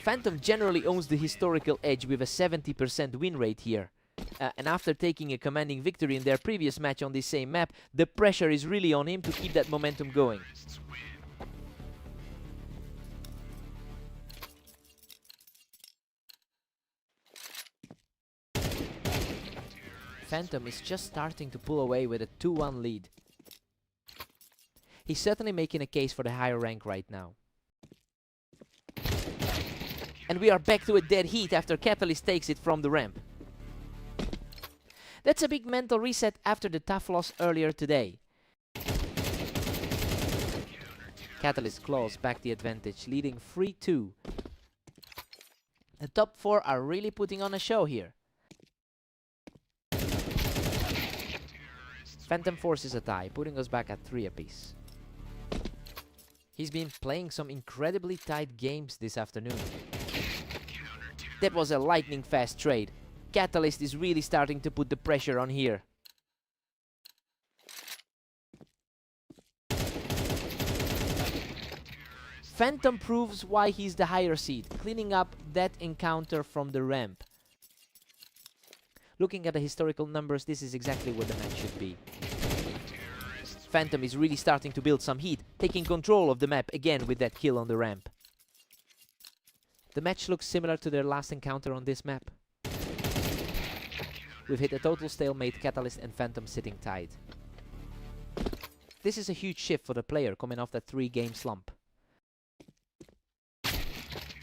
Phantom generally owns the historical edge with a 70% win rate here. And after taking a commanding victory in their previous match on this same map, the pressure is really on him to keep that momentum going. Phantom is just starting to pull away with a 2-1 lead. He's certainly making a case for the higher rank right now. And we are back to a dead heat after Catalyst takes it from the ramp. That's a big mental reset after the tough loss earlier today. Catalyst claws back the advantage, leading 3-2. The top 4 are really putting on a show here. Phantom forces a tie, putting us back at 3 apiece. He's been playing some incredibly tight games this afternoon. That was a lightning fast trade. Catalyst is really starting to put the pressure on here. Phantom proves why he's the higher seed, cleaning up that encounter from the ramp. Looking at the historical numbers, this is exactly where the match should be. Phantom is really starting to build some heat, taking control of the map again with that kill on the ramp. The match looks similar to their last encounter on this map. We've hit a total stalemate, Catalyst and Phantom sitting tied. This is a huge shift for the player coming off that 3-game slump.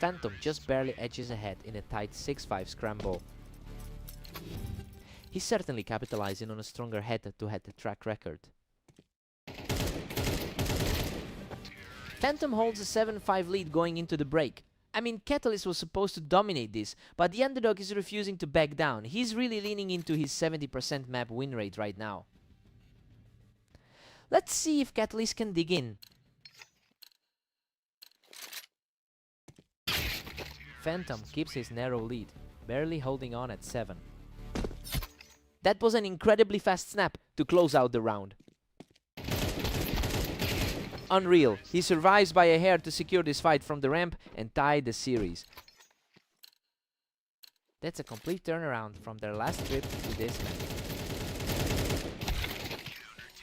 Phantom just barely edges ahead in a tight 6-5 scramble. He's certainly capitalizing on a stronger head-to-head track record. Phantom holds a 7-5 lead going into the break. I mean, Catalyst was supposed to dominate this, but the underdog is refusing to back down. He's really leaning into his 70% map win rate right now. Let's see if Catalyst can dig in. Phantom keeps his narrow lead, barely holding on at 7. That was an incredibly fast snap to close out the round. Unreal. He survives by a hair to secure this fight from the ramp and tie the series. That's a complete turnaround from their last trip to this match.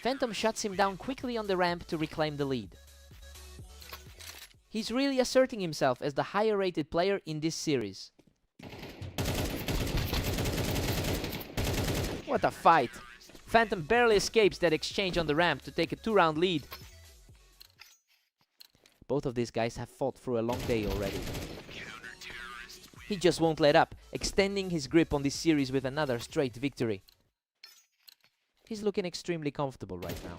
Phantom shuts him down quickly on the ramp to reclaim the lead. He's really asserting himself as the higher rated player in this series. What a fight! Phantom barely escapes that exchange on the ramp to take a 2-round lead. Both of these guys have fought through a long day already. He just won't let up, extending his grip on this series with another straight victory. He's looking extremely comfortable right now.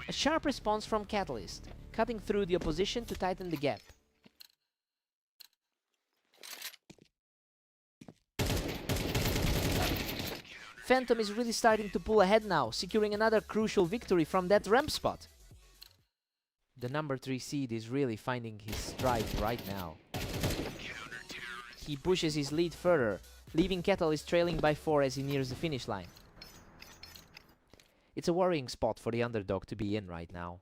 A sharp response from Catalyst, cutting through the opposition to tighten the gap. Phantom is really starting to pull ahead now, securing another crucial victory from that ramp spot. The number 3 seed is really finding his stride right now. He pushes his lead further, leaving Catalyst trailing by 4 as he nears the finish line. It's a worrying spot for the underdog to be in right now.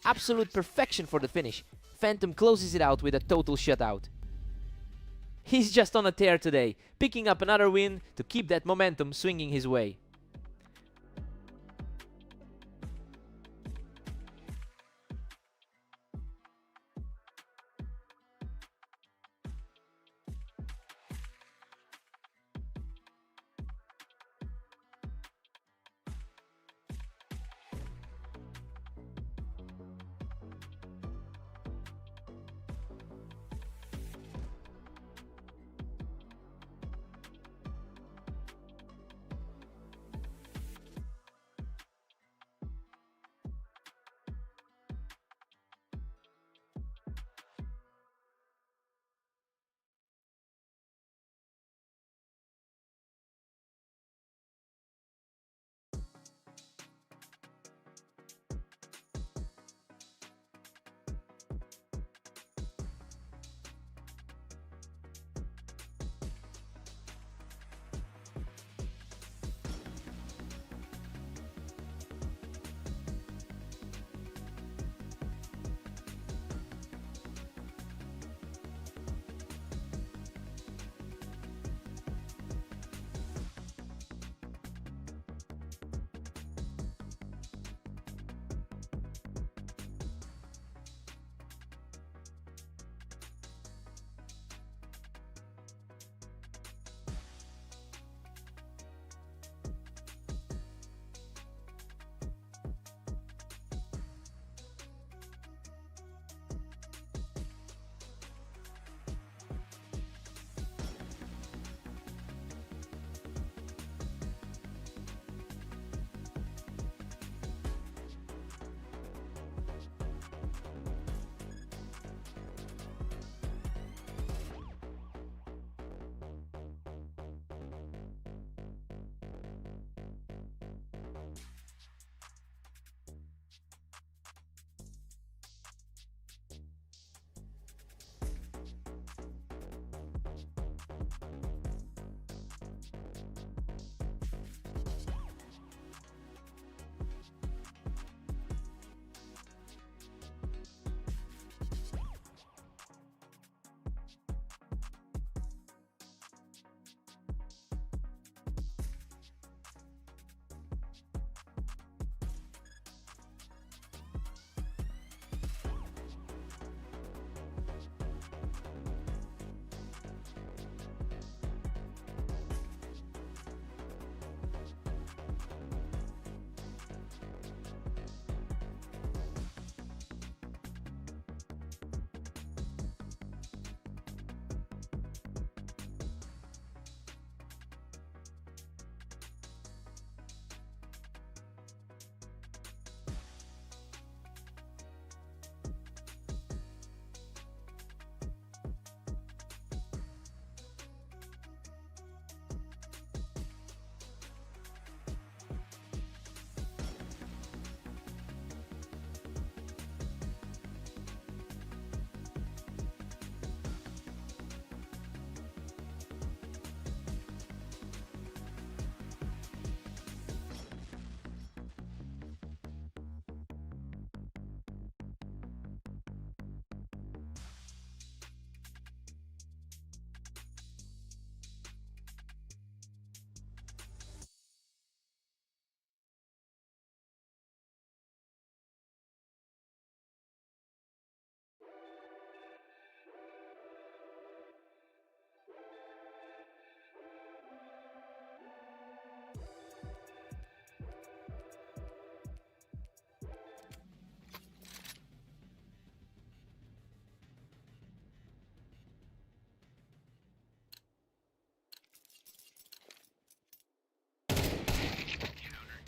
Absolute perfection for the finish. Phantom closes it out with a total shutout. He's just on a tear today, picking up another win to keep that momentum swinging his way.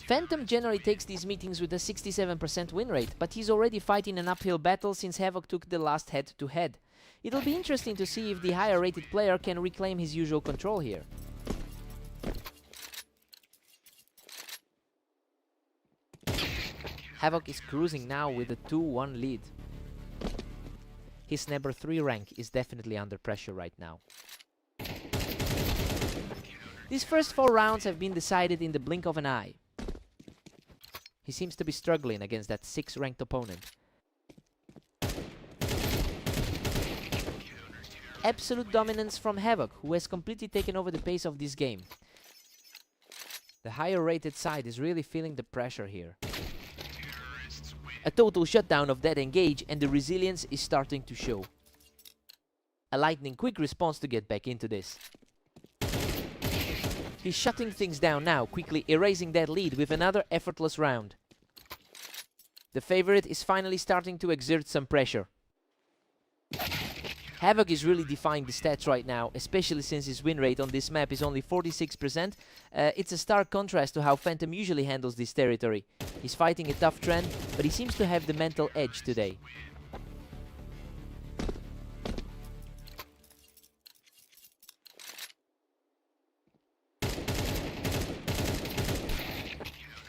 Phantom generally takes these meetings with a 67% win rate, but he's already fighting an uphill battle since Havoc took the last head-to-head. It'll be interesting to see if the higher rated player can reclaim his usual control here. Havoc is cruising now with a 2-1 lead. His number 3 rank is definitely under pressure right now. These first 4 rounds have been decided in the blink of an eye. He seems to be struggling against that 6th ranked opponent. Absolute dominance from Havoc, who has completely taken over the pace of this game. The higher rated side is really feeling the pressure here. A total shutdown of that engage, and the resilience is starting to show. A lightning quick response to get back into this. He's shutting things down now, quickly erasing that lead with another effortless round. The favorite is finally starting to exert some pressure. Havoc is really defying the stats right now, especially since his win rate on this map is only 46%. It's a stark contrast to how Phantom usually handles this territory. He's fighting a tough trend, but he seems to have the mental edge today.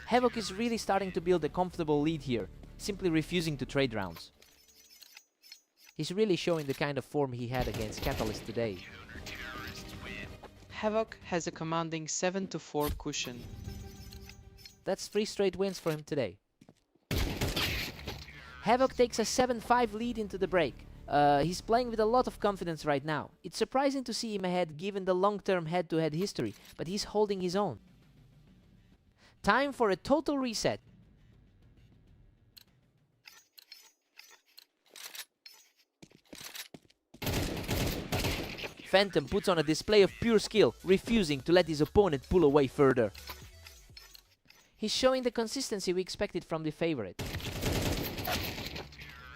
Havoc is really starting to build a comfortable lead here, simply refusing to trade rounds. He's really showing the kind of form he had against Catalyst today. Havoc has a commanding 7-4 cushion. That's 3 straight wins for him today. Havoc takes a 7-5 lead into the break. He's playing with a lot of confidence right now. It's surprising to see him ahead given the long-term head-to-head history, but he's holding his own. Time for a total reset. Phantom puts on a display of pure skill, refusing to let his opponent pull away further. He's showing the consistency we expected from the favorite.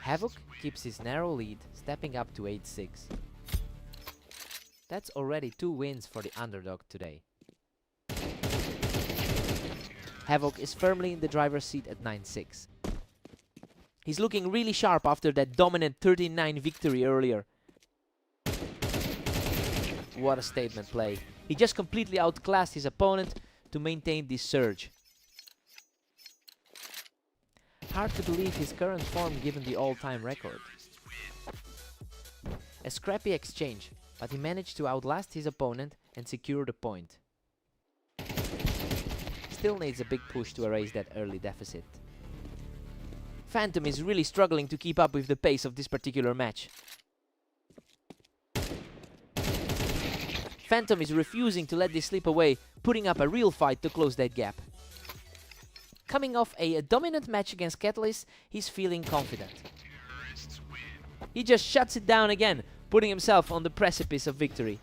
Havoc keeps his narrow lead, stepping up to 8-6. That's already 2 wins for the underdog today. Havoc is firmly in the driver's seat at 9-6. He's looking really sharp after that dominant 13-9 victory earlier. What a statement play. He just completely outclassed his opponent to maintain this surge. Hard to believe his current form given the all-time record. A scrappy exchange, but he managed to outlast his opponent and secure the point. Still needs a big push to erase that early deficit. Phantom is really struggling to keep up with the pace of this particular match. Phantom is refusing to let this slip away, putting up a real fight to close that gap. Coming off a dominant match against Catalyst, he's feeling confident. He just shuts it down again, putting himself on the precipice of victory.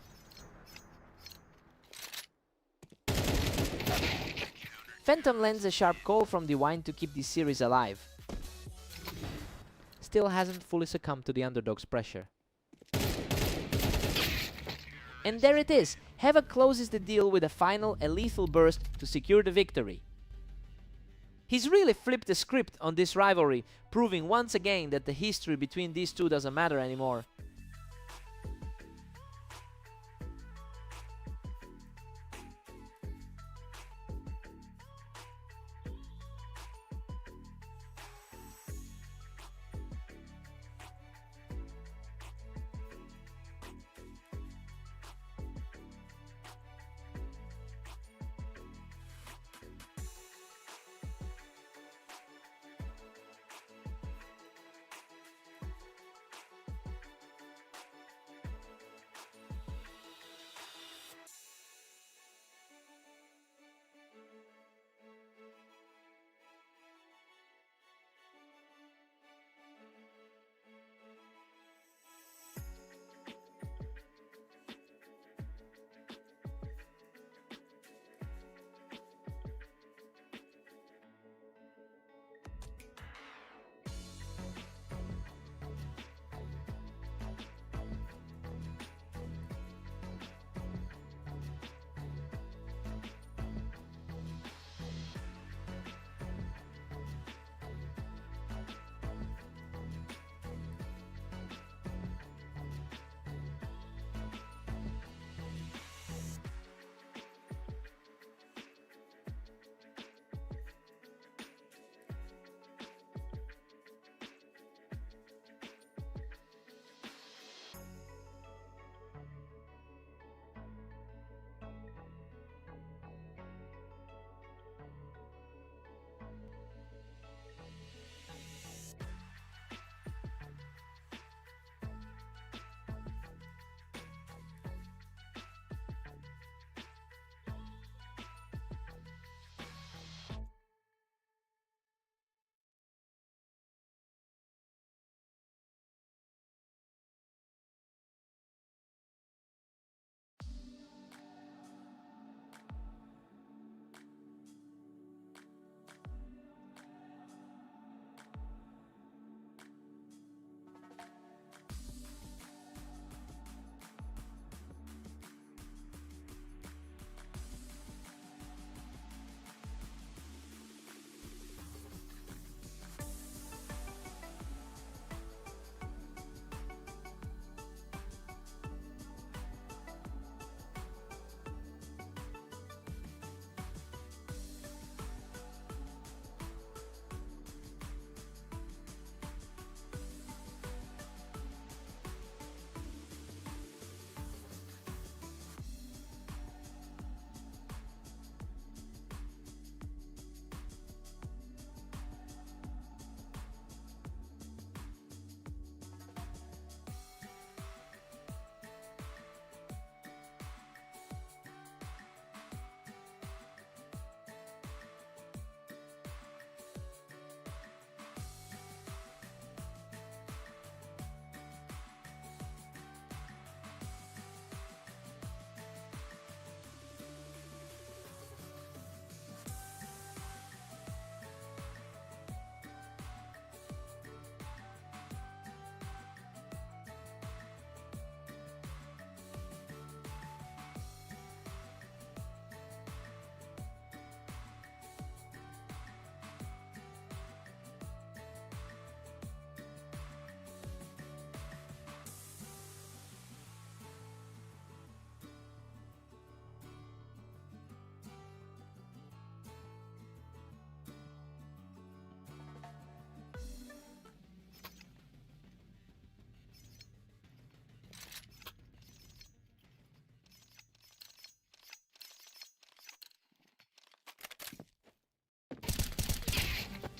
Phantom lands a sharp call from the wine to keep this series alive. Still hasn't fully succumbed to the underdog's pressure. And there it is, Havoc closes the deal with a lethal burst to secure the victory. He's really flipped the script on this rivalry, proving once again that the history between these two doesn't matter anymore.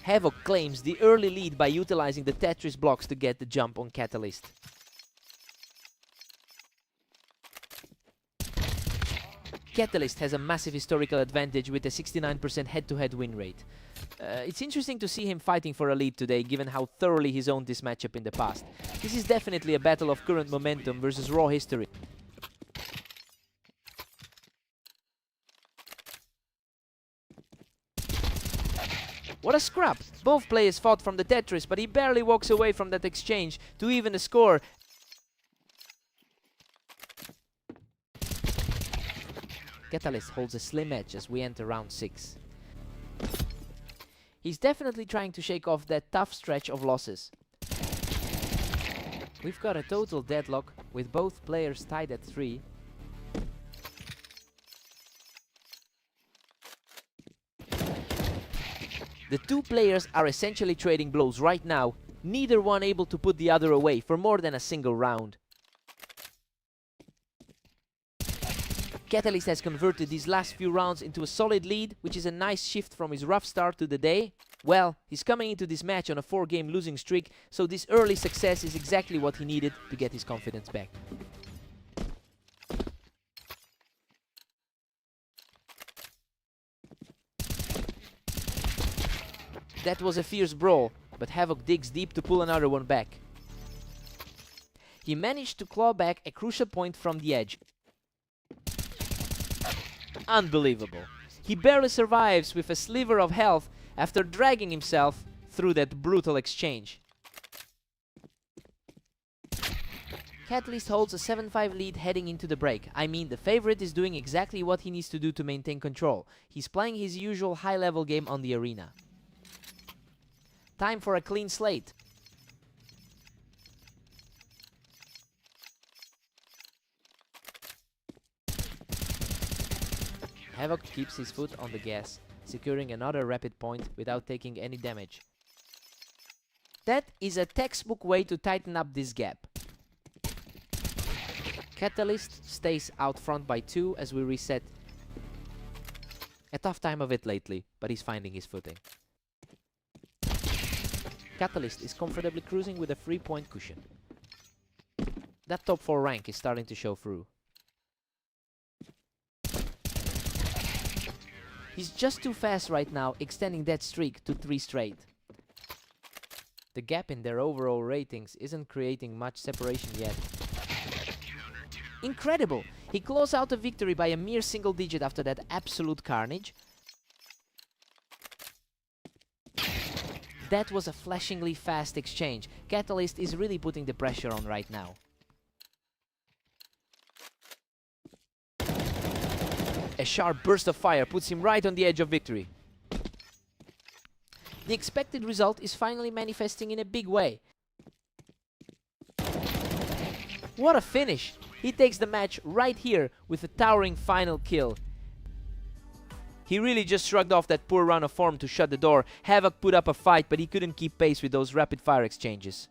Havoc claims the early lead by utilizing the Tetris blocks to get the jump on Catalyst. Catalyst has a massive historical advantage with a 69% head-to-head win rate. It's interesting to see him fighting for a lead today, given how thoroughly he's owned this matchup in the past. This is definitely a battle of current momentum versus raw history. What a scrap! Both players fought from the Tetris, but he barely walks away from that exchange to even the score. Catalyst holds a slim edge as we enter round 6. He's definitely trying to shake off that tough stretch of losses. We've got a total deadlock with both players tied at 3. The two players are essentially trading blows right now, neither one able to put the other away for more than a single round. Catalyst has converted these last few rounds into a solid lead, which is a nice shift from his rough start to the day. Well, he's coming into this match on a 4-game losing streak, so this early success is exactly what he needed to get his confidence back. That was a fierce brawl, but Havoc digs deep to pull another one back. He managed to claw back a crucial point from the edge. Unbelievable. He barely survives with a sliver of health after dragging himself through that brutal exchange. Catalyst holds a 7-5 lead heading into the break. I mean, the favorite is doing exactly what he needs to do to maintain control. He's playing his usual high-level game on the arena. Time for a clean slate. Havoc keeps his foot on the gas, securing another rapid point without taking any damage. That is a textbook way to tighten up this gap. Catalyst stays out front by 2 as we reset. A tough time of it lately, but he's finding his footing. Catalyst is comfortably cruising with a 3-point cushion. That top 4 rank is starting to show through. He's just too fast right now, extending that streak to 3 straight. The gap in their overall ratings isn't creating much separation yet. Incredible! He closed out a victory by a mere single digit after that absolute carnage. That was a flashingly fast exchange. Catalyst is really putting the pressure on right now. A sharp burst of fire puts him right on the edge of victory. The expected result is finally manifesting in a big way. What a finish! He takes the match right here with a towering final kill. He really just shrugged off that poor run of form to shut the door. Havoc put up a fight, but he couldn't keep pace with those rapid-fire exchanges.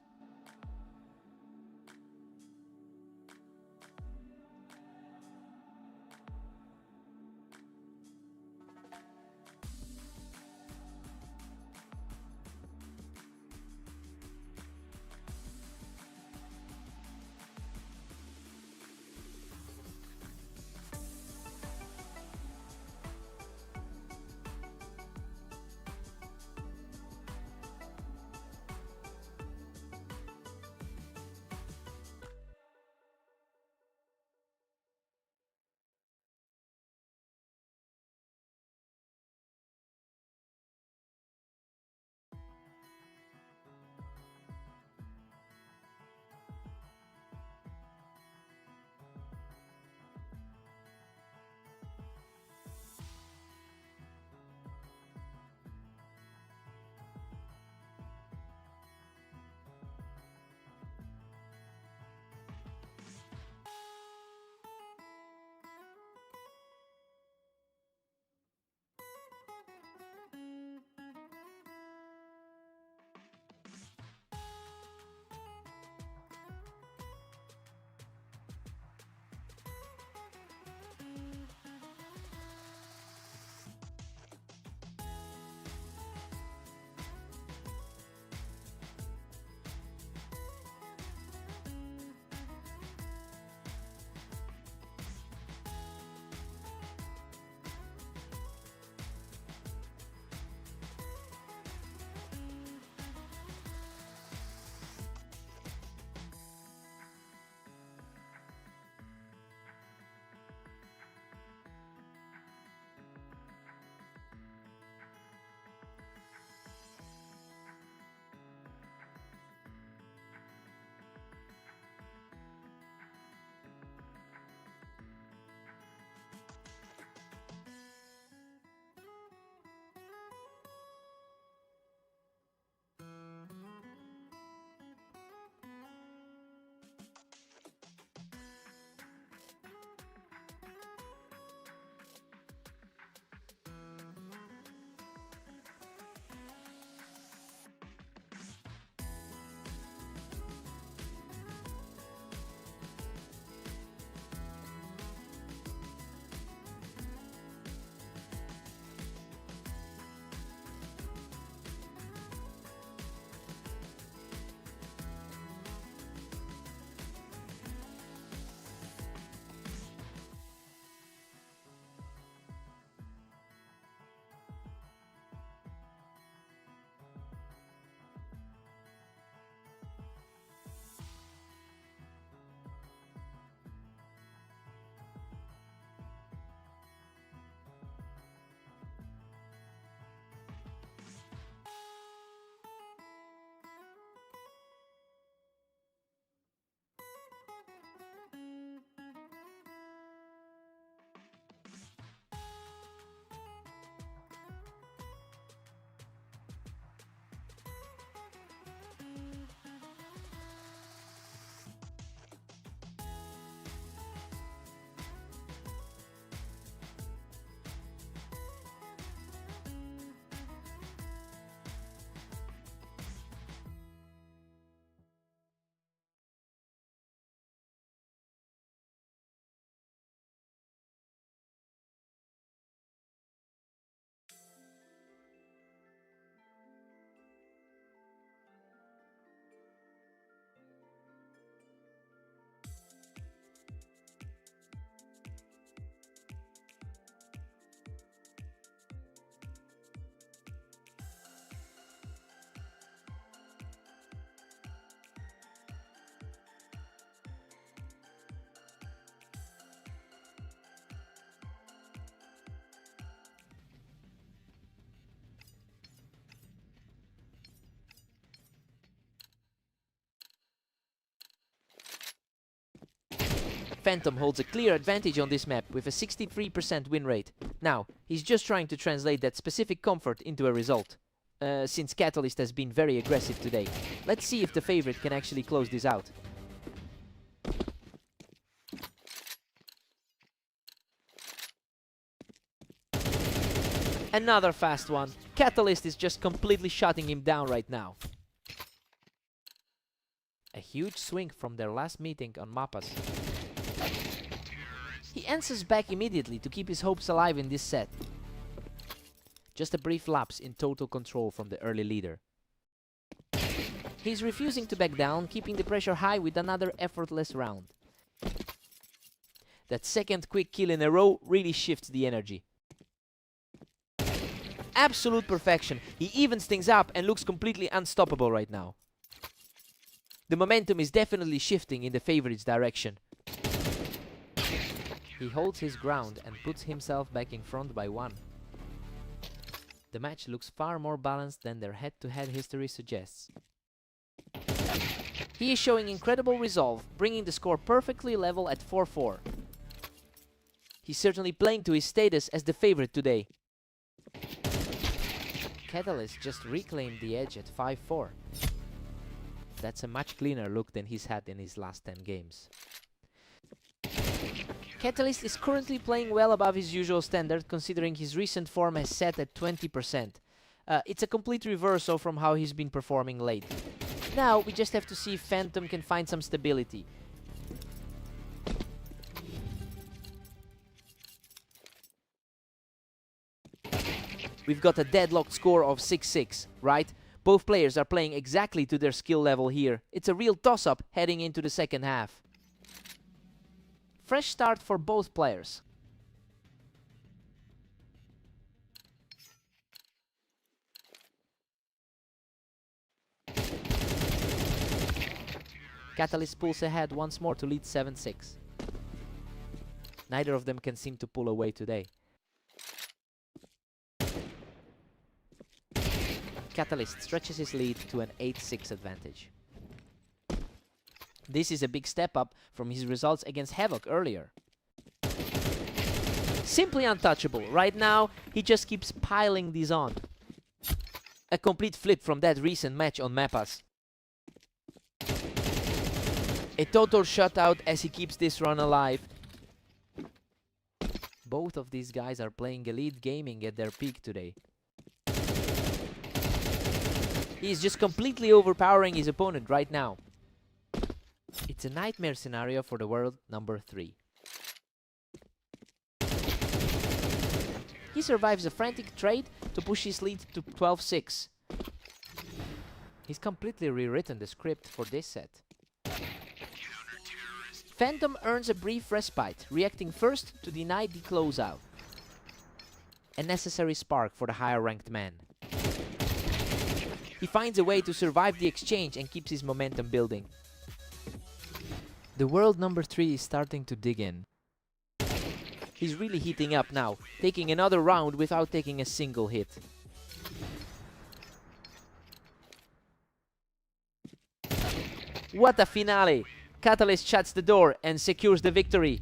Phantom holds a clear advantage on this map with a 63% win rate. Now, he's just trying to translate that specific comfort into a result. Since Catalyst has been very aggressive today. Let's see if the favorite can actually close this out. Another fast one. Catalyst is just completely shutting him down right now. A huge swing from their last meeting on Mappas. He answers back immediately to keep his hopes alive in this set. Just a brief lapse in total control from the early leader. He's refusing to back down, keeping the pressure high with another effortless round. That second quick kill in a row really shifts the energy. Absolute perfection. He evens things up and looks completely unstoppable right now. The momentum is definitely shifting in the favorite's direction. He holds his ground and puts himself back in front by 1. The match looks far more balanced than their head-to-head history suggests. He is showing incredible resolve, bringing the score perfectly level at 4-4. He's certainly playing to his status as the favorite today. Catalyst just reclaimed the edge at 5-4. That's a much cleaner look than he's had in his last 10 games. Catalyst is currently playing well above his usual standard, considering his recent form has set at 20%. It's a complete reversal from how he's been performing late. Now, we just have to see if Phantom can find some stability. We've got a deadlocked score of 6-6, right? Both players are playing exactly to their skill level here. It's a real toss-up heading into the second half. Fresh start for both players. Catalyst pulls ahead once more to lead 7-6. Neither of them can seem to pull away today. Catalyst stretches his lead to an 8-6 advantage. This is a big step up from his results against Havoc earlier. Simply untouchable. Right now, he just keeps piling these on. A complete flip from that recent match on Mappas. A total shutout as he keeps this run alive. Both of these guys are playing Elite Gaming at their peak today. He's just completely overpowering his opponent right now. It's a nightmare scenario for the world number 3. He survives a frantic trade to push his lead to 12-6. He's completely rewritten the script for this set. Phantom earns a brief respite, reacting first to deny the closeout. A necessary spark for the higher ranked man. He finds a way to survive the exchange and keeps his momentum building. The world number 3 is starting to dig in. He's really heating up now, taking another round without taking a single hit. What a finale! Catalyst shuts the door and secures the victory.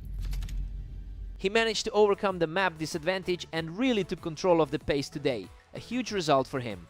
He managed to overcome the map disadvantage and really took control of the pace today. A huge result for him.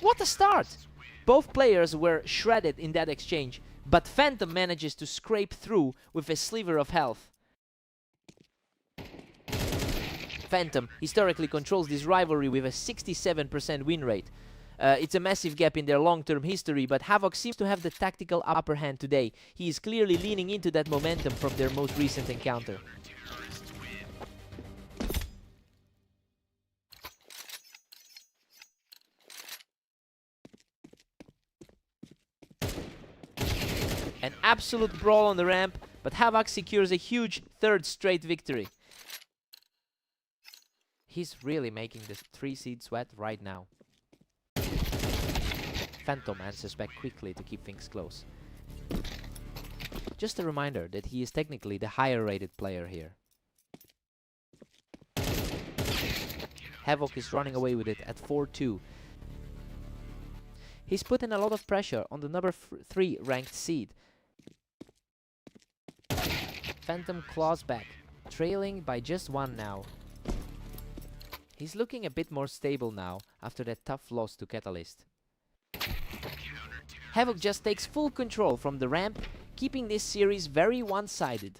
What a start! Both players were shredded in that exchange, but Phantom manages to scrape through with a sliver of health. Phantom historically controls this rivalry with a 67% win rate. It's a massive gap in their long-term history, but Havoc seems to have the tactical upper hand today. He is clearly leaning into that momentum from their most recent encounter. An absolute brawl on the ramp, but Havoc secures a huge third straight victory. He's really making this 3 seed sweat right now. Phantom answers back quickly to keep things close. Just a reminder that he is technically the higher rated player here. Havoc is running away with it at 4-2. He's putting a lot of pressure on the number 3 ranked seed. Phantom claws back, trailing by just 1 now. He's looking a bit more stable now after that tough loss to Catalyst. Havoc just takes full control from the ramp, keeping this series very one-sided.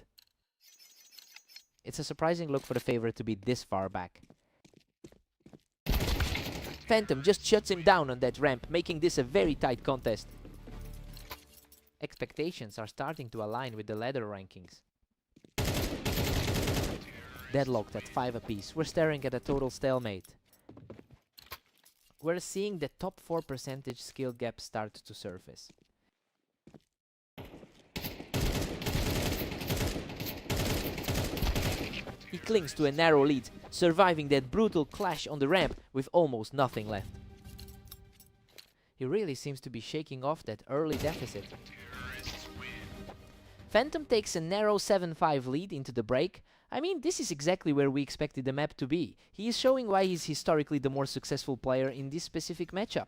It's a surprising look for the favorite to be this far back. Phantom just shuts him down on that ramp, making this a very tight contest. Expectations are starting to align with the ladder rankings. Deadlocked at 5 apiece, we're staring at a total stalemate. We're seeing the top 4% skill gap start to surface. He clings to a narrow lead, surviving that brutal clash on the ramp with almost nothing left. He really seems to be shaking off that early deficit. Phantom takes a narrow 7-5 lead into the break. I mean, this is exactly where we expected the map to be. He is showing why he's historically the more successful player in this specific matchup.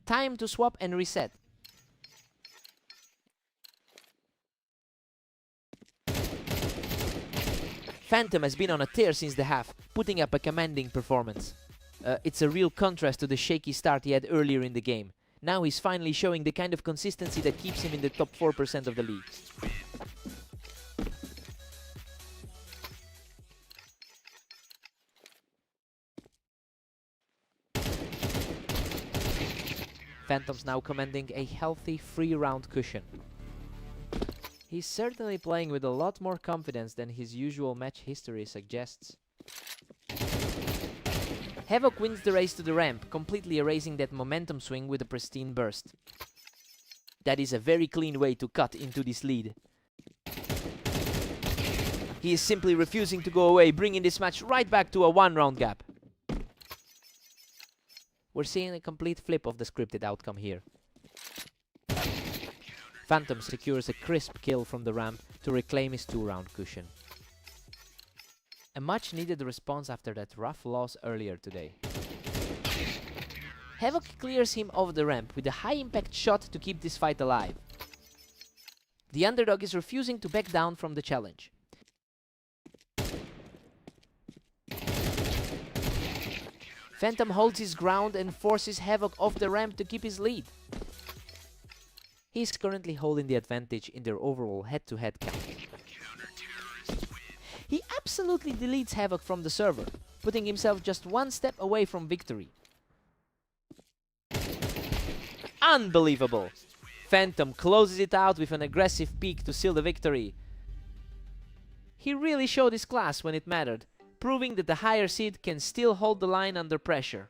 Time to swap and reset. Phantom has been on a tear since the half, putting up a commanding performance. It's a real contrast to the shaky start he had earlier in the game. Now he's finally showing the kind of consistency that keeps him in the top 4% of the league. Phantom's now commanding a healthy 3-round cushion. He's certainly playing with a lot more confidence than his usual match history suggests. Havoc wins the race to the ramp, completely erasing that momentum swing with a pristine burst. That is a very clean way to cut into this lead. He is simply refusing to go away, bringing this match right back to a 1-round gap. We're seeing a complete flip of the scripted outcome here. Phantom secures a crisp kill from the ramp to reclaim his 2-round cushion. A much needed response after that rough loss earlier today. Havoc clears him off the ramp with a high impact shot to keep this fight alive. The underdog is refusing to back down from the challenge. Phantom holds his ground and forces Havoc off the ramp to keep his lead. He's currently holding the advantage in their overall head-to-head count. He absolutely deletes Havoc from the server, putting himself just 1 step away from victory. Unbelievable! Phantom closes it out with an aggressive peek to seal the victory. He really showed his class when it mattered, proving that the higher seed can still hold the line under pressure.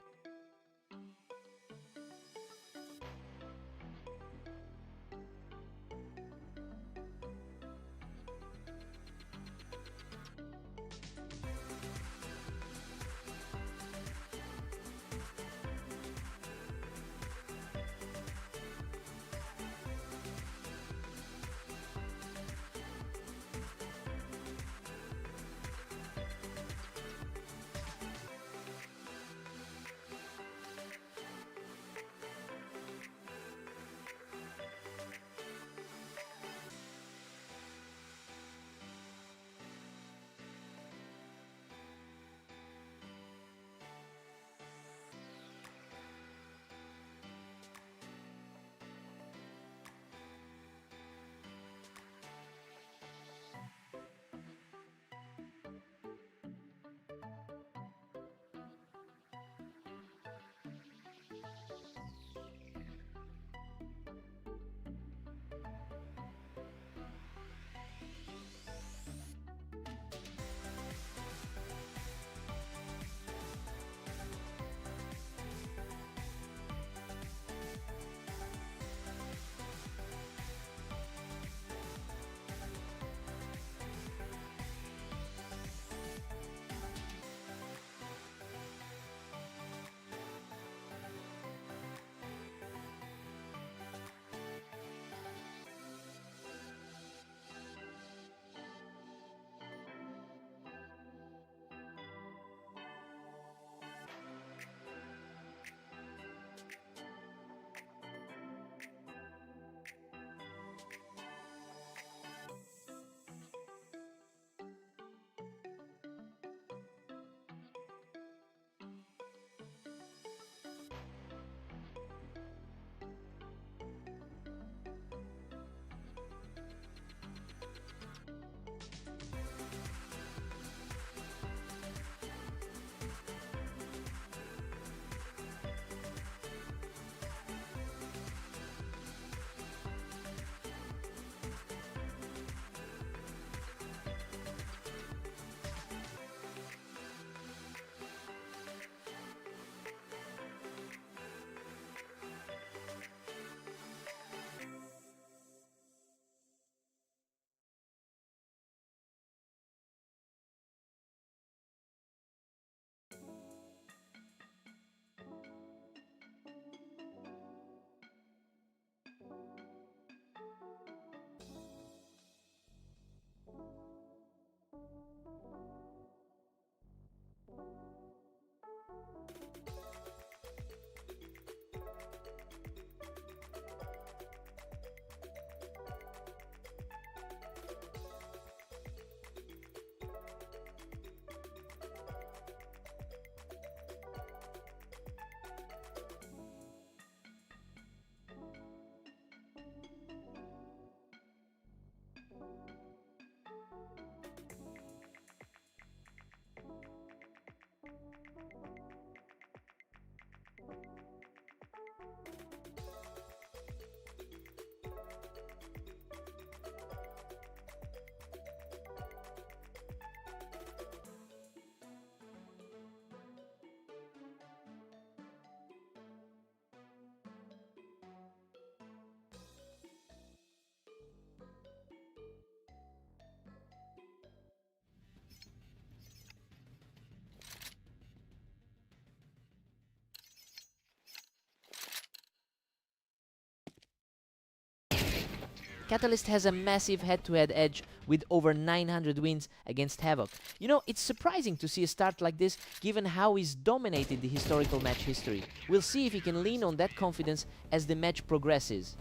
Catalyst has a massive head-to-head edge with over 900 wins against Havoc. You know, it's surprising to see a start like this given how he's dominated the historical match history. We'll see if he can lean on that confidence as the match progresses.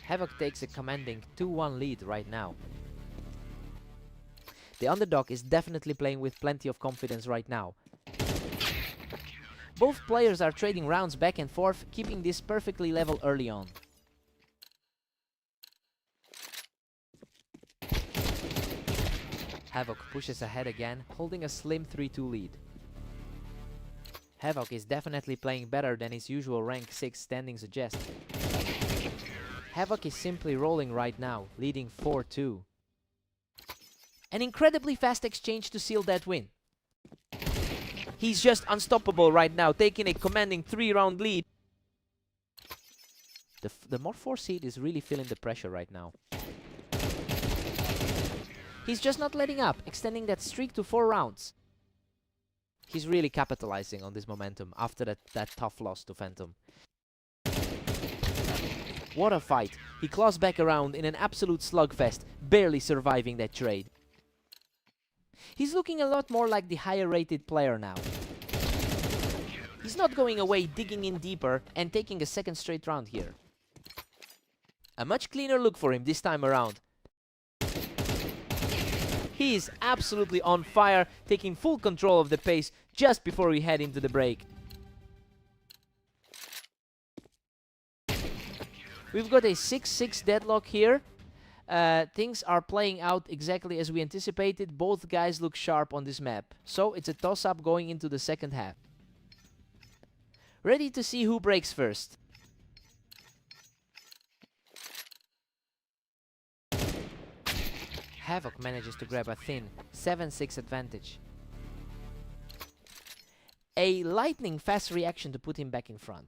Havoc takes a commanding 2-1 lead right now. The underdog is definitely playing with plenty of confidence right now. Both players are trading rounds back and forth, keeping this perfectly level early on. Havoc pushes ahead again, holding a slim 3-2 lead. Havoc is definitely playing better than his usual rank 6 standing suggests. Havoc is simply rolling right now, leading 4-2. An incredibly fast exchange to seal that win. He's just unstoppable right now, taking a commanding 3-round lead. The more 4 seed is really feeling the pressure right now. He's just not letting up, extending that streak to 4 rounds. He's really capitalizing on this momentum after that tough loss to Phantom. What a fight. He claws back around in an absolute slugfest, barely surviving that trade. He's looking a lot more like the higher rated player now. He's not going away, digging in deeper and taking a second straight round here. A much cleaner look for him this time around. He is absolutely on fire, taking full control of the pace just before we head into the break. We've got a 6-6 deadlock here. Things are playing out exactly as we anticipated. Both guys look sharp on this map. So it's a toss-up going into the second half. Ready to see who breaks first. Havoc manages to grab a thin 7-6 advantage. A lightning fast reaction to put him back in front.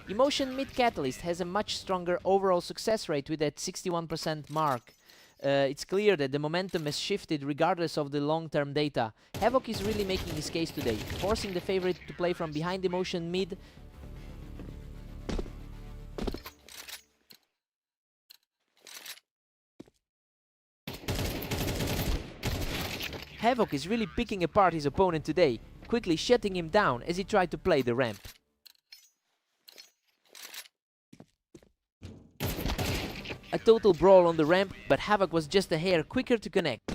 Emotion Mid Catalyst has a much stronger overall success rate with that 61% mark. It's clear that the momentum has shifted regardless of the long-term data. Havoc is really making his case today, forcing the favorite to play from behind Emotion Mid. Havoc is really picking apart his opponent today, quickly shutting him down as he tried to play the ramp. A total brawl on the ramp, but Havoc was just a hair quicker to connect.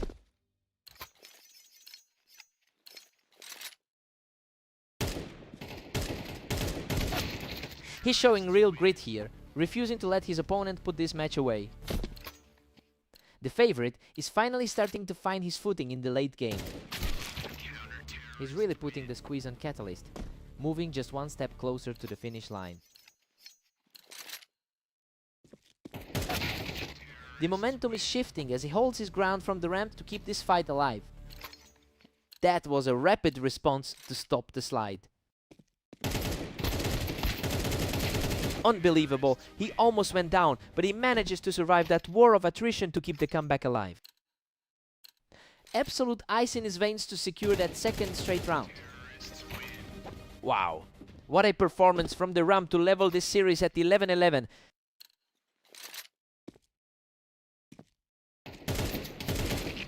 He's showing real grit here, refusing to let his opponent put this match away. The favorite is finally starting to find his footing in the late game. He's really putting the squeeze on Catalyst, moving just one step closer to the finish line. The momentum is shifting as he holds his ground from the ramp to keep this fight alive. That was a rapid response to stop the slide. Unbelievable, he almost went down, but he manages to survive that war of attrition to keep the comeback alive. Absolute ice in his veins to secure that second straight round. Wow, what a performance from the ramp to level this series at 11-11.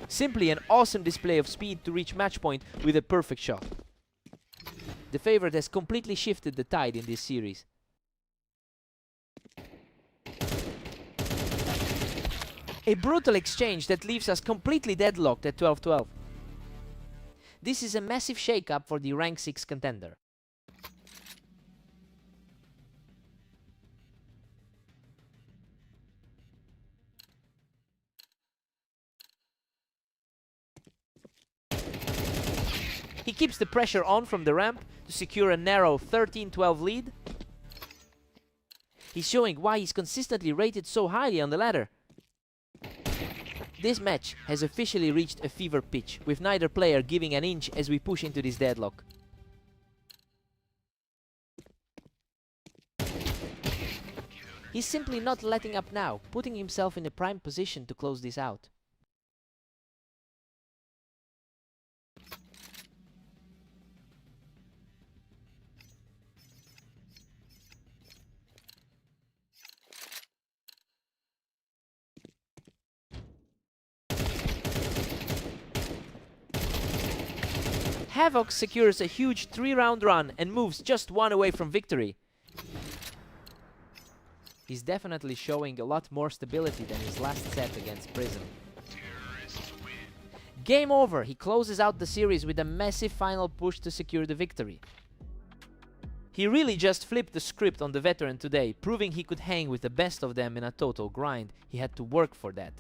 Simply an awesome display of speed to reach match point with a perfect shot. The favorite has completely shifted the tide in this series. A brutal exchange that leaves us completely deadlocked at 12-12. This is a massive shake-up for the rank 6 contender. He keeps the pressure on from the ramp to secure a narrow 13-12 lead. He's showing why he's consistently rated so highly on the ladder. This match has officially reached a fever pitch, with neither player giving an inch as we push into this deadlock. He's simply not letting up now, putting himself in a prime position to close this out. Havoc secures a huge 3-round run and moves just one away from victory. He's definitely showing a lot more stability than his last set against Prism. Game over! He closes out the series with a massive final push to secure the victory. He really just flipped the script on the veteran today, proving he could hang with the best of them in a total grind. He had to work for that.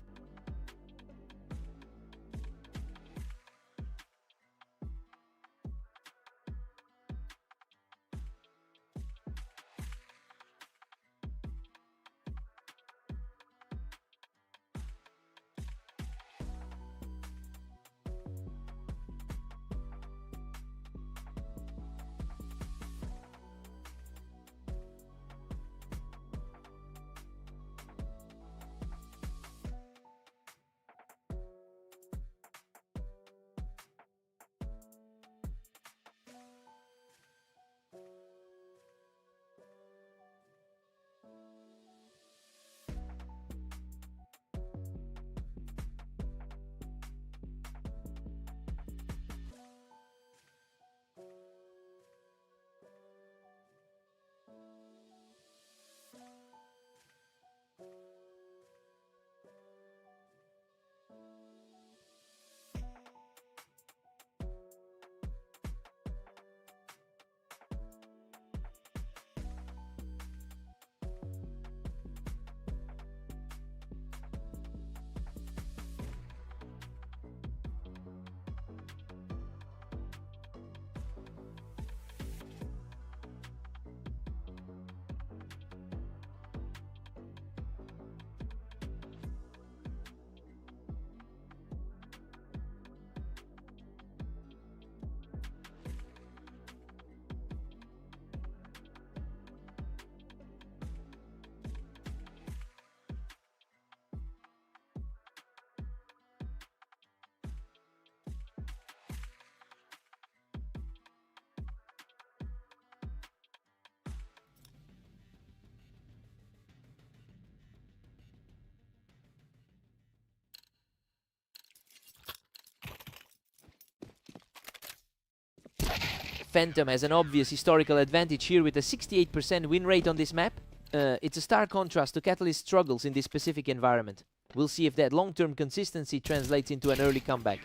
Phantom has an obvious historical advantage here with a 68% win rate on this map. It's a stark contrast to Catalyst's struggles in this specific environment. We'll see if that long-term consistency translates into an early comeback.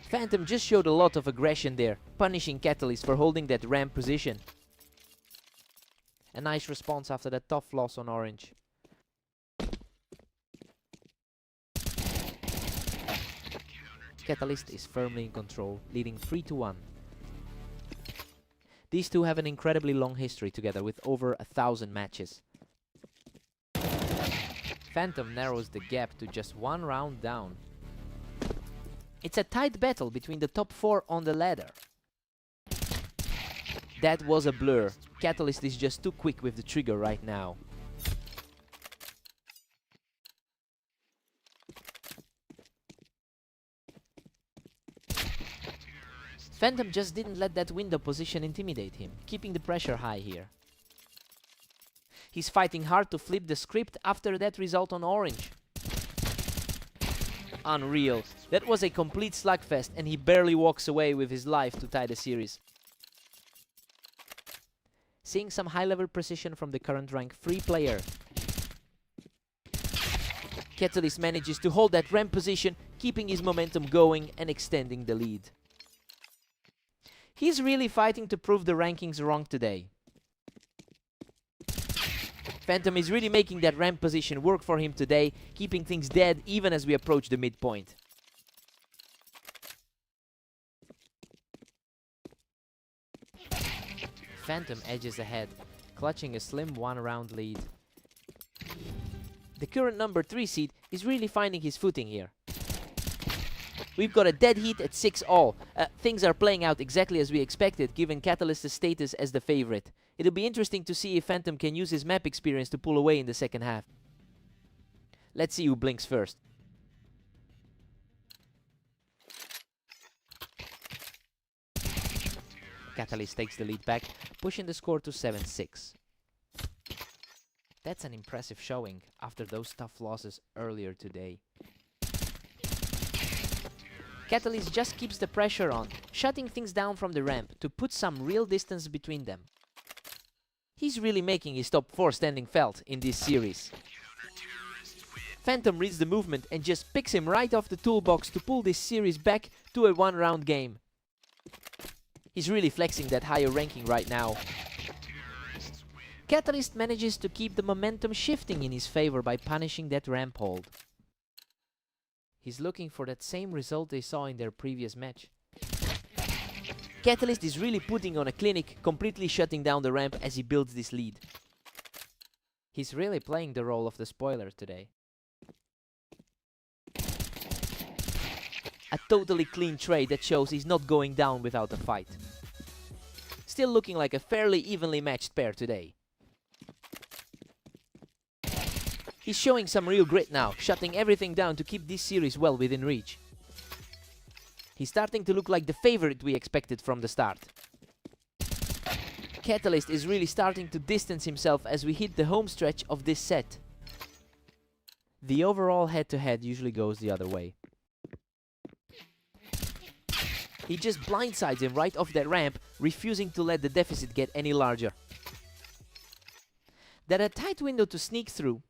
Phantom just showed a lot of aggression there, punishing Catalyst for holding that ramp position. A nice response after that tough loss on Orange. Catalyst is firmly in control, leading 3-1. These two have an incredibly long history together with over 1,000 matches. Phantom narrows the gap to just 1 round down. It's a tight battle between the top 4 on the ladder. That was a blur. Catalyst is just too quick with the trigger right now. Phantom just didn't let that window position intimidate him, keeping the pressure high here. He's fighting hard to flip the script after that result on Orange. Unreal. That was a complete slugfest and he barely walks away with his life to tie the series. Seeing some high-level precision from the current rank 3 player. Catalyst manages to hold that ramp position, keeping his momentum going and extending the lead. He's really fighting to prove the rankings wrong today. Phantom is really making that ramp position work for him today, keeping things dead even as we approach the midpoint. Phantom edges ahead, clutching a slim 1-round lead. The current number 3 seed is really finding his footing here. We've got a dead heat at 6-all. Things are playing out exactly as we expected, given Catalyst's status as the favorite. It'll be interesting to see if Phantom can use his map experience to pull away in the second half. Let's see who blinks first. Catalyst takes the lead back, pushing the score to 7-6. That's an impressive showing after those tough losses earlier today. Catalyst just keeps the pressure on, shutting things down from the ramp to put some real distance between them. He's really making his top 4 standing felt in this series. Phantom reads the movement and just picks him right off the toolbox to pull this series back to a 1-round game. He's really flexing that higher ranking right now. Catalyst manages to keep the momentum shifting in his favor by punishing that ramp hold. He's looking for that same result they saw in their previous match. Catalyst is really putting on a clinic, completely shutting down the ramp as he builds this lead. He's really playing the role of the spoiler today. A totally clean trade that shows he's not going down without a fight. Still looking like a fairly evenly matched pair today. He's showing some real grit now, shutting everything down to keep this series well within reach. He's starting to look like the favorite we expected from the start. Catalyst is really starting to distance himself as we hit the home stretch of this set. The overall head-to-head usually goes the other way. He just blindsides him right off that ramp, refusing to let the deficit get any larger. That a tight window to sneak through.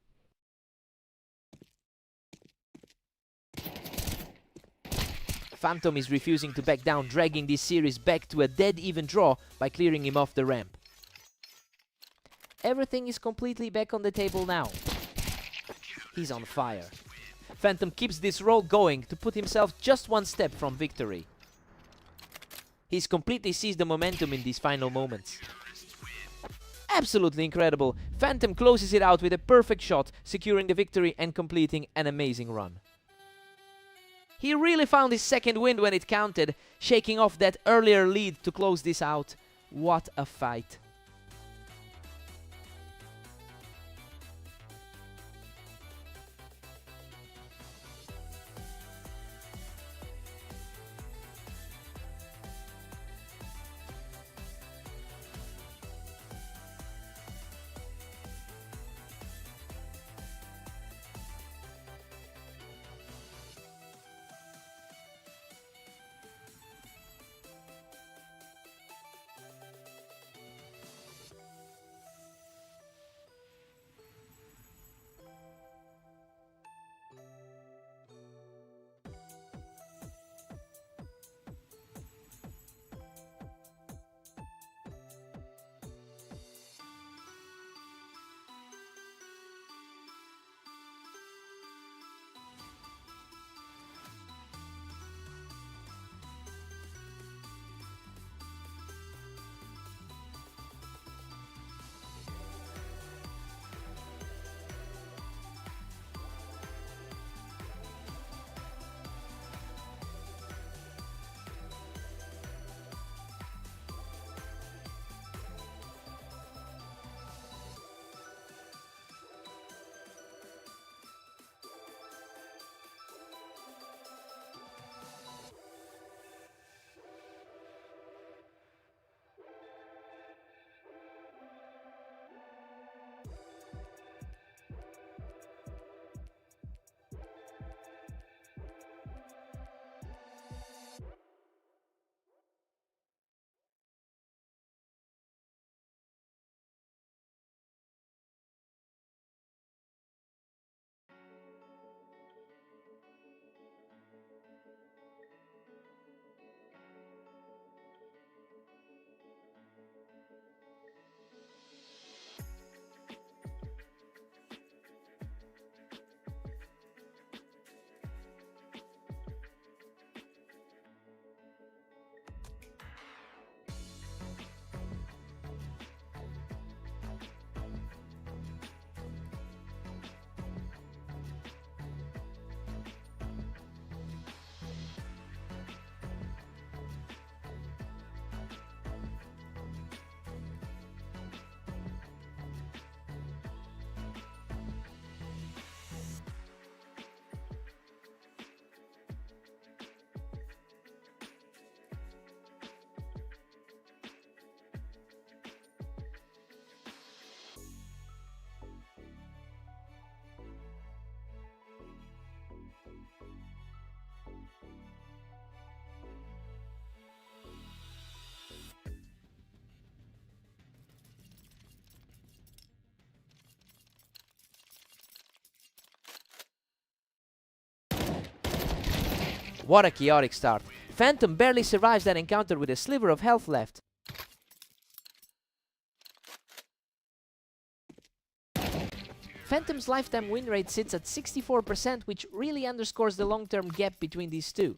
Phantom is refusing to back down, dragging this series back to a dead even draw by clearing him off the ramp. Everything is completely back on the table now. He's on fire. Phantom keeps this roll going to put himself just one step from victory. He's completely seized the momentum in these final moments. Absolutely incredible. Phantom closes it out with a perfect shot, securing the victory and completing an amazing run. He really found his second win when it counted, shaking off that earlier lead to close this out. What a fight. What a chaotic start. Phantom barely survives that encounter with a sliver of health left. Phantom's lifetime win rate sits at 64%, which really underscores the long-term gap between these two.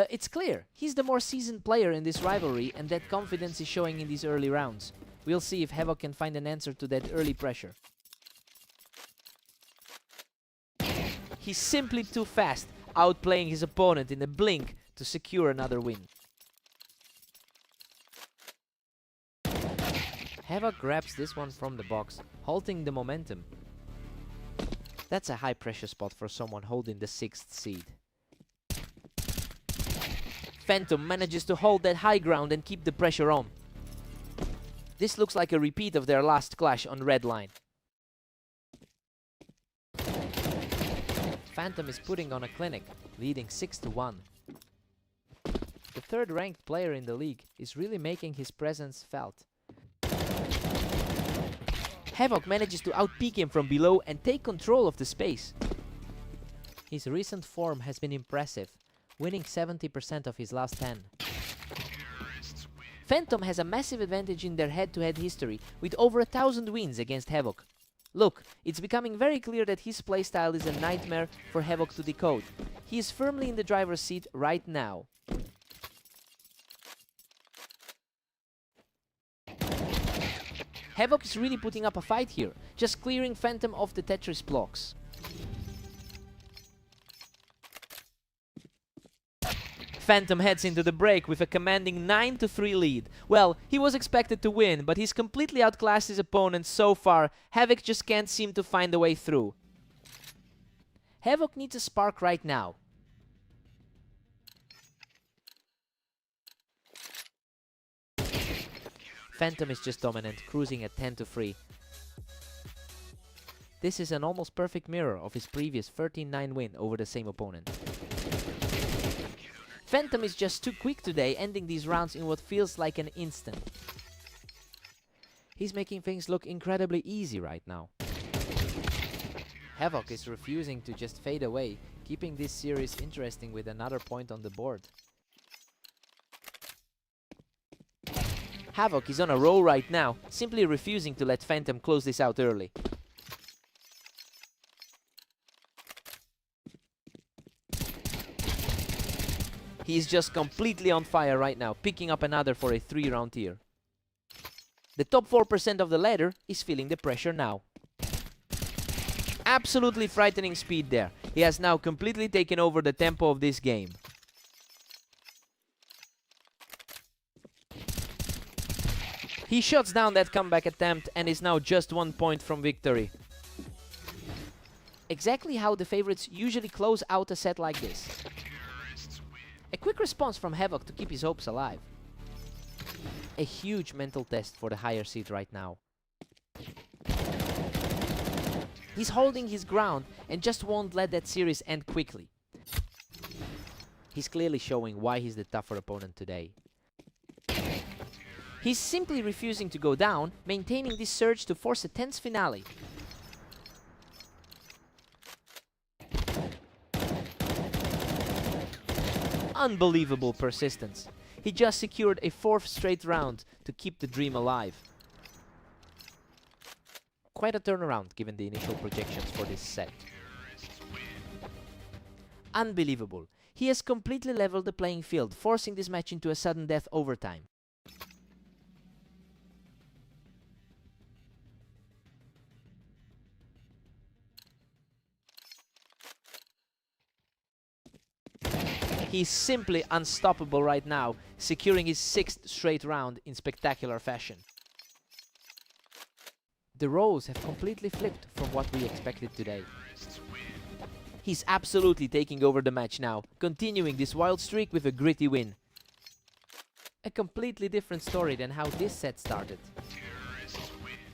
It's clear, he's the more seasoned player in this rivalry, and that confidence is showing in these early rounds. We'll see if Havoc can find an answer to that early pressure. He's simply too fast, outplaying his opponent in a blink to secure another win. Havoc grabs this one from the box, halting the momentum. That's a high pressure spot for someone holding the 6th seed. Phantom manages to hold that high ground and keep the pressure on. This looks like a repeat of their last clash on red line. Phantom is putting on a clinic, leading 6-1. The 3rd ranked player in the league is really making his presence felt. Havoc manages to outpeak him from below and take control of the space. His recent form has been impressive, winning 70% of his last 10. Phantom has a massive advantage in their head-to-head history, with over 1,000 wins against Havoc. Look, it's becoming very clear that his playstyle is a nightmare for Havoc to decode. He is firmly in the driver's seat right now. Havoc is really putting up a fight here, just clearing Phantom off the Tetris blocks. Phantom heads into the break with a commanding 9-3 lead. Well, he was expected to win, but he's completely outclassed his opponent so far. Havoc just can't seem to find a way through. Havoc needs a spark right now. Phantom is just dominant, cruising at 10-3. This is an almost perfect mirror of his previous 13-9 win over the same opponent. Phantom is just too quick today, ending these rounds in what feels like an instant. He's making things look incredibly easy right now. Havoc is refusing to just fade away, keeping this series interesting with another point on the board. Havoc is on a roll right now, simply refusing to let Phantom close this out early. He's just completely on fire right now, picking up another for a 3-round tier. The top 4% of the ladder is feeling the pressure now. Absolutely frightening speed there. He has now completely taken over the tempo of this game. He shuts down that comeback attempt and is now just 1 point from victory. Exactly how the favorites usually close out a set like this. A quick response from Havoc to keep his hopes alive. A huge mental test for the higher seed right now. He's holding his ground and just won't let that series end quickly. He's clearly showing why he's the tougher opponent today. He's simply refusing to go down, maintaining this surge to force a tense finale. Unbelievable persistence. He just secured a 4th straight round to keep the dream alive. Quite a turnaround given the initial projections for this set. Unbelievable. He has completely leveled the playing field, forcing this match into a sudden death overtime. He's simply unstoppable right now, securing his 6th straight round in spectacular fashion. The roles have completely flipped from what we expected today. He's absolutely taking over the match now, continuing this wild streak with a gritty win. A completely different story than how this set started.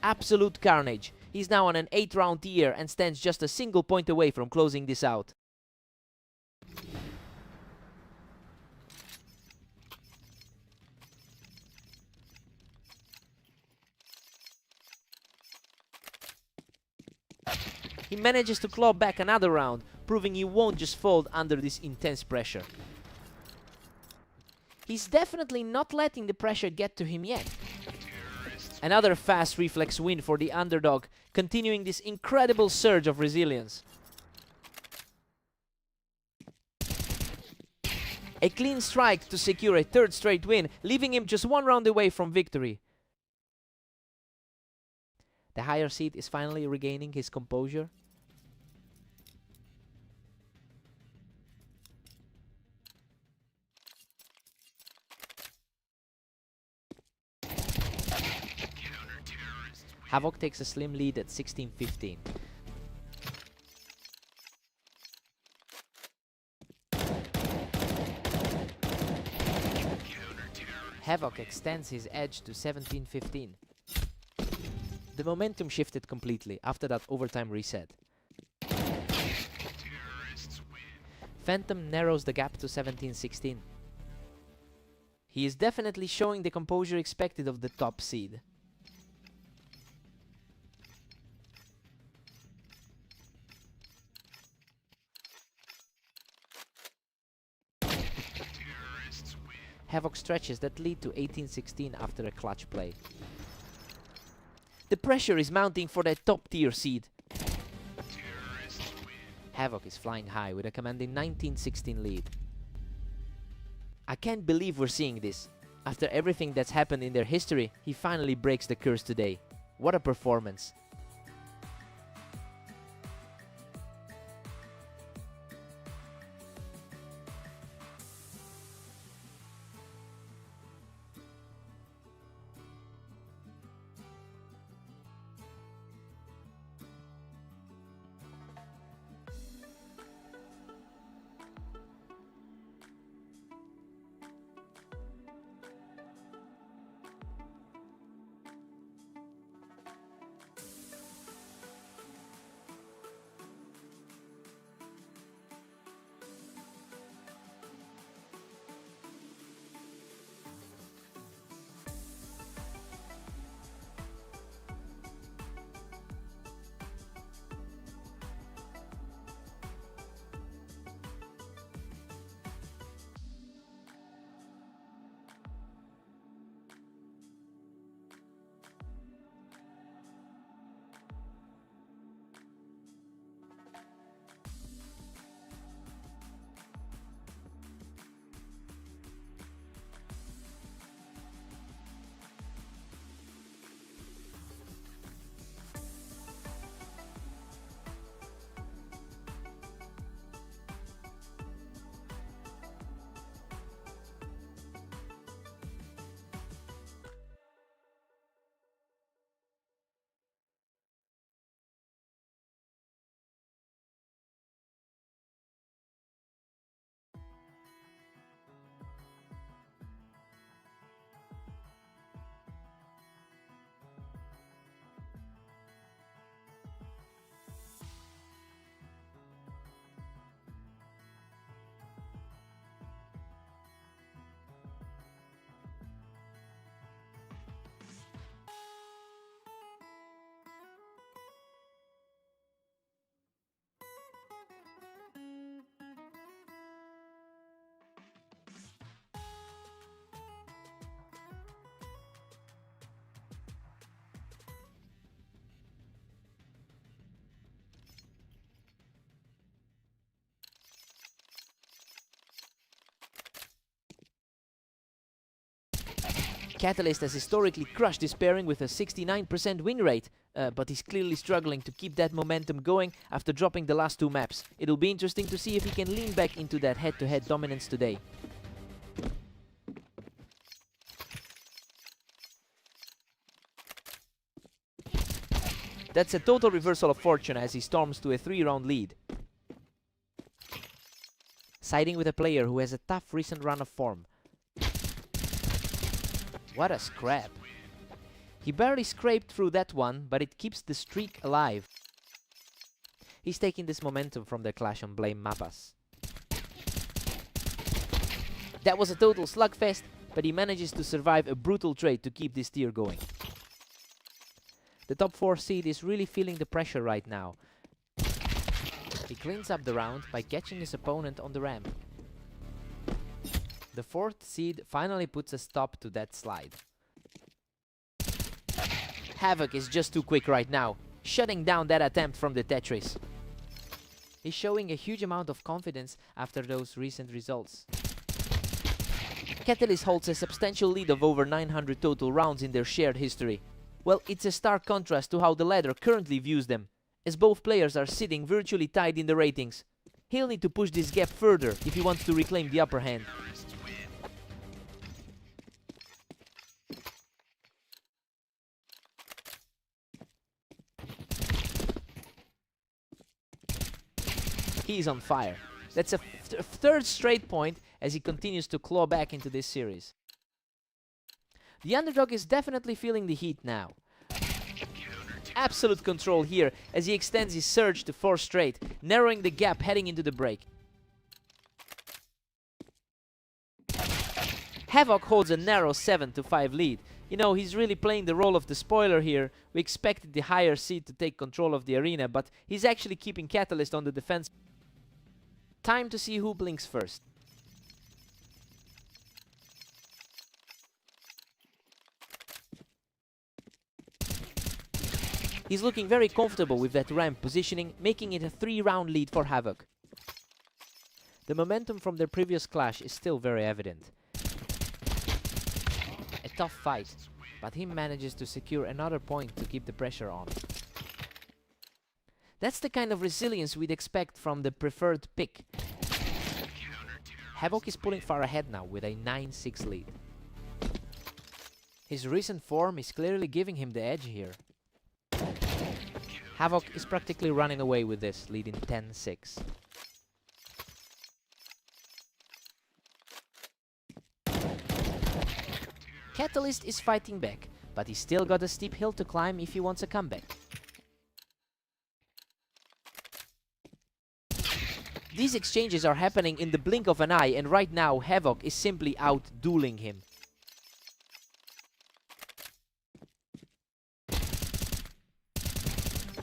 Absolute carnage. He's now on an 8-round tier and stands just a single point away from closing this out. He manages to claw back another round, proving he won't just fold under this intense pressure. He's definitely not letting the pressure get to him yet. Another fast reflex win for the underdog, continuing this incredible surge of resilience. A clean strike to secure a third straight win, leaving him just one round away from victory. The higher seed is finally regaining his composure. Havoc takes a slim lead at 16-15. Havoc extends his edge to 17-15. The momentum shifted completely after that overtime reset. Phantom narrows the gap to 17-16. He is definitely showing the composure expected of the top seed. Havoc stretches that lead to 18-16 after a clutch play. The pressure is mounting for that top tier seed. Havoc is flying high with a commanding 19-16 lead. I can't believe we're seeing this. After everything that's happened in their history, he finally breaks the curse today. What a performance. Catalyst has historically crushed this pairing with a 69% win rate, but he's clearly struggling to keep that momentum going after dropping the last two maps. It'll be interesting to see if he can lean back into that head-to-head dominance today. That's a total reversal of fortune as he storms to a 3-round lead. Siding with a player who has a tough recent run of form. What a scrap. He barely scraped through that one, but it keeps the streak alive. He's taking this momentum from their clash on Blame Mappas. That was a total slugfest, but he manages to survive a brutal trade to keep this tier going. The top 4 seed is really feeling the pressure right now. He cleans up the round by catching his opponent on the ramp. The 4th seed finally puts a stop to that slide. Havoc is just too quick right now, shutting down that attempt from the Tetris. He's showing a huge amount of confidence after those recent results. Catalyst holds a substantial lead of over 900 total rounds in their shared history. Well, it's a stark contrast to how the ladder currently views them, as both players are sitting virtually tied in the ratings. He'll need to push this gap further if he wants to reclaim the upper hand. He's on fire. That's a third straight point as he continues to claw back into this series. The underdog is definitely feeling the heat now. Absolute control here as he extends his surge to 4 straight, narrowing the gap heading into the break. Havoc holds a narrow 7-5 lead. You know, he's really playing the role of the spoiler here. We expected the higher seed to take control of the arena, but he's actually keeping Catalyst on the defense. Time to see who blinks first. He's looking very comfortable with that ramp positioning, making it a 3-round lead for Havoc. The momentum from their previous clash is still very evident. A tough fight, but he manages to secure another point to keep the pressure on. That's the kind of resilience we'd expect from the preferred pick. Havoc is pulling far ahead now with a 9-6 lead. His recent form is clearly giving him the edge here. Havoc is practically running away with this, leading 10-6. Catalyst is fighting back, but he's still got a steep hill to climb if he wants a comeback. These exchanges are happening in the blink of an eye, and right now Havoc is simply out-dueling him.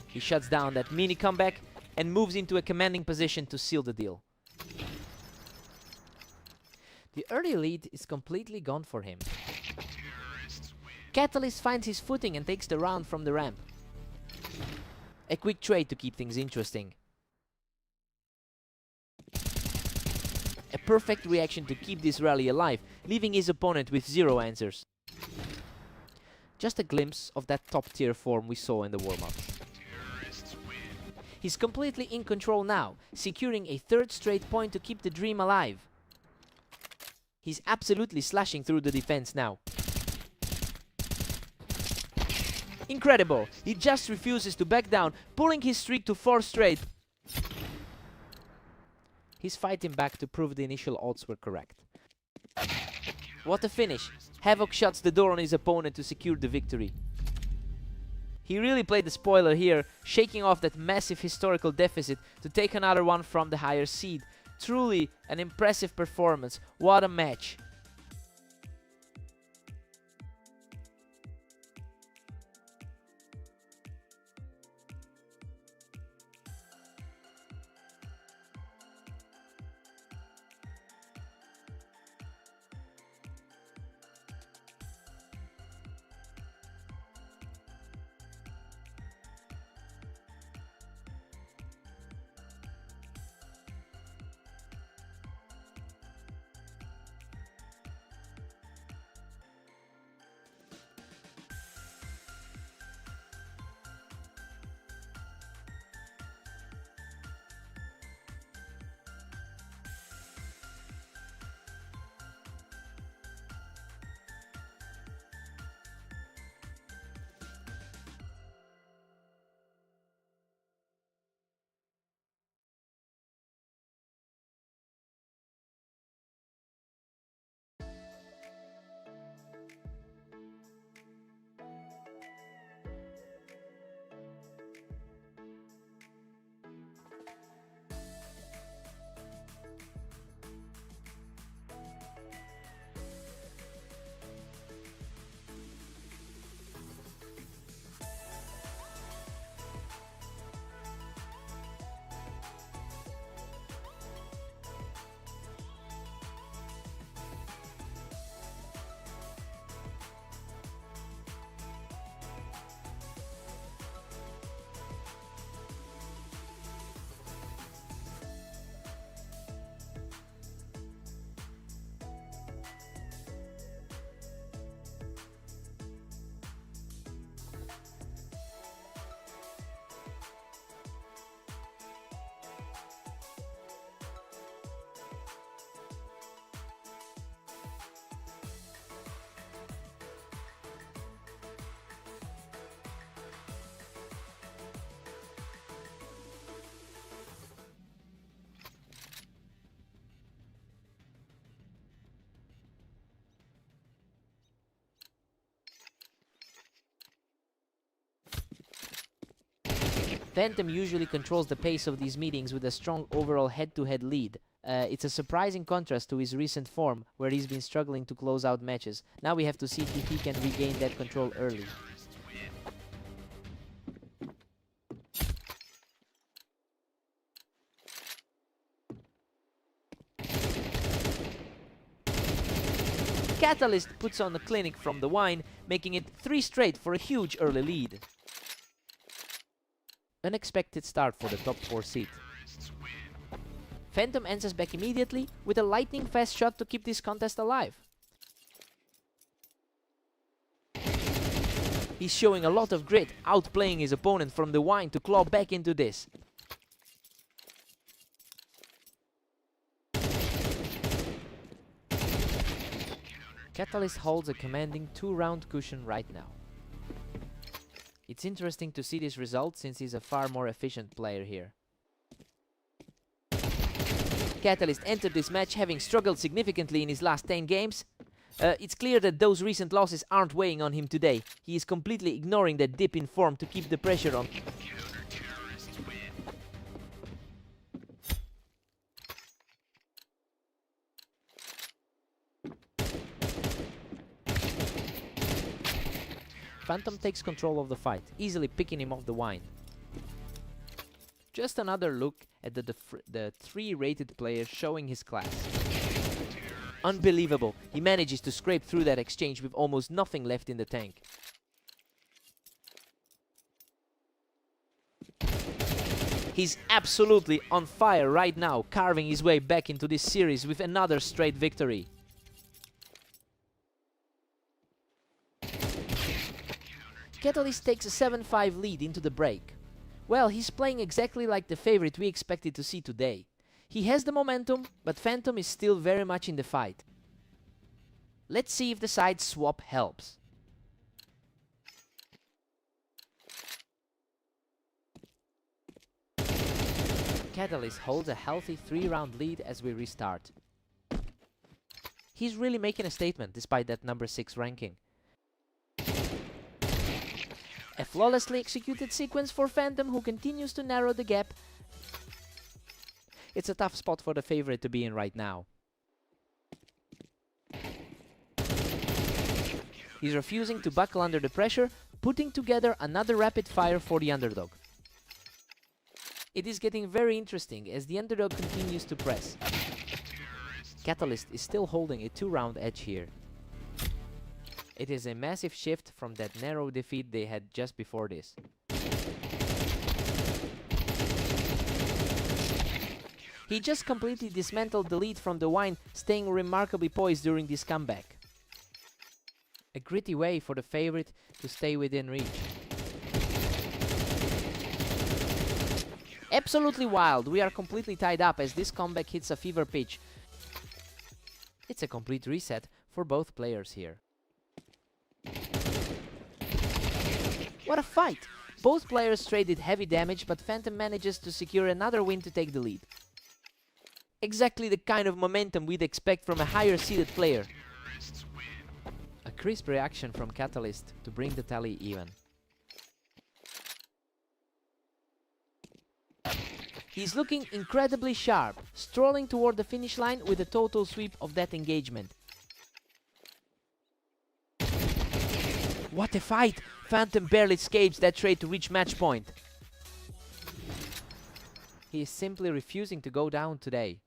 He shuts down that mini comeback and moves into a commanding position to seal the deal. The early lead is completely gone for him. Catalyst finds his footing and takes the round from the ramp. A quick trade to keep things interesting. A perfect reaction to keep this rally alive, leaving his opponent with 0 answers. Just a glimpse of that top-tier form we saw in the warm-ups. He's completely in control now, securing a 3rd straight point to keep the dream alive. He's absolutely slashing through the defense now. Incredible! He just refuses to back down, pulling his streak to 4 straight. He's fighting back to prove the initial odds were correct. What a finish! Havoc shuts the door on his opponent to secure the victory. He really played the spoiler here, shaking off that massive historical deficit to take another one from the higher seed. Truly an impressive performance. What a match! Phantom usually controls the pace of these meetings with a strong overall head-to-head lead. It's a surprising contrast to his recent form, where he's been struggling to close out matches. Now we have to see if he can regain that control early. Catalyst puts on a clinic from the wine, making it 3 straight for a huge early lead. Unexpected start for the top 4 seed. Phantom answers back immediately with a lightning fast shot to keep this contest alive. He's showing a lot of grit, outplaying his opponent from the wine to claw back into this. Catalyst holds a commanding 2-round cushion right now. It's interesting to see this result since he's a far more efficient player here. Catalyst entered this match having struggled significantly in his last 10 games. It's clear that those recent losses aren't weighing on him today. He is completely ignoring that dip in form to keep the pressure on. Phantom takes control of the fight, easily picking him off the wine. Just another look at the 3 rated player showing his class. Unbelievable, he manages to scrape through that exchange with almost nothing left in the tank. He's absolutely on fire right now, carving his way back into this series with another straight victory. Catalyst takes a 7-5 lead into the break. Well, he's playing exactly like the favorite we expected to see today. He has the momentum, but Phantom is still very much in the fight. Let's see if the side swap helps. Catalyst holds a healthy 3-round lead as we restart. He's really making a statement despite that number 6 ranking. A flawlessly executed sequence for Phantom, who continues to narrow the gap. It's a tough spot for the favorite to be in right now. He's refusing to buckle under the pressure, putting together another rapid fire for the underdog. It is getting very interesting as the underdog continues to press. Catalyst is still holding a 2-round edge here. It is a massive shift from that narrow defeat they had just before this. He just completely dismantled the lead from the wine, staying remarkably poised during this comeback. A gritty way for the favorite to stay within reach. Absolutely wild, we are completely tied up as this comeback hits a fever pitch. It's a complete reset for both players here. What a fight! Both players traded heavy damage, but Phantom manages to secure another win to take the lead. Exactly the kind of momentum we'd expect from a higher seeded player. A crisp reaction from Catalyst to bring the tally even. He's looking incredibly sharp, strolling toward the finish line with a total sweep of that engagement. What a fight! Phantom barely escapes that trade to reach match point. He is simply refusing to go down today.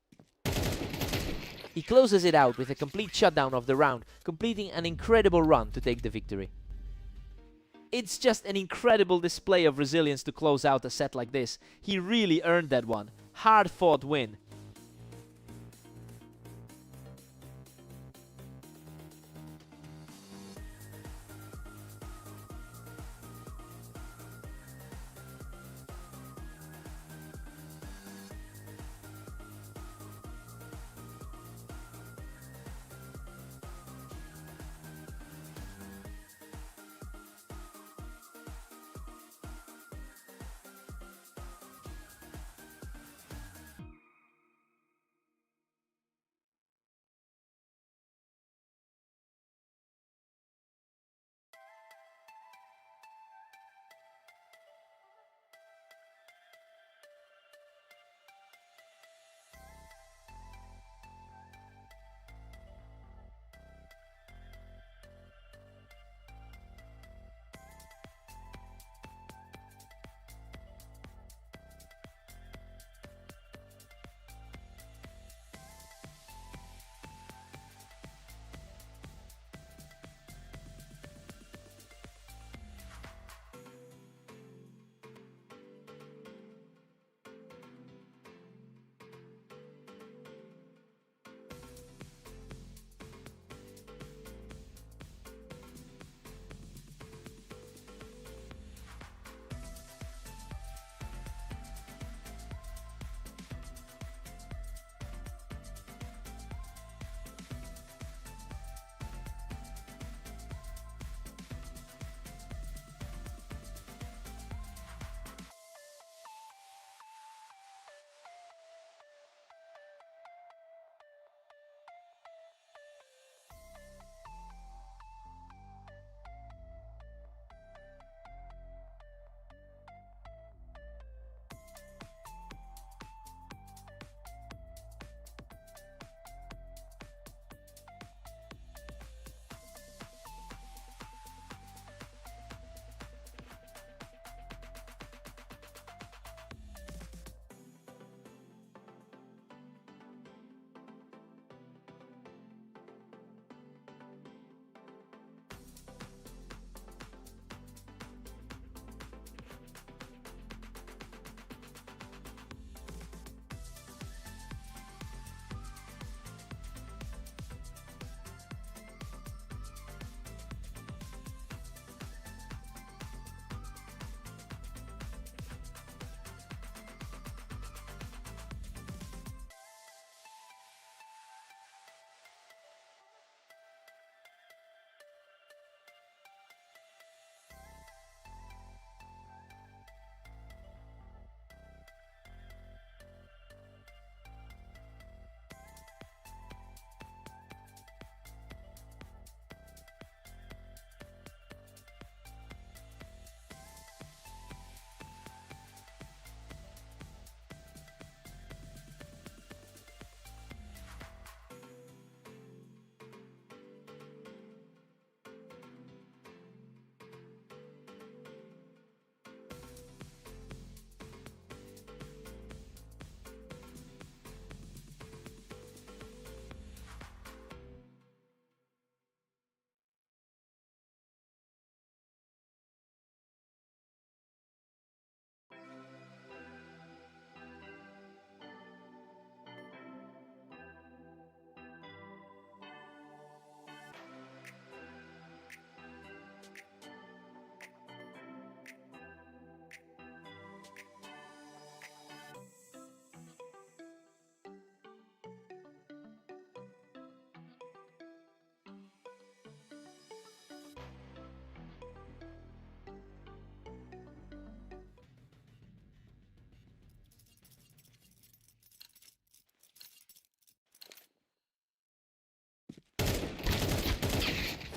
He closes it out with a complete shutdown of the round, completing an incredible run to take the victory. It's just an incredible display of resilience to close out a set like this. He really earned that one. Hard-fought win.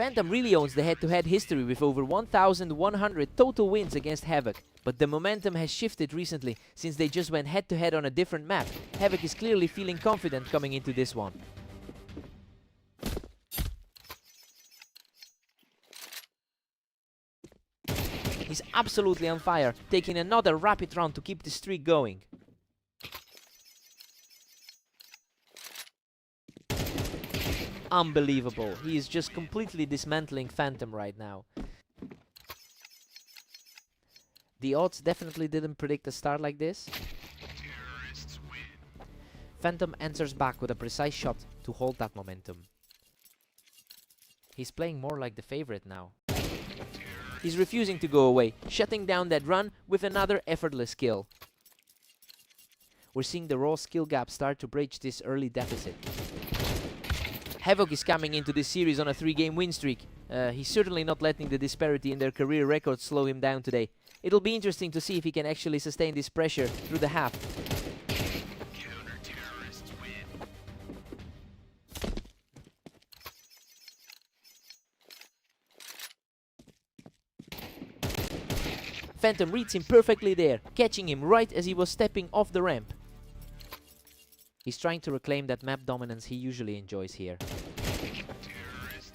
Phantom really owns the head-to-head history with over 1,100 total wins against Havoc, but the momentum has shifted recently since they just went head-to-head on a different map. Havoc is clearly feeling confident coming into this one. He's absolutely on fire, taking another rapid round to keep the streak going. Unbelievable. He is just completely dismantling Phantom right now. The odds definitely didn't predict a start like this. Phantom answers back with a precise shot to hold that momentum. He's playing more like the favorite now. He's refusing to go away, shutting down that run with another effortless kill. We're seeing the raw skill gap start to bridge this early deficit. Havoc is coming into this series on a 3-game win streak. He's certainly not letting the disparity in their career records slow him down today. It'll be interesting to see if he can actually sustain this pressure through the half. Phantom reads him perfectly there, catching him right as he was stepping off the ramp. He's trying to reclaim that map dominance he usually enjoys here.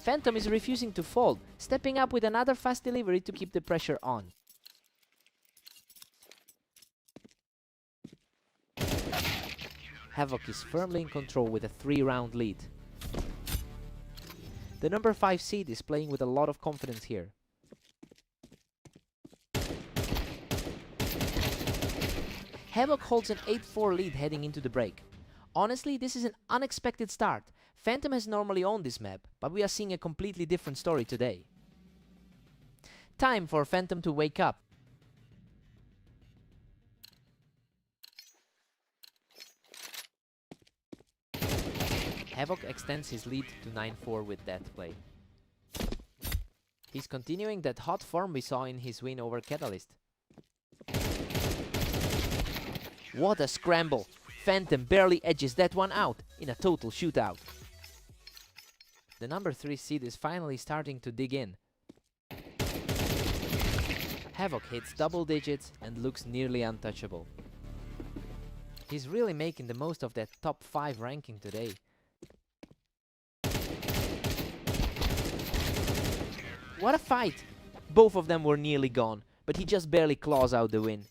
Phantom is refusing to fold, stepping up with another fast delivery to keep the pressure on. Havoc is firmly in control with a 3-round lead. The number 5 seed is playing with a lot of confidence here. Havoc holds an 8-4 lead heading into the break. Honestly, this is an unexpected start. Phantom has normally owned this map, but we are seeing a completely different story today. Time for Phantom to wake up. Havoc extends his lead to 9-4 with that play. He's continuing that hot form we saw in his win over Catalyst. What a scramble! Phantom barely edges that one out in a total shootout. The number 3 seed is finally starting to dig in. Havoc hits double digits and looks nearly untouchable. He's really making the most of that top 5 ranking today. What a fight! Both of them were nearly gone, but he just barely claws out the win.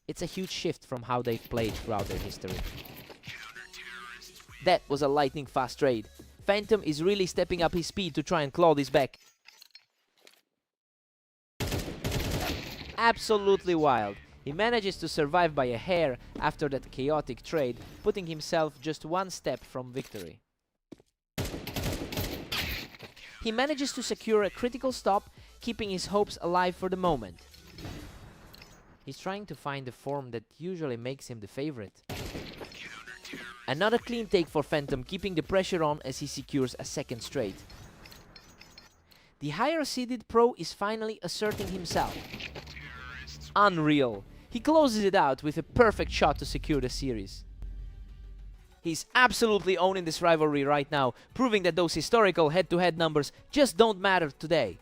It's a huge shift from how they've played throughout their history. That was a lightning fast trade. Phantom is really stepping up his speed to try and claw this back. Absolutely wild. He manages to survive by a hair after that chaotic trade, putting himself just one step from victory. He manages to secure a critical stop, keeping his hopes alive for the moment. He's trying to find the form that usually makes him the favorite. Another clean take for Phantom, keeping the pressure on as he secures a second straight. The higher seeded pro is finally asserting himself. Unreal. He closes it out with a perfect shot to secure the series. He's absolutely owning this rivalry right now, proving that those historical head-to-head numbers just don't matter today.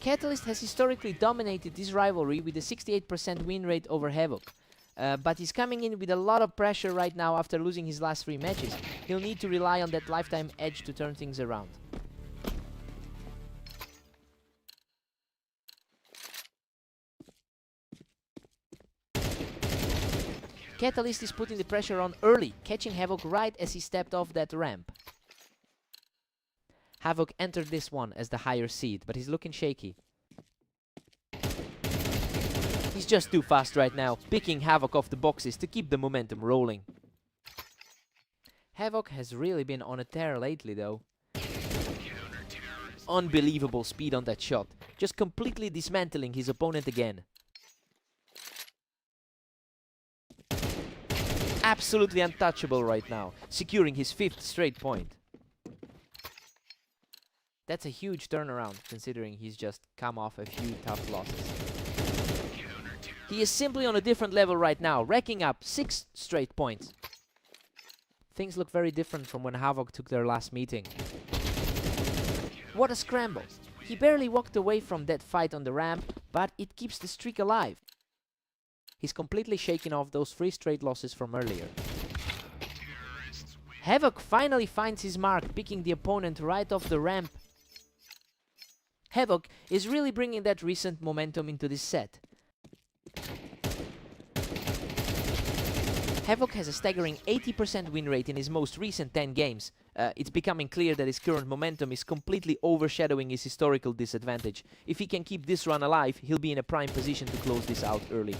Catalyst has historically dominated this rivalry with a 68% win rate over Havoc. But he's coming in with a lot of pressure right now after losing his last 3 matches. He'll need to rely on that lifetime edge to turn things around. Catalyst is putting the pressure on early, catching Havoc right as he stepped off that ramp. Havoc entered this one as the higher seed, but he's looking shaky. He's just too fast right now, picking Havoc off the boxes to keep the momentum rolling. Havoc has really been on a tear lately though. Unbelievable speed on that shot, just completely dismantling his opponent again. Absolutely untouchable right now, securing his 5th straight point. That's a huge turnaround, considering he's just come off a few tough losses. He is simply on a different level right now, racking up 6 straight points. Things look very different from when Havoc took their last meeting. What a scramble! He barely walked away from that fight on the ramp, but it keeps the streak alive. He's completely shaking off those 3 straight losses from earlier. Havoc finally finds his mark, picking the opponent right off the ramp. Havoc is really bringing that recent momentum into this set. Havoc has a staggering 80% win rate in his most recent 10 games. It's becoming clear that his current momentum is completely overshadowing his historical disadvantage. If he can keep this run alive, he'll be in a prime position to close this out early.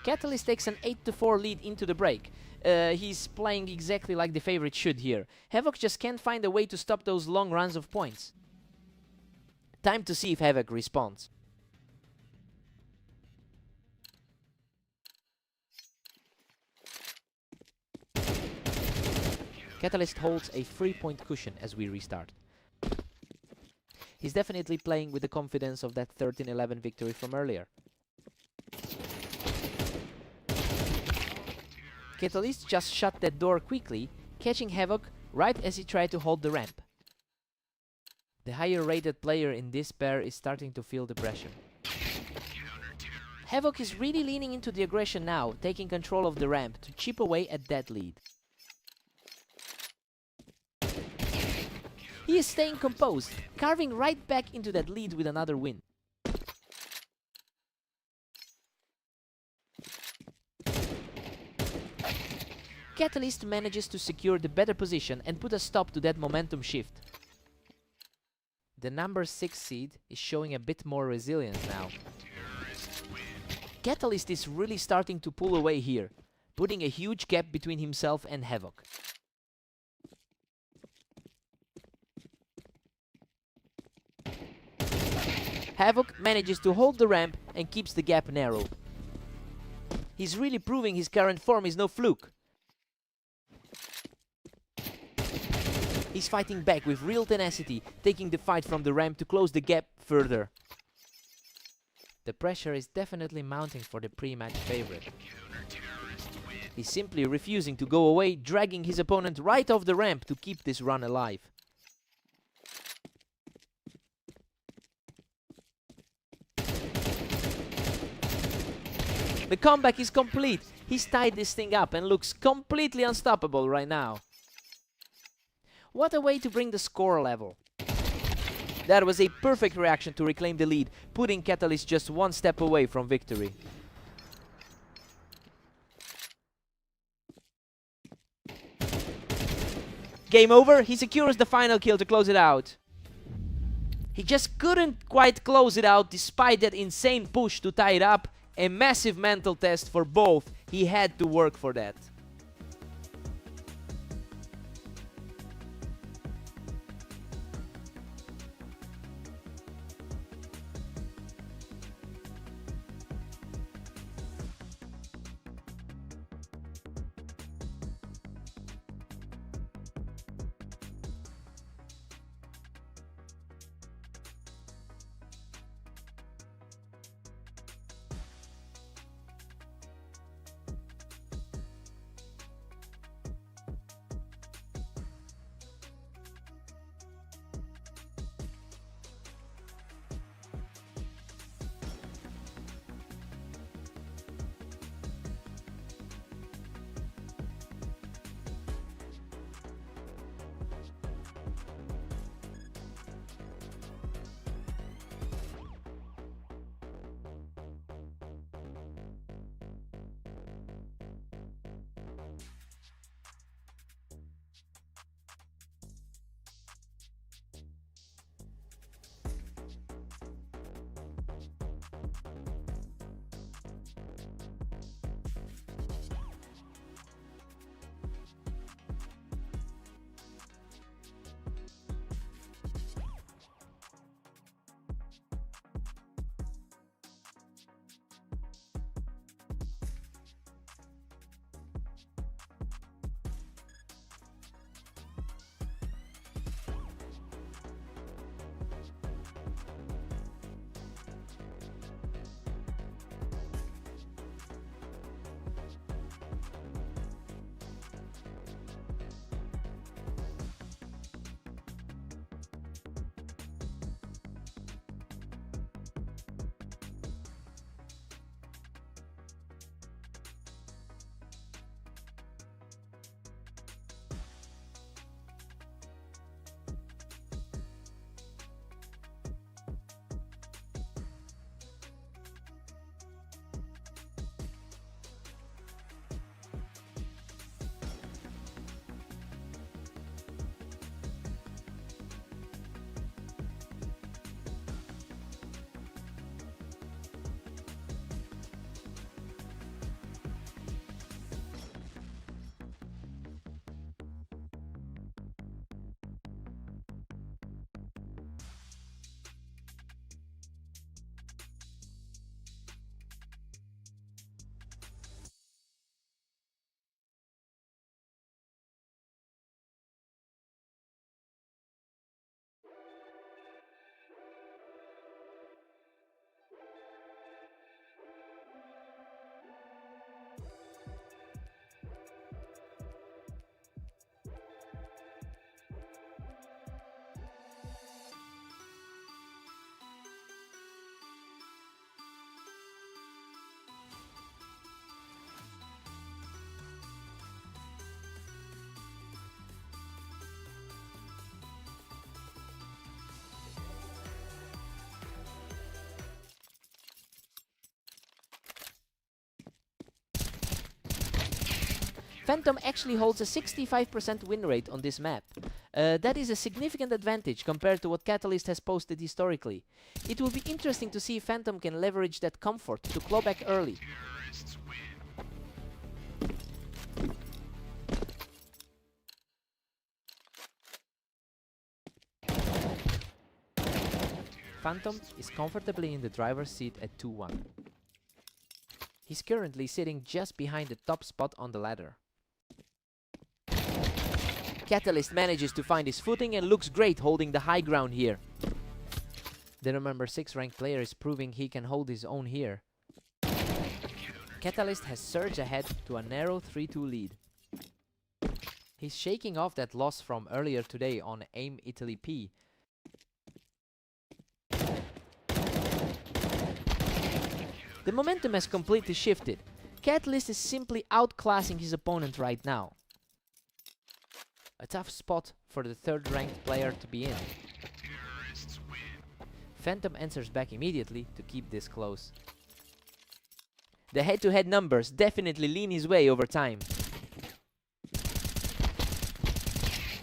Catalyst takes an 8-4 lead into the break. He's playing exactly like the favorite should here. Havoc just can't find a way to stop those long runs of points. Time to see if Havoc responds. Catalyst holds a 3-point cushion as we restart. He's definitely playing with the confidence of that 13-11 victory from earlier. Catalyst just shut that door quickly, catching Havoc right as he tried to hold the ramp. The higher rated player in this pair is starting to feel the pressure. Havoc is really leaning into the aggression now, taking control of the ramp to chip away at that lead. He is staying composed, carving right back into that lead with another win. Catalyst manages to secure the better position and put a stop to that momentum shift. The number 6 seed is showing a bit more resilience now. Catalyst is really starting to pull away here, putting a huge gap between himself and Havoc. Havoc manages to hold the ramp and keeps the gap narrow. He's really proving his current form is no fluke. He's fighting back with real tenacity, taking the fight from the ramp to close the gap further. The pressure is definitely mounting for the pre-match favorite. He's simply refusing to go away, dragging his opponent right off the ramp to keep this run alive. The comeback is complete. He's tied this thing up and looks completely unstoppable right now. What a way to bring the score level. That was a perfect reaction to reclaim the lead, putting Catalyst just 1 step away from victory. Game over, he secures the final kill to close it out. He just couldn't quite close it out despite that insane push to tie it up. A massive mental test for both. He had to work for that. Phantom actually holds a 65% win rate on this map. That is a significant advantage compared to what Catalyst has posted historically. It will be interesting to see if Phantom can leverage that comfort to claw back early. Phantom is comfortably in the driver's seat at 2-1. He's currently sitting just behind the top spot on the ladder. Catalyst manages to find his footing and looks great holding the high ground here. The number 6 ranked player is proving he can hold his own here. Catalyst has surged ahead to a narrow 3-2 lead. He's shaking off that loss from earlier today on AIM Italy P. The momentum has completely shifted. Catalyst is simply outclassing his opponent right now. A tough spot for the third ranked player to be in. Phantom answers back immediately to keep this close. The head-to-head numbers definitely lean his way over time.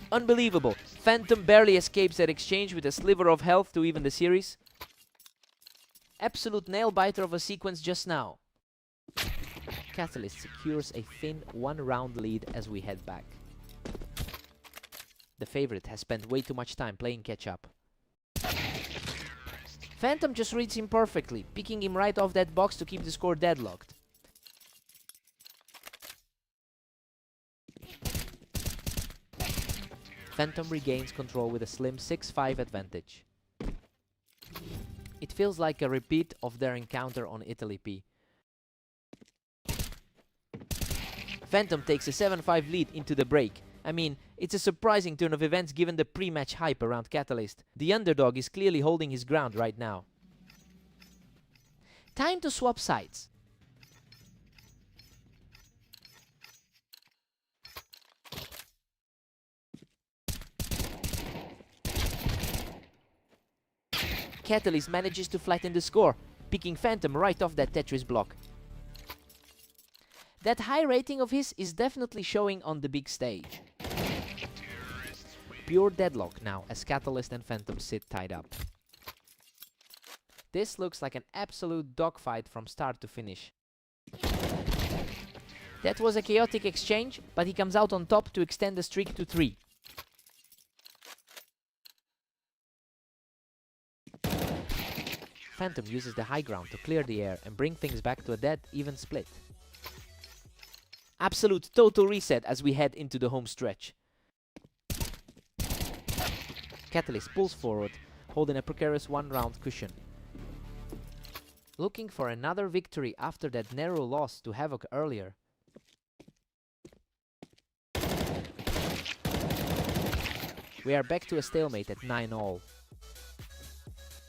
Unbelievable. Phantom barely escapes that exchange with a sliver of health to even the series. Absolute nail-biter of a sequence just now. Catalyst secures a thin 1-round lead as we head back. The favorite has spent way too much time playing catch-up. Phantom just reads him perfectly, picking him right off that box to keep the score deadlocked. Phantom regains control with a slim 6-5 advantage. It feels like a repeat of their encounter on Italy P. Phantom takes a 7-5 lead into the break. I mean, it's a surprising turn of events given the pre-match hype around Catalyst. The underdog is clearly holding his ground right now. Time to swap sides. Catalyst manages to flatten the score, picking Phantom right off that Tetris block. That high rating of his is definitely showing on the big stage. Pure deadlock now as Catalyst and Phantom sit tied up. This looks like an absolute dogfight from start to finish. That was a chaotic exchange, but he comes out on top to extend the streak to 3. Phantom uses the high ground to clear the air and bring things back to a dead, even split. Absolute total reset as we head into the home stretch. Catalyst pulls forward, holding a precarious 1-round cushion. Looking for another victory after that narrow loss to Havoc earlier. We are back to a stalemate at 9-all.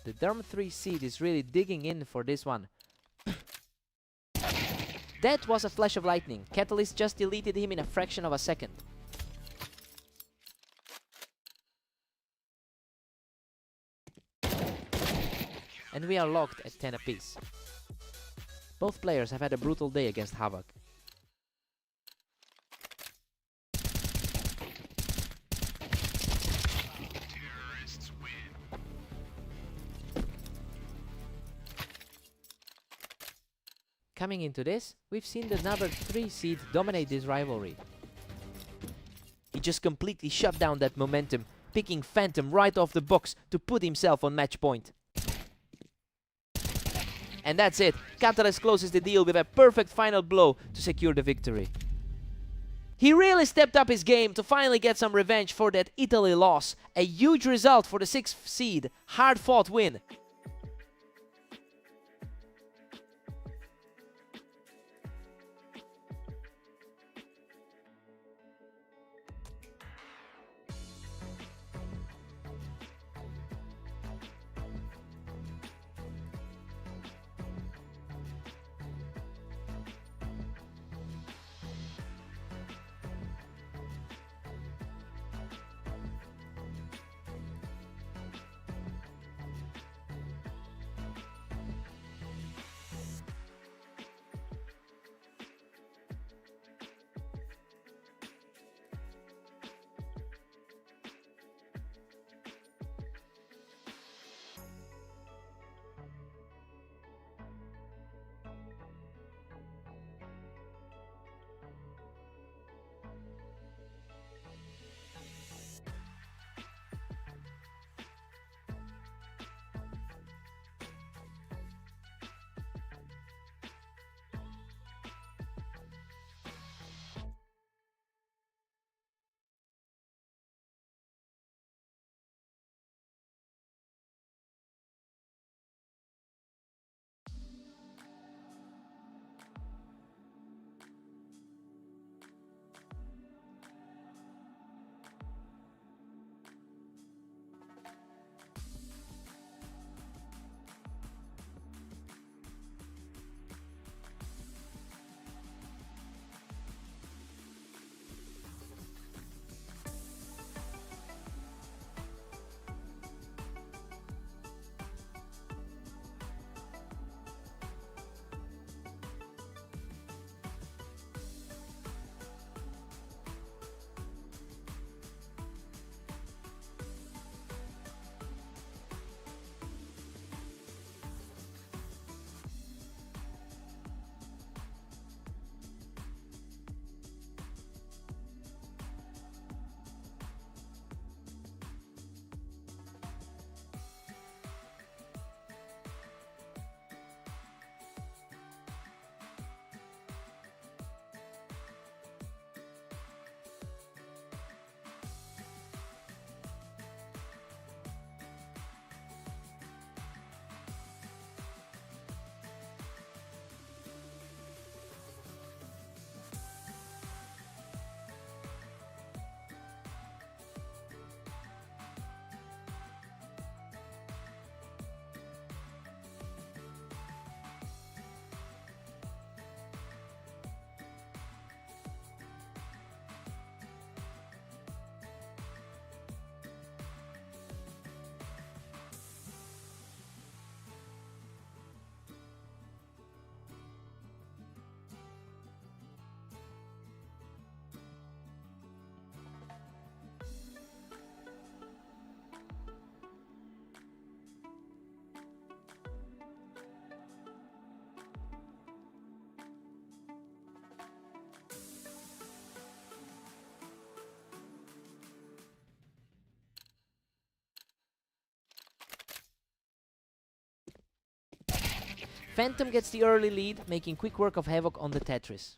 The Derm 3 seed is really digging in for this one. That was a flash of lightning. Catalyst just deleted him in a fraction of a second. And we are locked at 10 apiece. Both players have had a brutal day against Havoc. Coming into this, we've seen the number 3 seed dominate this rivalry. He just completely shut down that momentum, picking Phantom right off the box to put himself on match point. And that's it. Catalyst closes the deal with a perfect final blow to secure the victory. He really stepped up his game to finally get some revenge for that Italy loss. A huge result for the 6th seed. Hard-fought win. Phantom gets the early lead, making quick work of Havoc on the Tetris.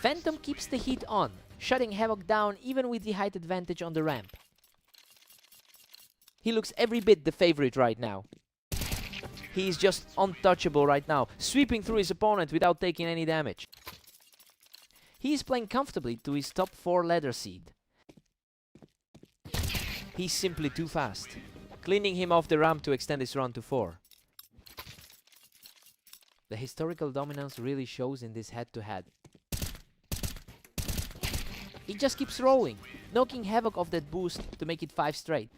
Phantom keeps the heat on, shutting Havoc down even with the height advantage on the ramp. He looks every bit the favorite right now. He is just untouchable right now, sweeping through his opponent without taking any damage. He is playing comfortably to his top 4 ladder seed. He's simply too fast, cleaning him off the ramp to extend his run to 4. The historical dominance really shows in this head-to-head. He just keeps rolling, knocking Havoc off that boost to make it 5 straight.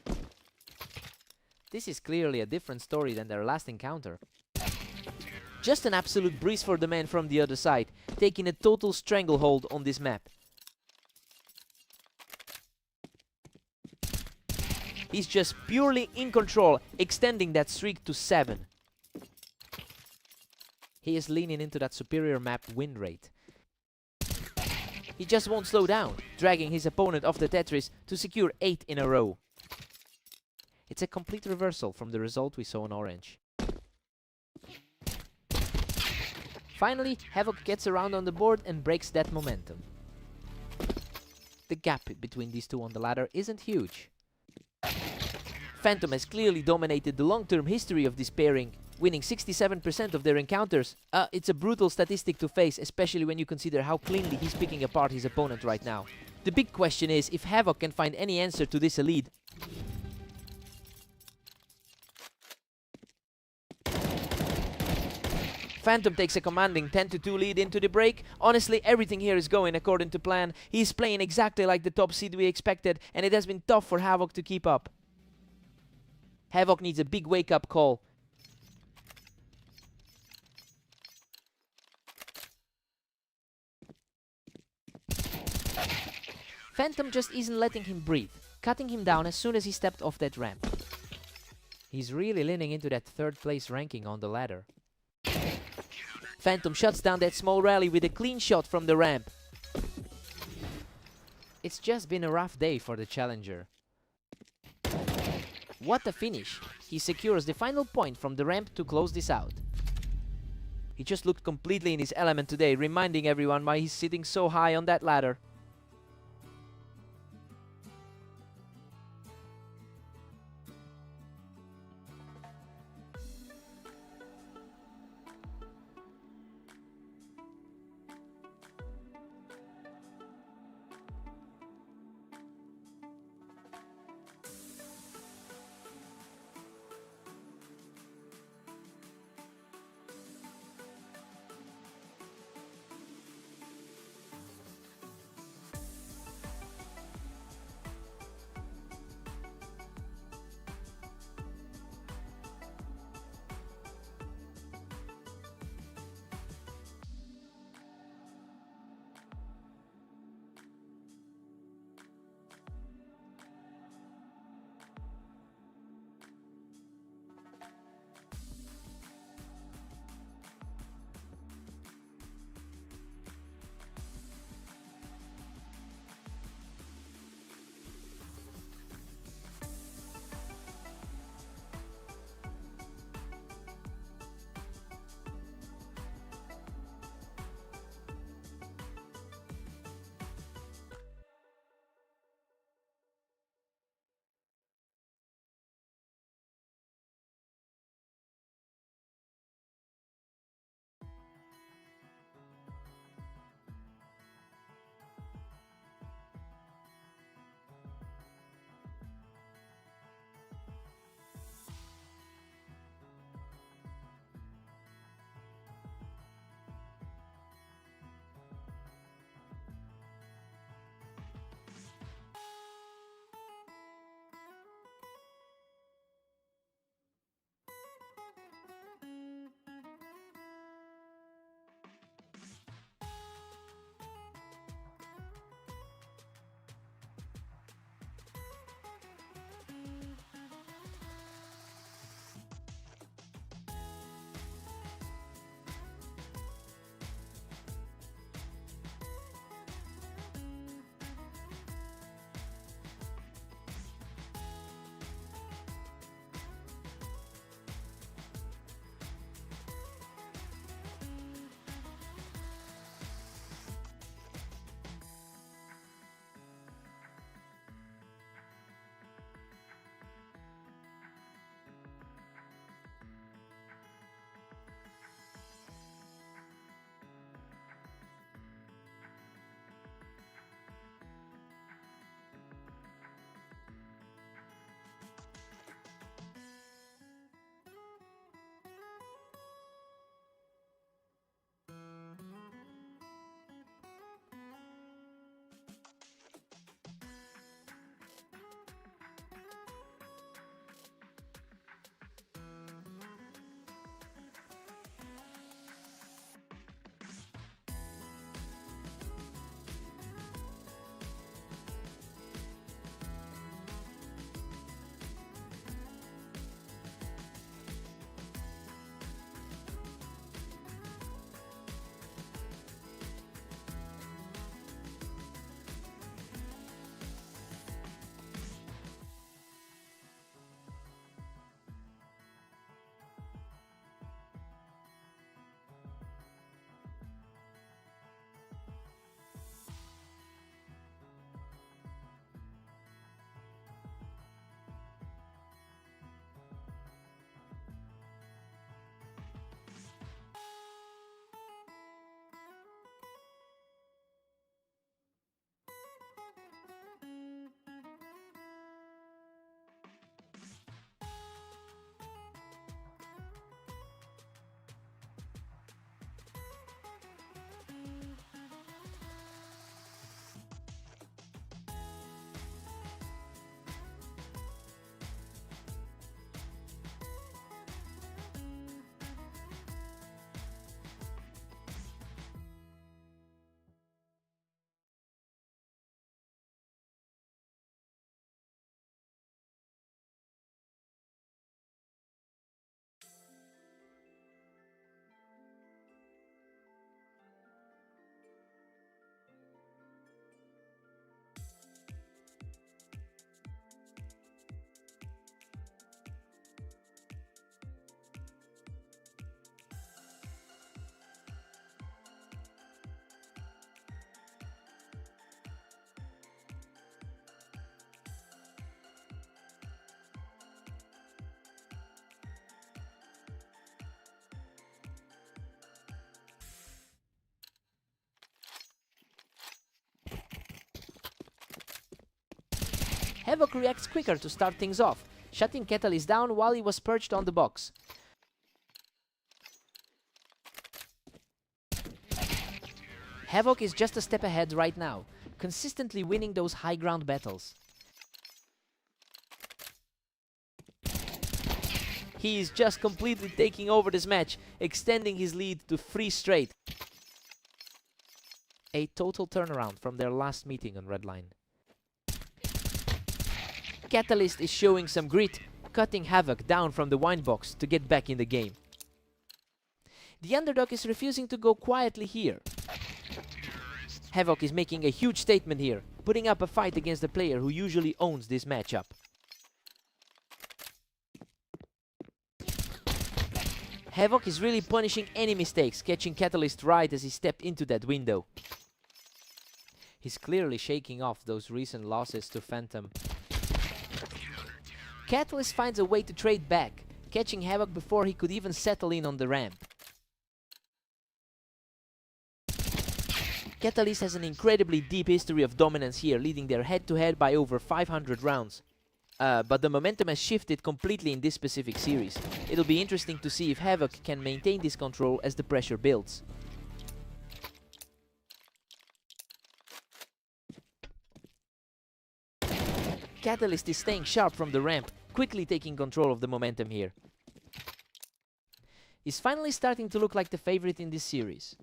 This is clearly a different story than their last encounter. Just an absolute breeze for the man from the other side, taking a total stranglehold on this map. He's just purely in control, extending that streak to 7. He is leaning into that superior map win rate. He just won't slow down, dragging his opponent off the Tetris to secure 8 in a row. It's a complete reversal from the result we saw on Orange. Finally, Havoc gets around on the board and breaks that momentum. The gap between these two on the ladder isn't huge. Phantom has clearly dominated the long-term history of this pairing, winning 67% of their encounters. It's a brutal statistic to face, especially when you consider how cleanly he's picking apart his opponent right now. The big question is if Havoc can find any answer to this lead. Phantom takes a commanding 10-2 lead into the break. Honestly, everything here is going according to plan. He's playing exactly like the top seed we expected, and it has been tough for Havoc to keep up. Havoc needs a big wake-up call. Phantom just isn't letting him breathe, cutting him down as soon as he stepped off that ramp. He's really leaning into that 3rd place ranking on the ladder. Phantom shuts down that small rally with a clean shot from the ramp. It's just been a rough day for the challenger. What a finish! He secures the final point from the ramp to close this out. He just looked completely in his element today, reminding everyone why he's sitting so high on that ladder. Havoc reacts quicker to start things off, shutting Catalyst down while he was perched on the box. Havoc is just a step ahead right now, consistently winning those high ground battles. He is just completely taking over this match, extending his lead to 3 straight. A total turnaround from their last meeting on Redline. Catalyst is showing some grit, cutting Havoc down from the wine box to get back in the game. The underdog is refusing to go quietly here. Havoc is making a huge statement here, putting up a fight against the player who usually owns this matchup. Havoc is really punishing any mistakes, catching Catalyst right as he stepped into that window. He's clearly shaking off those recent losses to Phantom. Catalyst finds a way to trade back, catching Havoc before he could even settle in on the ramp. Catalyst has an incredibly deep history of dominance here, leading their head-to-head by over 500 rounds. But the momentum has shifted completely in this specific series. It'll be interesting to see if Havoc can maintain this control as the pressure builds. Catalyst is staying sharp from the ramp, quickly taking control of the momentum here. He's finally starting to look like the favorite in this series.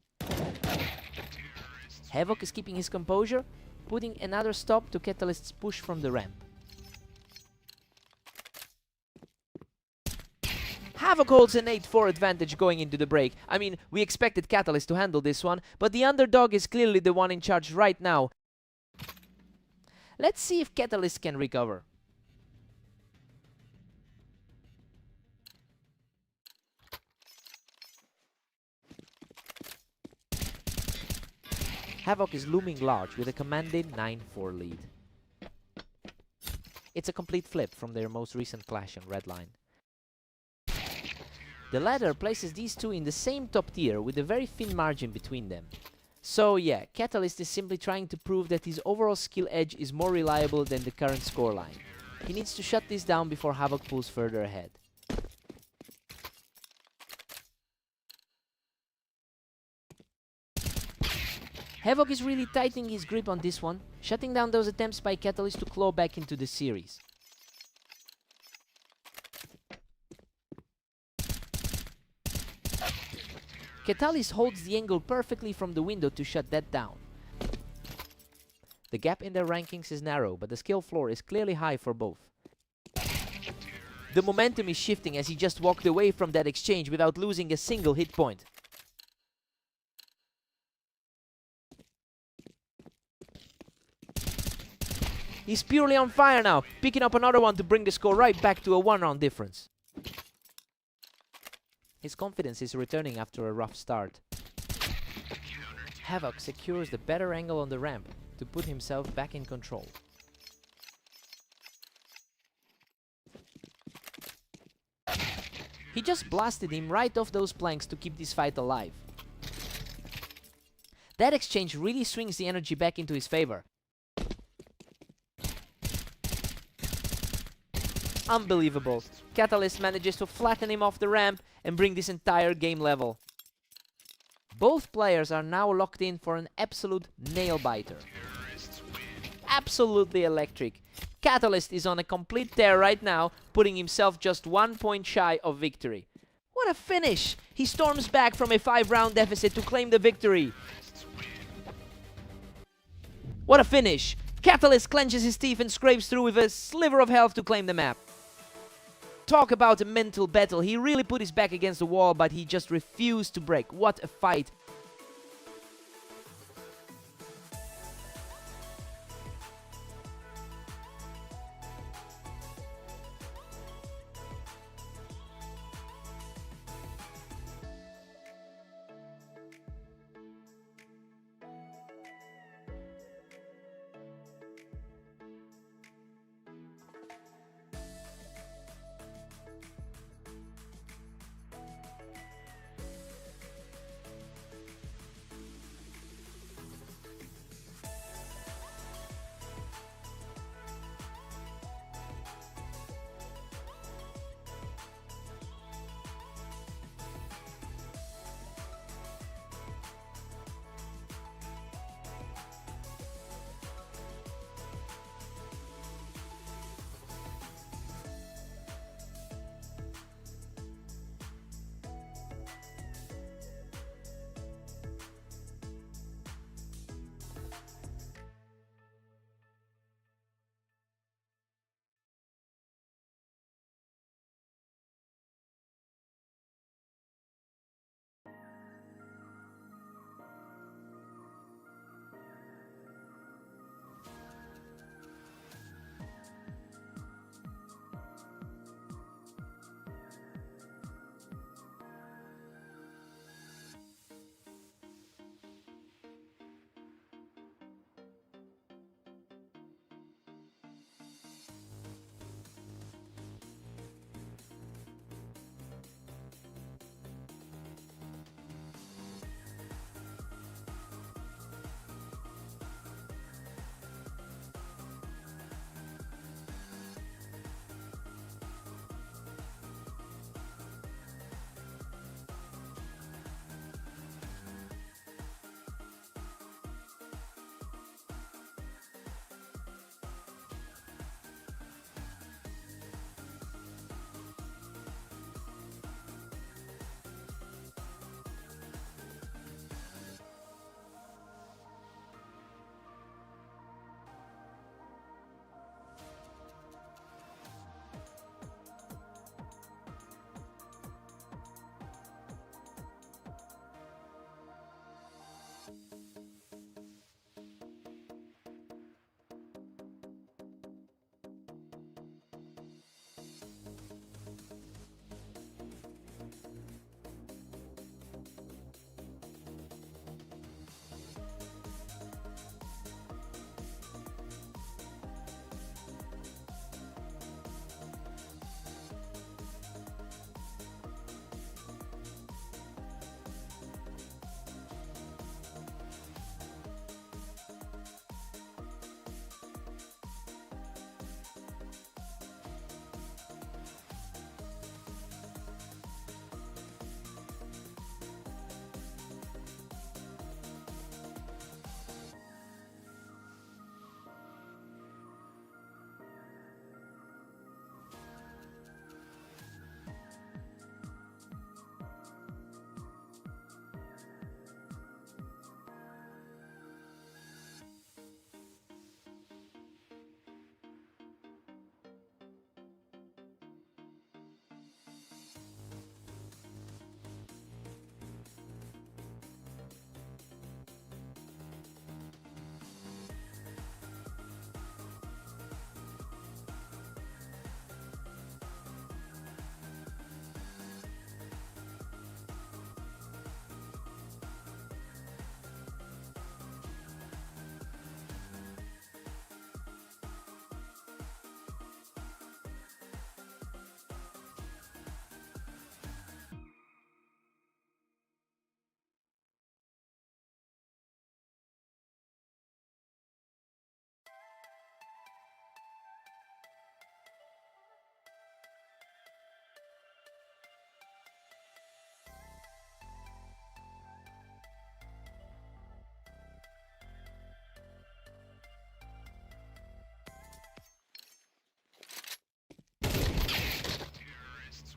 Havoc is keeping his composure, putting another stop to Catalyst's push from the ramp. Havoc holds an 8-4 advantage going into the break. I mean, we expected Catalyst to handle this one, but the underdog is clearly the one in charge right now. Let's see if Catalyst can recover. Havoc is looming large with a commanding 9-4 lead. It's a complete flip from their most recent clash on Redline. The ladder places these two in the same top tier with a very thin margin between them. So yeah, Catalyst is simply trying to prove that his overall skill edge is more reliable than the current scoreline. He needs to shut this down before Havoc pulls further ahead. Havoc is really tightening his grip on this one, shutting down those attempts by Catalyst to claw back into the series. Catalyst holds the angle perfectly from the window to shut that down. The gap in their rankings is narrow, but the skill floor is clearly high for both. The momentum is shifting as he just walked away from that exchange without losing a single hit point. He's purely on fire now, picking up another one to bring the score right back to a 1-round difference. His confidence is returning after a rough start. Havoc secures the better angle on the ramp to put himself back in control. He just blasted him right off those planks to keep this fight alive. That exchange really swings the energy back into his favor. Unbelievable. Catalyst manages to flatten him off the ramp and bring this entire game level. Both players are now locked in for an absolute nail-biter. Absolutely electric. Catalyst is on a complete tear right now, putting himself just 1 point shy of victory. What a finish! He storms back from a 5-round deficit to claim the victory. What a finish! Catalyst clenches his teeth and scrapes through with a sliver of health to claim the map. Talk about a mental battle. He really put his back against the wall, but he just refused to break. What a fight.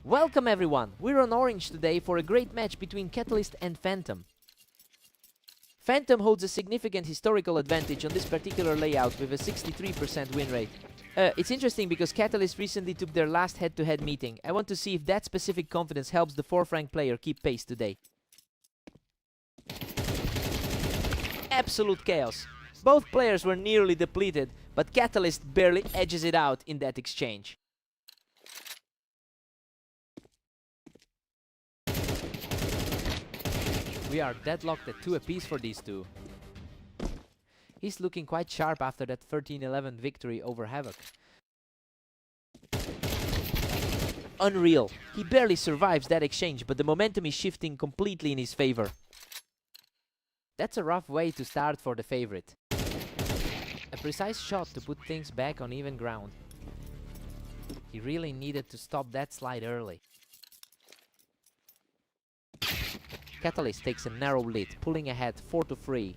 Welcome everyone! We're on Orange today for a great match between Catalyst and Phantom. Phantom holds a significant historical advantage on this particular layout with a 63% win rate. It's interesting because Catalyst recently took their last head-to-head meeting. I want to see if that specific confidence helps the 4th ranked player keep pace today. Absolute chaos. Both players were nearly depleted, but Catalyst barely edges it out in that exchange. We are deadlocked at 2 apiece for these two. He's looking quite sharp after that 13-11 victory over Havoc. Unreal. He barely survives that exchange, but the momentum is shifting completely in his favor. That's a rough way to start for the favorite. A precise shot to put things back on even ground. He really needed to stop that slide early. Catalyst takes a narrow lead, pulling ahead 4-3.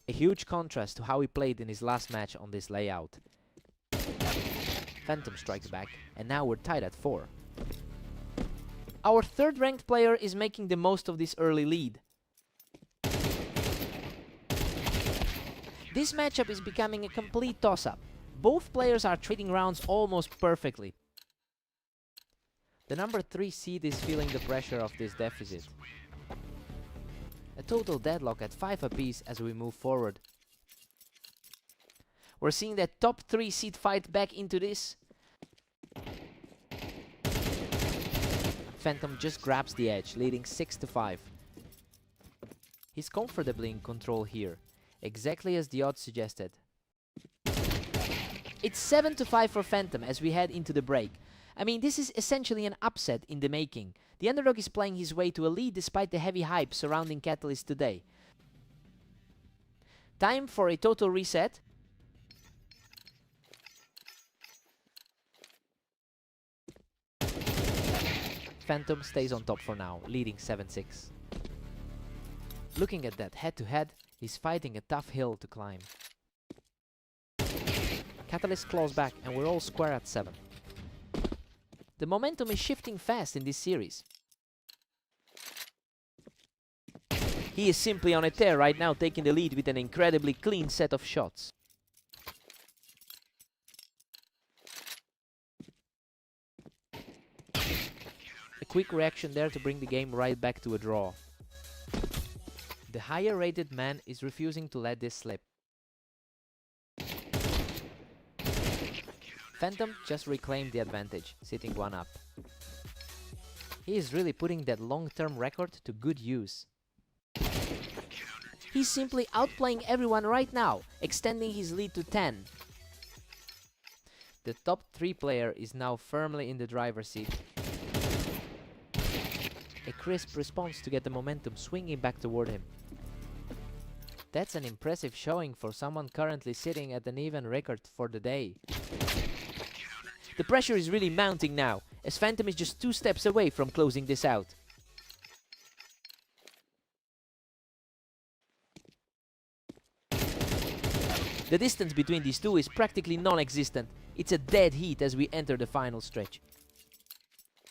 A huge contrast to how he played in his last match on this layout. Phantom strikes back, and now we're tied at 4. Our 3rd ranked player is making the most of this early lead. This matchup is becoming a complete toss-up. Both players are trading rounds almost perfectly. The number 3 seed is feeling the pressure of this deficit. A total deadlock at 5 apiece as we move forward. We're seeing that top 3 seed fight back into this. Phantom just grabs the edge, leading 6-5. He's comfortably in control here, exactly as the odds suggested. It's 7-5 for Phantom as we head into the break. I mean, this is essentially an upset in the making. The underdog is playing his way to a lead despite the heavy hype surrounding Catalyst today. Time for a total reset. Phantom stays on top for now, leading 7-6. Looking at that head-to-head, he's fighting a tough hill to climb. Catalyst claws back and we're all square at 7. The momentum is shifting fast in this series. He is simply on a tear right now, taking the lead with an incredibly clean set of shots. A quick reaction there to bring the game right back to a draw. The higher rated man is refusing to let this slip. Phantom just reclaimed the advantage, sitting 1 up. He is really putting that long-term record to good use. He's simply outplaying everyone right now, extending his lead to 10. The top 3 player is now firmly in the driver's seat. A crisp response to get the momentum swinging back toward him. That's an impressive showing for someone currently sitting at an even record for the day. The pressure is really mounting now, as Phantom is just 2 steps away from closing this out. The distance between these two is practically non-existent. It's a dead heat as we enter the final stretch.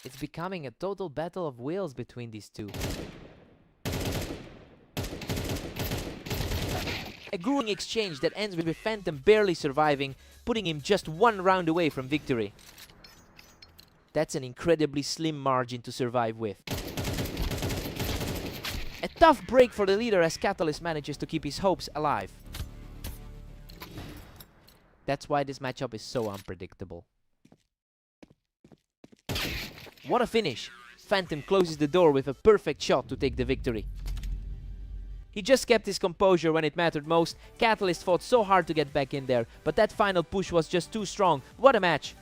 It's becoming a total battle of wills between these two. A grueling exchange that ends with Phantom barely surviving, putting him just 1 round away from victory. That's an incredibly slim margin to survive with. A tough break for the leader as Catalyst manages to keep his hopes alive. That's why this matchup is so unpredictable. What a finish! Phantom closes the door with a perfect shot to take the victory. He just kept his composure when it mattered most. Catalyst fought so hard to get back in there, but that final push was just too strong. What a match!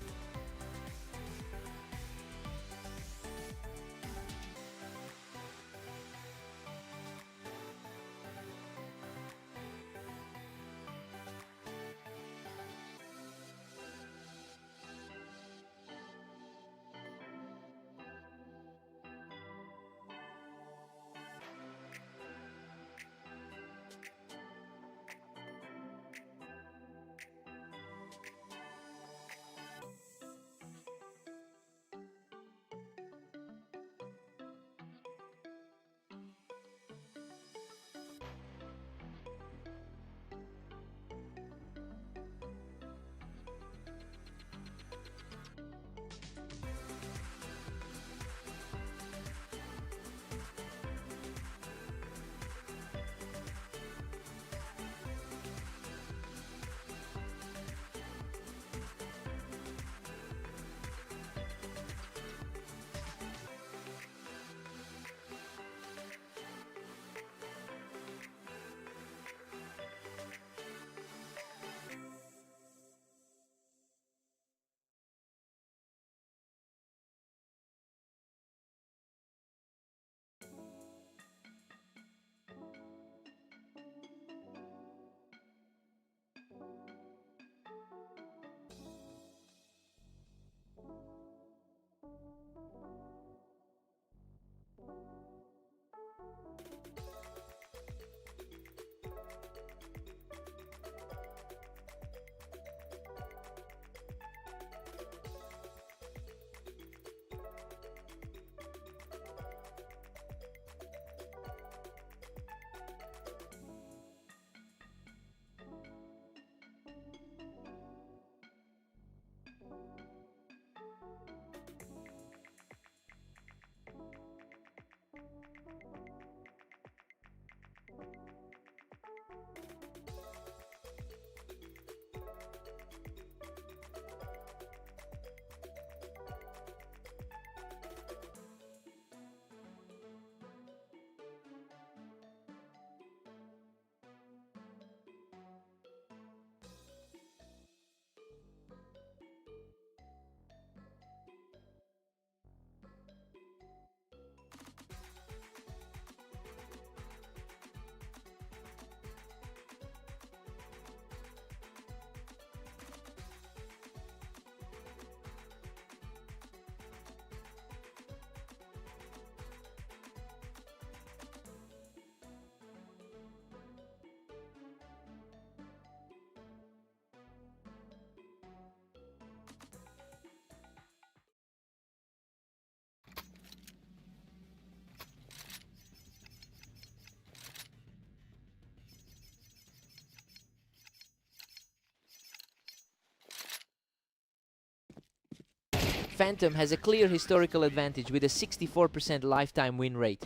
Phantom has a clear historical advantage with a 64% lifetime win rate.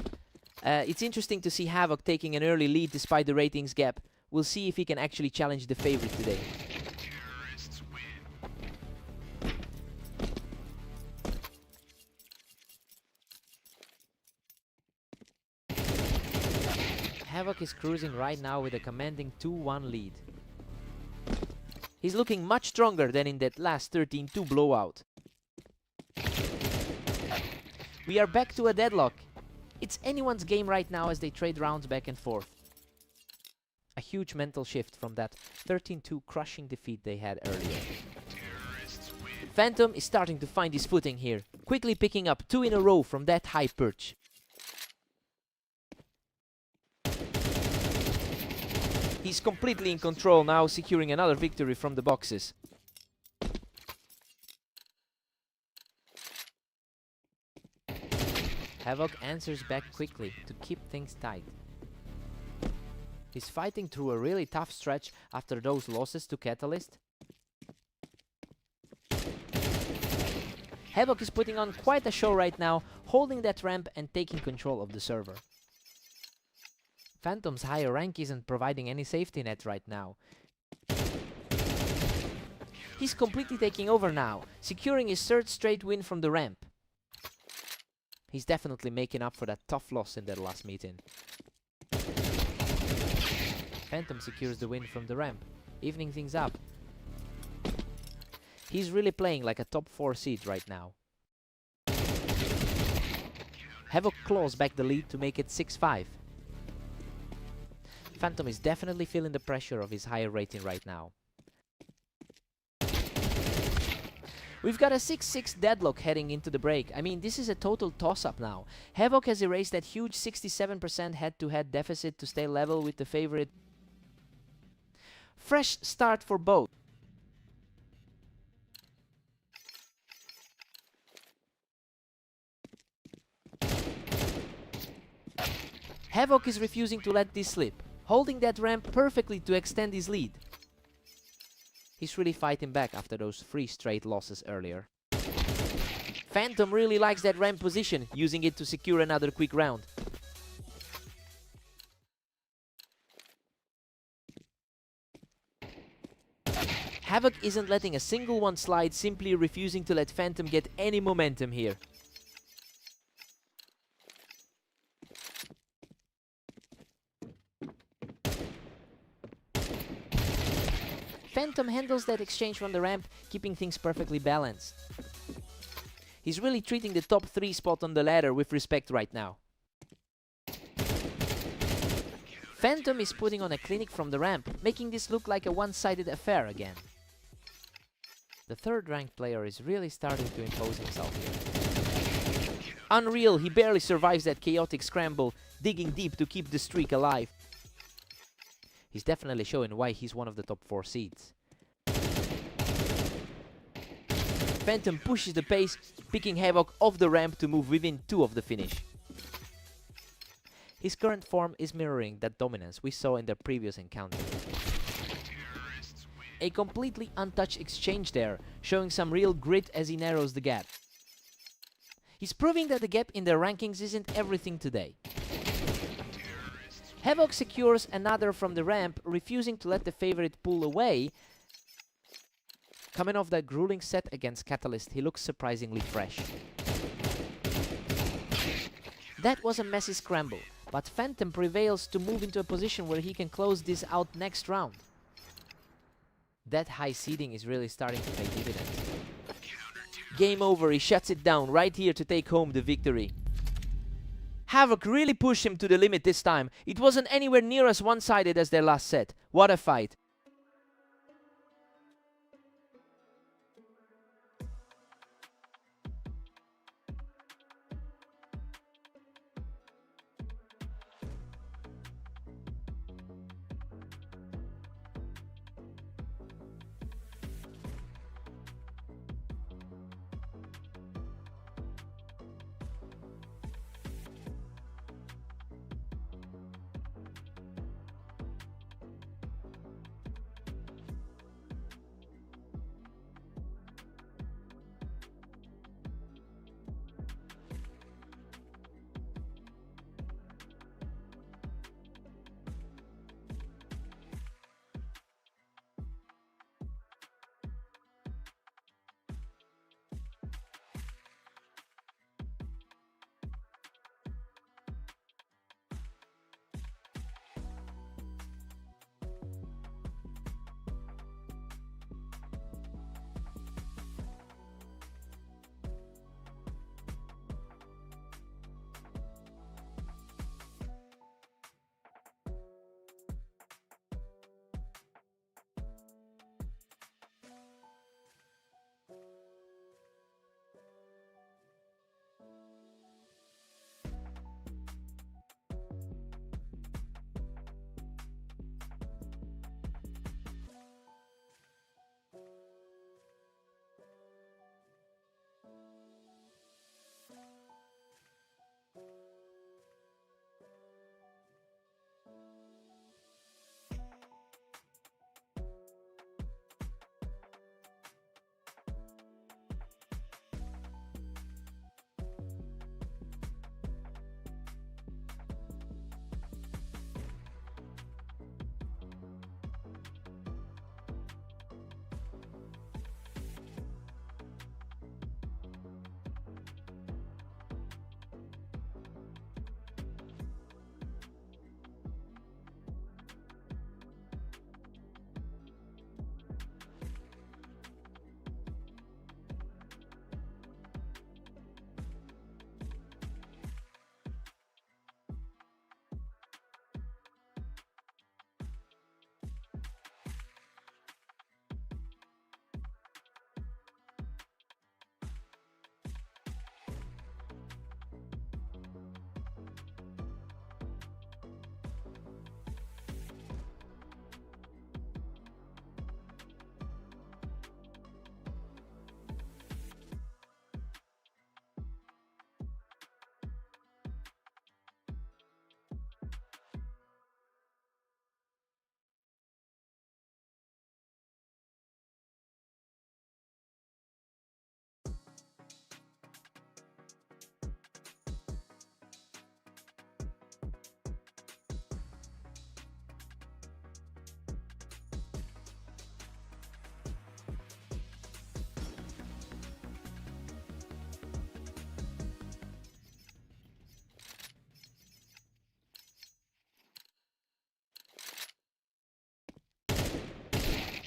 It's interesting to see Havoc taking an early lead despite the ratings gap. We'll see if he can actually challenge the favorite today. Havoc is cruising right now with a commanding 2-1 lead. He's looking much stronger than in that last 13-2 blowout. We are back to a deadlock. It's anyone's game right now as they trade rounds back and forth. A huge mental shift from that 13-2 crushing defeat they had earlier. Phantom is starting to find his footing here, quickly picking up 2 in a row from that high perch. He's completely in control now, securing another victory from the boxes. Havoc answers back quickly to keep things tight. He's fighting through a really tough stretch after those losses to Catalyst. Havoc is putting on quite a show right now, holding that ramp and taking control of the server. Phantom's higher rank isn't providing any safety net right now. He's completely taking over now, securing his 3rd straight win from the ramp. He's definitely making up for that tough loss in their last meeting. Phantom secures the win from the ramp, evening things up. He's really playing like a top 4 seed right now. Havoc claws back the lead to make it 6-5. Phantom is definitely feeling the pressure of his higher rating right now. We've got a 6-6 deadlock heading into the break. I mean, this is a total toss-up now. Havoc has erased that huge 67% head-to-head deficit to stay level with the favorite. Fresh start for both. Havoc is refusing to let this slip, holding that ramp perfectly to extend his lead. He's really fighting back after those 3 straight losses earlier. Phantom really likes that ramp position, using it to secure another quick round. Havoc isn't letting a single one slide, simply refusing to let Phantom get any momentum here. Phantom handles that exchange from the ramp, keeping things perfectly balanced. He's really treating the top 3 spot on the ladder with respect right now. Phantom is putting on a clinic from the ramp, making this look like a one-sided affair again. The 3rd ranked player is really starting to impose himself here. Unreal, he barely survives that chaotic scramble, digging deep to keep the streak alive. He's definitely showing why he's one of the top 4 seeds. Phantom pushes the pace, picking Havoc off the ramp to move within 2 of the finish. His current form is mirroring that dominance we saw in the previous encounter. A completely untouched exchange there, showing some real grit as he narrows the gap. He's proving that the gap in their rankings isn't everything today. Havoc secures another from the ramp, refusing to let the favorite pull away. Coming off that grueling set against Catalyst, he looks surprisingly fresh. That was a messy scramble, but Phantom prevails to move into a position where he can close this out next round. That high seeding is really starting to pay dividends. Game over, he shuts it down right here to take home the victory. Havoc really pushed him to the limit this time. It wasn't anywhere near as one-sided as their last set. What a fight.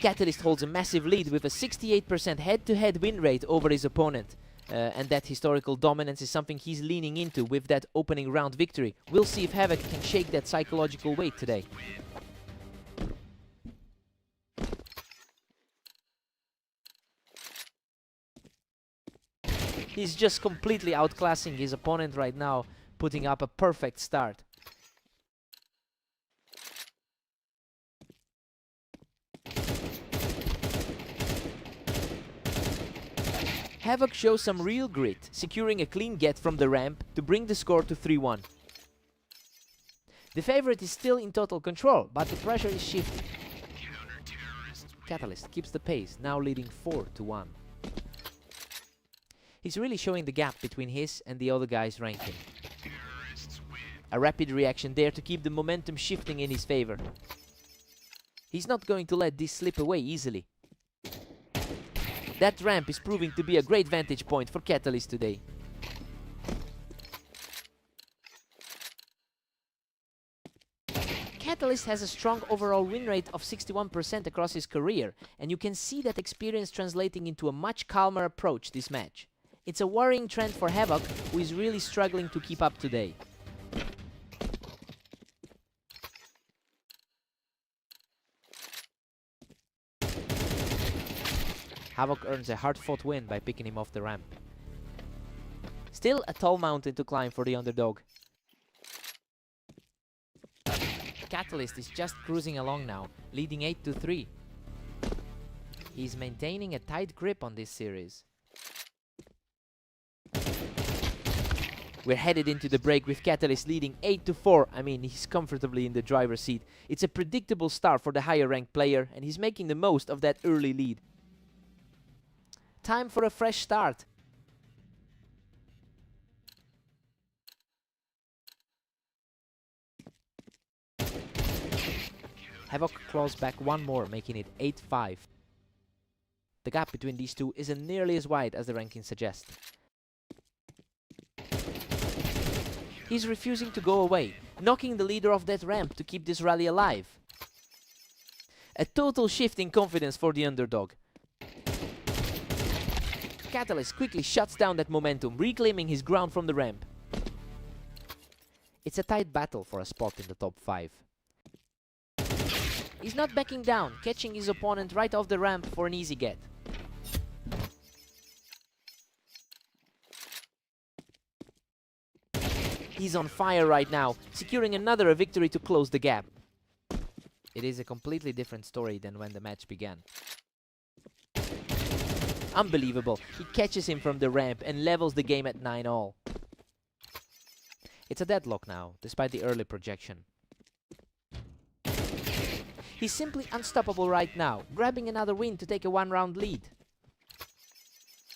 Catalyst holds a massive lead with a 68% head-to-head win rate over his opponent. And that historical dominance is something he's leaning into with that opening round victory. We'll see if Havoc can shake that psychological weight today. He's just completely outclassing his opponent right now, putting up a perfect start. Havoc shows some real grit, securing a clean get from the ramp to bring the score to 3-1. The favorite is still in total control, but the pressure is shifting. Catalyst keeps the pace, now leading 4-1. He's really showing the gap between his and the other guy's ranking. A rapid reaction there to keep the momentum shifting in his favor. He's not going to let this slip away easily. That ramp is proving to be a great vantage point for Catalyst today. Catalyst has a strong overall win rate of 61% across his career, and you can see that experience translating into a much calmer approach this match. It's a worrying trend for Havoc, who is really struggling to keep up today. Havoc earns a hard-fought win by picking him off the ramp. Still a tall mountain to climb for the underdog. Catalyst is just cruising along now, leading 8-3. He's maintaining a tight grip on this series. We're headed into the break with Catalyst leading 8-4. I mean, he's comfortably in the driver's seat. It's a predictable start for the higher ranked player, and he's making the most of that early lead. Time for a fresh start. Havoc claws back one more, making it 8-5. The gap between these two isn't nearly as wide as the rankings suggest. He's refusing to go away, knocking the leader off that ramp to keep this rally alive. A total shift in confidence for the underdog. Catalyst quickly shuts down that momentum, reclaiming his ground from the ramp. It's a tight battle for a spot in the top 5. He's not backing down, catching his opponent right off the ramp for an easy get. He's on fire right now, securing another victory to close the gap. It is a completely different story than when the match began. Unbelievable, he catches him from the ramp and levels the game at 9-all. It's a deadlock now, despite the early projection. He's simply unstoppable right now, grabbing another win to take a one-round lead.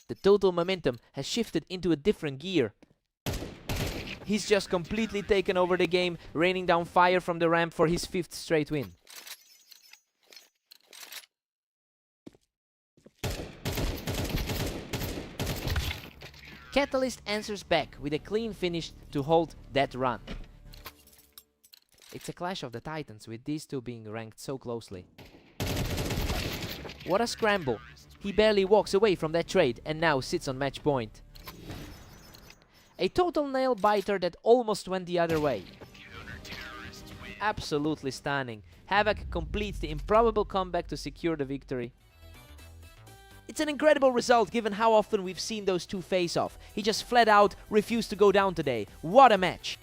The total momentum has shifted into a different gear. He's just completely taken over the game, raining down fire from the ramp for his 5th straight win. Catalyst answers back with a clean finish to hold that run. It's a clash of the titans, with these two being ranked so closely. What a scramble! He barely walks away from that trade and now sits on match point. A total nail biter that almost went the other way. Absolutely stunning. Havoc completes the improbable comeback to secure the victory. It's an incredible result given how often we've seen those two face off. He just flat out refused to go down today. What a match!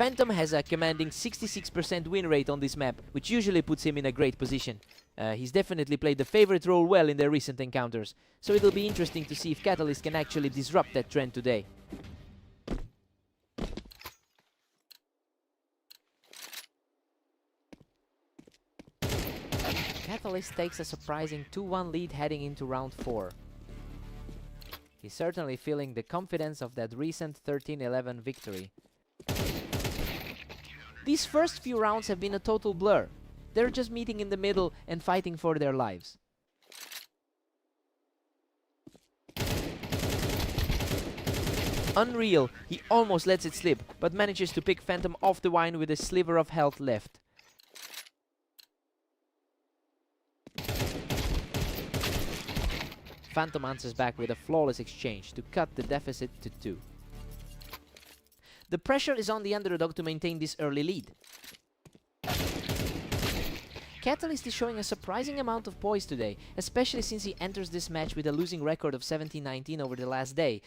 Phantom has a commanding 66% win rate on this map, which usually puts him in a great position. He's definitely played the favorite role well in their recent encounters, so it'll be interesting to see if Catalyst can actually disrupt that trend today. Catalyst takes a surprising 2-1 lead heading into round 4. He's certainly feeling the confidence of that recent 13-11 victory. These first few rounds have been a total blur. They're just meeting in the middle and fighting for their lives. Unreal, he almost lets it slip, but manages to pick Phantom off the vine with a sliver of health left. Phantom answers back with a flawless exchange to cut the deficit to 2. The pressure is on the underdog to maintain this early lead. Catalyst is showing a surprising amount of poise today, especially since he enters this match with a losing record of 17-19 over the last day.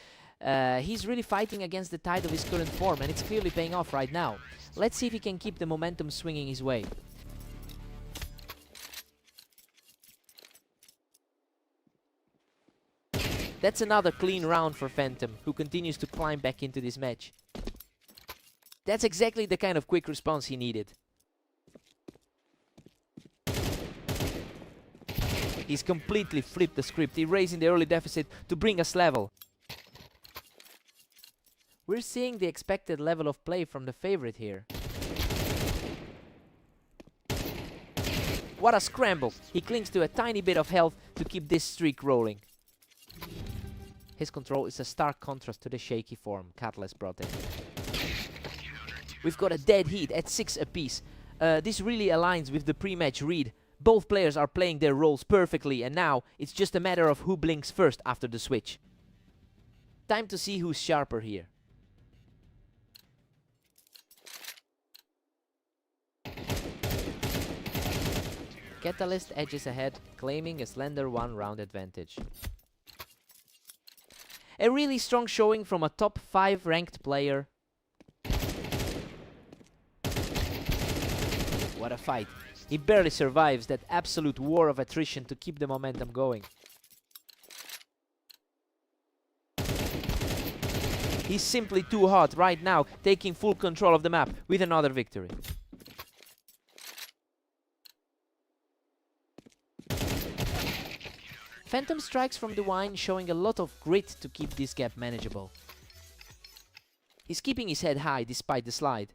He's really fighting against the tide of his current form, and it's clearly paying off right now. Let's see if he can keep the momentum swinging his way. That's another clean round for Phantom, who continues to climb back into this match. That's exactly the kind of quick response he needed. He's completely flipped the script, erasing the early deficit to bring us level. We're seeing the expected level of play from the favorite here. What a scramble! He clings to a tiny bit of health to keep this streak rolling. His control is a stark contrast to the shaky form Catalyst brought in. We've got a dead heat at 6 apiece. This really aligns with the pre-match read. Both players are playing their roles perfectly, and now it's just a matter of who blinks first after the switch. Time to see who's sharper here. Catalyst edges ahead, claiming a slender 1-round advantage. A really strong showing from a top 5 ranked player. What a fight. He barely survives that absolute war of attrition to keep the momentum going. He's simply too hot right now, taking full control of the map with another victory. Phantom strikes from the wine, showing a lot of grit to keep this gap manageable. He's keeping his head high despite the slide.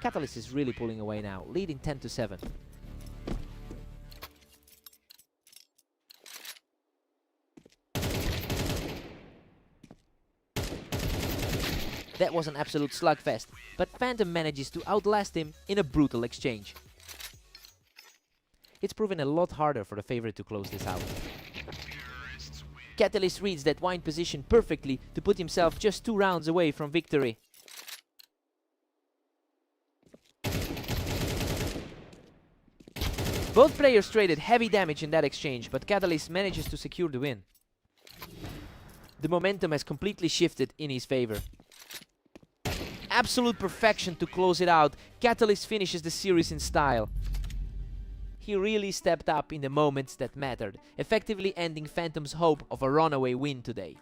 Catalyst is really pulling away now, leading 10-7. That was an absolute slugfest, but Phantom manages to outlast him in a brutal exchange. It's proven a lot harder for the favorite to close this out. Catalyst reads that wine position perfectly to put himself just 2 rounds away from victory. Both players traded heavy damage in that exchange, but Catalyst manages to secure the win. The momentum has completely shifted in his favor. Absolute perfection to close it out. Catalyst finishes the series in style. He really stepped up in the moments that mattered, effectively ending Phantom's hope of a runaway win today.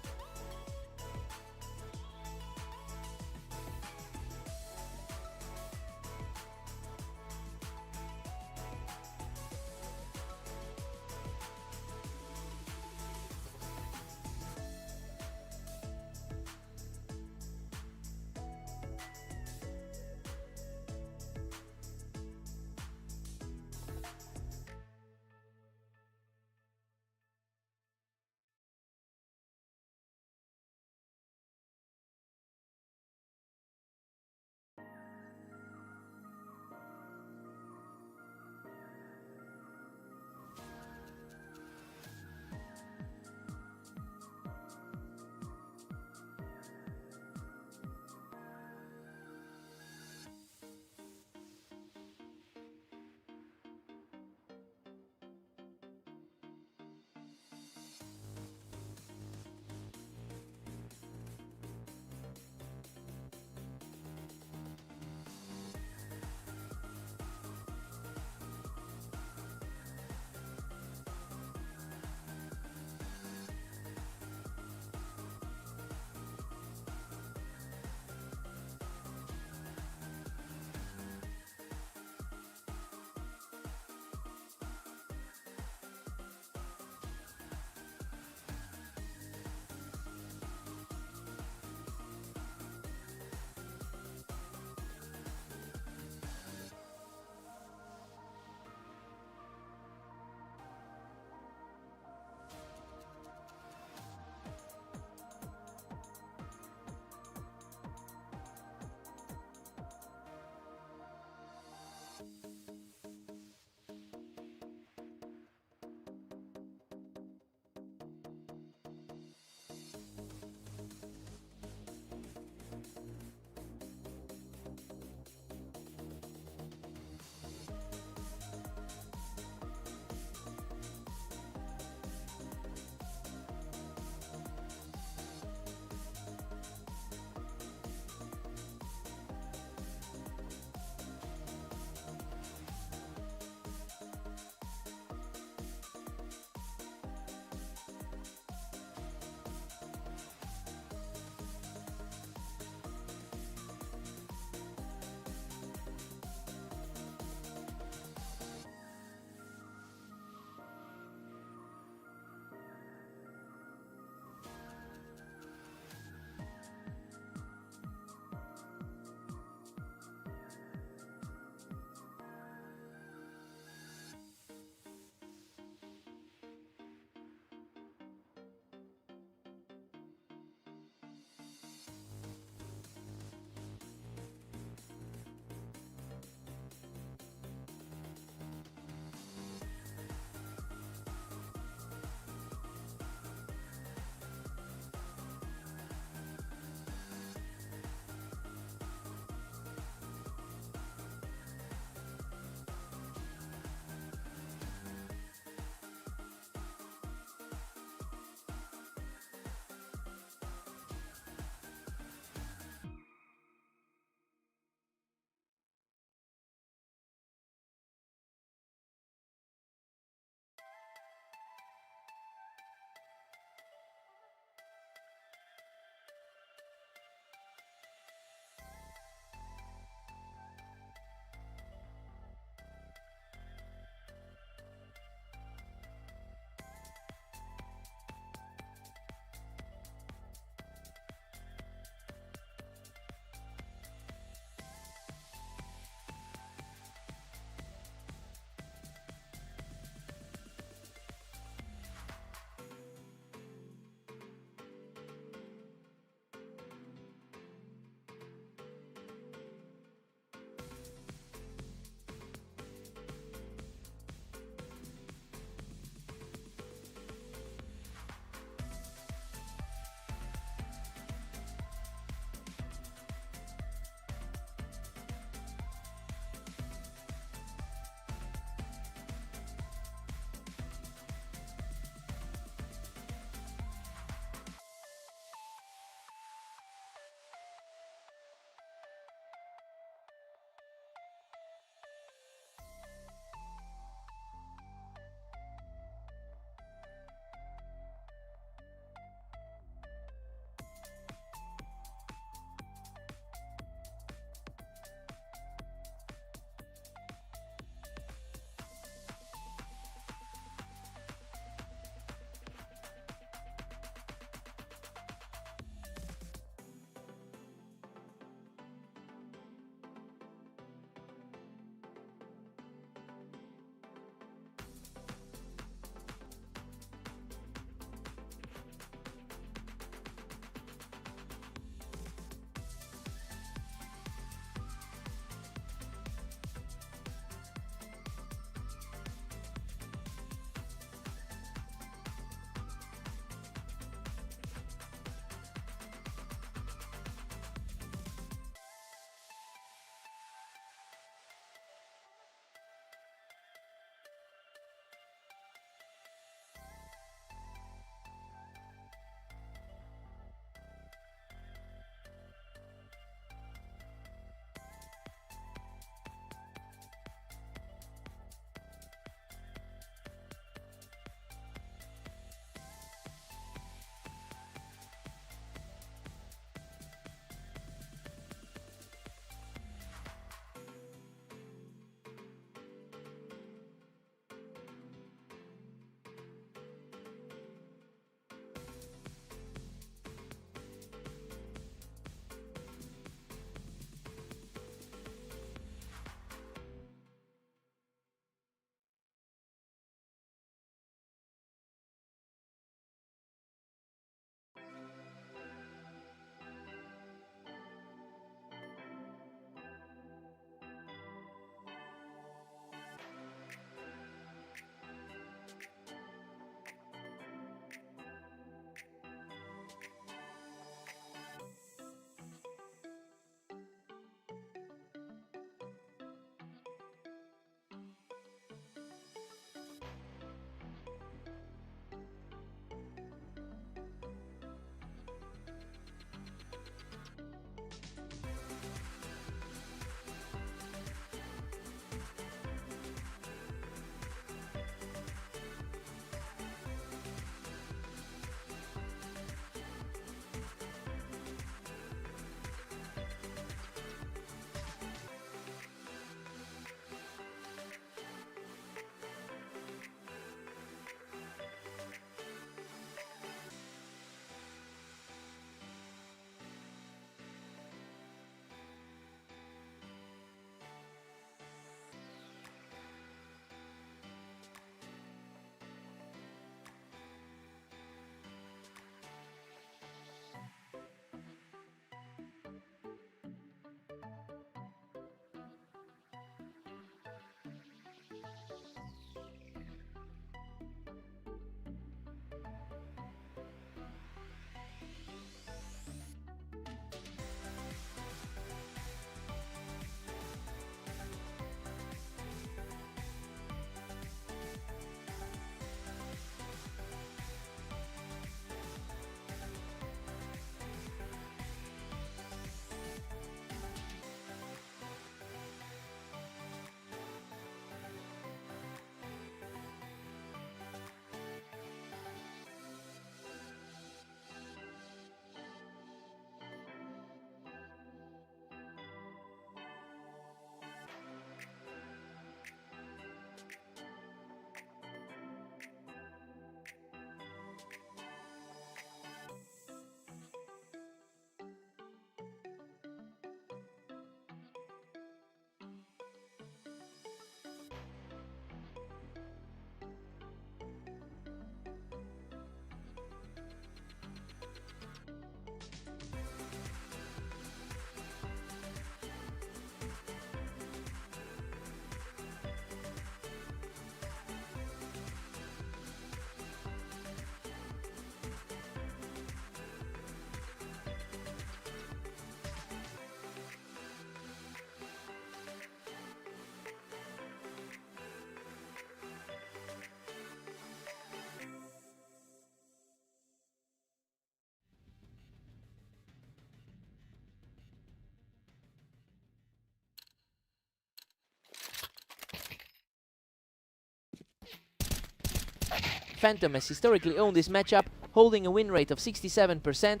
Phantom has historically owned this matchup, holding a win rate of 67%.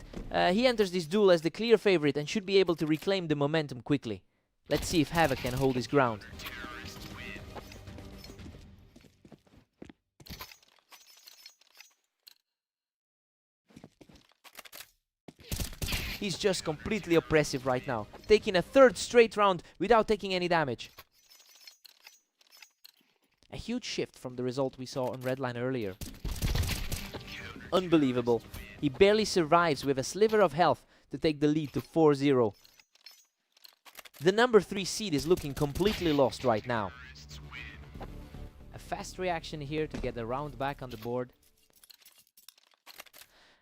He enters this duel as the clear favorite and should be able to reclaim the momentum quickly. Let's see if Havoc can hold his ground. He's just completely oppressive right now, taking a third straight round without taking any damage. A huge shift from the result we saw on Redline earlier. Unbelievable. He barely survives with a sliver of health to take the lead to 4-0. The number 3 seed is looking completely lost right now. A fast reaction here to get the round back on the board.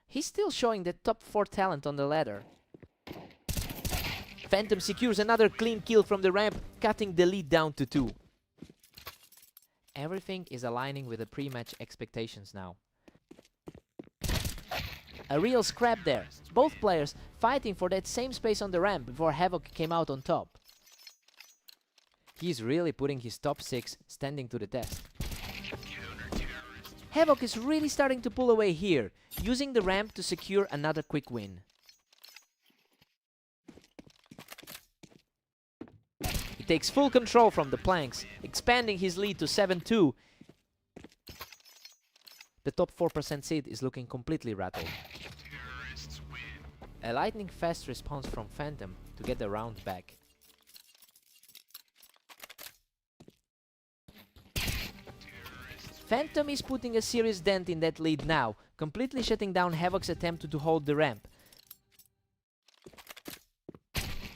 He's still showing the top 4 talent on the ladder. Phantom secures another clean kill from the ramp, cutting the lead down to 2. Everything is aligning with the pre-match expectations now. A real scrap there. Both players fighting for that same space on the ramp before Havoc came out on top. He's really putting his top 6 standing to the test. Havoc is really starting to pull away here, using the ramp to secure another quick win. He takes full control from the planks, expanding his lead to 7-2. The top 4% seed is looking completely rattled. A lightning fast response from Phantom to get the round back. Phantom is putting a serious dent in that lead now, completely shutting down Havoc's attempt to hold the ramp.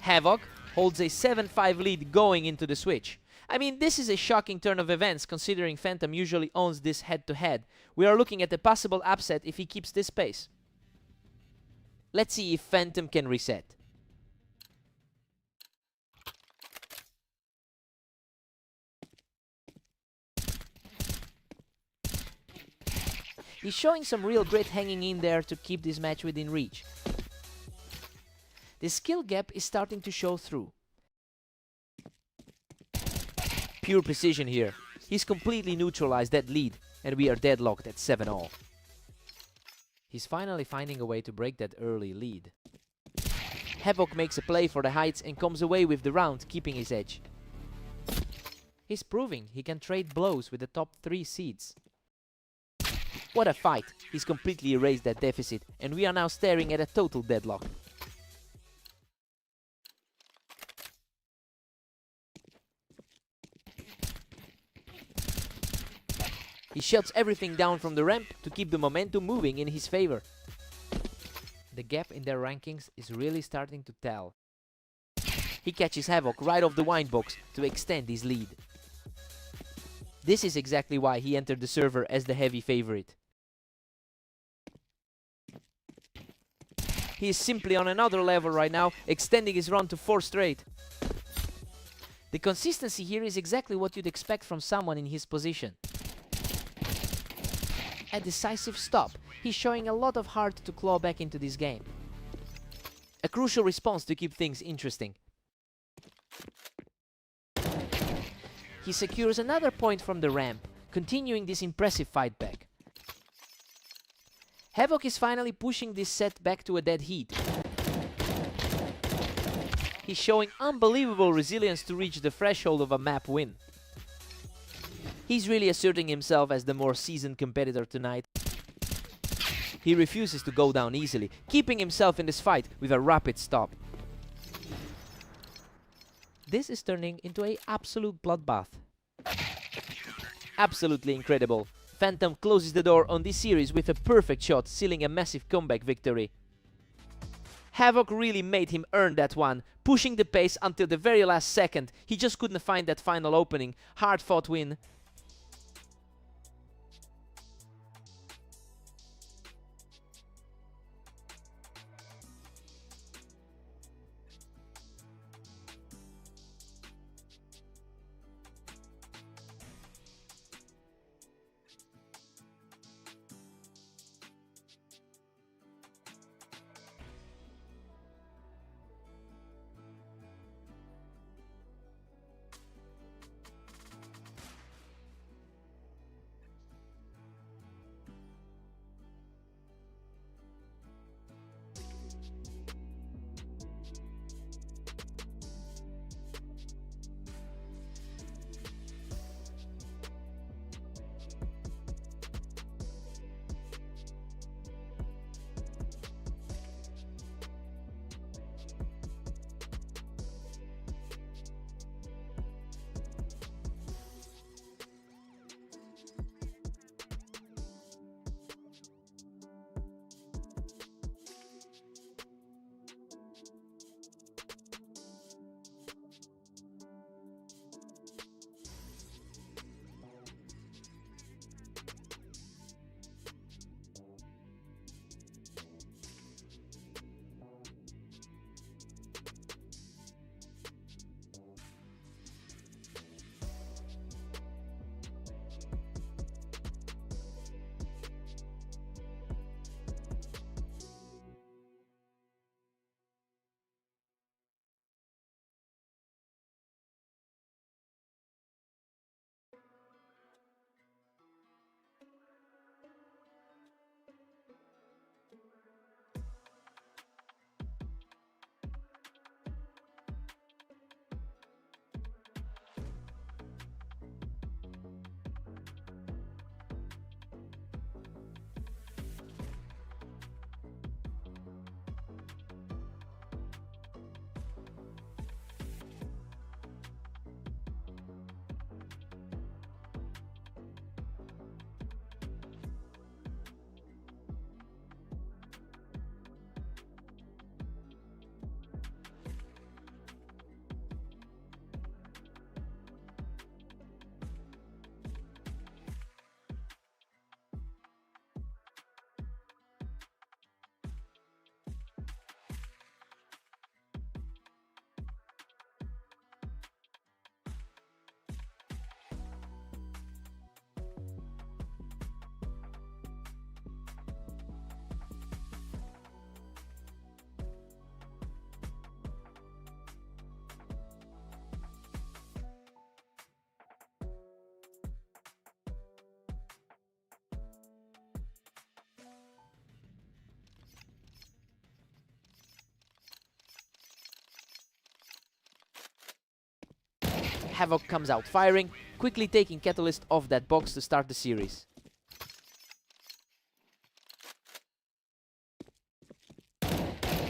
Havoc holds a 7-5 lead going into the switch. I mean, this is a shocking turn of events considering Phantom usually owns this head-to-head. We are looking at a possible upset if he keeps this pace. Let's see if Phantom can reset. He's showing some real grit hanging in there to keep this match within reach. The skill gap is starting to show through. Pure precision here. He's completely neutralized that lead, and we are deadlocked at 7-all. He's finally finding a way to break that early lead. Havoc makes a play for the heights and comes away with the round, keeping his edge. He's proving he can trade blows with the top 3 seeds. What a fight! He's completely erased that deficit, and we are now staring at a total deadlock. He shuts everything down from the ramp to keep the momentum moving in his favor. The gap in their rankings is really starting to tell. He catches Havoc right off the wine box to extend his lead. This is exactly why he entered the server as the heavy favorite. He is simply on another level right now, extending his run to 4 straight. The consistency here is exactly what you'd expect from someone in his position. A decisive stop. He's showing a lot of heart to claw back into this game. A crucial response to keep things interesting. He secures another point from the ramp, continuing this impressive fight back. Havoc is finally pushing this set back to a dead heat. He's showing unbelievable resilience to reach the threshold of a map win. He's really asserting himself as the more seasoned competitor tonight. He refuses to go down easily, keeping himself in this fight with a rapid stop. This is turning into an absolute bloodbath. Absolutely incredible. Phantom closes the door on this series with a perfect shot, sealing a massive comeback victory. Havoc really made him earn that one, pushing the pace until the very last second. He just couldn't find that final opening. Hard-fought win. Havoc comes out firing, quickly taking Catalyst off that box to start the series.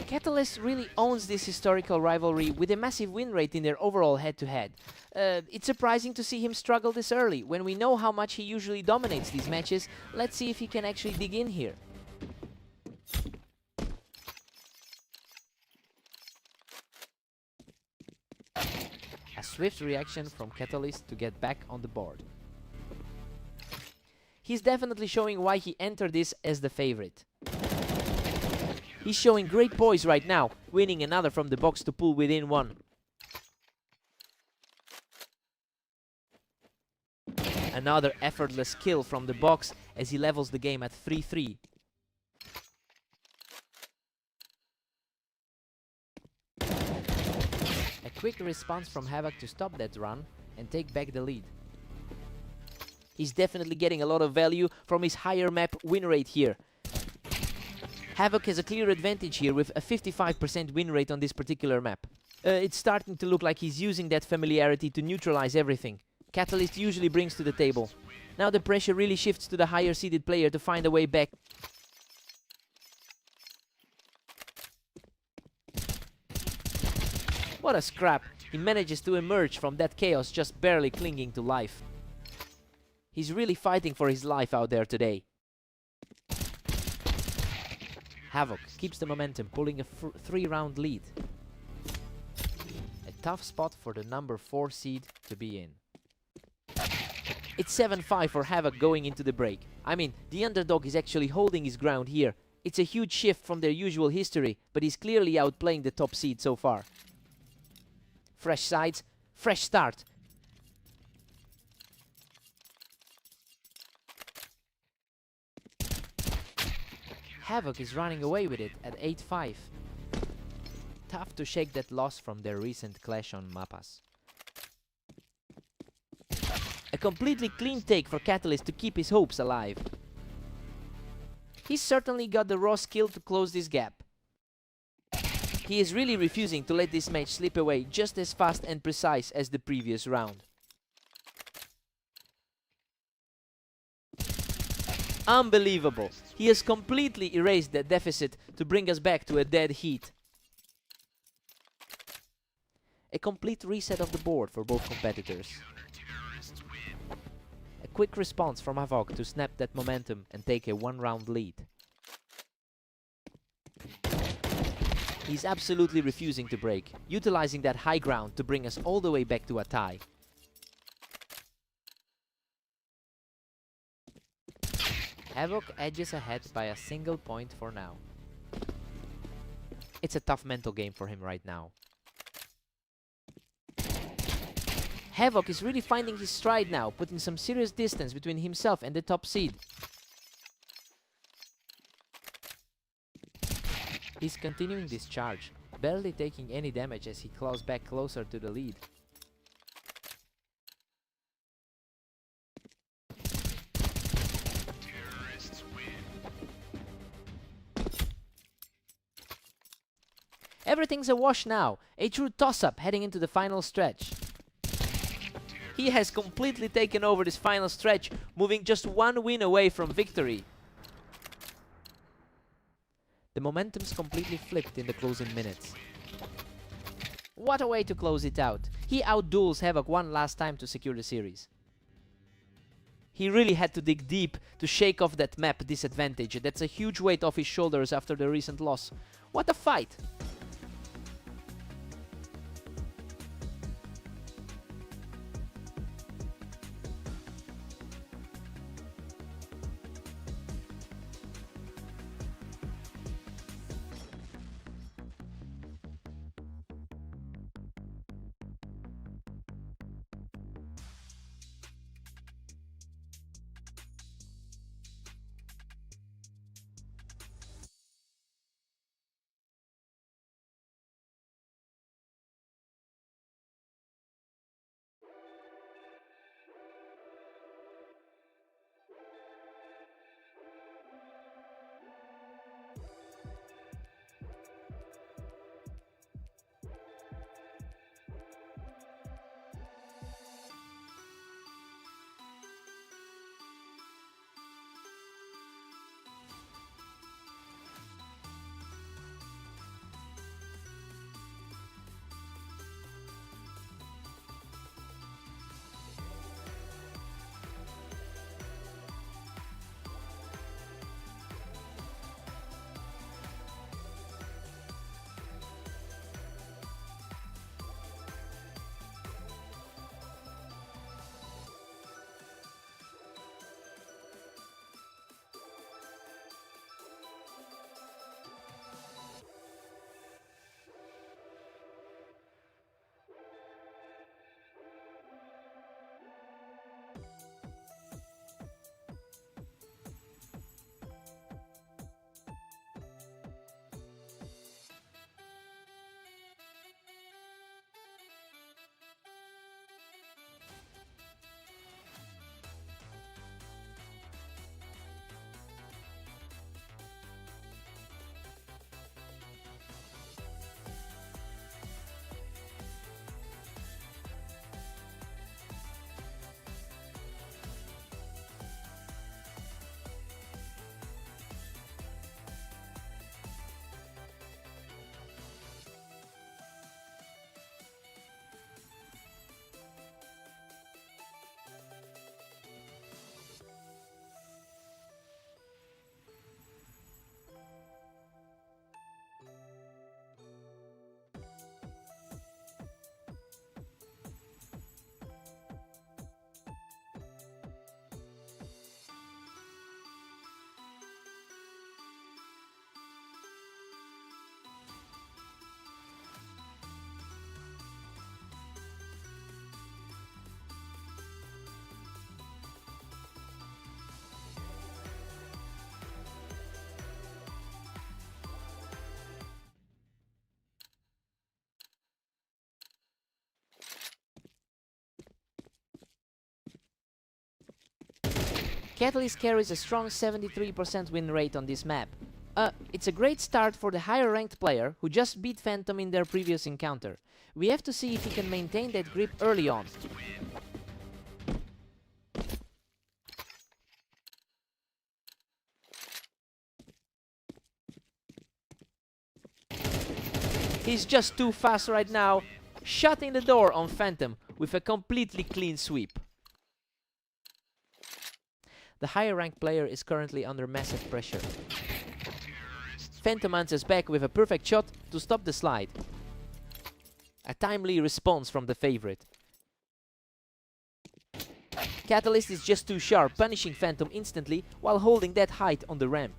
Catalyst really owns this historical rivalry with a massive win rate in their overall head-to-head. It's surprising to see him struggle this early. When we know how much he usually dominates these matches, let's see if he can actually dig in here. A swift reaction from Catalyst to get back on the board. He's definitely showing why he entered this as the favorite. He's showing great poise right now, winning another from the box to pull within one. Another effortless kill from the box as he levels the game at 3-3. A quick response from Havoc to stop that run and take back the lead. He's definitely getting a lot of value from his higher map win rate here. Havoc has a clear advantage here with a 55% win rate on this particular map. It's starting to look like he's using that familiarity to neutralize everything Catalyst usually brings to the table. Now the pressure really shifts to the higher seeded player to find a way back. What a scrap! He manages to emerge from that chaos just barely clinging to life. He's really fighting for his life out there today. Havoc keeps the momentum, pulling a 3-round lead. A tough spot for the number 4 seed to be in. It's 7-5 for Havoc going into the break. I mean, the underdog is actually holding his ground here. It's a huge shift from their usual history, but he's clearly outplaying the top seed so far. Fresh sides, fresh start. Havoc is running away with it at 8-5. Tough to shake that loss from their recent clash on Mapas. A completely clean take for Catalyst to keep his hopes alive. He's certainly got the raw skill to close this gap. He is really refusing to let this match slip away just as fast and precise as the previous round. Unbelievable! He has completely erased that deficit to bring us back to a dead heat. A complete reset of the board for both competitors. A quick response from Havoc to snap that momentum and take a 1-round lead. He's absolutely refusing to break, utilizing that high ground to bring us all the way back to a tie. Havoc edges ahead by a single point for now. It's a tough mental game for him right now. Havoc is really finding his stride now, putting some serious distance between himself and the top seed. He's continuing this charge, barely taking any damage as he claws back closer to the lead. Everything's a wash now, a true toss-up heading into the final stretch. He has completely taken over this final stretch, moving just one win away from victory. The momentum's completely flipped in the closing minutes. What a way to close it out. He outduels Havoc one last time to secure the series. He really had to dig deep to shake off that map disadvantage. That's a huge weight off his shoulders after the recent loss. What a fight! Catalyst carries a strong 73% win rate on this map. It's a great start for the higher ranked player who just beat Phantom in their previous encounter. We have to see if he can maintain that grip early on. He's just too fast right now, shutting the door on Phantom with a completely clean sweep. The higher ranked player is currently under massive pressure. Phantom answers back with a perfect shot to stop the slide. A timely response from the favorite. Catalyst is just too sharp, punishing Phantom instantly while holding that height on the ramp.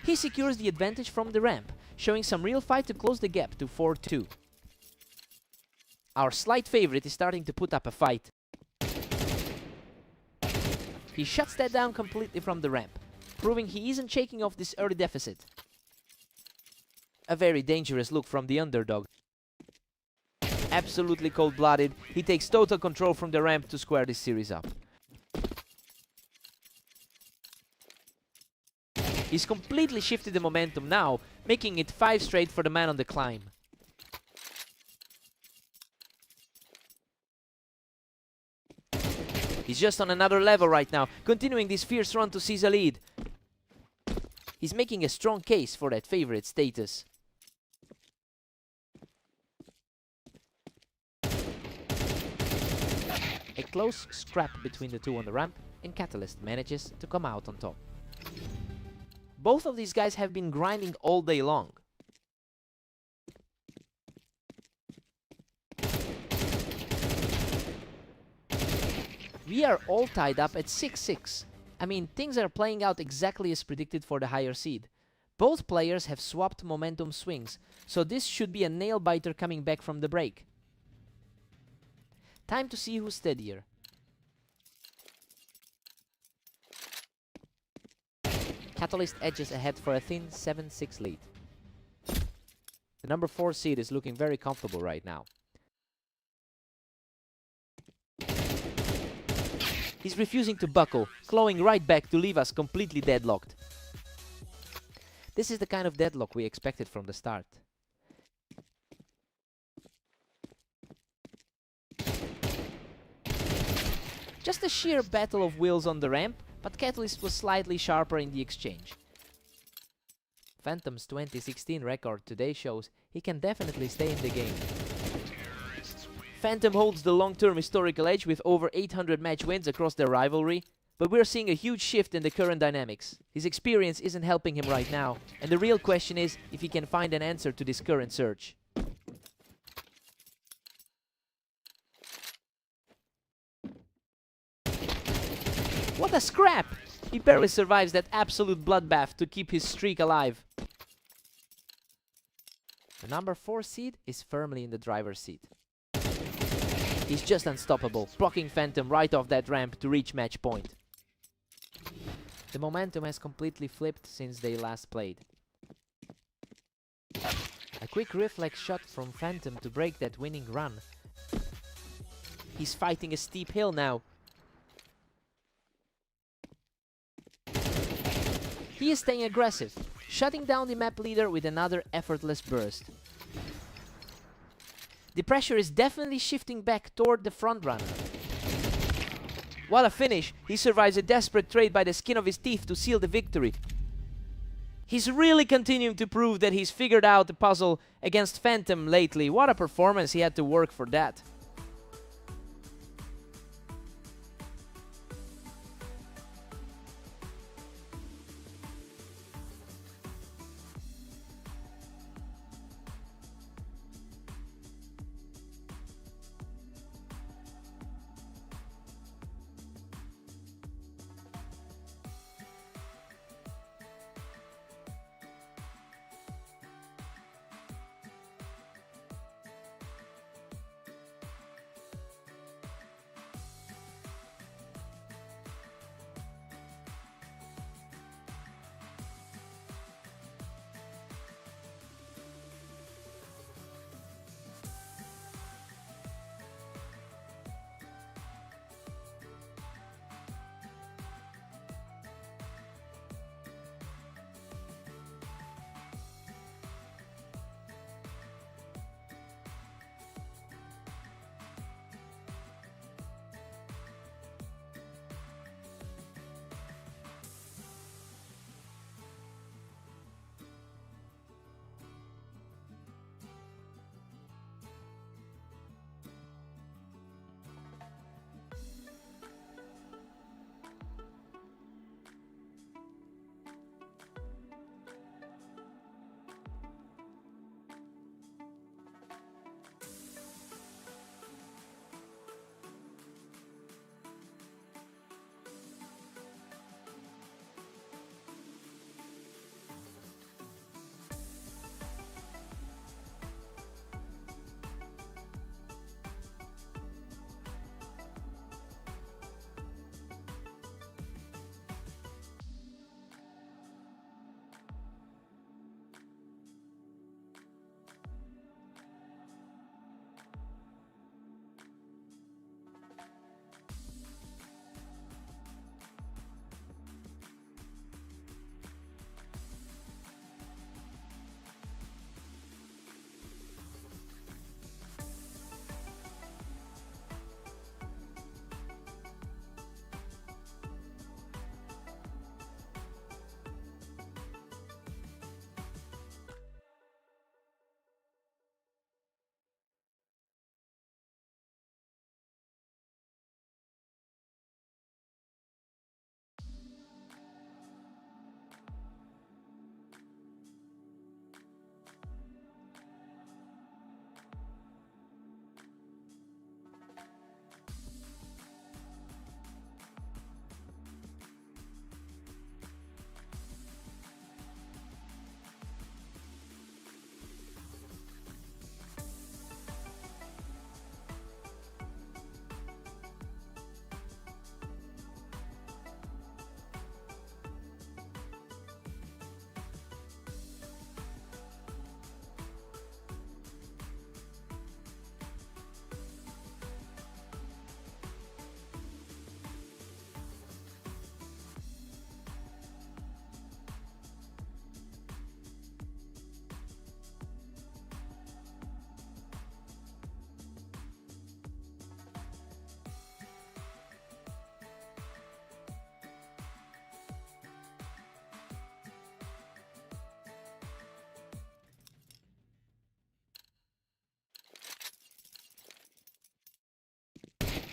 He secures the advantage from the ramp, showing some real fight to close the gap to 4-2. Our slight favorite is starting to put up a fight. He shuts that down completely from the ramp, proving he isn't shaking off this early deficit. A very dangerous look from the underdog. Absolutely cold-blooded, he takes total control from the ramp to square this series up. He's completely shifted the momentum now, making it 5 straight for the man on the climb. He's just on another level right now, continuing this fierce run to seize a lead. He's making a strong case for that favorite status. A close scrap between the two on the ramp, and Catalyst manages to come out on top. Both of these guys have been grinding all day long. We are all tied up at 6-6. I mean, things are playing out exactly as predicted for the higher seed. Both players have swapped momentum swings, so this should be a nail-biter coming back from the break. Time to see who's steadier. Catalyst edges ahead for a thin 7-6 lead. The number 4 seed is looking very comfortable right now. He's refusing to buckle, clawing right back to leave us completely deadlocked. This is the kind of deadlock we expected from the start. Just a sheer battle of wills on the ramp, but Catalyst was slightly sharper in the exchange. Phantom's 2016 record today shows he can definitely stay in the game. Phantom holds the long-term historical edge with over 800 match wins across their rivalry, but we're seeing a huge shift in the current dynamics. His experience isn't helping him right now, and the real question is if he can find an answer to this current surge. What a scrap! He barely survives that absolute bloodbath to keep his streak alive. The number 4 seed is firmly in the driver's seat. He's just unstoppable, blocking Phantom right off that ramp to reach match point. The momentum has completely flipped since they last played. A quick reflex shot from Phantom to break that winning run. He's fighting a steep hill now. He is staying aggressive, shutting down the map leader with another effortless burst. The pressure is definitely shifting back toward the frontrunner. What a finish! He survives a desperate trade by the skin of his teeth to seal the victory. He's really continuing to prove that he's figured out the puzzle against Phantom lately. What a performance, he had to work for that.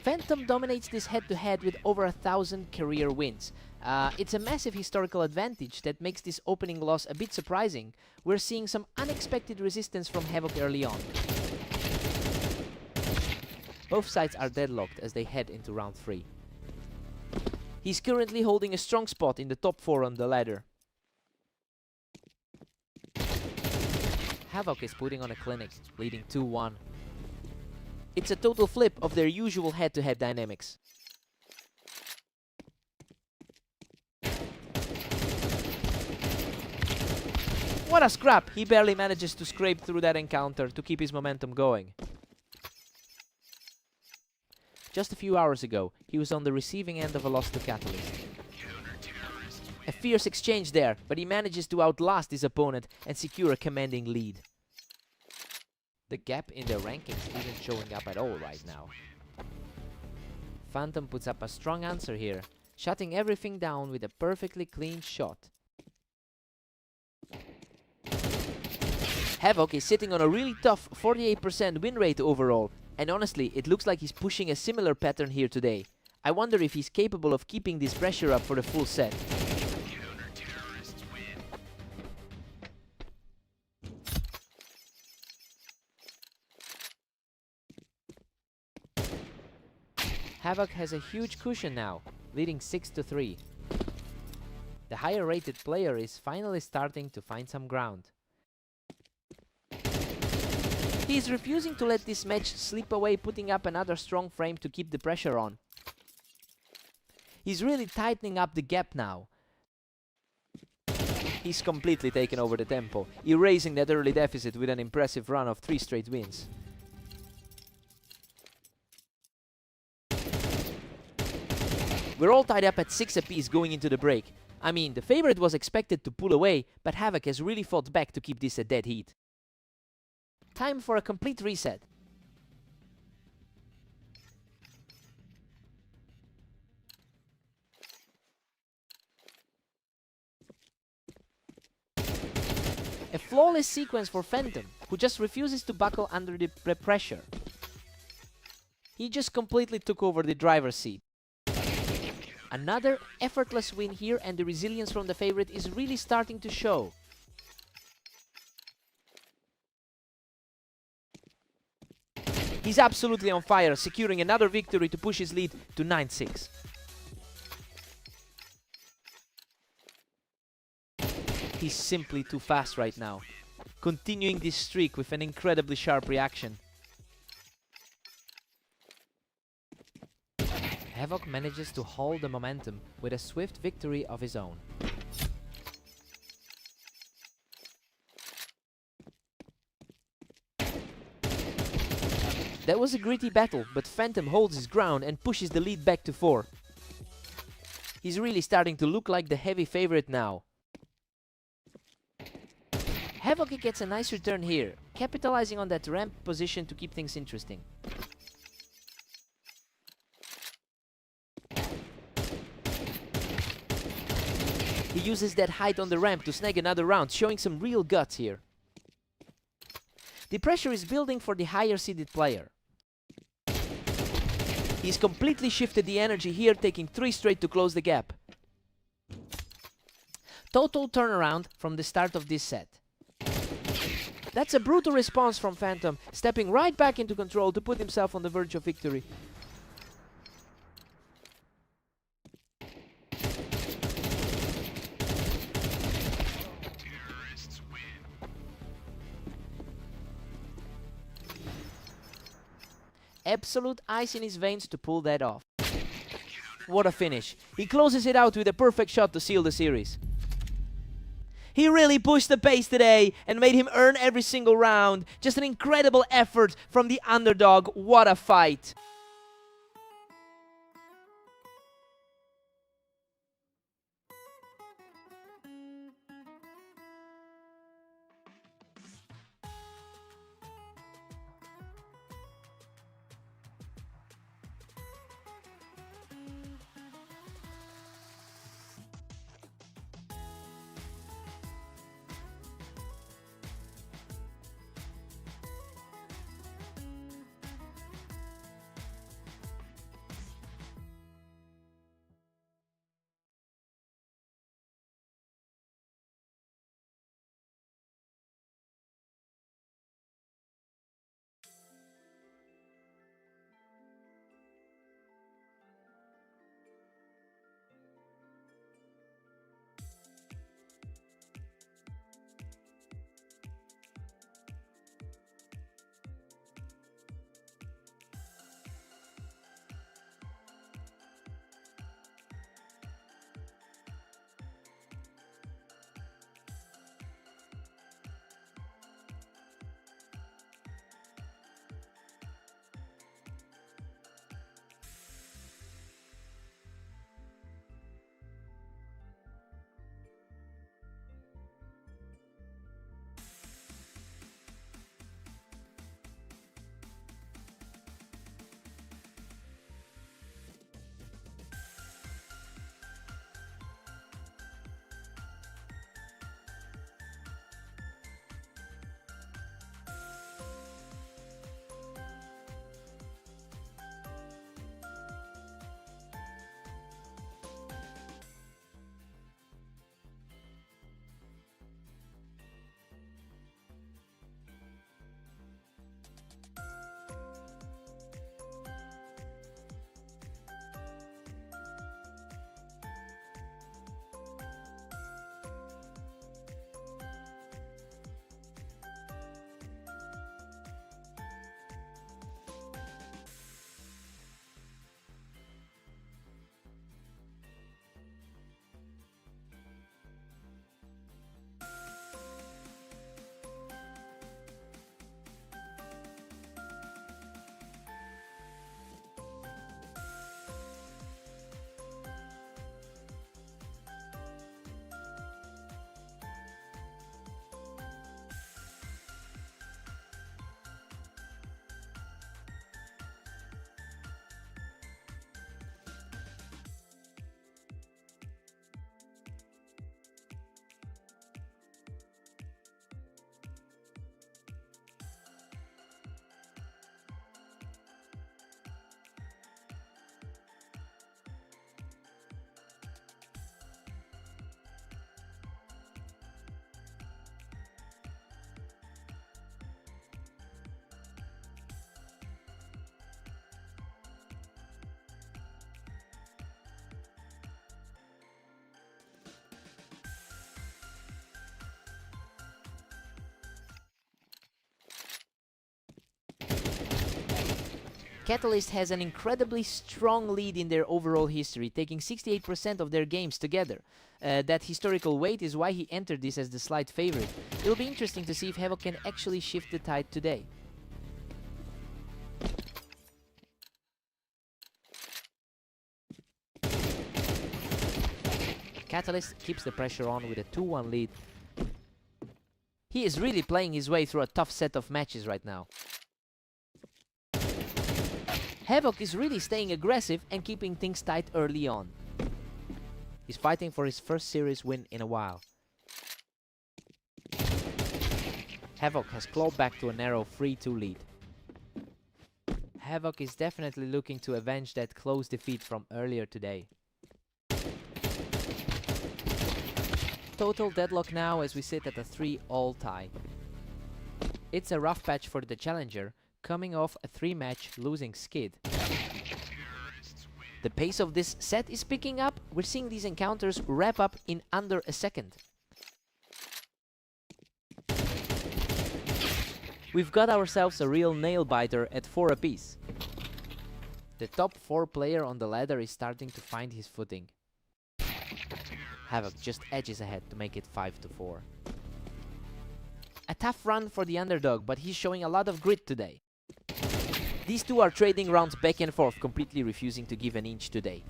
Phantom dominates this head-to-head with over 1,000 career wins. It's a massive historical advantage that makes this opening loss a bit surprising. We're seeing some unexpected resistance from Havoc early on. Both sides are deadlocked as they head into round 3. He's currently holding a strong spot in the top 4 on the ladder. Havoc is putting on a clinic, leading 2-1. It's a total flip of their usual head-to-head dynamics. What a scrap! He barely manages to scrape through that encounter to keep his momentum going. Just a few hours ago, he was on the receiving end of a loss to Catalyst. A fierce exchange there, but he manages to outlast his opponent and secure a commanding lead. The gap in their rankings isn't showing up at all right now. Phantom puts up a strong answer here, shutting everything down with a perfectly clean shot. Havoc is sitting on a really tough 48% win rate overall, and honestly, it looks like he's pushing a similar pattern here today. I wonder if he's capable of keeping this pressure up for the full set. Havoc has a huge cushion now, leading 6-3. The higher rated player is finally starting to find some ground. He is refusing to let this match slip away, putting up another strong frame to keep the pressure on. He's really tightening up the gap now. He's completely taken over the tempo, erasing that early deficit with an impressive run of 3 straight wins. We're all tied up at 6 apiece going into the break. I mean, the favorite was expected to pull away, but Havoc has really fought back to keep this a dead heat. Time for a complete reset. A flawless sequence for Phantom, who just refuses to buckle under the pressure. He just completely took over the driver's seat. Another effortless win here, and the resilience from the favorite is really starting to show. He's absolutely on fire, securing another victory to push his lead to 9-6. He's simply too fast right now, continuing this streak with an incredibly sharp reaction. Havoc manages to hold the momentum with a swift victory of his own. That was a gritty battle, but Phantom holds his ground and pushes the lead back to 4. He's really starting to look like the heavy favorite now. Havoc gets a nice return here, capitalizing on that ramp position to keep things interesting. He uses that height on the ramp to snag another round, showing some real guts here. The pressure is building for the higher seeded player. He's completely shifted the energy here, taking 3 straight to close the gap. Total turnaround from the start of this set. That's a brutal response from Phantom, stepping right back into control to put himself on the verge of victory. Absolute ice in his veins to pull that off. What a finish. He closes it out with a perfect shot to seal the series. He really pushed the pace today and made him earn every single round. Just an incredible effort from the underdog. What a fight. Catalyst has an incredibly strong lead in their overall history, taking 68% of their games together. That historical weight is why he entered this as the slight favorite. It'll be interesting to see if Havoc can actually shift the tide today. Catalyst keeps the pressure on with a 2-1 lead. He is really playing his way through a tough set of matches right now. Havoc is really staying aggressive and keeping things tight early on. He's fighting for his first series win in a while. Havoc has clawed back to a narrow 3-2 lead. Havoc is definitely looking to avenge that close defeat from earlier today. Total deadlock now as we sit at a 3-all tie. It's a rough patch for the challenger, coming off a 3-match losing skid. The pace of this set is picking up. We're seeing these encounters wrap up in under a second. We've got ourselves a real nail-biter at 4 apiece. The top 4 player on the ladder is starting to find his footing. Havoc just edges ahead to make it 5-4. A tough run for the underdog, but he's showing a lot of grit today. These two are trading rounds back and forth, completely refusing to give an inch today.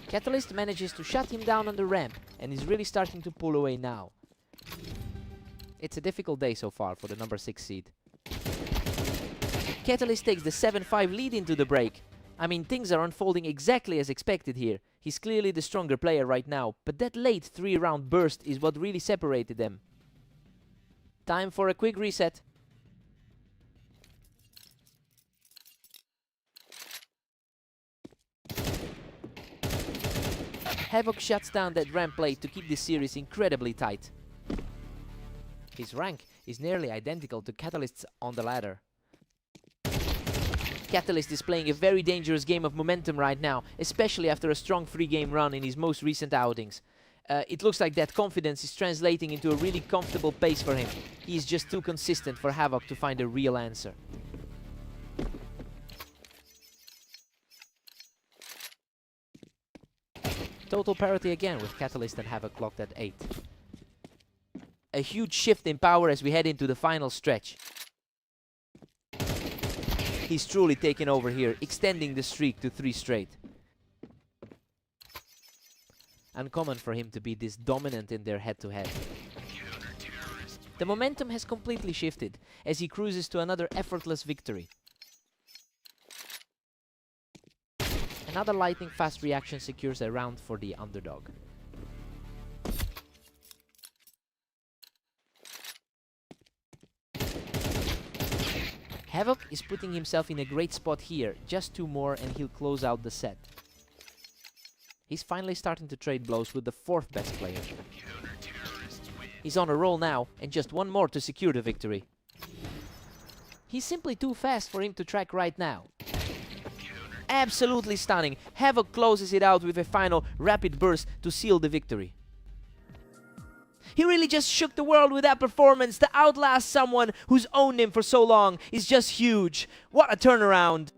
Catalyst manages to shut him down on the ramp and is really starting to pull away now. It's a difficult day so far for the number 6 seed. Catalyst takes the 7-5 lead into the break. I mean, things are unfolding exactly as expected here. He's clearly the stronger player right now, but that late 3-round burst is what really separated them. Time for a quick reset. Havoc shuts down that ramp play to keep this series incredibly tight. His rank is nearly identical to Catalyst's on the ladder. Catalyst is playing a very dangerous game of momentum right now, especially after a strong 3-game run in his most recent outings. It looks like that confidence is translating into a really comfortable pace for him. He is just too consistent for Havoc to find a real answer. Total parity again with Catalyst and Havoc clocked at 8. A huge shift in power as we head into the final stretch. He's truly taken over here, extending the streak to 3 straight. Uncommon for him to be this dominant in their head-to-head. The momentum has completely shifted as he cruises to another effortless victory. Another lightning-fast reaction secures a round for the underdog. Havoc is putting himself in a great spot here. Just 2 more and he'll close out the set. He's finally starting to trade blows with the 4th best player. He's on a roll now, and just 1 more to secure the victory. He's simply too fast for him to track right now. Absolutely stunning. Havoc closes it out with a final rapid burst to seal the victory. He really just shook the world with that performance. To outlast someone who's owned him for so long is just huge. What a turnaround.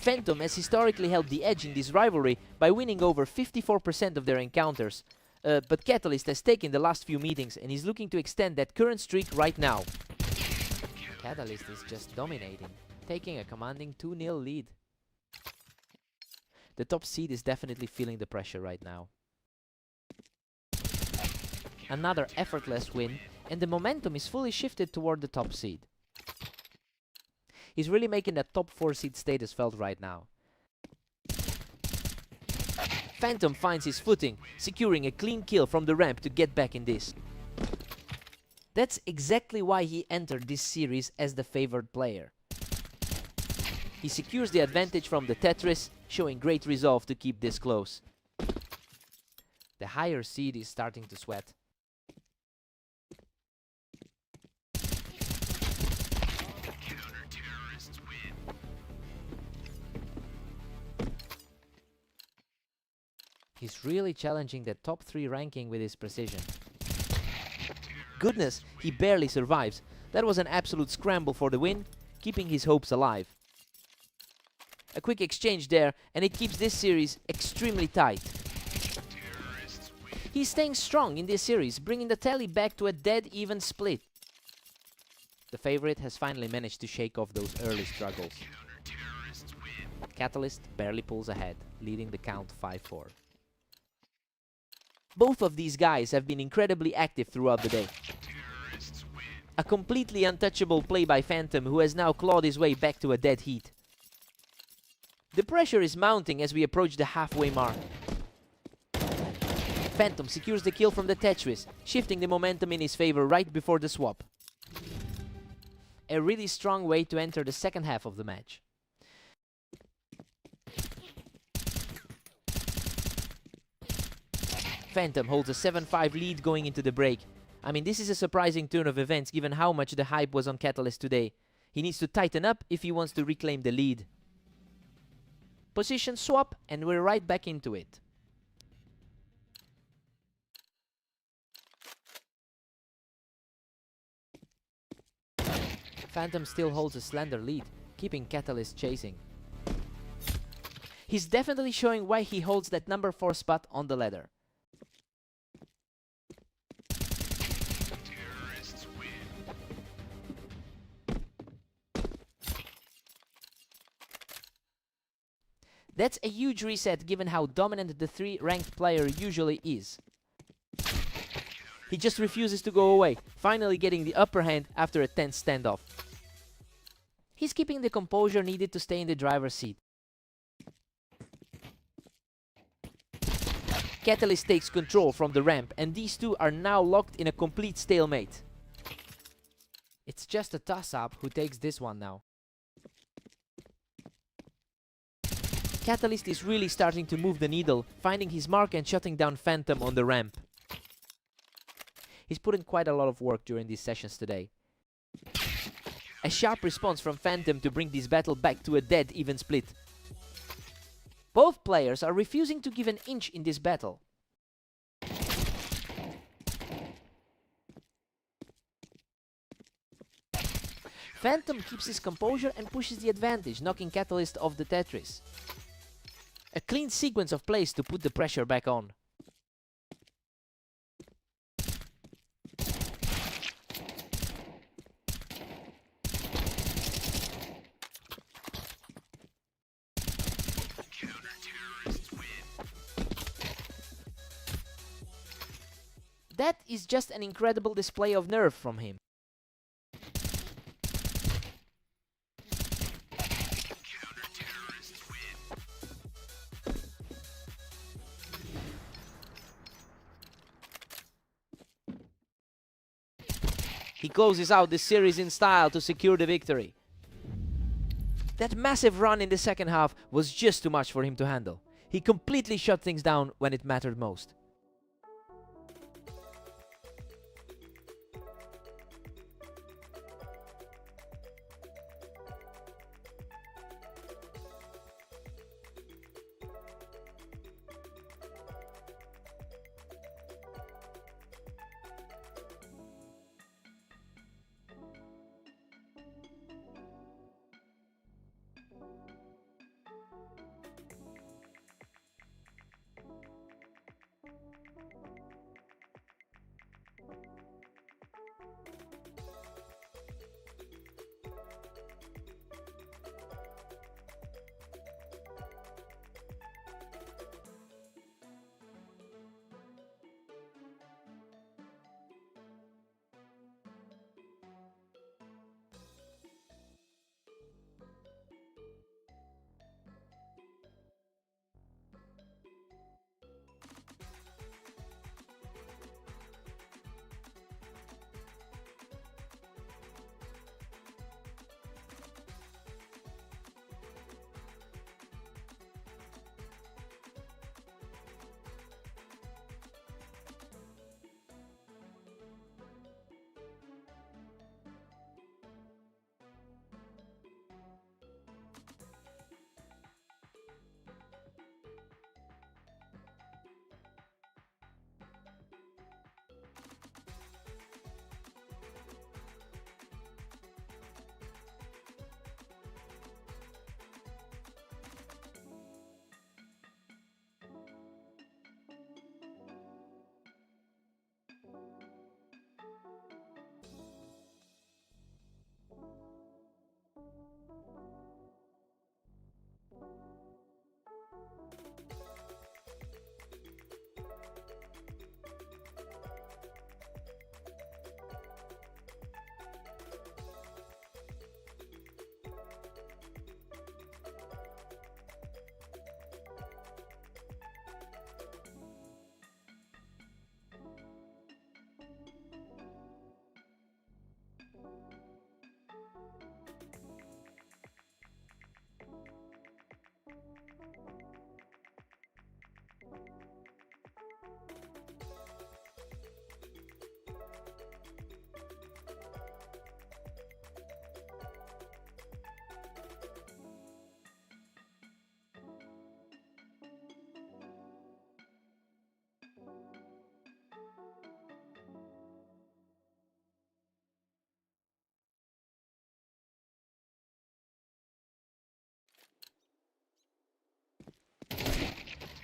Phantom has historically held the edge in this rivalry by winning over 54% of their encounters. But Catalyst has taken the last few meetings and is looking to extend that current streak right now. Catalyst is just dominating, taking a commanding 2-0 lead. The top seed is definitely feeling the pressure right now. Another effortless win, and the momentum is fully shifted toward the top seed. He's really making that top 4 seed status felt right now. Phantom finds his footing, securing a clean kill from the ramp to get back in this. That's exactly why he entered this series as the favored player. He secures the advantage from the Tetris, showing great resolve to keep this close. The higher seed is starting to sweat. He's really challenging the top 3 ranking with his precision. Goodness, he barely survives. That was an absolute scramble for the win, keeping his hopes alive. A quick exchange there, and it keeps this series extremely tight. He's staying strong in this series, bringing the tally back to a dead even split. The favorite has finally managed to shake off those early struggles. Catalyst barely pulls ahead, leading the count 5-4. Both of these guys have been incredibly active throughout the day. A completely untouchable play by Phantom, who has now clawed his way back to a dead heat. The pressure is mounting as we approach the halfway mark. Phantom secures the kill from the Tetris, shifting the momentum in his favor right before the swap. A really strong way to enter the second half of the match. Phantom holds a 7-5 lead going into the break. I mean, this is a surprising turn of events given how much the hype was on Catalyst today. He needs to tighten up if he wants to reclaim the lead. Position swap, and we're right back into it. Phantom still holds a slender lead, keeping Catalyst chasing. He's definitely showing why he holds that number 4 spot on the ladder. That's a huge reset given how dominant the 3 ranked player usually is. He just refuses to go away, finally getting the upper hand after a tense standoff. He's keeping the composure needed to stay in the driver's seat. Catalyst takes control from the ramp, and these two are now locked in a complete stalemate. It's just a toss-up who takes this one now. Catalyst is really starting to move the needle, finding his mark and shutting down Phantom on the ramp. He's put in quite a lot of work during these sessions today. A sharp response from Phantom to bring this battle back to a dead even split. Both players are refusing to give an inch in this battle. Phantom keeps his composure and pushes the advantage, knocking Catalyst off the Tetris. A clean sequence of plays to put the pressure back on. That is just an incredible display of nerve from him. He closes out this series in style to secure the victory. That massive run in the second half was just too much for him to handle. He completely shut things down when it mattered most.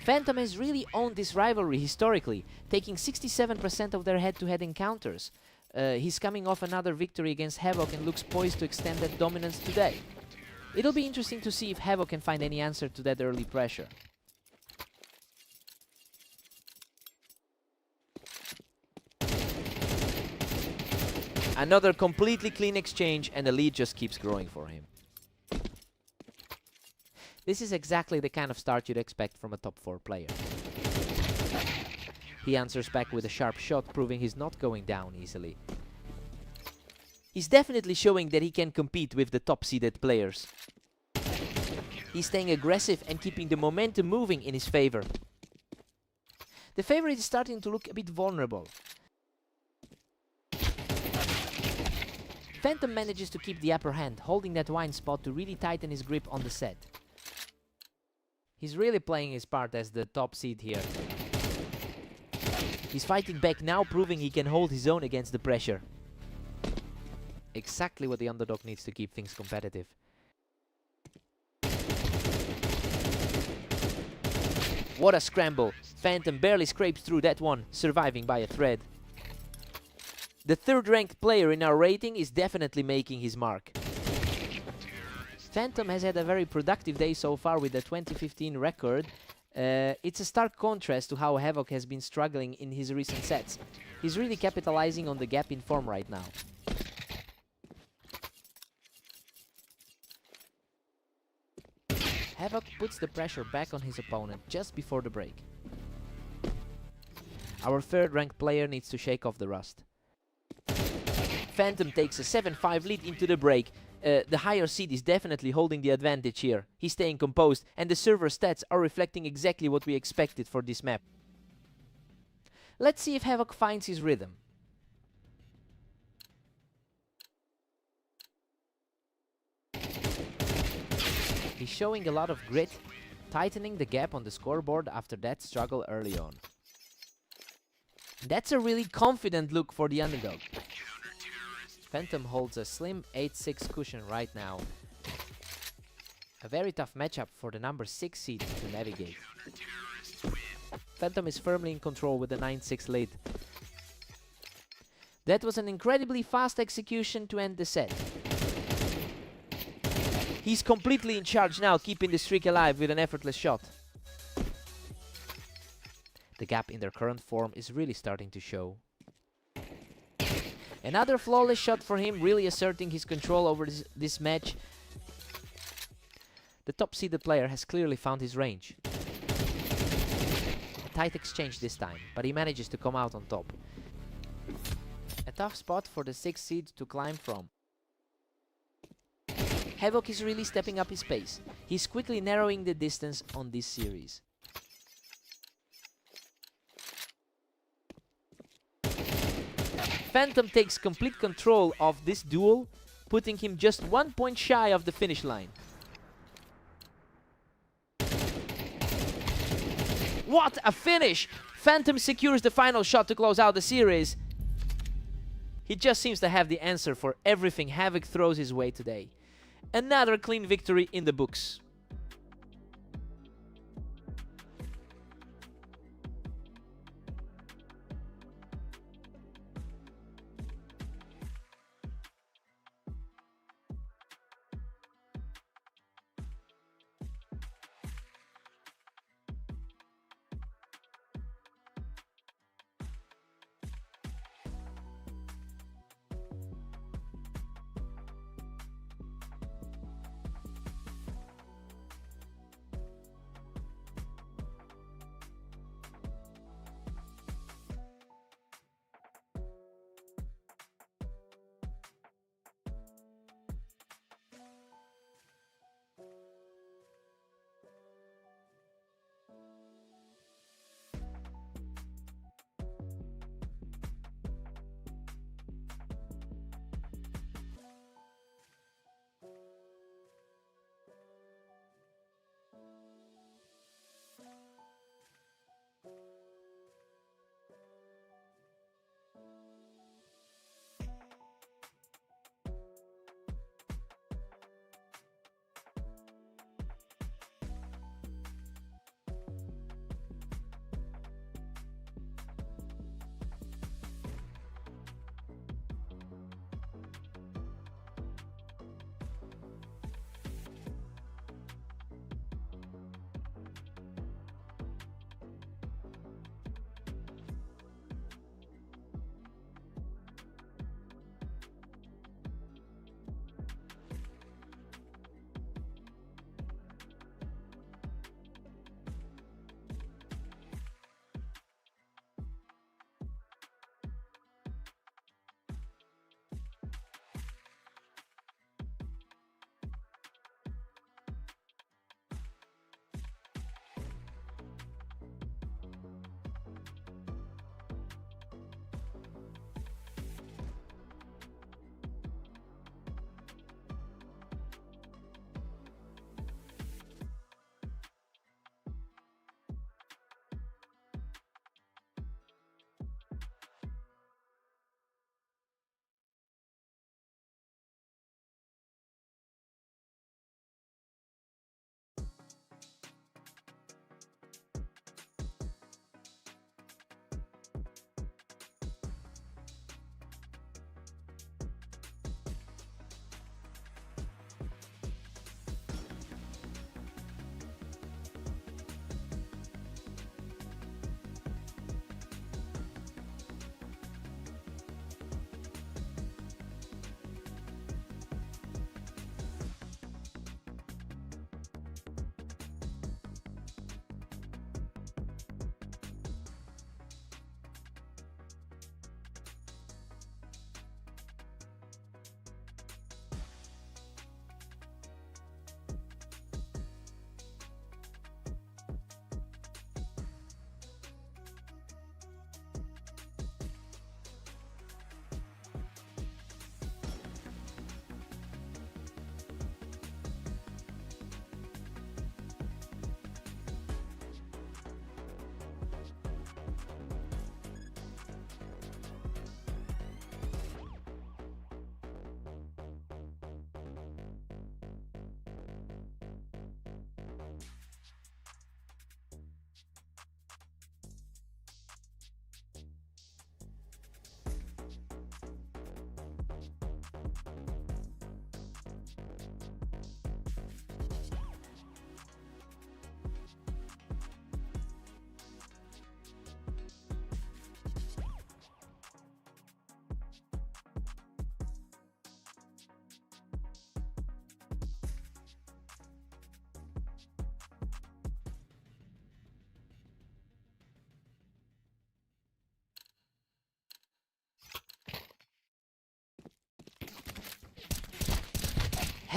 Phantom has really owned this rivalry historically, taking 67% of their head-to-head encounters. He's coming off another victory against Havoc and looks poised to extend that dominance today. It'll be interesting to see if Havoc can find any answer to that early pressure. Another completely clean exchange, and the lead just keeps growing for him. This is exactly the kind of start you'd expect from a top 4 player. He answers back with a sharp shot, proving he's not going down easily. He's definitely showing that he can compete with the top-seeded players. He's staying aggressive and keeping the momentum moving in his favor. The favorite is starting to look a bit vulnerable. Phantom manages to keep the upper hand, holding that wine spot to really tighten his grip on the set. He's really playing his part as the top seed here. He's fighting back now, proving he can hold his own against the pressure. Exactly what the underdog needs to keep things competitive. What a scramble! Phantom barely scrapes through that one, surviving by a thread. The third-ranked player in our rating is definitely making his mark. Phantom has had a very productive day so far with the 2015 record. It's a stark contrast to how Havoc has been struggling in his recent sets. He's really capitalizing on the gap in form right now. Havoc puts the pressure back on his opponent just before the break. Our third-ranked player needs to shake off the rust. Phantom takes a 7-5 lead into the break. The higher seed is definitely holding the advantage here. He's staying composed, and the server stats are reflecting exactly what we expected for this map. Let's see if Havoc finds his rhythm. He's showing a lot of grit, tightening the gap on the scoreboard after that struggle early on. That's a really confident look for the underdog. Phantom holds a slim 8-6 cushion right now. A very tough matchup for the number 6 seed to navigate. Phantom is firmly in control with the 9-6 lead. That was an incredibly fast execution to end the set. He's completely in charge now, keeping the streak alive with an effortless shot. The gap in their current form is really starting to show. Another flawless shot for him, really asserting his control over this match. The top-seeded player has clearly found his range. A tight exchange this time, but he manages to come out on top. A tough spot for the 6th seed to climb from. Havoc is really stepping up his pace. He's quickly narrowing the distance on this series. Phantom takes complete control of this duel, putting him just 1 point shy of the finish line. What a finish! Phantom secures the final shot to close out the series. He just seems to have the answer for everything Havoc throws his way today. Another clean victory in the books.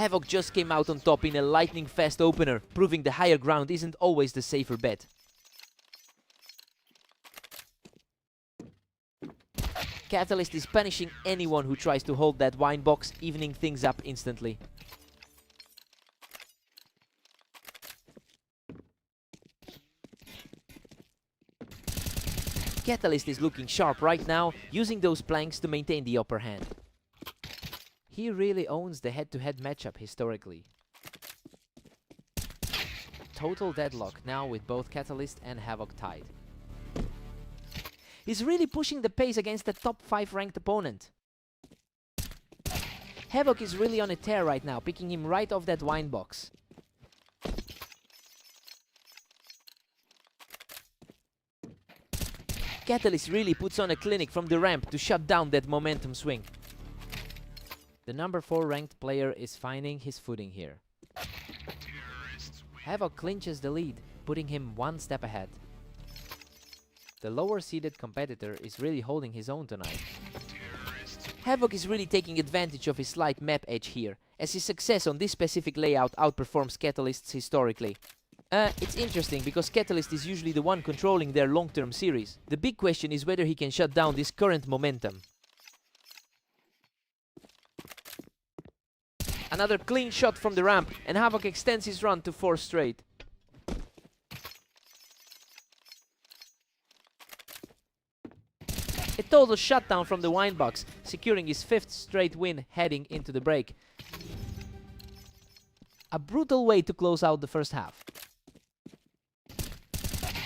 Havoc just came out on top in a lightning-fast opener, proving the higher ground isn't always the safer bet. Catalyst is punishing anyone who tries to hold that wine box, evening things up instantly. Catalyst is looking sharp right now, using those planks to maintain the upper hand. He really owns the head-to-head matchup historically. Total deadlock now with both Catalyst and Havoc tied. He's really pushing the pace against the top 5 ranked opponent. Havoc is really on a tear right now, picking him right off that wine box. Catalyst really puts on a clinic from the ramp to shut down that momentum swing. The number 4 ranked player is finding his footing here. Havoc clinches the lead, putting him one step ahead. The lower seeded competitor is really holding his own tonight. Havoc is really taking advantage of his slight map edge here, as his success on this specific layout outperforms Catalyst's historically. It's interesting because Catalyst is usually the one controlling their long-term series. The big question is whether he can shut down this current momentum. Another clean shot from the ramp, and Havoc extends his run to 4 straight. A total shutdown from the wine box, securing his 5th straight win heading into the break. A brutal way to close out the first half.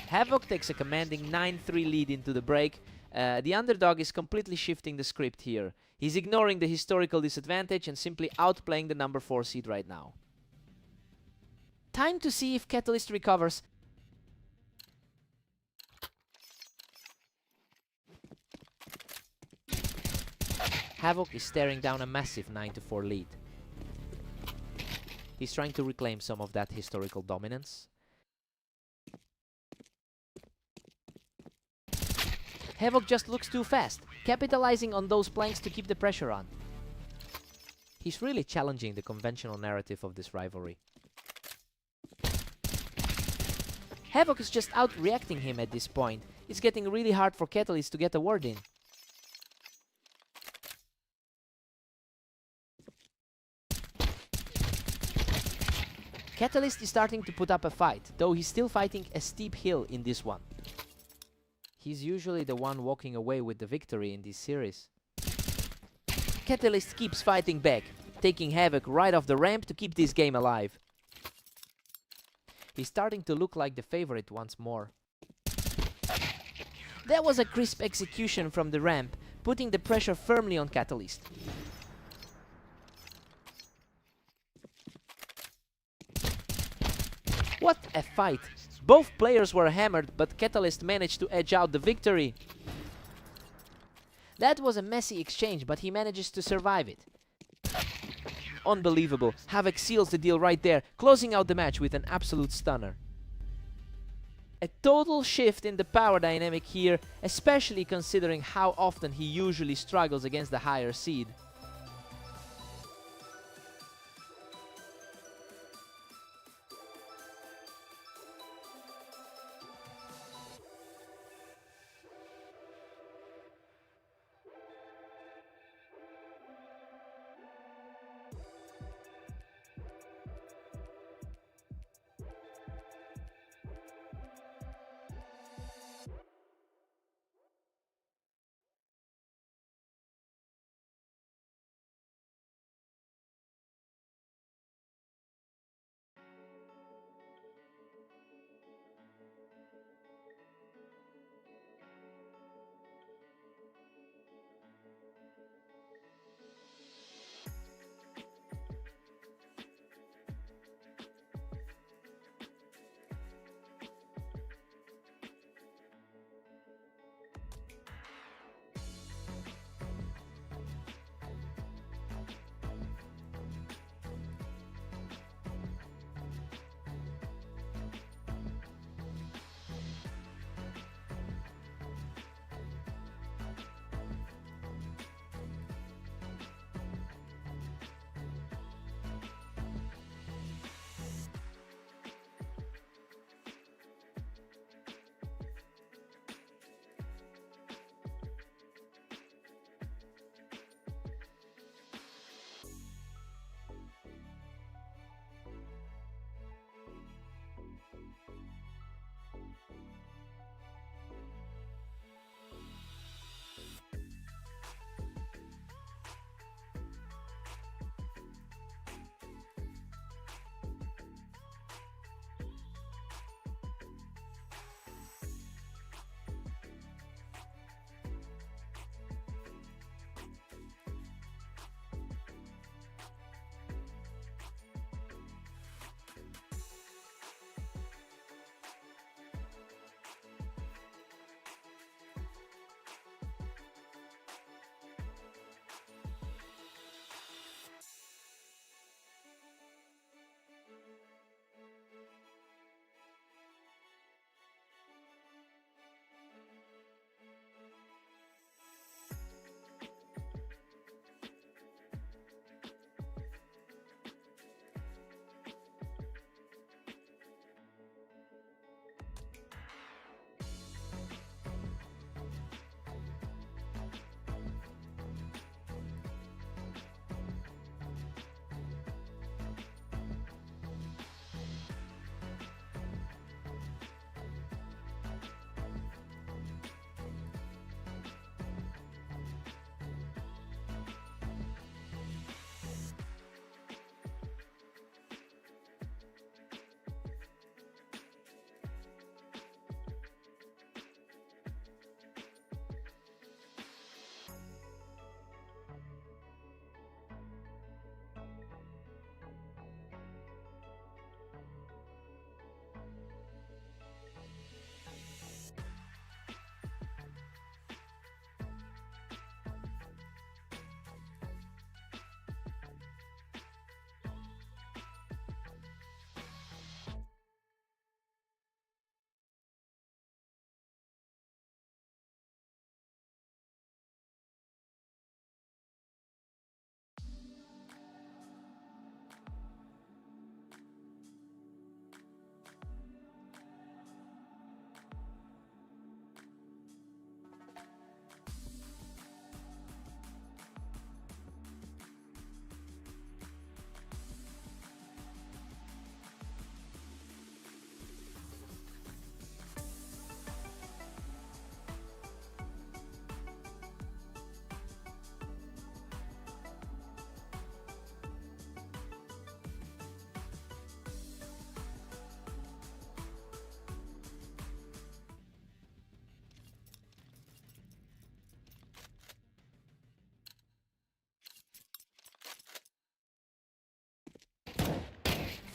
Havoc takes a commanding 9-3 lead into the break. The underdog is completely shifting the script here. He's ignoring the historical disadvantage and simply outplaying the number 4 seed right now. Time to see if Catalyst recovers. Havoc is staring down a massive 9-4 lead. He's trying to reclaim some of that historical dominance. Havoc just looks too fast, capitalizing on those planks to keep the pressure on. He's really challenging the conventional narrative of this rivalry. Havoc is just outreacting him at this point. It's getting really hard for Catalyst to get a word in. Catalyst is starting to put up a fight, though he's still fighting a steep hill in this one. He's usually the one walking away with the victory in this series. Catalyst keeps fighting back, taking Havoc right off the ramp to keep this game alive. He's starting to look like the favorite once more. That was a crisp execution from the ramp, putting the pressure firmly on Catalyst. What a fight! Both players were hammered, but Catalyst managed to edge out the victory. That was a messy exchange, but he manages to survive it. Unbelievable. Havoc seals the deal right there, closing out the match with an absolute stunner. A total shift in the power dynamic here, especially considering how often he usually struggles against the higher seed.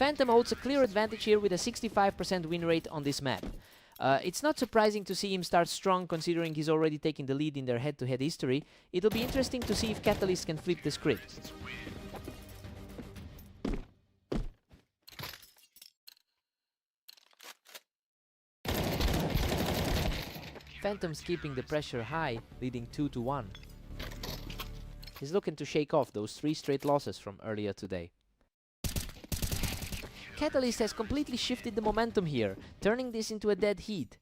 Phantom holds a clear advantage here with a 65% win rate on this map. It's not surprising to see him start strong considering he's already taken the lead in their head-to-head history. It'll be interesting to see if Catalyst can flip the script. Phantom's keeping the pressure high, leading 2-1. He's looking to shake off those 3 straight losses from earlier today. Catalyst has completely shifted the momentum here, turning this into a dead heat.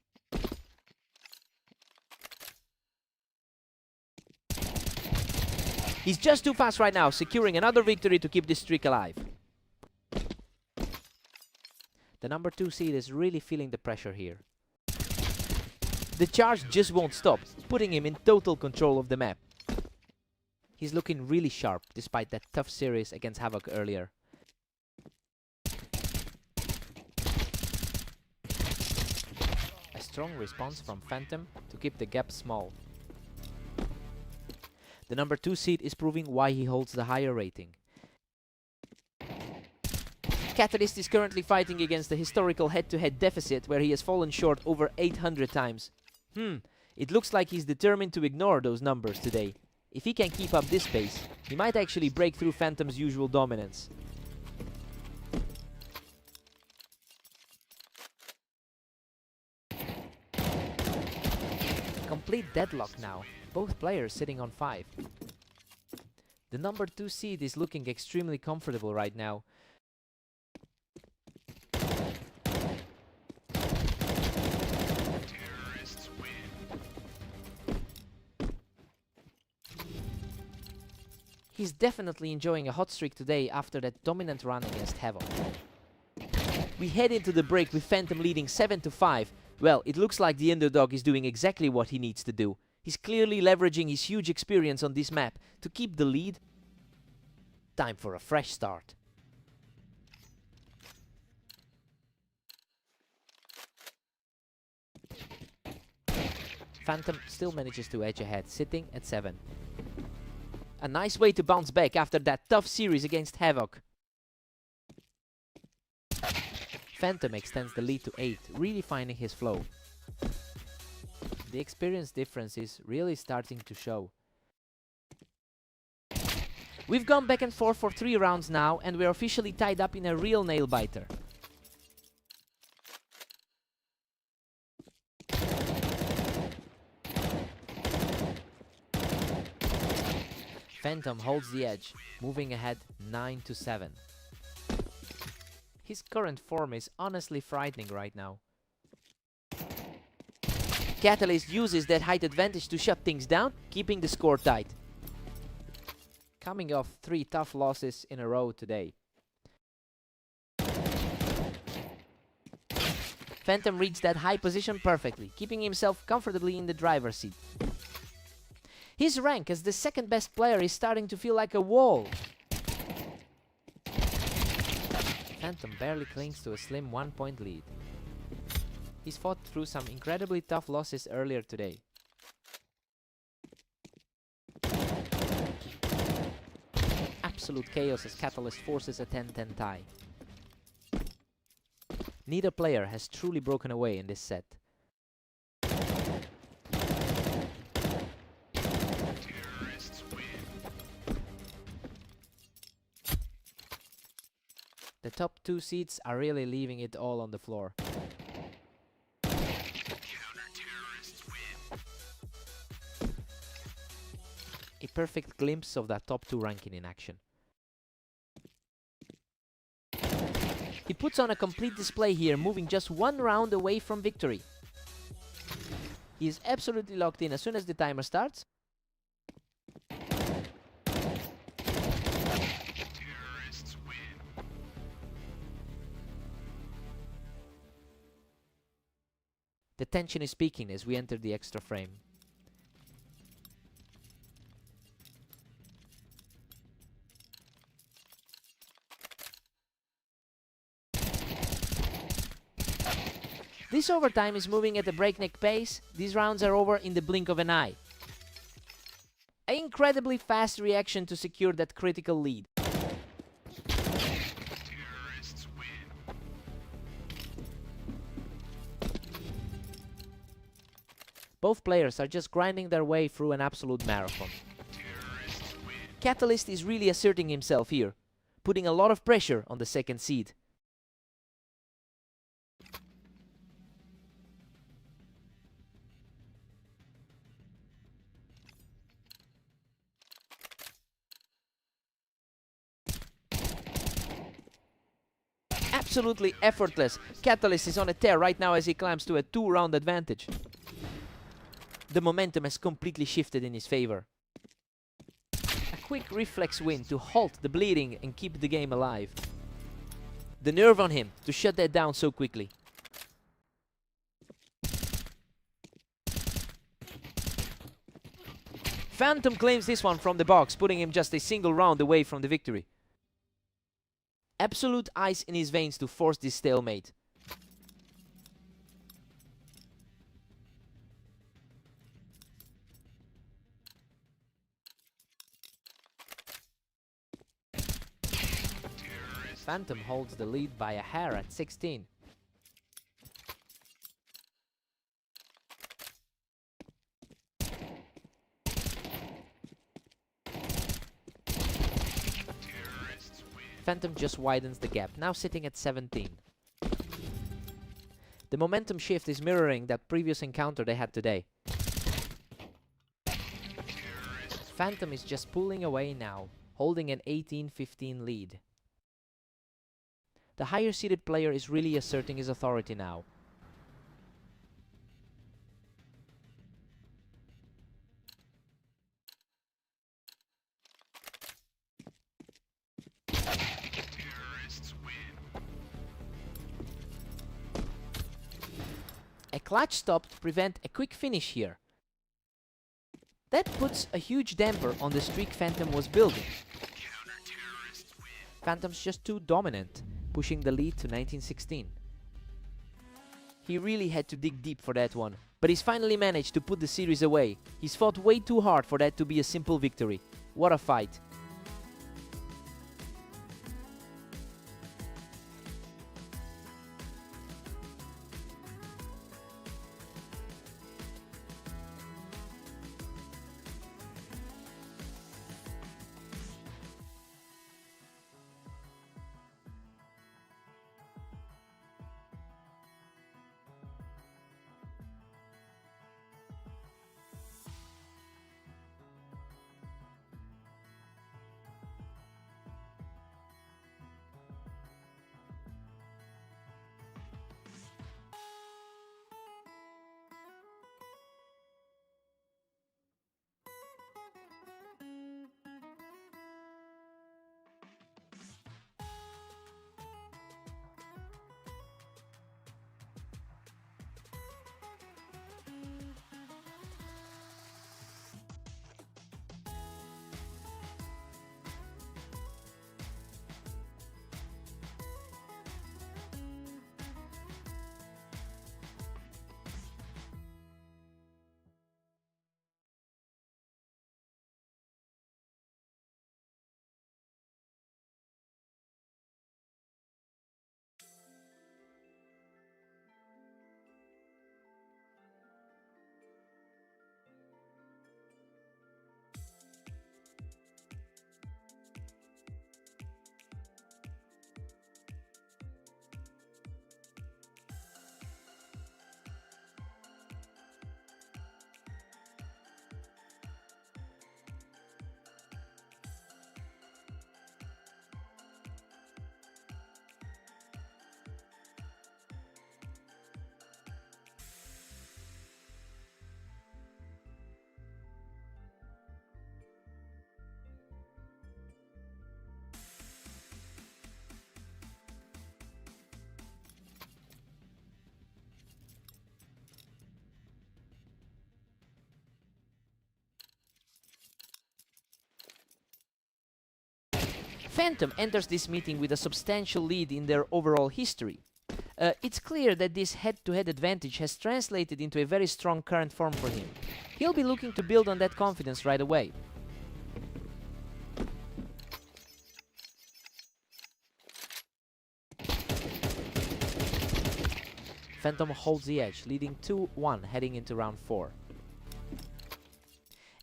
He's just too fast right now, securing another victory to keep this streak alive. The number 2 seed is really feeling the pressure here. The charge just won't stop, putting him in total control of the map. He's looking really sharp, despite that tough series against Havoc earlier. A strong response from Phantom to keep the gap small. The number 2 seed is proving why he holds the higher rating. Catalyst is currently fighting against the historical head-to-head deficit where he has fallen short over 800 times. It looks like he's determined to ignore those numbers today. If he can keep up this pace, he might actually break through Phantom's usual dominance. Complete deadlock now, both players sitting on 5. The number 2 seed is looking extremely comfortable right now. He's definitely enjoying a hot streak today after that dominant run against Havoc. We head into the break with Phantom leading 7-5. Well, it looks like the underdog is doing exactly what he needs to do. He's clearly leveraging his huge experience on this map to keep the lead. Time for a fresh start. Phantom still manages to edge ahead, sitting at 7. A nice way to bounce back after that tough series against Havoc. Phantom extends the lead to 8, really finding his flow. The experience difference is really starting to show. We've gone back and forth for 3 rounds now, and we're officially tied up in a real nail-biter. Phantom holds the edge, moving ahead 9-7. His current form is honestly frightening right now. Catalyst uses that height advantage to shut things down, keeping the score tight. Coming off 3 tough losses in a row today. Phantom reached that high position perfectly, keeping himself comfortably in the driver's seat. His rank as the second best player is starting to feel like a wall. Phantom barely clings to a slim 1-point lead. He's fought through some incredibly tough losses earlier today. Absolute chaos as Catalyst forces a 10-10 tie. Neither player has truly broken away in this set. The top 2 seeds are really leaving it all on the floor. A perfect glimpse of that top 2 ranking in action. He puts on a complete display here, moving just 1 round away from victory. He is absolutely locked in as soon as the timer starts. The tension is peaking as we enter the extra frame. This overtime is moving at a breakneck pace. These rounds are over in the blink of an eye. An incredibly fast reaction to secure that critical lead. Both players are just grinding their way through an absolute marathon. Catalyst is really asserting himself here, putting a lot of pressure on the second seed. Absolutely effortless. Catalyst is on a tear right now as he climbs to a 2-round advantage. The momentum has completely shifted in his favor. A quick reflex win to halt the bleeding and keep the game alive. The nerve on him to shut that down so quickly. Phantom claims this one from the box, putting him just a single round away from the victory. Absolute ice in his veins to force this stalemate. Phantom holds the lead by a hair at 16. Phantom just widens the gap, now sitting at 17. The momentum shift is mirroring that previous encounter they had today. Phantom is just pulling away now, holding an 18-15 lead. The higher seeded player is really asserting his authority now. A clutch stop to prevent a quick finish here. That puts a huge damper on the streak Phantom was building. Phantom's just too dominant, pushing the lead to 1916. He really had to dig deep for that one, but he's finally managed to put the series away. He's fought way too hard for that to be a simple victory. What a fight. Phantom enters this meeting with a substantial lead in their overall history. It's clear that this head-to-head advantage has translated into a very strong current form for him. He'll be looking to build on that confidence right away. Phantom holds the edge, leading 2-1 heading into round 4.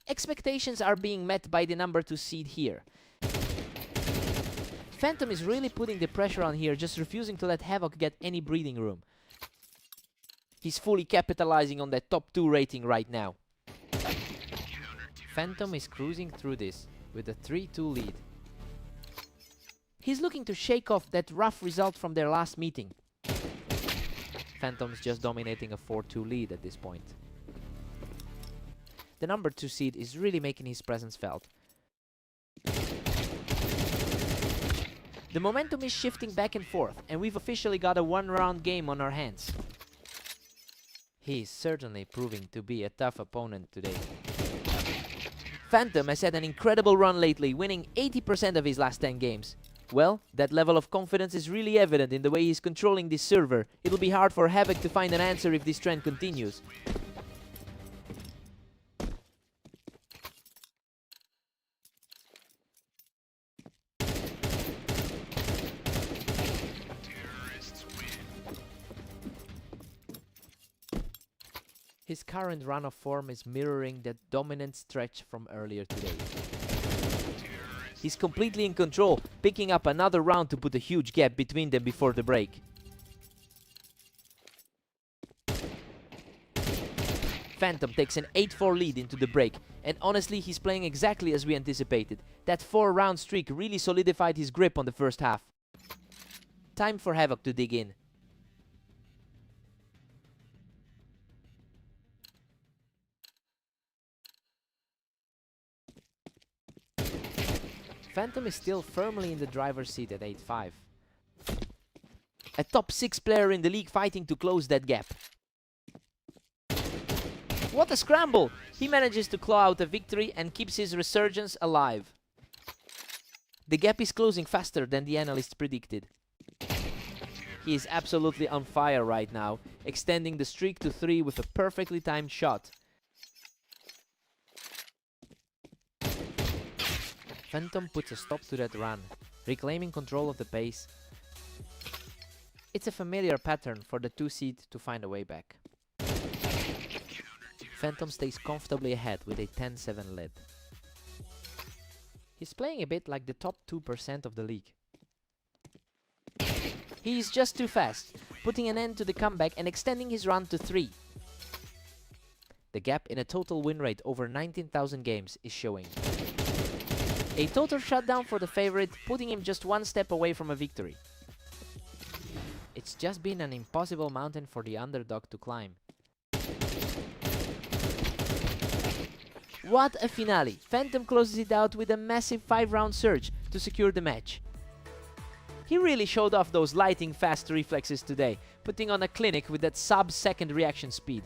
Expectations are being met by the number 2 seed here. Phantom is really putting the pressure on here, just refusing to let Havoc get any breathing room. He's fully capitalizing on that top 2 rating right now. Phantom is cruising through this with a 3-2 lead. He's looking to shake off that rough result from their last meeting. Phantom's just dominating a 4-2 lead at this point. The number 2 seed is really making his presence felt. The momentum is shifting back and forth, and we've officially got a 1-round game on our hands. He's certainly proving to be a tough opponent today. Phantom has had an incredible run lately, winning 80% of his last 10 games. Well, that level of confidence is really evident in the way he's controlling this server. It'll be hard for Havoc to find an answer if this trend continues. His current run of form is mirroring that dominant stretch from earlier today. He's completely in control, picking up another round to put a huge gap between them before the break. Phantom takes an 8-4 lead into the break, and honestly he's playing exactly as we anticipated. That 4-round streak really solidified his grip on the first half. Time for Havoc to dig in. Phantom is still firmly in the driver's seat at 8-5. A top 6 player in the league fighting to close that gap. What a scramble! He manages to claw out a victory and keeps his resurgence alive. The gap is closing faster than the analysts predicted. He is absolutely on fire right now, extending the streak to 3 with a perfectly timed shot. Phantom puts a stop to that run, reclaiming control of the pace. It's a familiar pattern for the 2 seed to find a way back. Phantom stays comfortably ahead with a 10-7 lead. He's playing a bit like the top 2% of the league. He is just too fast, putting an end to the comeback and extending his run to 3. The gap in a total win rate over 19,000 games is showing. A total shutdown for the favorite, putting him just 1 step away from a victory. It's just been an impossible mountain for the underdog to climb. What a finale! Phantom closes it out with a massive 5-round surge to secure the match. He really showed off those lightning fast reflexes today, putting on a clinic with that sub-second reaction speed.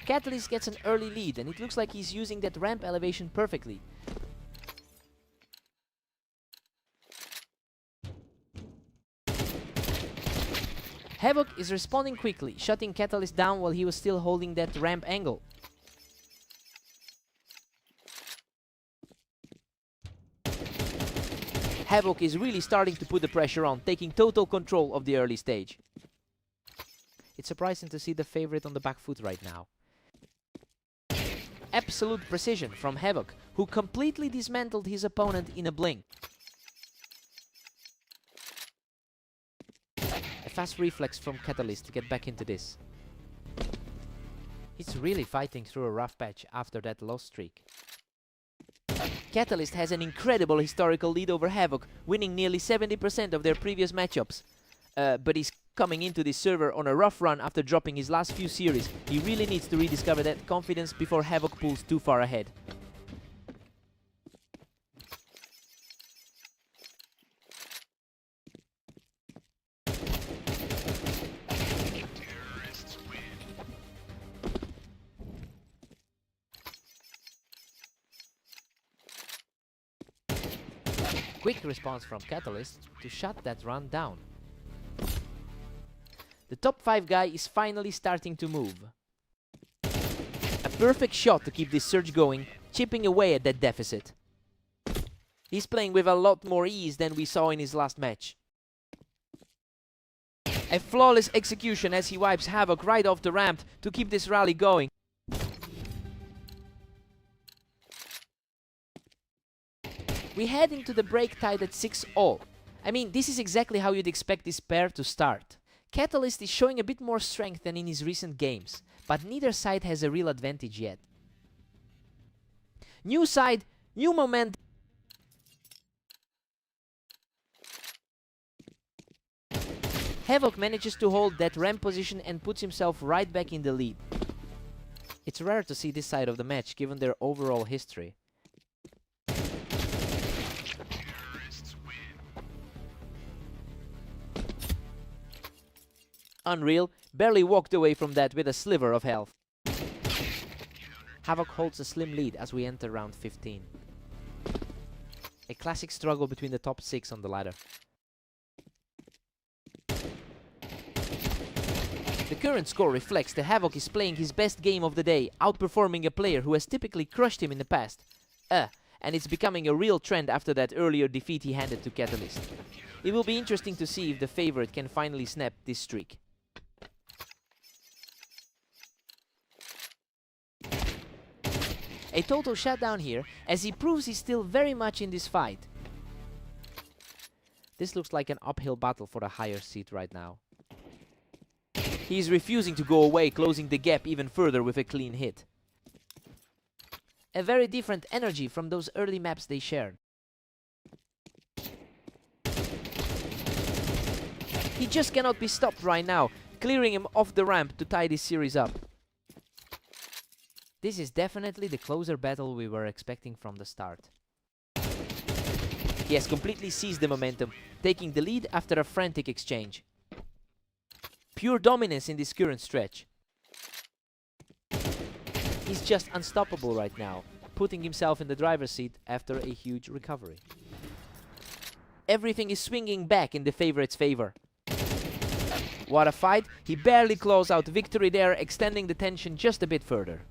Catalyst gets an early lead, and it looks like he's using that ramp elevation perfectly. Havoc is responding quickly, shutting Catalyst down while he was still holding that ramp angle. Havoc is really starting to put the pressure on, taking total control of the early stage. It's surprising to see the favorite on the back foot right now. Absolute precision from Havoc, who completely dismantled his opponent in a blink. A fast reflex from Catalyst to get back into this. He's really fighting through a rough patch after that loss streak. Catalyst has an incredible historical lead over Havoc, winning nearly 70% of their previous matchups. But he's coming into this server on a rough run after dropping his last few series. He really needs to rediscover that confidence before Havoc pulls too far ahead. Quick response from Catalyst to shut that run down. The top 5 guy is finally starting to move. A perfect shot to keep this surge going, chipping away at that deficit. He's playing with a lot more ease than we saw in his last match. A flawless execution as he wipes Havoc right off the ramp to keep this rally going. We head into the break tied at 6-all. I mean, this is exactly how you'd expect this pair to start. Catalyst is showing a bit more strength than in his recent games, but neither side has a real advantage yet. New side, new momentum. Havoc manages to hold that ramp position and puts himself right back in the lead. It's rare to see this side of the match given their overall history. Unreal barely walked away from that with a sliver of health. Havoc holds a slim lead as we enter round 15. A classic struggle between the top 6 on the ladder. The current score reflects that Havoc is playing his best game of the day, outperforming a player who has typically crushed him in the past. And it's becoming a real trend after that earlier defeat he handed to Catalyst. It will be interesting to see if the favorite can finally snap this streak. A total shutdown here, as he proves he's still very much in this fight. This looks like an uphill battle for the higher seed right now. He's refusing to go away, closing the gap even further with a clean hit. A very different energy from those early maps they shared. He just cannot be stopped right now, clearing him off the ramp to tie this series up. This is definitely the closer battle we were expecting from the start. He has completely seized the momentum, taking the lead after a frantic exchange. Pure dominance in this current stretch. He's just unstoppable right now, putting himself in the driver's seat after a huge recovery. Everything is swinging back in the favorite's favor. What a fight! He barely claws out victory there, extending the tension just a bit further.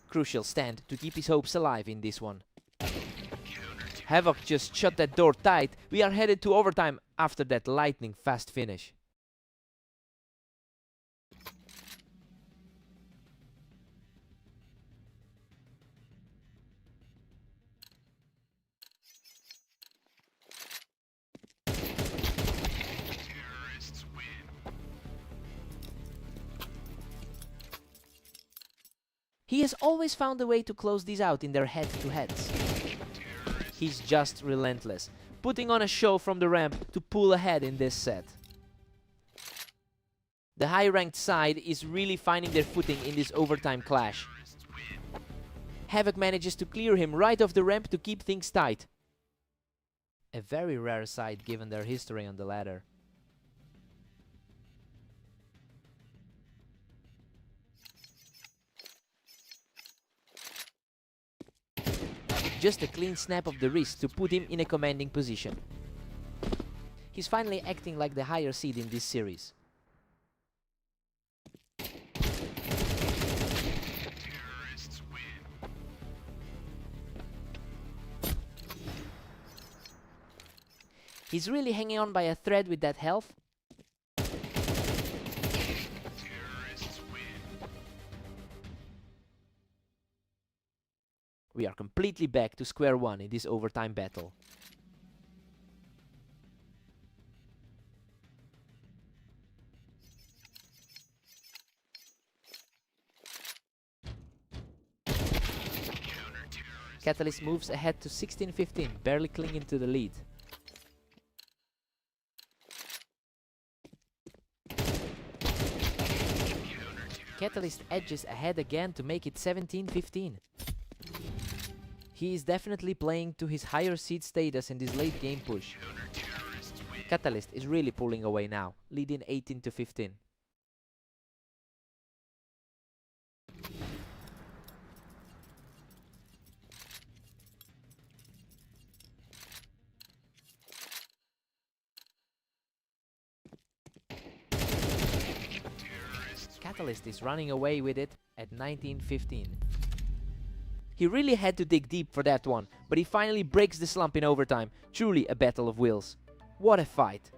Crucial stand to keep his hopes alive in this one. Havoc just shut that door tight. We are headed to overtime after that lightning fast finish. He has always found a way to close these out in their head-to-heads. He's just relentless, putting on a show from the ramp to pull ahead in this set. The high-ranked side is really finding their footing in this overtime clash. Havoc manages to clear him right off the ramp to keep things tight. A very rare side given their history on the ladder. Just a clean snap of the wrist to put him in a commanding position. He's finally acting like the higher seed in this series. He's really hanging on by a thread with that health. We are completely back to square one in this overtime battle. Catalyst moves ahead to 16-15, barely clinging to the lead. Catalyst edges ahead again to make it 17-15. He is definitely playing to his higher seed status in this late game push. Catalyst is really pulling away now, leading 18-15. Catalyst is running away with it at 19-15. He really had to dig deep for that one, but he finally breaks the slump in overtime. Truly a battle of wills. What a fight!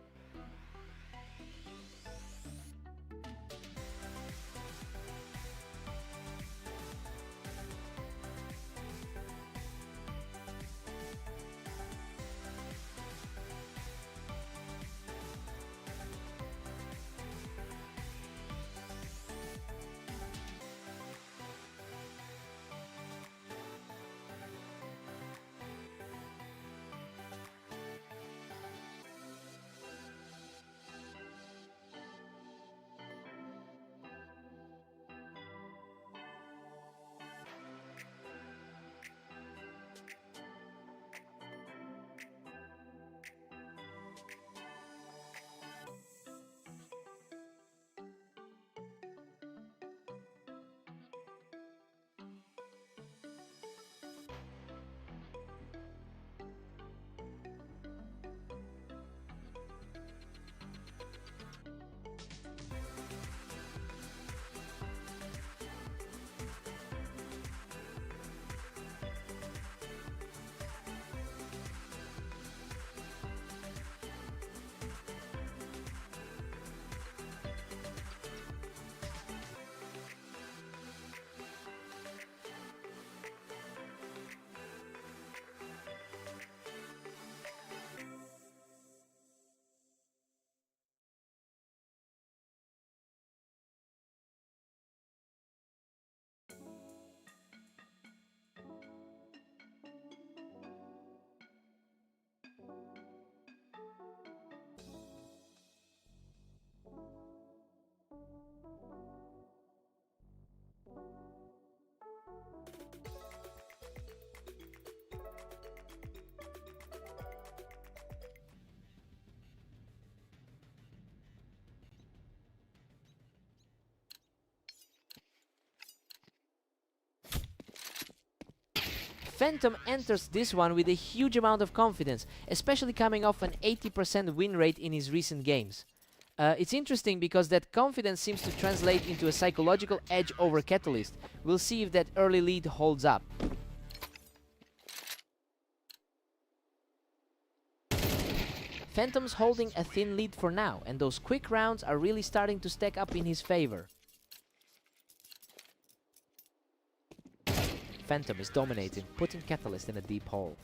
Phantom enters this one with a huge amount of confidence, especially coming off an 80% win rate in his recent games. It's interesting because that confidence seems to translate into a psychological edge over Catalyst. We'll see if that early lead holds up. Phantom's holding a thin lead for now, and those quick rounds are really starting to stack up in his favor. Phantom is dominating, putting Catalyst in a deep hole.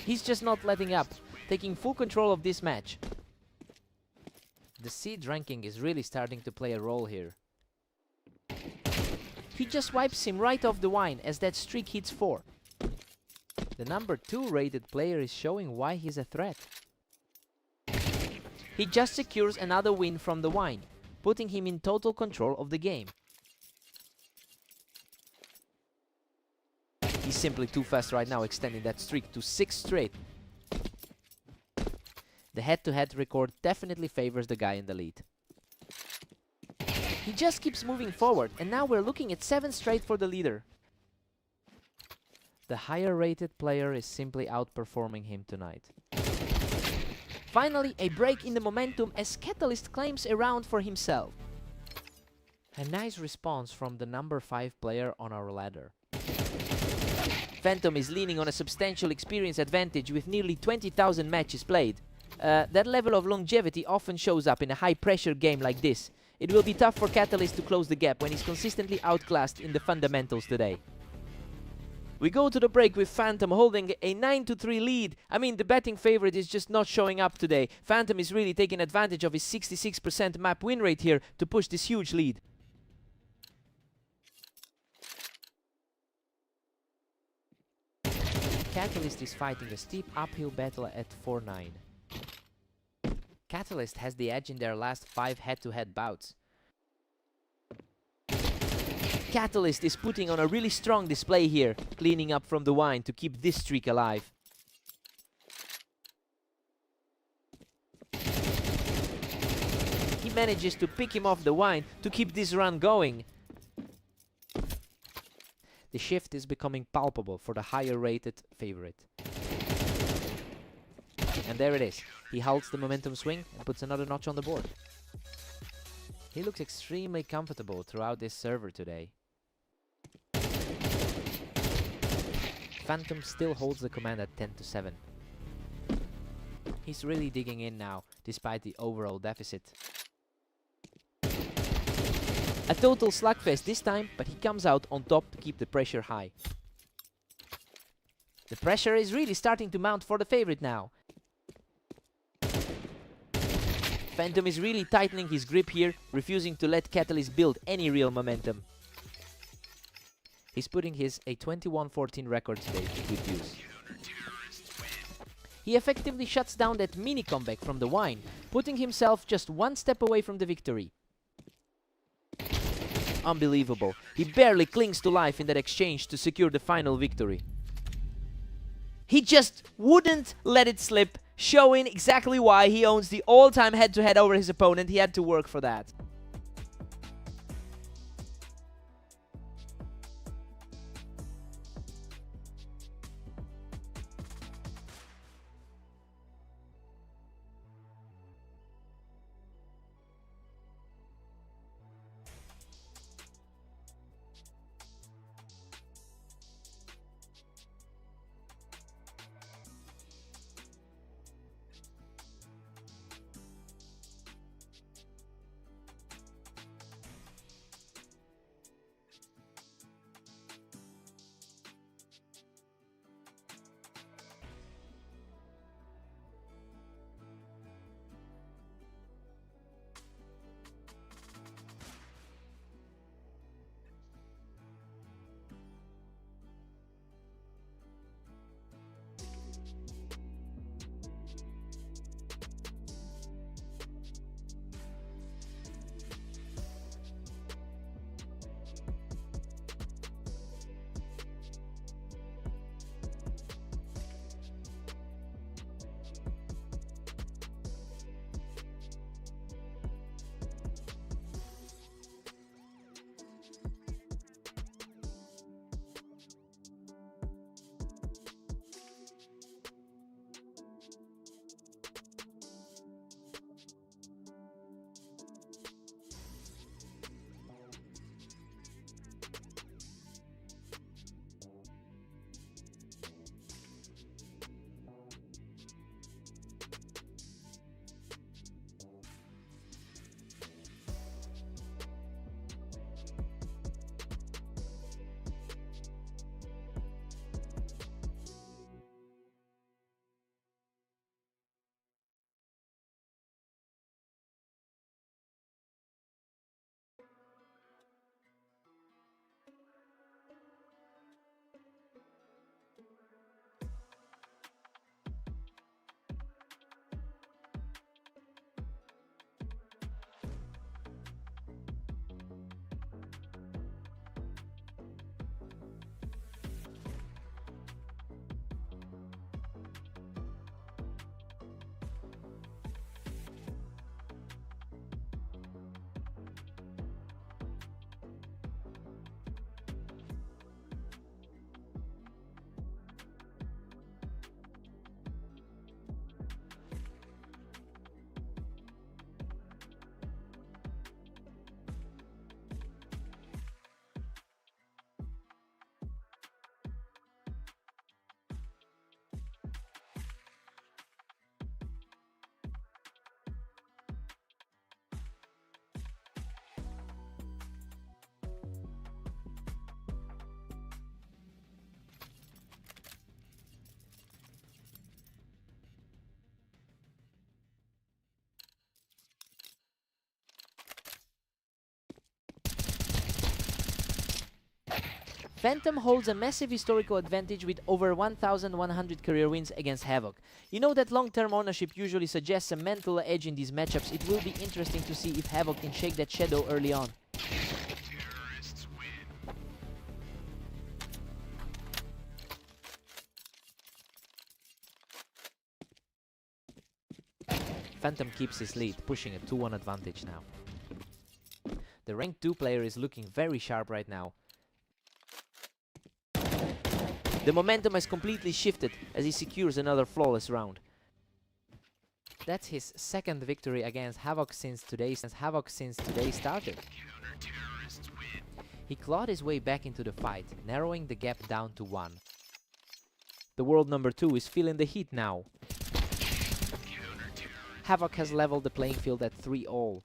He's just not letting up, taking full control of this match. The seed ranking is really starting to play a role here. He just wipes him right off the wine as that streak hits 4. The number 2 rated player is showing why he's a threat. He just secures another win from the wine, putting him in total control of the game. He's simply too fast right now, extending that streak to 6 straight. The head-to-head record definitely favors the guy in the lead. He just keeps moving forward, and now we're looking at 7 straight for the leader. The higher rated player is simply outperforming him tonight. Finally, a break in the momentum as Catalyst claims a round for himself. A nice response from the number 5 player on our ladder. Phantom is leaning on a substantial experience advantage with nearly 20,000 matches played. That level of longevity often shows up in a high-pressure game like this. It will be tough for Catalyst to close the gap when he's consistently outclassed in the fundamentals today. We go to the break with Phantom holding a 9-3 lead. I mean, the betting favorite is just not showing up today. Phantom is really taking advantage of his 66% map win rate here to push this huge lead. Catalyst is fighting a steep uphill battle at 4-9. Catalyst has the edge in their last 5 head-to-head bouts. Catalyst is putting on a really strong display here, cleaning up from the wine to keep this streak alive. He manages to pick him off the wine to keep this run going. The shift is becoming palpable for the higher rated favorite. And there it is. He halts the momentum swing and puts another notch on the board. He looks extremely comfortable throughout this server today. Phantom still holds the command at 10-7. He's really digging in now, despite the overall deficit. A total slugfest this time, but he comes out on top to keep the pressure high. The pressure is really starting to mount for the favorite now. Phantom is really tightening his grip here, refusing to let Catalyst build any real momentum. He's putting his a 21-14 record today to good use. He effectively shuts down that mini comeback from the wine, putting himself just one step away from the victory. Unbelievable. He barely clings to life in that exchange to secure the final victory. He just wouldn't let it slip, showing exactly why he owns the all-time head-to-head over his opponent. He had to work for that. Phantom holds a massive historical advantage with over 1,100 career wins against Havoc. You know that long-term ownership usually suggests a mental edge in these matchups. It will be interesting to see if Havoc can shake that shadow early on. Phantom keeps his lead, pushing a 2-1 advantage now. The rank 2 player is looking very sharp right now. The momentum has completely shifted as he secures another flawless round. That's his second victory against Havoc since today started. He clawed his way back into the fight, narrowing the gap down to 1. The world number 2 is feeling the heat now. Havoc has leveled the playing field at 3-all.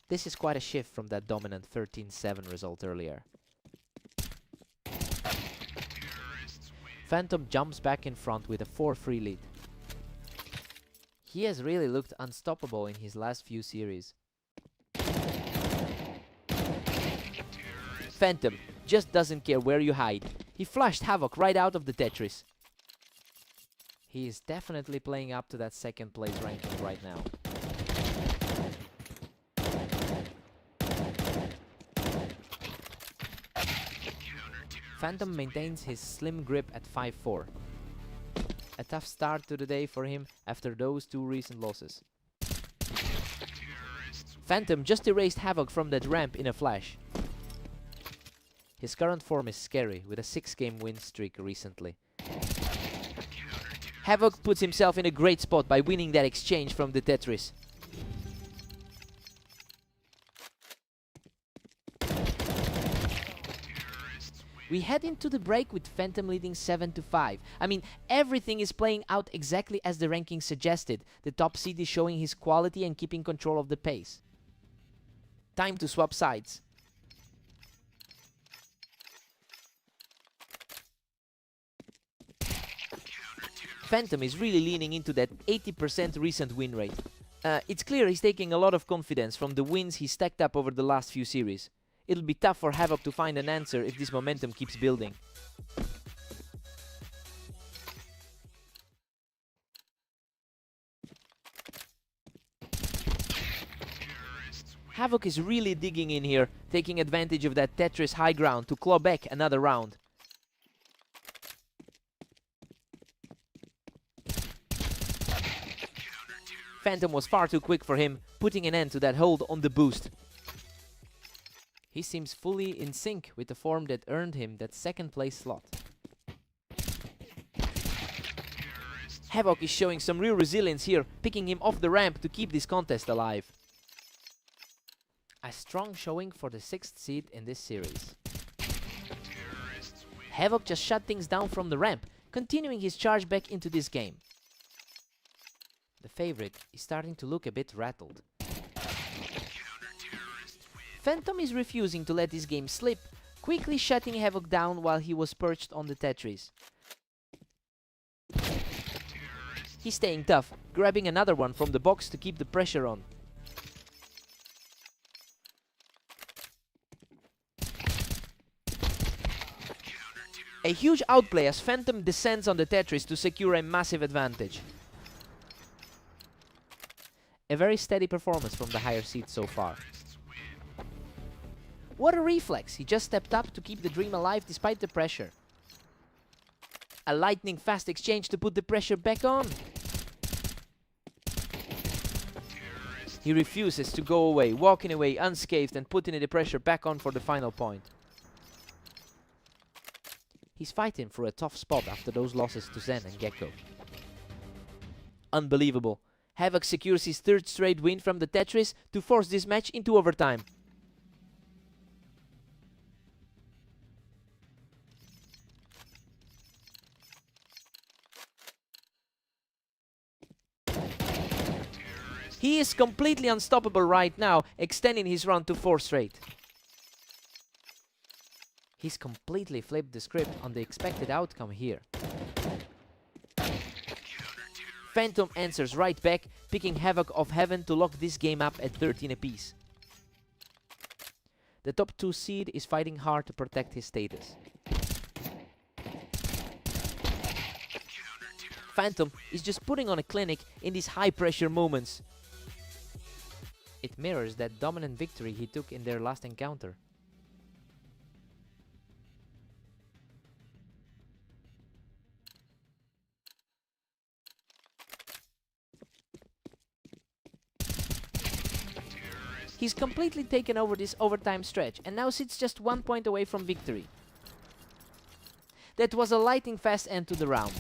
This is quite a shift from that dominant 13-7 result earlier. Phantom jumps back in front with a 4-3 lead. He has really looked unstoppable in his last few series. Phantom just doesn't care where you hide. He flushed Havoc right out of the Tetris. He is definitely playing up to that second place ranking right now. Phantom maintains his slim grip at 5-4. A tough start to the day for him after those 2 recent losses. Phantom just erased Havoc from that ramp in a flash. His current form is scary, with a 6-game win streak recently. Havoc puts himself in a great spot by winning that exchange from the Tetris. We head into the break with Phantom leading 7-5. I mean, everything is playing out exactly as the ranking suggested. The top seed is showing his quality and keeping control of the pace. Time to swap sides. Phantom is really leaning into that 80% recent win rate. It's clear he's taking a lot of confidence from the wins he stacked up over the last few series. It'll be tough for Havoc to find an answer if this momentum keeps building. Havoc is really digging in here, taking advantage of that Tetris high ground to claw back another round. Phantom was far too quick for him, putting an end to that hold on the boost. He seems fully in sync with the form that earned him that second place slot. Havoc is showing some real resilience here, picking him off the ramp to keep this contest alive. A strong showing for the 6th seed in this series. Havoc just shut things down from the ramp, continuing his charge back into this game. The favorite is starting to look a bit rattled. Phantom is refusing to let this game slip, quickly shutting Havoc down while he was perched on the Tetris. He's staying tough, grabbing another one from the box to keep the pressure on. A huge outplay as Phantom descends on the Tetris to secure a massive advantage. A very steady performance from the higher seed so far. What a reflex! He just stepped up to keep the dream alive despite the pressure. A lightning fast exchange to put the pressure back on. He refuses to go away, walking away unscathed and putting the pressure back on for the final point. He's fighting for a tough spot after those losses to Zen and Gecko. Unbelievable. Havoc secures his 3rd straight win from the Tetris to force this match into overtime. He is completely unstoppable right now, extending his run to 4 straight. He's completely flipped the script on the expected outcome here. Phantom answers right back, picking Havoc off Heaven to lock this game up at 13 apiece. The top 2 seed is fighting hard to protect his status. Phantom is just putting on a clinic in these high pressure moments. It mirrors that dominant victory he took in their last encounter. He's completely taken over this overtime stretch and now sits just 1 point away from victory. That was a lightning fast end to the round.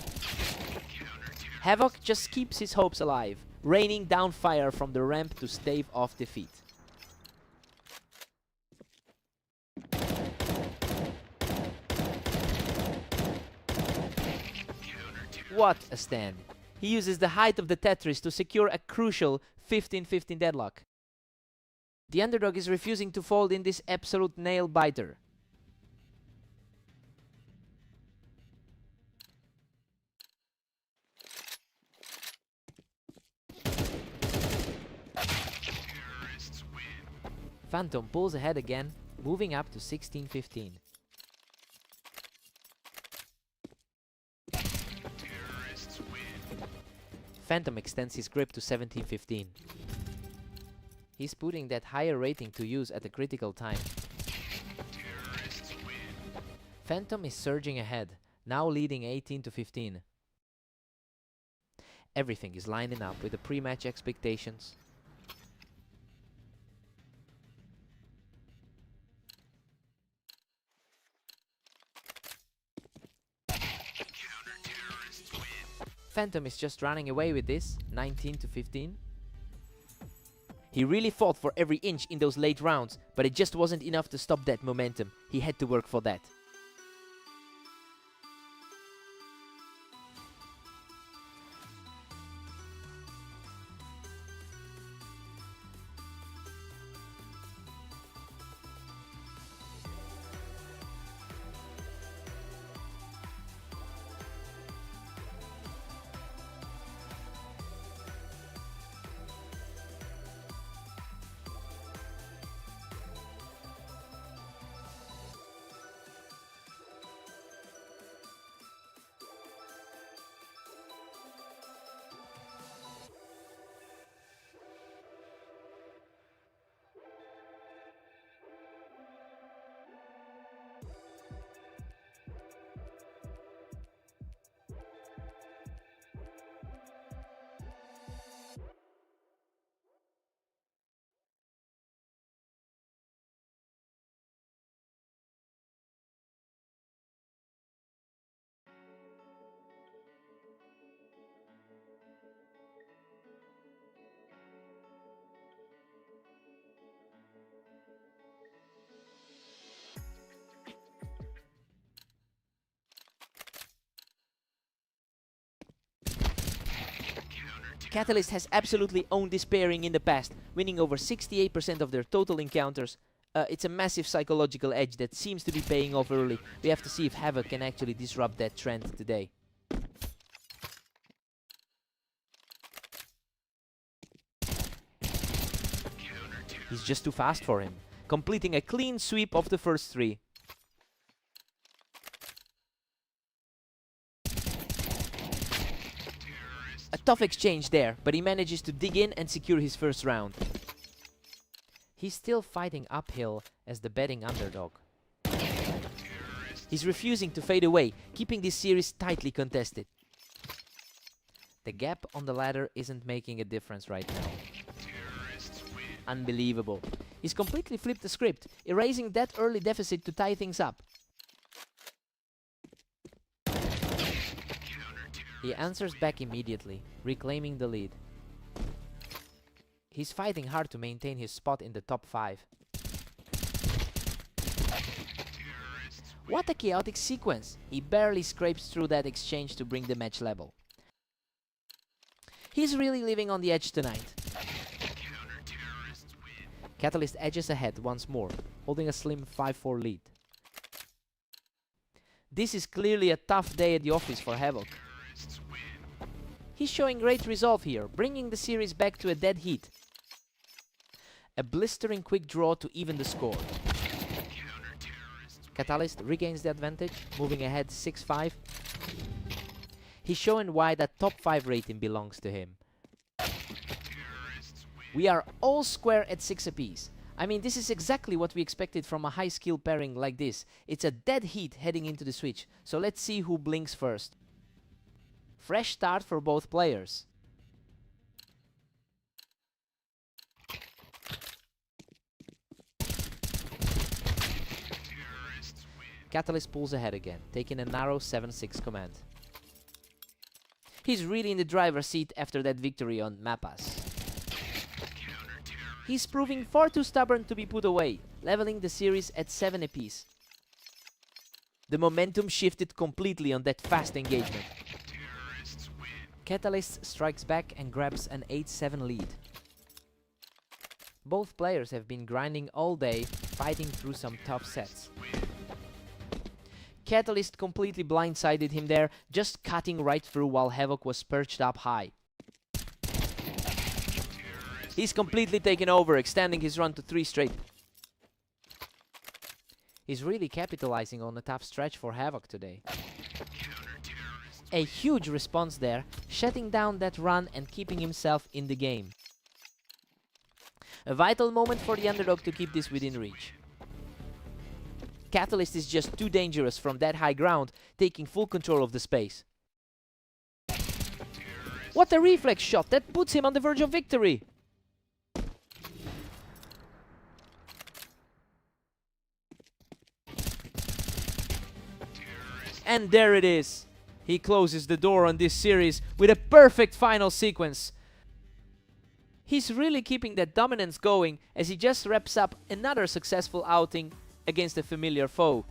Havoc just keeps his hopes alive, raining down fire from the ramp to stave off defeat. What a stand! He uses the height of the Tetris to secure a crucial 15-15 deadlock. The underdog is refusing to fold in this absolute nail-biter. Phantom pulls ahead again, moving up to 16-15. Phantom extends his grip to 17-15. He's putting that higher rating to use at a critical time. Phantom is surging ahead, now leading 18-15. Everything is lining up with the pre-match expectations. Phantom is just running away with this, 19-15. He really fought for every inch in those late rounds, but it just wasn't enough to stop that momentum. He had to work for that. Catalyst has absolutely owned this pairing in the past, winning over 68% of their total encounters. It's a massive psychological edge that seems to be paying off early. We have to see if Havoc can actually disrupt that trend today. He's just too fast for him, completing a clean sweep of the first three. A tough exchange there, but he manages to dig in and secure his first round. He's still fighting uphill as the betting underdog. He's refusing to fade away, keeping this series tightly contested. The gap on the ladder isn't making a difference right now. Unbelievable. He's completely flipped the script, erasing that early deficit to tie things up. He answers back immediately, reclaiming the lead. He's fighting hard to maintain his spot in the top 5. What a chaotic sequence! He barely scrapes through that exchange to bring the match level. He's really living on the edge tonight. Catalyst edges ahead once more, holding a slim 5-4 lead. This is clearly a tough day at the office for Havoc. He's showing great resolve here, bringing the series back to a dead heat. A blistering quick draw to even the score. Catalyst regains the advantage, moving ahead 6-5. He's showing why that top 5 rating belongs to him. We are all square at 6 apiece. I mean, this is exactly what we expected from a high-skill pairing like this. It's a dead heat heading into the switch, so let's see who blinks first. Fresh start for both players. Catalyst pulls ahead again, taking a narrow 7-6 command. He's really in the driver's seat after that victory on Mappas. He's proving far too stubborn to be put away, leveling the series at 7 apiece. The momentum shifted completely on that fast engagement. Catalyst strikes back and grabs an 8-7 lead. Both players have been grinding all day, fighting through some tough sets. Catalyst completely blindsided him there, just cutting right through while Havoc was perched up high. He's completely taken over, extending his run to 3 straight. He's really capitalizing on a tough stretch for Havoc today. A huge response there, shutting down that run and keeping himself in the game. A vital moment for the underdog to keep this within reach. Catalyst is just too dangerous from that high ground, taking full control of the space. What a reflex shot! That puts him on the verge of victory! And there it is! He closes the door on this series with a perfect final sequence. He's really keeping that dominance going as he just wraps up another successful outing against a familiar foe.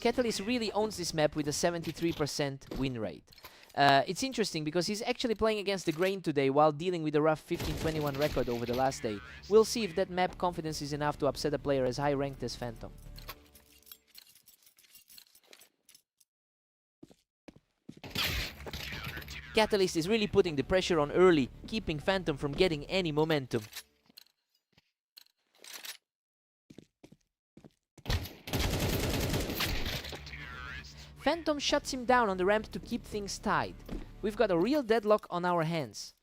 Catalyst really owns this map with a 73% win rate. It's interesting because he's actually playing against the grain today while dealing with a rough 15-21 record over the last day. We'll see if that map confidence is enough to upset a player as high ranked as Phantom. Catalyst is really putting the pressure on early, keeping Phantom from getting any momentum. Phantom shuts him down on the ramp to keep things tied. We've got a real deadlock on our hands.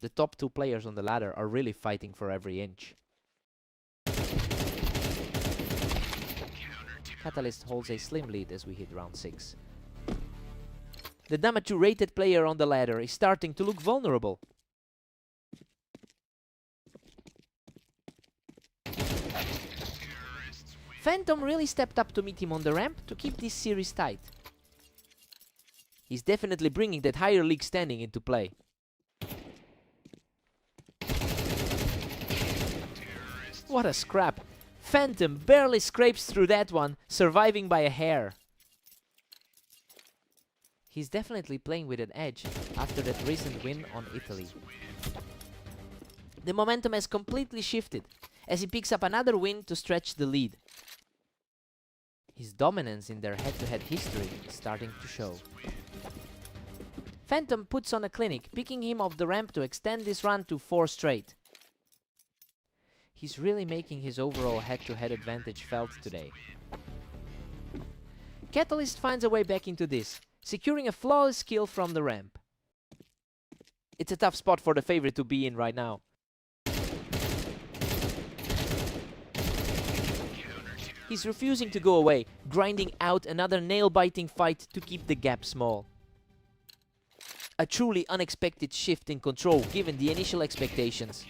The top two players on the ladder are really fighting for every inch. Catalyst holds a slim lead as we hit round 6. The number 2 rated player on the ladder is starting to look vulnerable. Phantom really stepped up to meet him on the ramp to keep this series tight. He's definitely bringing that higher league standing into play. What a scrap! Phantom barely scrapes through that one, surviving by a hair. He's definitely playing with an edge after that recent win on Italy. The momentum has completely shifted as he picks up another win to stretch the lead. His dominance in their head-to-head history is starting to show. Phantom puts on a clinic, picking him off the ramp to extend this run to 4 straight. He's really making his overall head-to-head advantage felt today. Catalyst finds a way back into this, securing a flawless kill from the ramp. It's a tough spot for the favorite to be in right now. He's refusing to go away, grinding out another nail-biting fight to keep the gap small. A truly unexpected shift in control given the initial expectations.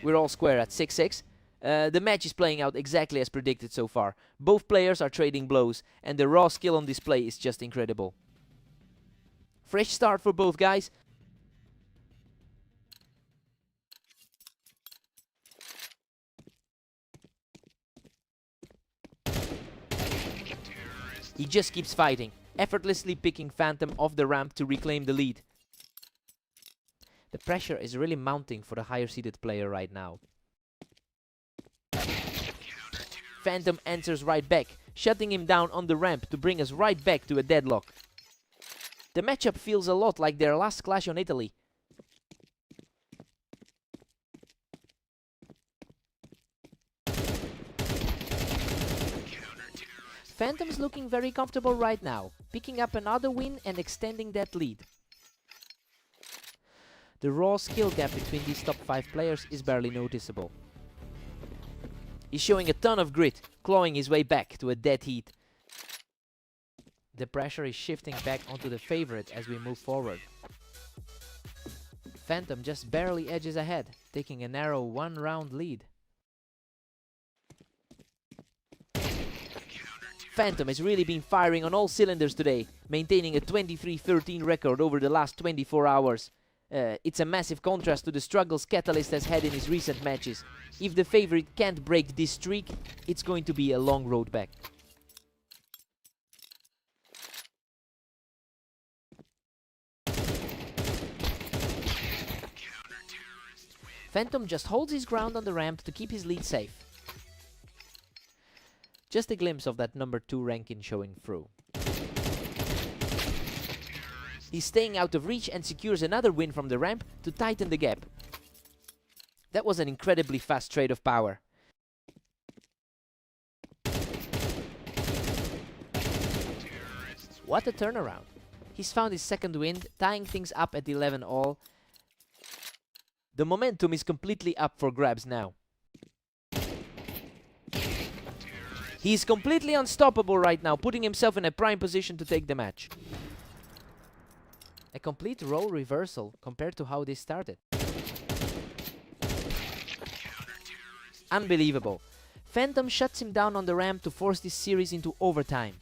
We're all square at 6-6. The match is playing out exactly as predicted so far. Both players are trading blows, and the raw skill on display is just incredible. Fresh start for both guys. He just keeps fighting, effortlessly picking Phantom off the ramp to reclaim the lead. The pressure is really mounting for the higher seeded player right now. Phantom answers right back, shutting him down on the ramp to bring us right back to a deadlock. The matchup feels a lot like their last clash on Italy. Phantom's looking very comfortable right now, picking up another win and extending that lead. The raw skill gap between these top 5 players is barely noticeable. He's showing a ton of grit, clawing his way back to a dead heat. The pressure is shifting back onto the favorite as we move forward. Phantom just barely edges ahead, taking a narrow 1-round lead. Phantom has really been firing on all cylinders today, maintaining a 23-13 record over the last 24 hours. It's a massive contrast to the struggles Catalyst has had in his recent matches. If the favorite can't break this streak, it's going to be a long road back. Phantom just holds his ground on the ramp to keep his lead safe. Just a glimpse of that number 2 ranking showing through. He's staying out of reach and secures another win from the ramp to tighten the gap. That was an incredibly fast trade of power. What a turnaround. He's found his second win, tying things up at 11 all. The momentum is completely up for grabs now. He's completely unstoppable right now, putting himself in a prime position to take the match. A complete role reversal compared to how this started. Unbelievable. Phantom shuts him down on the ramp to force this series into overtime.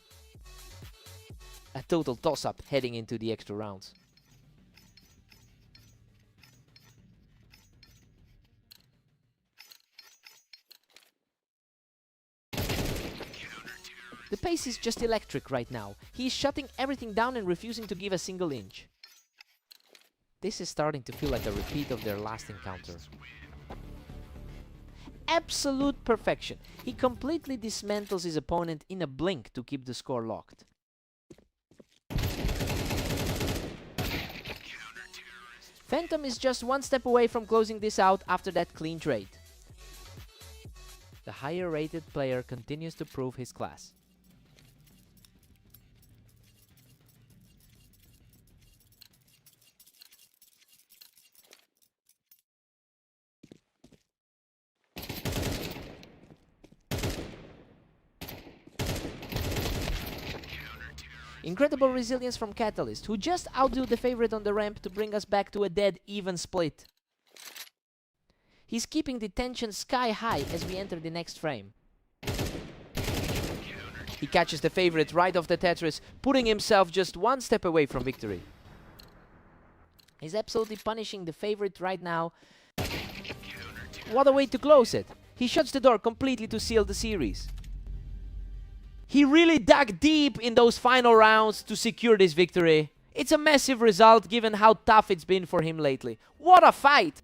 A total toss-up heading into the extra rounds. The pace is just electric right now. He is shutting everything down and refusing to give a single inch. This is starting to feel like a repeat of their last encounter. Absolute perfection. He completely dismantles his opponent in a blink to keep the score locked. Phantom is just one step away from closing this out after that clean trade. The higher rated player continues to prove his class. Incredible resilience from Catalyst, who just outdo the favorite on the ramp to bring us back to a dead even split. He's keeping the tension sky high as we enter the next frame. He catches the favorite right off the Tetris, putting himself just one step away from victory. He's absolutely punishing the favorite right now. What a way to close it! He shuts the door completely to seal the series. He really dug deep in those final rounds to secure this victory. It's a massive result given how tough it's been for him lately. What a fight!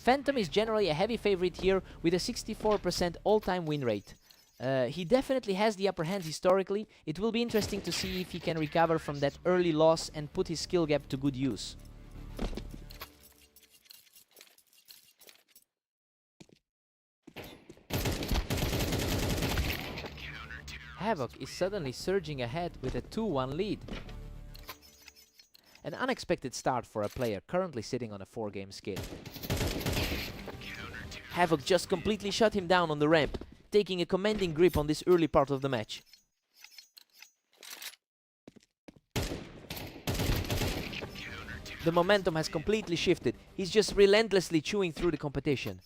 Phantom is generally a heavy favorite here with a 64% all-time win rate. He definitely has the upper hand historically. It will be interesting to see if he can recover from that early loss and put his skill gap to good use. Havoc is suddenly surging ahead with a 2-1 lead. An unexpected start for a player currently sitting on a 4-game skid. Havoc just completely shut him down on the ramp, taking a commanding grip on this early part of the match. The momentum has completely shifted. He's just relentlessly chewing through the competition.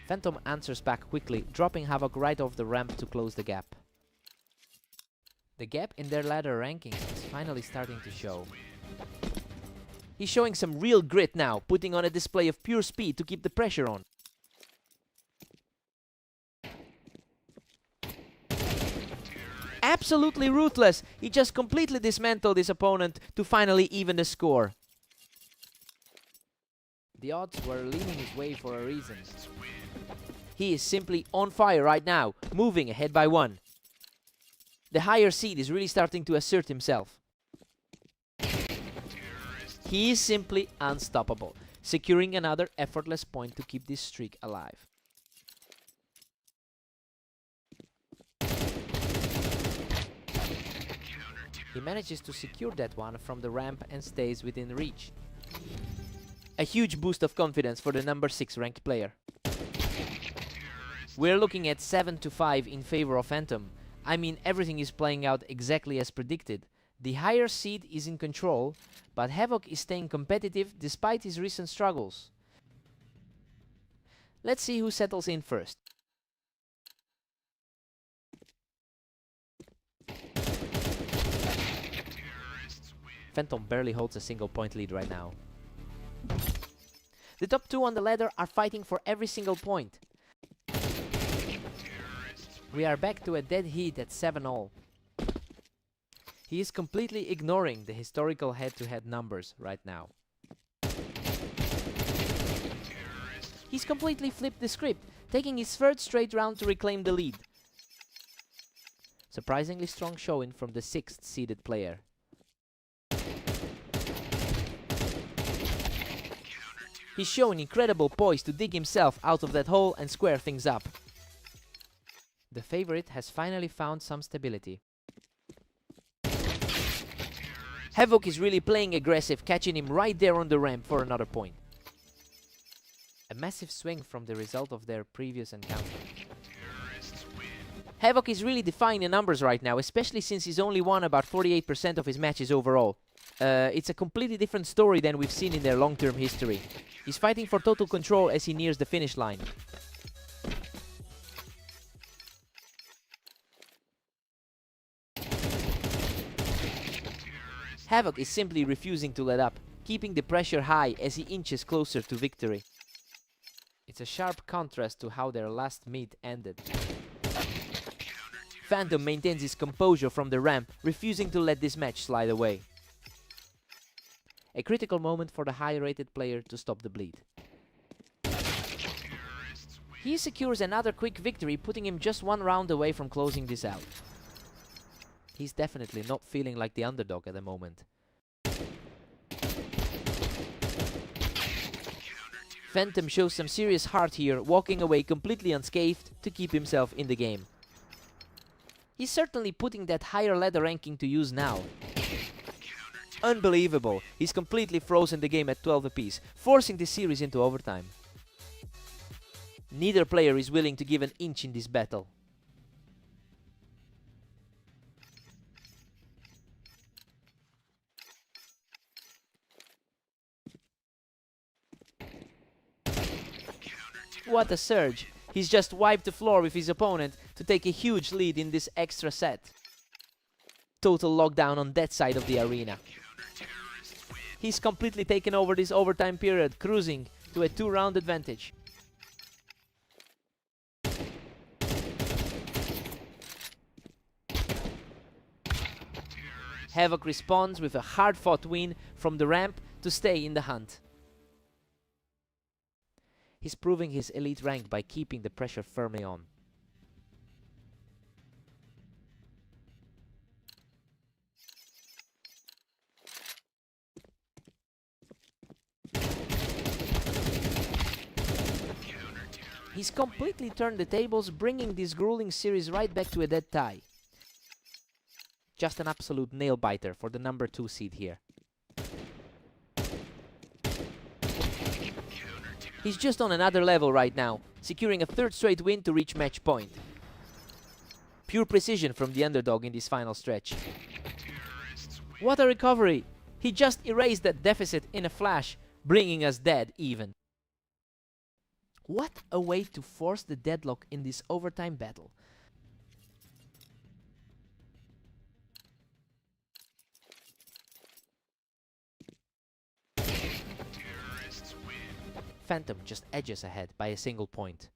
Phantom answers back quickly, dropping Havoc right off the ramp to close the gap. The gap in their ladder rankings is finally starting to show. He's showing some real grit now, putting on a display of pure speed to keep the pressure on. Absolutely ruthless. He just completely dismantled his opponent to finally even the score. The odds were leaning his way for a reason. He is simply on fire right now, moving ahead by 1. The higher seed is really starting to assert himself. He is simply unstoppable, securing another effortless point to keep this streak alive. He manages to secure that one from the ramp and stays within reach. A huge boost of confidence for the number 6 ranked player. We're looking at 7-5 in favor of Phantom. I mean, everything is playing out exactly as predicted. The higher seed is in control, but Havoc is staying competitive despite his recent struggles. Let's see who settles in first. Phantom barely holds a single point lead right now. The top 2 on the ladder are fighting for every single point. We are back to a dead heat at 7-all. He is completely ignoring the historical head-to-head numbers right now. He's completely flipped the script, taking his 3rd straight round to reclaim the lead. Surprisingly strong showing from the 6th seeded player. He's showing incredible poise to dig himself out of that hole and square things up. The favorite has finally found some stability. Havoc is really playing aggressive, catching him right there on the ramp for another point. A massive swing from the result of their previous encounter. Havoc is really defying the numbers right now, especially since he's only won about 48% of his matches overall. It's a completely different story than we've seen in their long-term history. He's fighting for total control as he nears the finish line. Havoc is simply refusing to let up, keeping the pressure high as he inches closer to victory. It's a sharp contrast to how their last meet ended. Phantom maintains his composure from the ramp, refusing to let this match slide away. A critical moment for the high-rated player to stop the bleed. He secures another quick victory, putting him just 1 round away from closing this out. He's definitely not feeling like the underdog at the moment. Phantom shows some serious heart here, walking away completely unscathed to keep himself in the game. He's certainly putting that higher ladder ranking to use now. Unbelievable, he's completely frozen the game at 12 apiece, forcing this series into overtime. Neither player is willing to give an inch in this battle. What a surge! He's just wiped the floor with his opponent to take a huge lead in this extra set. Total lockdown on that side of the arena. He's completely taken over this overtime period, cruising to a 2-round advantage. Havoc responds with a hard-fought win from the ramp to stay in the hunt. He's proving his elite rank by keeping the pressure firmly on. He's completely turned the tables, bringing this grueling series right back to a dead tie. Just an absolute nail-biter for the number 2 seed here. He's just on another level right now, securing a 3rd straight win to reach match point. Pure precision from the underdog in this final stretch. What a recovery! He just erased that deficit in a flash, bringing us dead even. What a way to force the deadlock in this overtime battle. Phantom just edges ahead by a single point.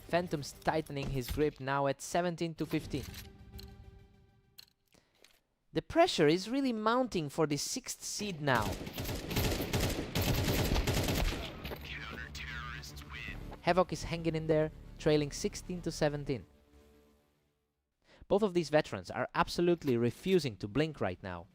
Phantom's tightening his grip now at 17-15. The pressure is really mounting for the 6th seed now. Havoc is hanging in there, trailing 16-17. Both of these veterans are absolutely refusing to blink right now.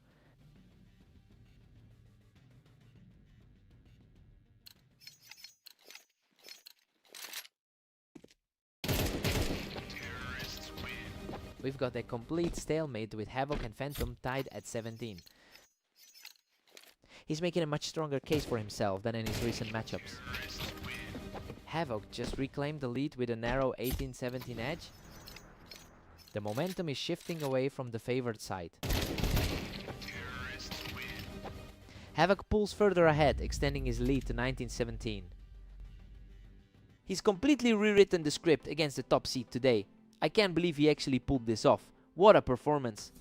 We've got a complete stalemate with Havoc and Phantom tied at 17. He's making a much stronger case for himself than in his recent matchups. Havoc just reclaimed the lead with a narrow 18-17 edge. The momentum is shifting away from the favored side. Havoc pulls further ahead, extending his lead to 19-17. He's completely rewritten the script against the top seed today. I can't believe he actually pulled this off. What a performance!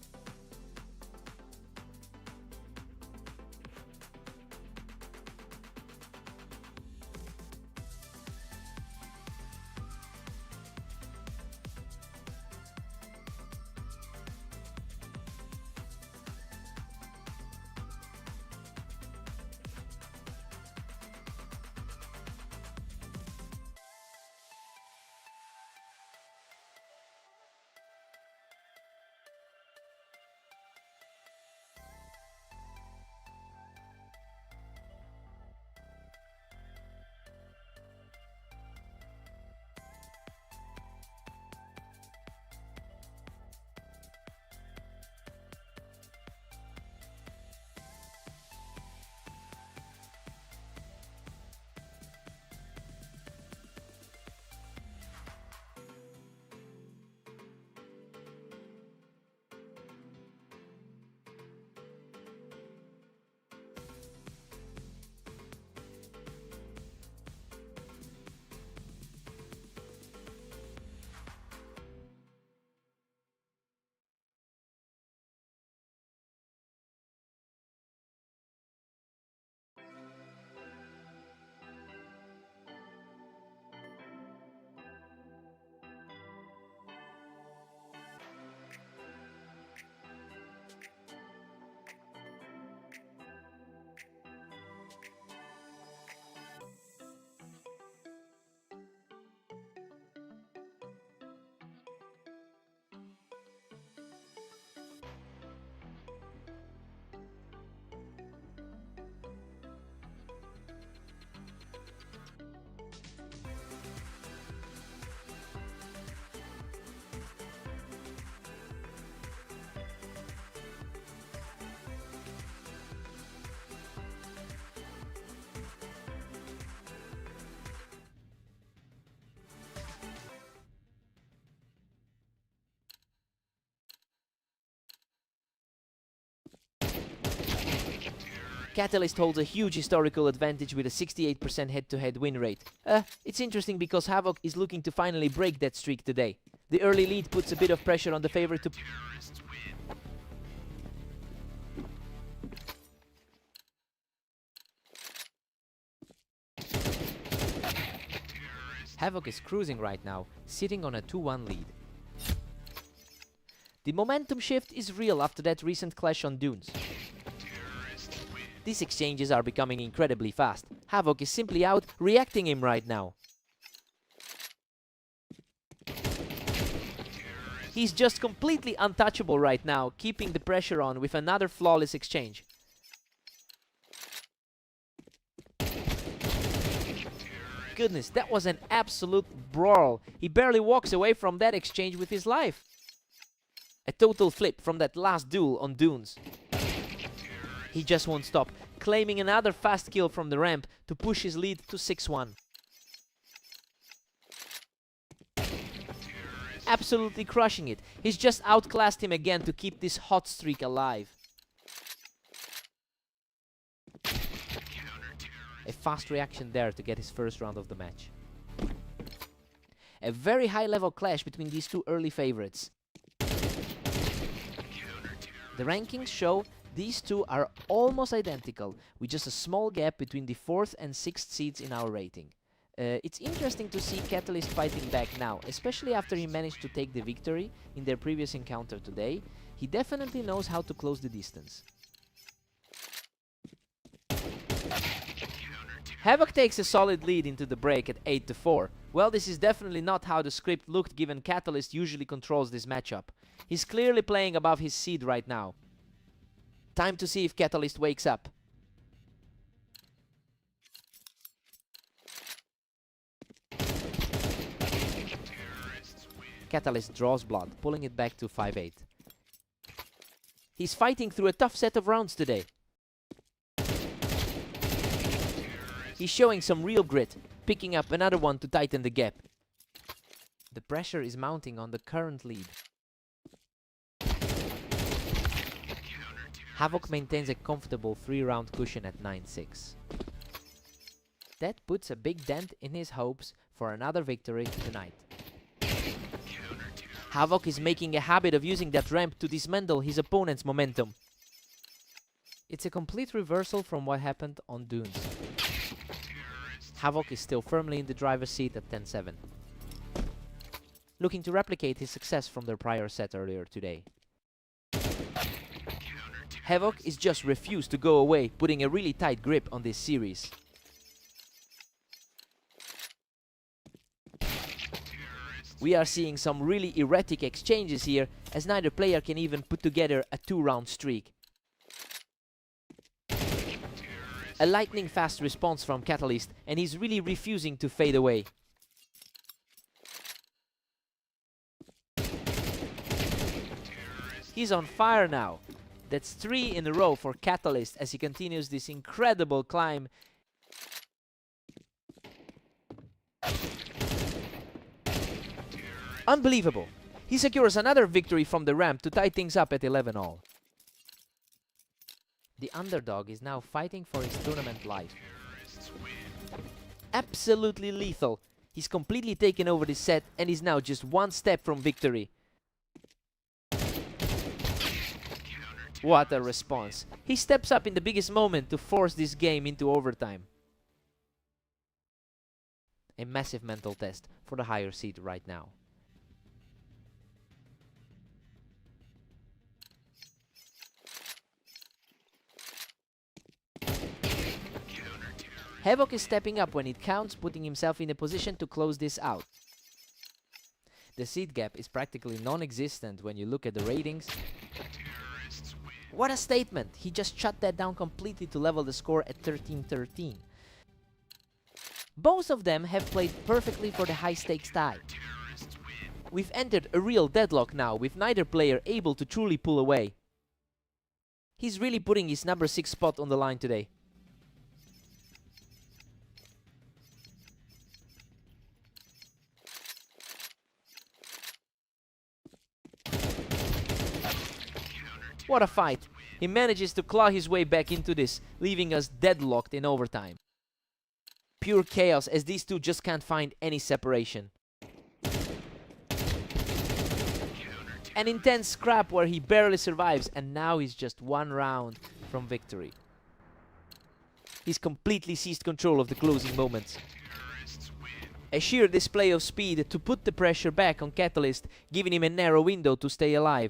Catalyst holds a huge historical advantage with a 68% head-to-head win rate. It's interesting because Havoc is looking to finally break that streak today. The early lead puts a bit of pressure on the favorite to... Havoc is cruising right now, sitting on a 2-1 lead. The momentum shift is real after that recent clash on Dunes. These exchanges are becoming incredibly fast. Havoc is simply out reacting him right now. He's just completely untouchable right now, keeping the pressure on with another flawless exchange. Goodness, that was an absolute brawl. He barely walks away from that exchange with his life. A total flip from that last duel on Dunes. He just won't stop, claiming another fast kill from the ramp to push his lead to 6-1. Absolutely crushing it. He's just outclassed him again to keep this hot streak alive. A fast reaction there to get his first round of the match. A very high level clash between these two early favorites. The rankings show these two are almost identical, with just a small gap between the 4th and 6th seeds in our rating. It's interesting to see Catalyst fighting back now, especially after he managed to take the victory in their previous encounter today. He definitely knows how to close the distance. Havoc takes a solid lead into the break at 8-4. Well, this is definitely not how the script looked, given Catalyst usually controls this matchup. He's clearly playing above his seed right now. Time to see if Catalyst wakes up. Catalyst draws blood, pulling it back to 5-8. He's fighting through a tough set of rounds today. He's showing some real grit, picking up another one to tighten the gap. The pressure is mounting on the current lead. Havoc maintains a comfortable 3-round cushion at 9-6. That puts a big dent in his hopes for another victory tonight. Havoc is making a habit of using that ramp to dismantle his opponent's momentum. It's a complete reversal from what happened on Dunes. Havoc is still firmly in the driver's seat at 10-7. Looking to replicate his success from their prior set earlier today. Havoc is just refused to go away, putting a really tight grip on this series. We are seeing some really erratic exchanges here, as neither player can even put together a 2-round streak. A lightning fast response from Catalyst, and he's really refusing to fade away. He's on fire now. That's 3 in a row for Catalyst as he continues this incredible climb. Unbelievable. He secures another victory from the ramp to tie things up at 11-all. The underdog is now fighting for his tournament life. Absolutely lethal. He's completely taken over this set and is now just one step from victory. What a response. He steps up in the biggest moment to force this game into overtime. A massive mental test for the higher seed right now. Havoc is stepping up when it counts, putting himself in a position to close this out. The seed gap is practically non-existent when you look at the ratings. What a statement! He just shut that down completely to level the score at 13-13. Both of them have played perfectly for the high-stakes tie. We've entered a real deadlock now, with neither player able to truly pull away. He's really putting his number 6 spot on the line today. What a fight! He manages to claw his way back into this, leaving us deadlocked in overtime. Pure chaos, as these two just can't find any separation. An intense scrap where he barely survives, and now he's just 1 round from victory. He's completely seized control of the closing moments. A sheer display of speed to put the pressure back on Catalyst, giving him a narrow window to stay alive.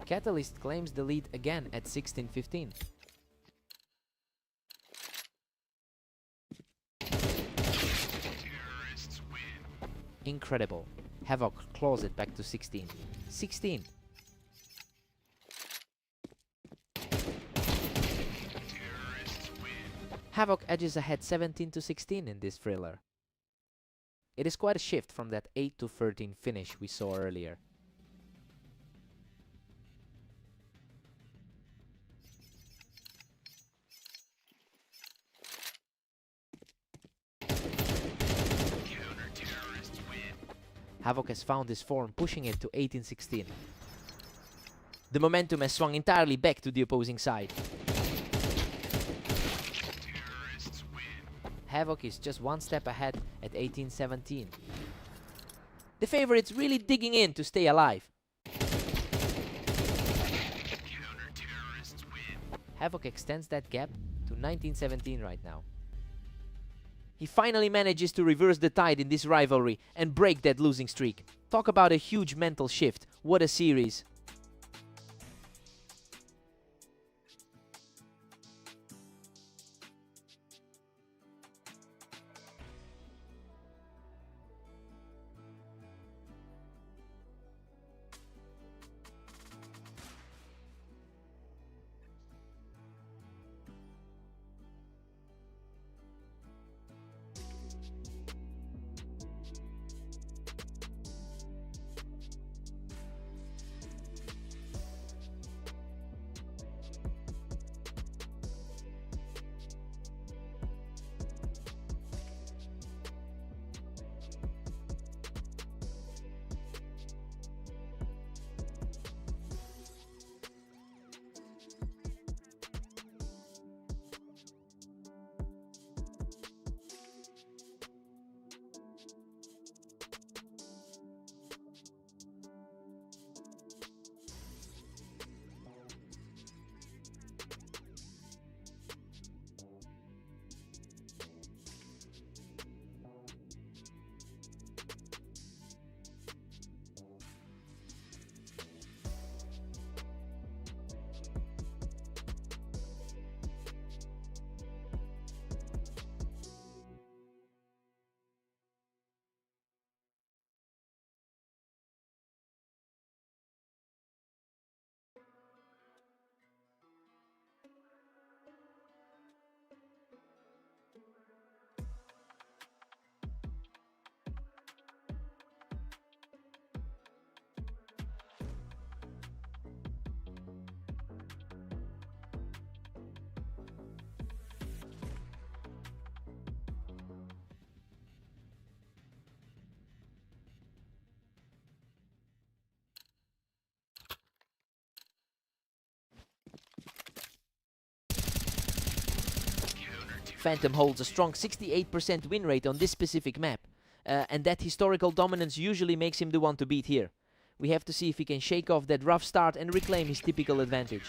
Catalyst claims the lead again at 16-15. Incredible. Havoc claws it back to 16. 16. Havoc edges ahead 17-16 in this thriller. It is quite a shift from that 8-13 finish we saw earlier. Havoc has found his form, pushing it to 18-16. The momentum has swung entirely back to the opposing side. Havoc is just one step ahead at 18-17. The favorites really digging in to stay alive. Havoc extends that gap to 19-17 right now. He finally manages to reverse the tide in this rivalry and break that losing streak. Talk about a huge mental shift. What a series. Phantom holds a strong 68% win rate on this specific map, and that historical dominance usually makes him the one to beat here. We have to see if he can shake off that rough start and reclaim his typical advantage.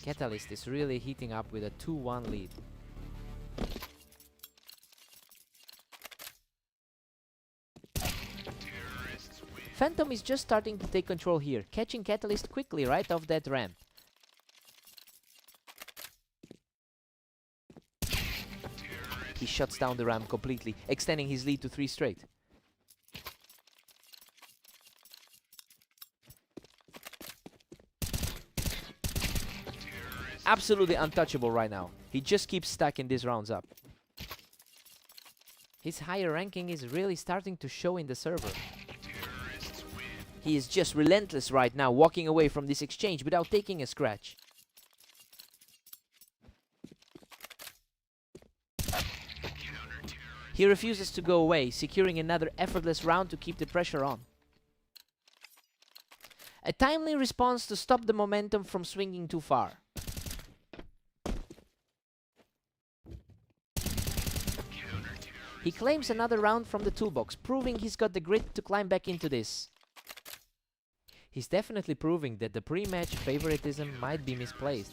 Catalyst is really heating up with a 2-1 lead. Phantom is just starting to take control here, catching Catalyst quickly right off that ramp. He shuts down the ramp completely, extending his lead to 3 straight. Absolutely untouchable right now. He just keeps stacking these rounds up. His higher ranking is really starting to show in the server. He is just relentless right now, walking away from this exchange without taking a scratch. He refuses to go away, securing another effortless round to keep the pressure on. A timely response to stop the momentum from swinging too far. He claims another round from the toolbox, proving he's got the grit to climb back into this. He's definitely proving that the pre-match favoritism might be misplaced.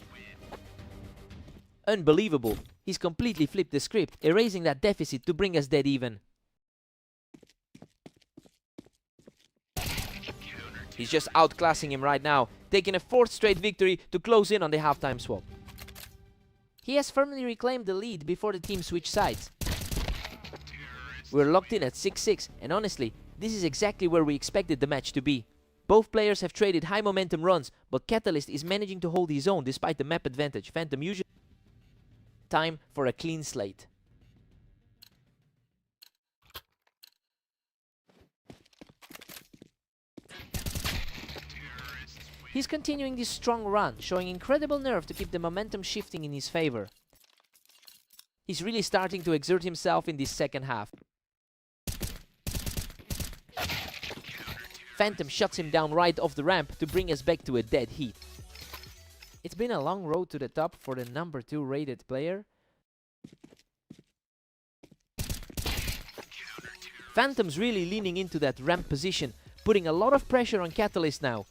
Unbelievable! He's completely flipped the script, erasing that deficit to bring us dead even. He's just outclassing him right now, taking a 4th straight victory to close in on the halftime swap. He has firmly reclaimed the lead before the team switch sides. We're locked in at 6-6, and honestly, this is exactly where we expected the match to be. Both players have traded high momentum runs, but Catalyst is managing to hold his own despite the map advantage. Phantom usually... Time for a clean slate. He's continuing this strong run, showing incredible nerve to keep the momentum shifting in his favor. He's really starting to exert himself in this second half. Phantom shuts him down right off the ramp to bring us back to a dead heat. It's been a long road to the top for the number 2 rated player. Phantom's really leaning into that ramp position, putting a lot of pressure on Catalyst now.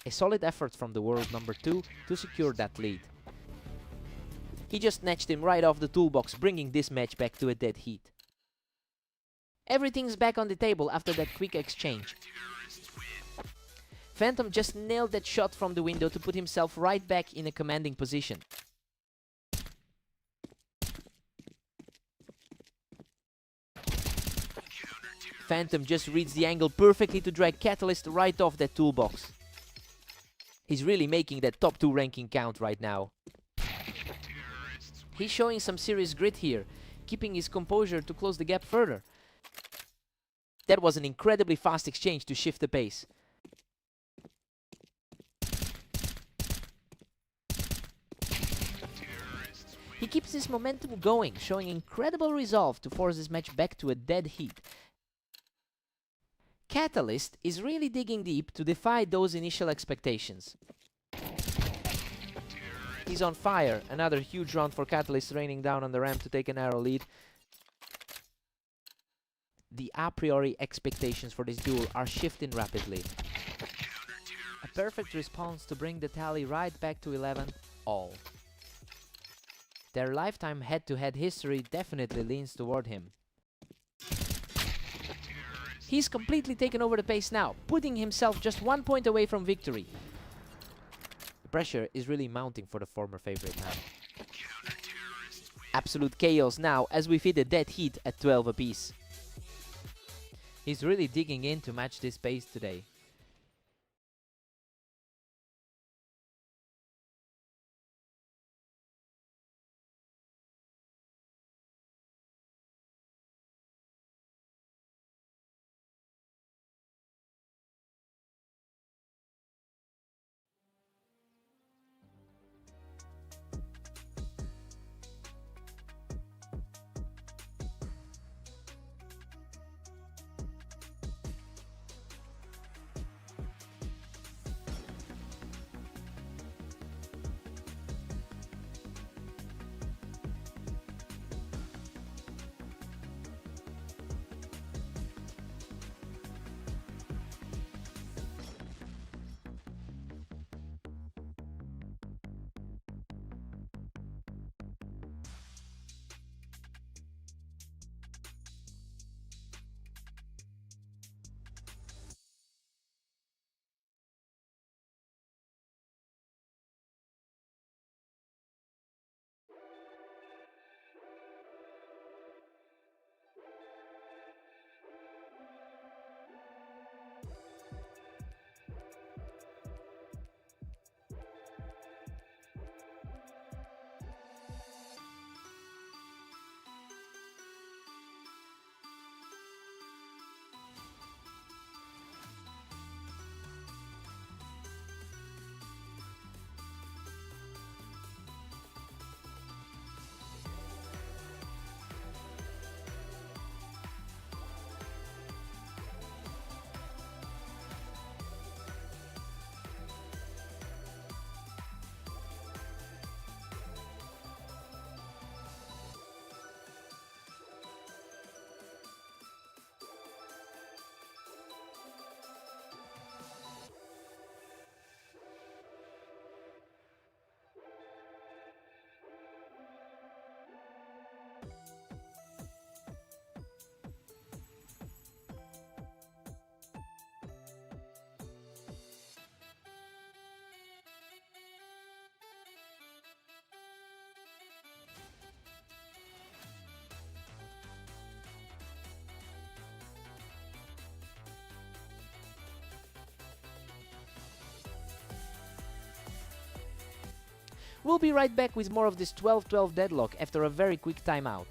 A solid effort from the world number 2 to secure that lead. He just snatched him right off the toolbox, bringing this match back to a dead heat. Everything's back on the table after that quick exchange. Phantom just nailed that shot from the window to put himself right back in a commanding position. Phantom just reads the angle perfectly to drag Catalyst right off that toolbox. He's really making that top 2 ranking count right now. He's showing some serious grit here, keeping his composure to close the gap further. That was an incredibly fast exchange to shift the pace. He keeps his momentum going, showing incredible resolve to force this match back to a dead heat. Catalyst is really digging deep to defy those initial expectations. He's on fire. Another huge round for Catalyst, raining down on the ramp to take a narrow lead. The a priori expectations for this duel are shifting rapidly. A perfect response to bring the tally right back to 11 all. Their lifetime head-to-head history definitely leans toward him. He's completely taken over the pace now, putting himself just 1 point away from victory. The pressure is really mounting for the former favorite now. Absolute chaos now as we feed a dead heat at 12 apiece. He's really digging in to match this pace today. We'll be right back with more of this 12-12 deadlock after a very quick timeout.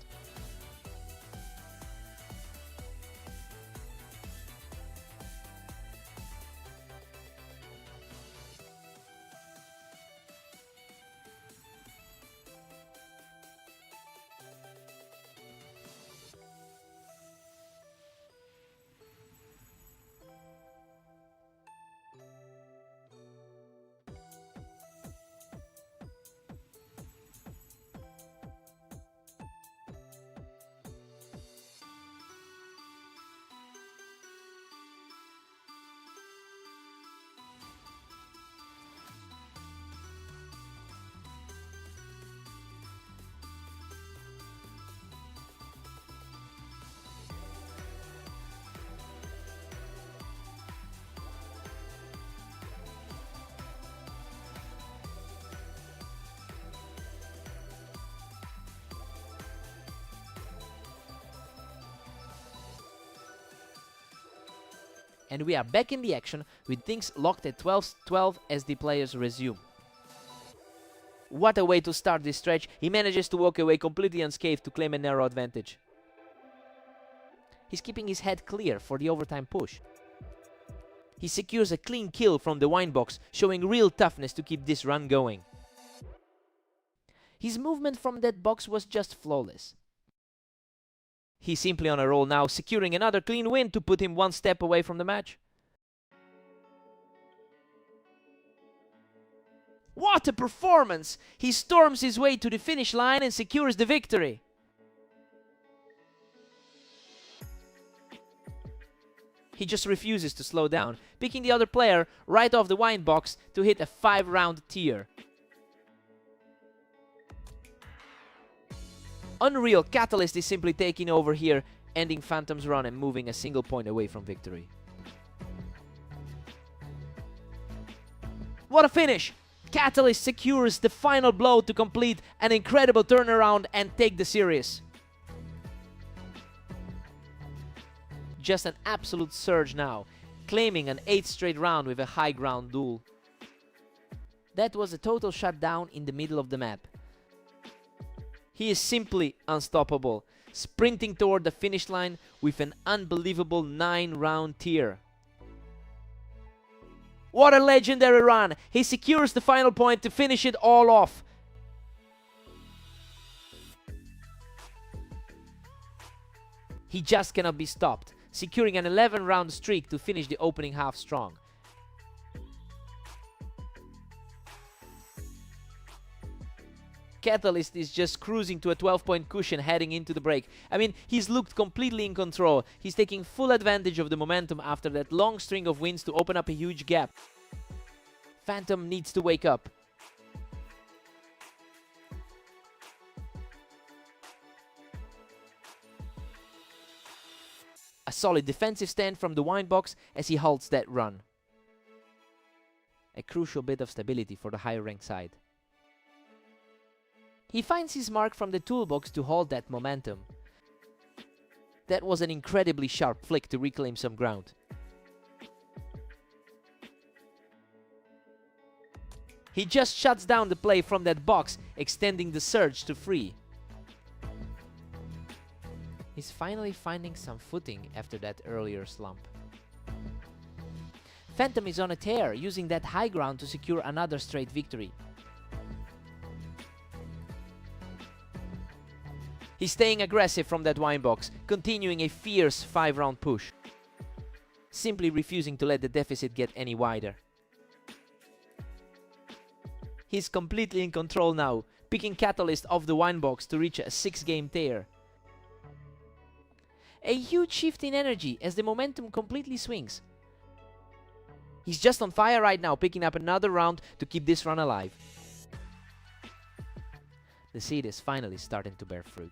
And we are back in the action with things locked at 12-12 as the players resume. What a way to start this stretch. He manages to walk away completely unscathed to claim a narrow advantage. He's keeping his head clear for the overtime push. He secures a clean kill from the wine box, showing real toughness to keep this run going. His movement from that box was just flawless. He's simply on a roll now, securing another clean win to put him one step away from the match. What a performance! He storms his way to the finish line and secures the victory. He just refuses to slow down, picking the other player right off the wine box to hit a 5-round tier. Unreal, Catalyst is simply taking over here, ending Phantom's run and moving a single point away from victory. What a finish! Catalyst secures the final blow to complete an incredible turnaround and take the series. Just an absolute surge now, claiming an 8th straight round with a high ground duel. That was a total shutdown in the middle of the map. He is simply unstoppable, sprinting toward the finish line with an unbelievable 9-round tier. What a legendary run! He secures the final point to finish it all off. He just cannot be stopped, securing an 11-round streak to finish the opening half strong. Catalyst is just cruising to a 12-point cushion heading into the break. I mean, he's looked completely in control. He's taking full advantage of the momentum after that long string of wins to open up a huge gap. Phantom needs to wake up. A solid defensive stand from the wine box as he halts that run. A crucial bit of stability for the higher ranked side. He finds his mark from the toolbox to hold that momentum. That was an incredibly sharp flick to reclaim some ground. He just shuts down the play from that box, extending the surge to free. He's finally finding some footing after that earlier slump. Phantom is on a tear, using that high ground to secure another straight victory. He's staying aggressive from that wine box, continuing a fierce 5-round push, simply refusing to let the deficit get any wider. He's completely in control now, picking Catalyst off the wine box to reach a 6-game tear. A huge shift in energy as the momentum completely swings. He's just on fire right now, picking up another round to keep this run alive. The seed is finally starting to bear fruit.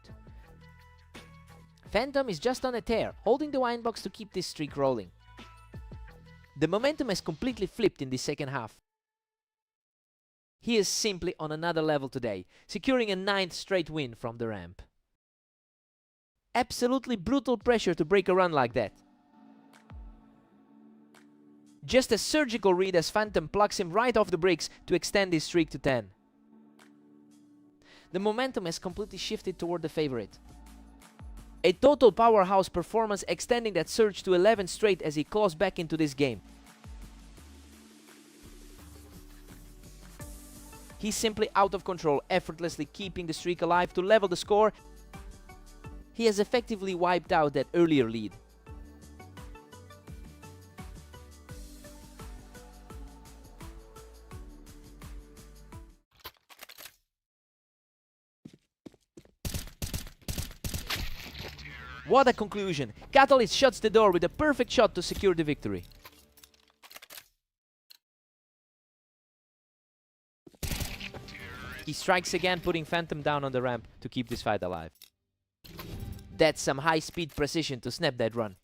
Phantom is just on a tear, holding the wine box to keep this streak rolling. The momentum has completely flipped in the second half. He is simply on another level today, securing a 9th straight win from the ramp. Absolutely brutal pressure to break a run like that. Just a surgical read as Phantom plucks him right off the bricks to extend his streak to 10. The momentum has completely shifted toward the favorite. A total powerhouse performance, extending that surge to 11 straight as he claws back into this game. He's simply out of control, effortlessly keeping the streak alive to level the score. He has effectively wiped out that earlier lead. What a conclusion! Catalyst shuts the door with a perfect shot to secure the victory. He strikes again, putting Phantom down on the ramp to keep this fight alive. That's some high-speed precision to snap that run.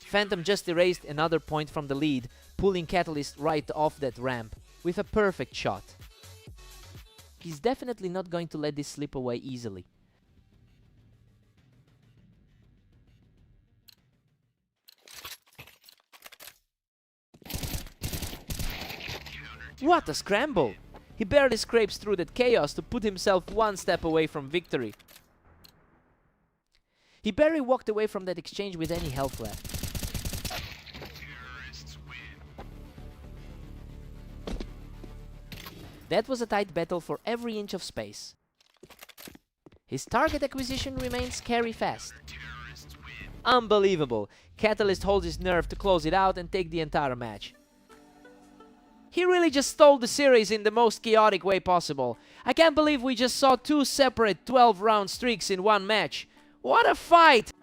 Phantom just erased another point from the lead, pulling Catalyst right off that ramp with a perfect shot. He's definitely not going to let this slip away easily. What a scramble! He barely scrapes through that chaos to put himself one step away from victory. He barely walked away from that exchange with any health left. That was a tight battle for every inch of space. His target acquisition remains scary fast. Unbelievable! Catalyst holds his nerve to close it out and take the entire match. He really just stole the series in the most chaotic way possible. I can't believe we just saw two separate 12-round streaks in one match. What a fight!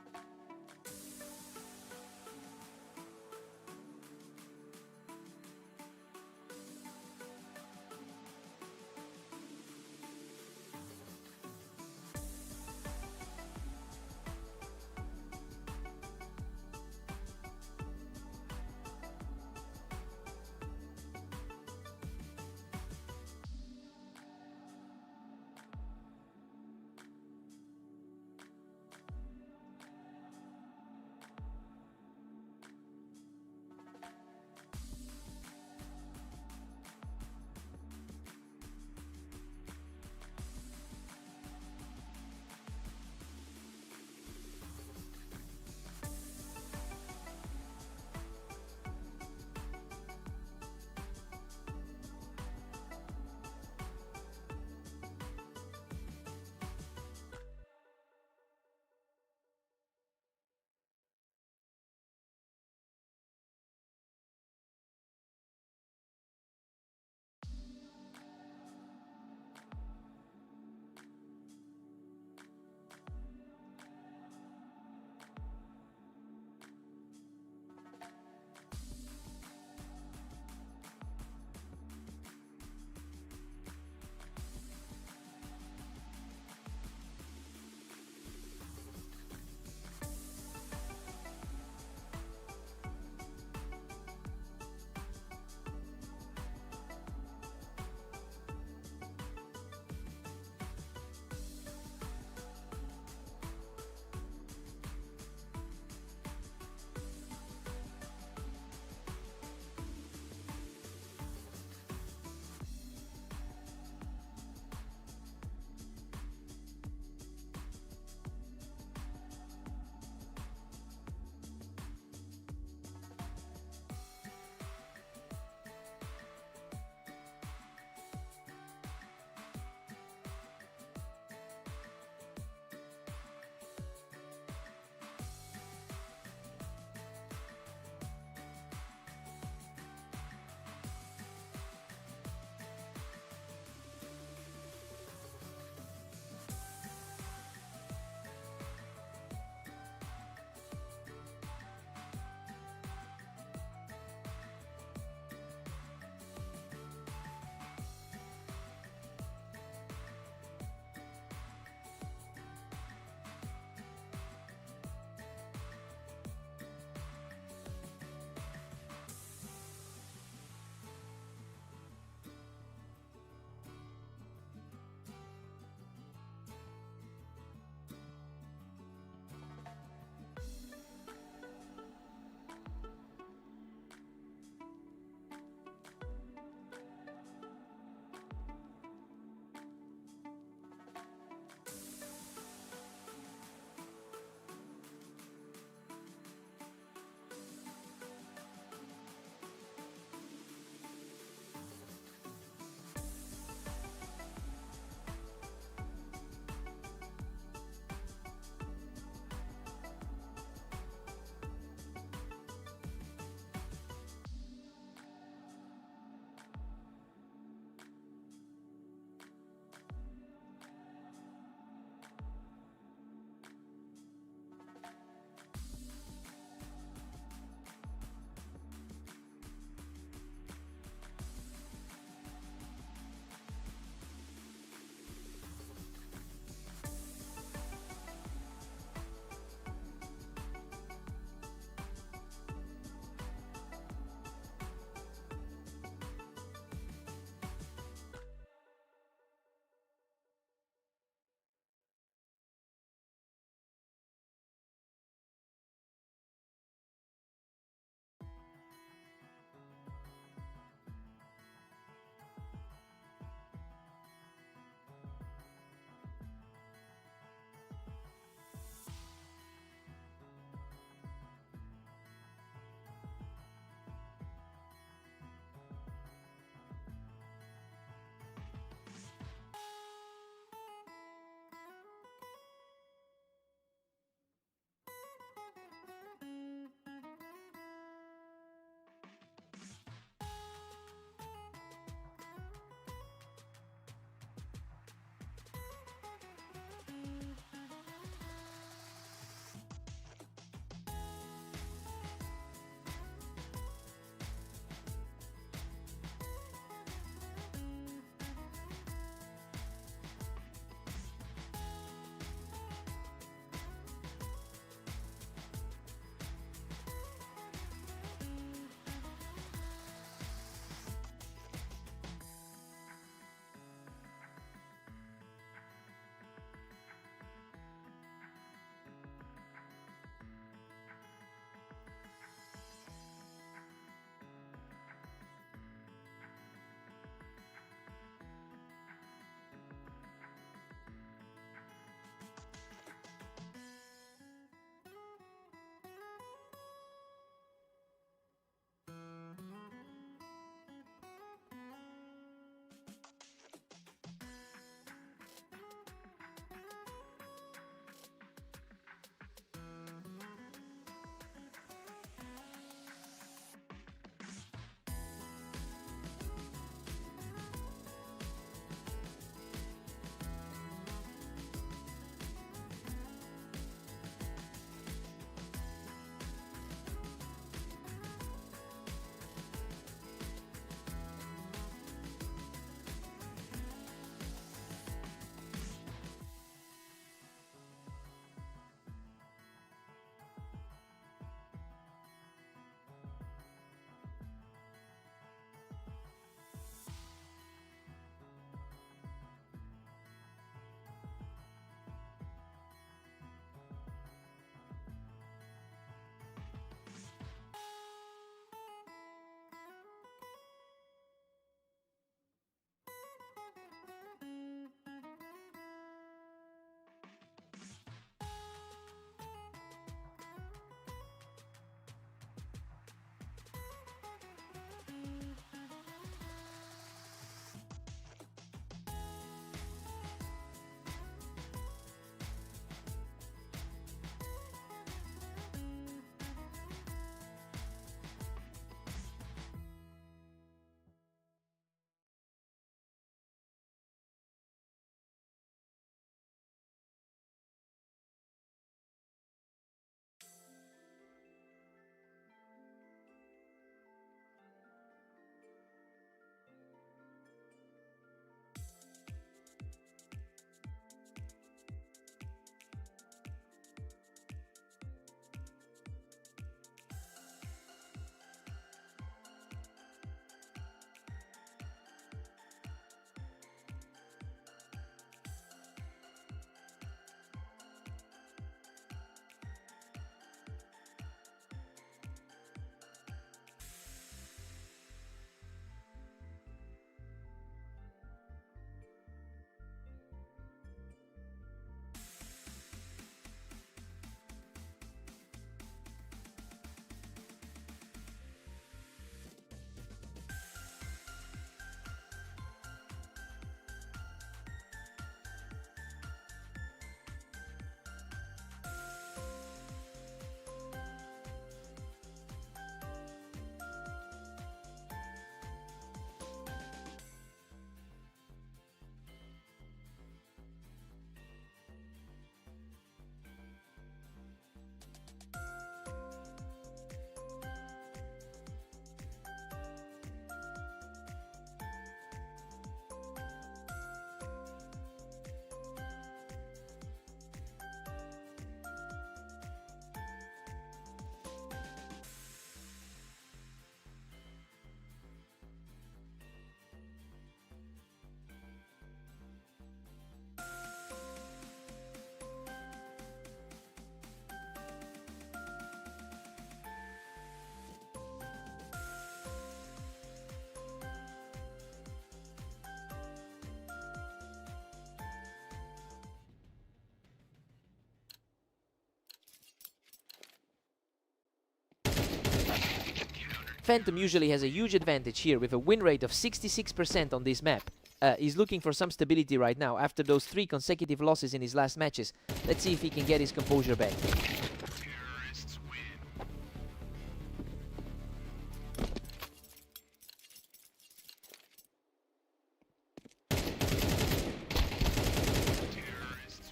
Phantom usually has a huge advantage here with a win rate of 66% on this map. He's looking for some stability right now after those 3 consecutive losses in his last matches. Let's see if he can get his composure back.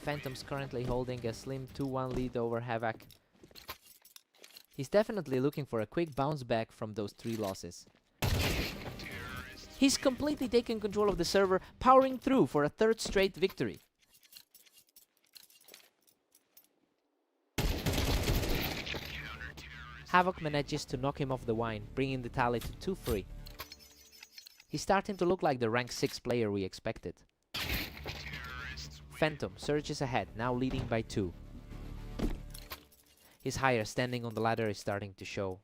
Phantom's currently holding a slim 2-1 lead over Havoc. He's definitely looking for a quick bounce back from those 3 losses. He's completely taken control of the server, powering through for a 3rd straight victory. Havoc manages to knock him off the wine, bringing the tally to 2-3. He's starting to look like the rank 6 player we expected. Phantom surges ahead, now leading by 2. His higher standing on the ladder is starting to show.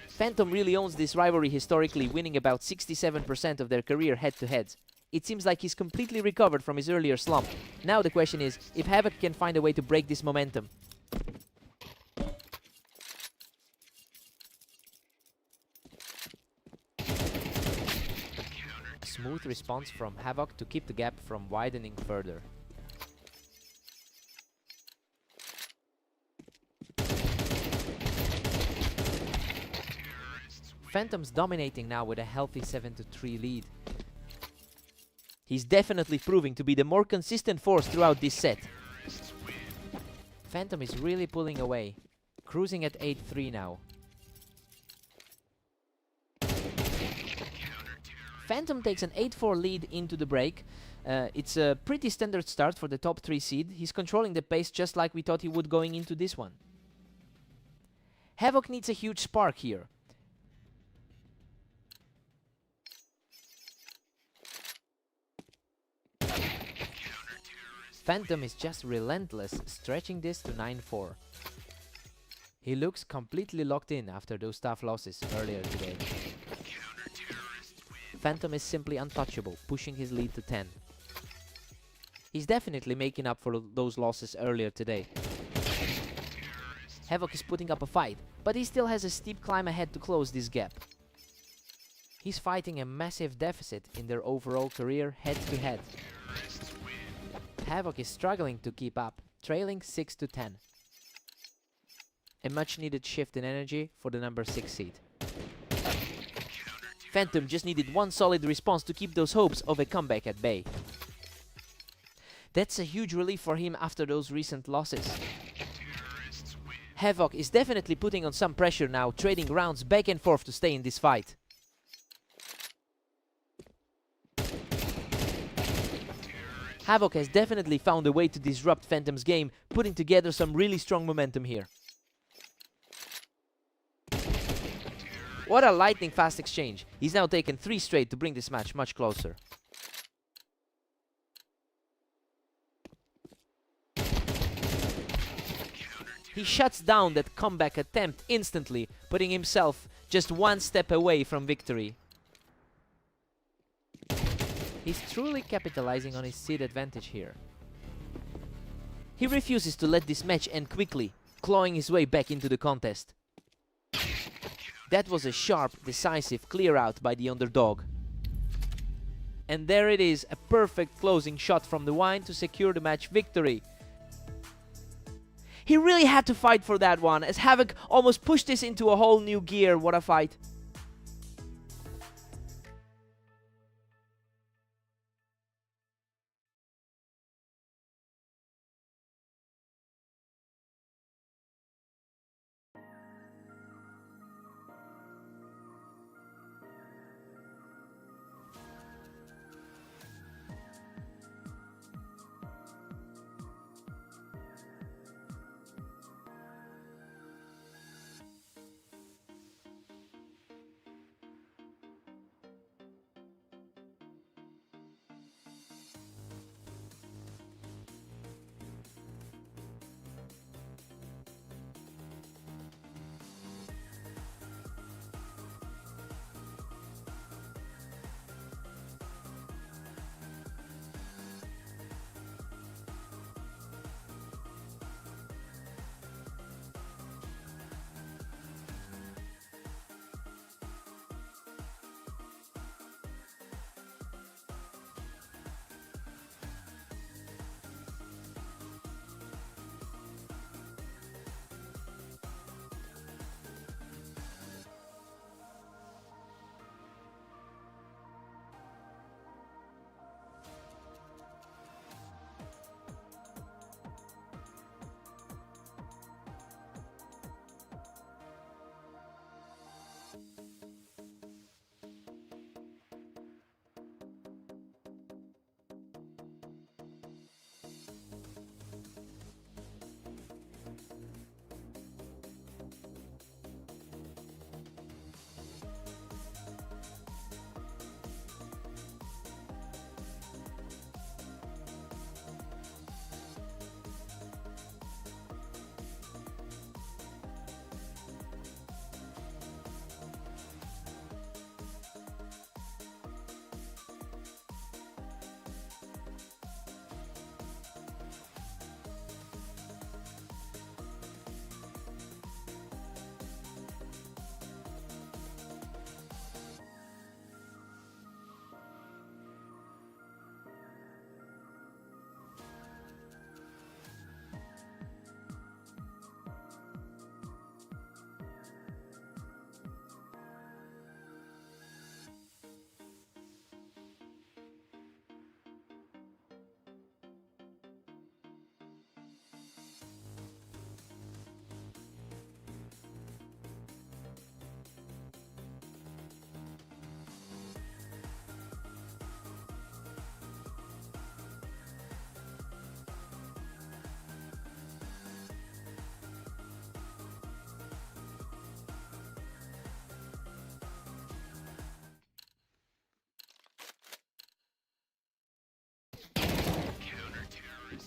Phantom really owns this rivalry historically, winning about 67% of their career head-to-heads. It seems like he's completely recovered from his earlier slump. Now the question is, if Havoc can find a way to break this momentum. A smooth response from Havoc to keep the gap from widening further. Phantom's dominating now with a healthy 7-3 lead. He's definitely proving to be the more consistent force throughout this set. Phantom is really pulling away, cruising at 8-3 now. Phantom takes an 8-4 lead into the break. It's a pretty standard start for the top 3 seed. He's controlling the pace just like we thought he would going into this one. Havoc needs a huge spark here. Phantom is just relentless, stretching this to 9-4. He looks completely locked in after those tough losses earlier today. Phantom is simply untouchable, pushing his lead to 10. He's definitely making up for those losses earlier today. Havoc is putting up a fight, but he still has a steep climb ahead to close this gap. He's fighting a massive deficit in their overall career head-to-head. Havoc is struggling to keep up, trailing 6-10. A much needed shift in energy for the number 6 seed. Phantom just needed one solid response to keep those hopes of a comeback at bay. That's a huge relief for him after those recent losses. Havoc is definitely putting on some pressure now, trading rounds back and forth to stay in this fight. Havoc has definitely found a way to disrupt Phantom's game, putting together some really strong momentum here. What a lightning fast exchange. He's now taken 3 straight to bring this match much closer. He shuts down that comeback attempt instantly, putting himself just 1 step away from victory. He's truly capitalizing on his seed advantage here. He refuses to let this match end quickly, clawing his way back into the contest. That was a sharp, decisive clear out by the underdog. And there it is, a perfect closing shot from the wine to secure the match victory. He really had to fight for that one, as Havoc almost pushed this into a whole new gear. What a fight.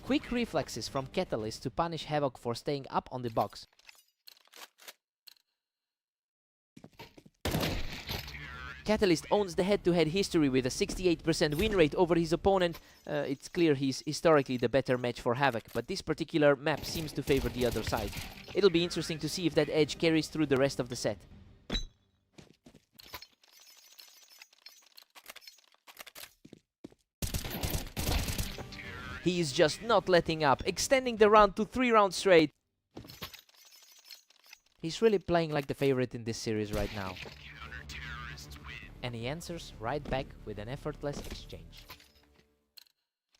Quick reflexes from Catalyst to punish Havoc for staying up on the box. Catalyst owns the head-to-head history with a 68% win rate over his opponent. It's clear he's historically the better match for Havoc, but this particular map seems to favor the other side. It'll be interesting to see if that edge carries through the rest of the set. He is just not letting up, extending the round to 3 rounds straight. He's really playing like the favorite in this series right now. And he answers right back with an effortless exchange.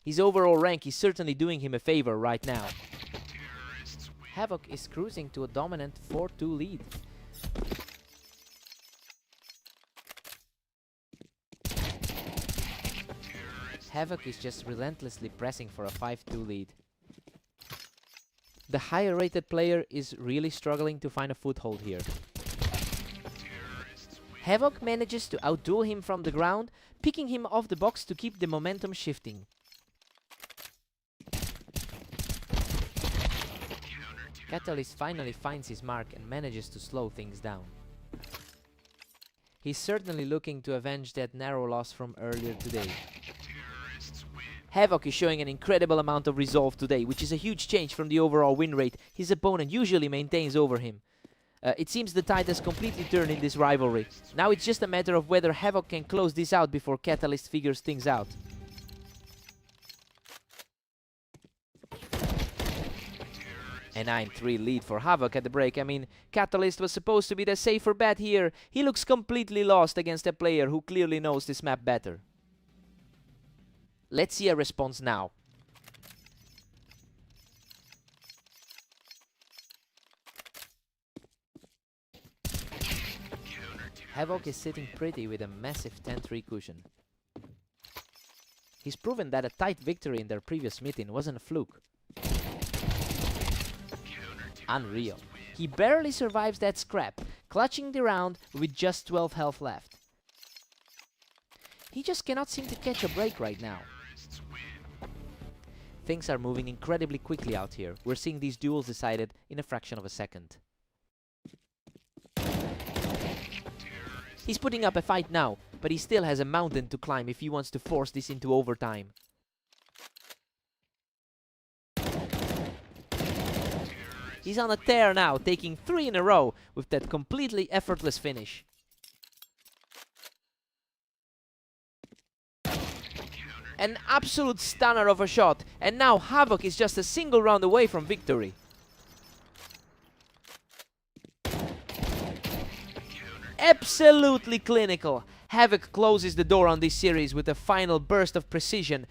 His overall rank is certainly doing him a favor right now. Havoc is cruising to a dominant 4-2 lead. Havoc is just relentlessly pressing for a 5-2 lead. The higher rated player is really struggling to find a foothold here. Havoc manages to outduel him from the ground, picking him off the box to keep the momentum shifting. Catalyst finally finds his mark and manages to slow things down. He's certainly looking to avenge that narrow loss from earlier today. Havoc is showing an incredible amount of resolve today, which is a huge change from the overall win rate his opponent usually maintains over him. It seems the tide has completely turned in this rivalry. Now it's just a matter of whether Havoc can close this out before Catalyst figures things out. A 9-3 lead for Havoc at the break. I mean, Catalyst was supposed to be the safer bet here. He looks completely lost against a player who clearly knows this map better. Let's see a response now. Havoc is sitting pretty with a massive 10-3 cushion. He's proven that a tight victory in their previous meeting wasn't a fluke. Unreal. He barely survives that scrap, clutching the round with just 12 health left. He just cannot seem to catch a break right now. Things are moving incredibly quickly out here. We're seeing these duels decided in a fraction of a second. He's putting up a fight now, but he still has a mountain to climb if he wants to force this into overtime. He's on a tear now, taking 3 in a row with that completely effortless finish. An absolute stunner of a shot, and now Havoc is just a single round away from victory. Absolutely clinical. Havoc closes the door on this series with a final burst of precision.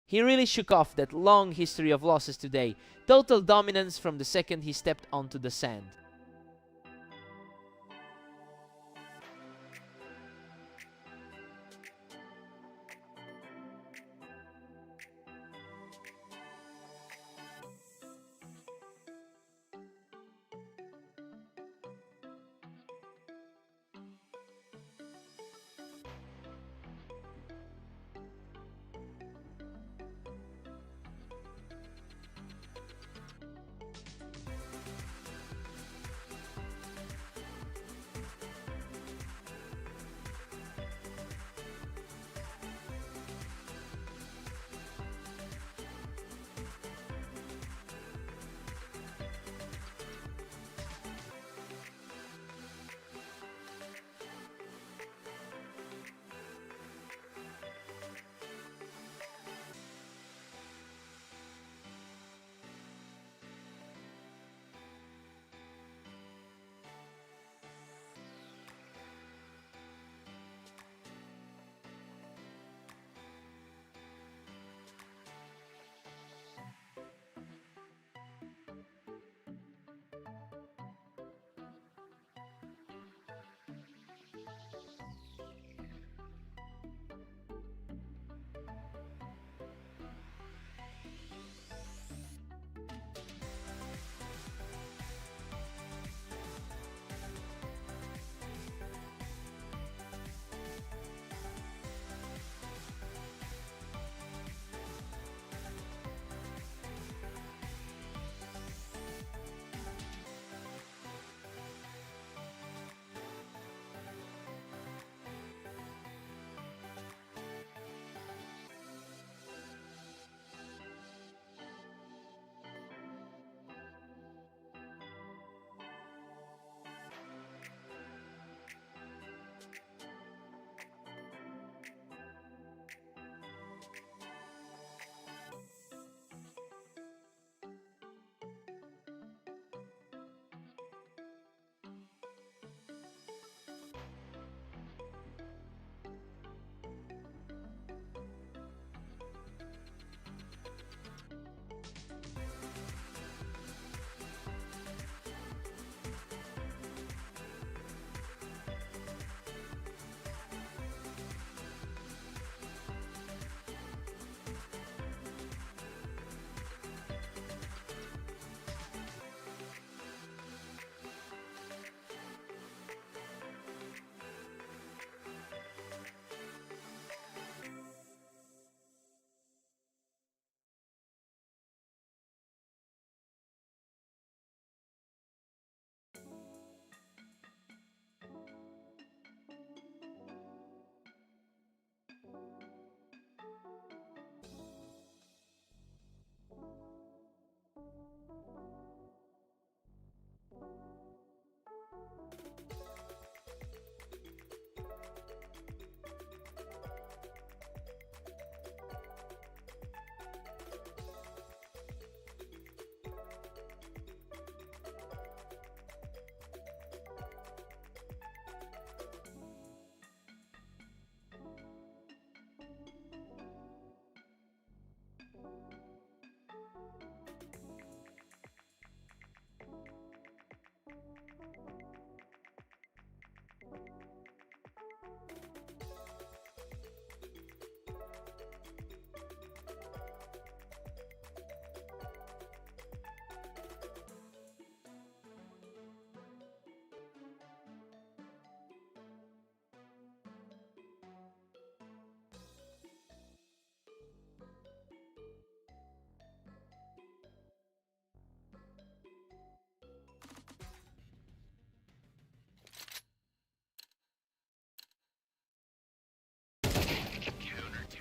He really shook off that long history of losses today. Total dominance from the second he stepped onto the sand.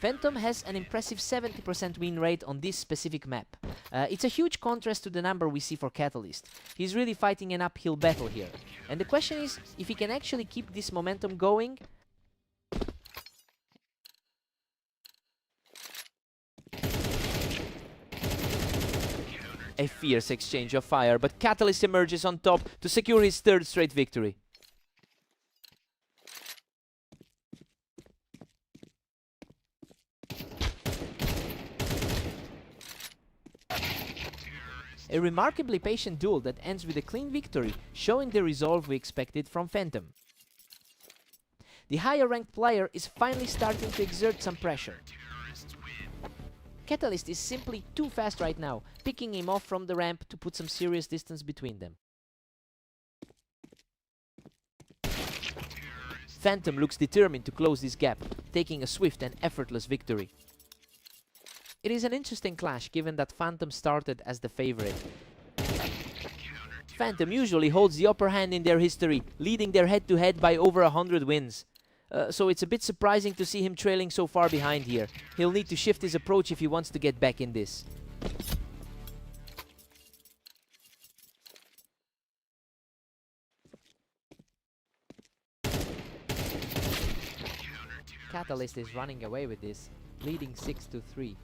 Phantom has an impressive 70% win rate on this specific map. It's a huge contrast to the number we see for Catalyst. He's really fighting an uphill battle here. And the question is if he can actually keep this momentum going. A fierce exchange of fire, but Catalyst emerges on top to secure his third straight victory. A remarkably patient duel that ends with a clean victory, showing the resolve we expected from Phantom. The higher ranked player is finally starting to exert some pressure. Catalyst is simply too fast right now, picking him off from the ramp to put some serious distance between them. Phantom looks determined to close this gap, taking a swift and effortless victory. It is an interesting clash given that Phantom started as the favorite. Phantom usually holds the upper hand in their history, leading their head-to-head by over 100 wins. So it's a bit surprising to see him trailing so far behind here. He'll need to shift his approach if he wants to get back in this. Catalyst is running away with this, leading 6-3.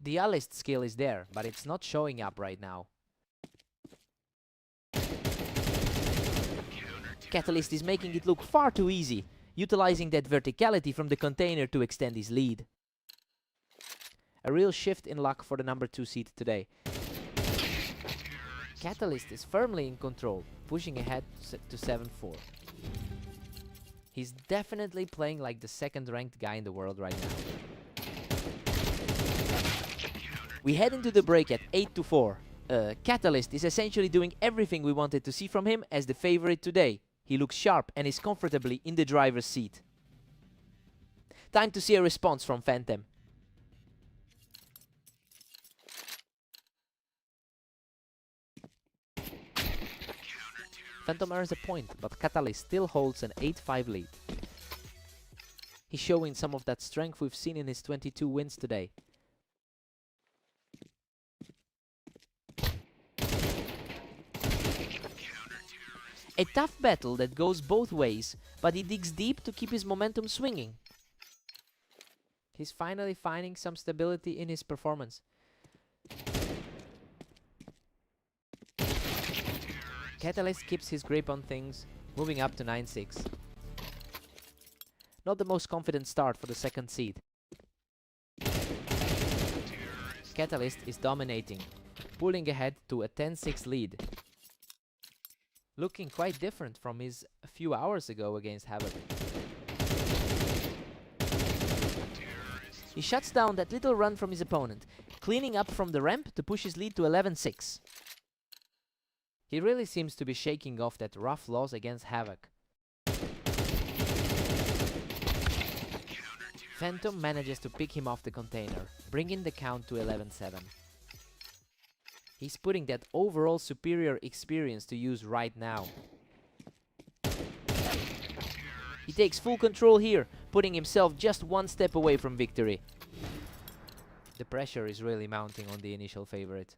The Alist skill is there, but it's not showing up right now. Catalyst is making it look far too easy, utilizing that verticality from the container to extend his lead. A real shift in luck for the number 2 seed today. Catalyst is firmly in control, pushing ahead to 7-4. He's definitely playing like the second ranked guy in the world right now. We head into the break at 8-4. Catalyst is essentially doing everything we wanted to see from him as the favorite today. He looks sharp and is comfortably in the driver's seat. Time to see a response from Phantom. Phantom earns a point, but Catalyst still holds an 8-5 lead. He's showing some of that strength we've seen in his 22 wins today. A tough battle that goes both ways, but he digs deep to keep his momentum swinging. He's finally finding some stability in his performance. Catalyst keeps his grip on things, moving up to 9-6. Not the most confident start for the second seed. Catalyst is dominating, pulling ahead to a 10-6 lead. Looking quite different from his a few hours ago against Havoc. He shuts down that little run from his opponent, cleaning up from the ramp to push his lead to 11-6. He really seems to be shaking off that rough loss against Havoc. Phantom manages to pick him off the container, bringing the count to 11-7. He's putting that overall superior experience to use right now. He takes full control here, putting himself just one step away from victory. The pressure is really mounting on the initial favorite.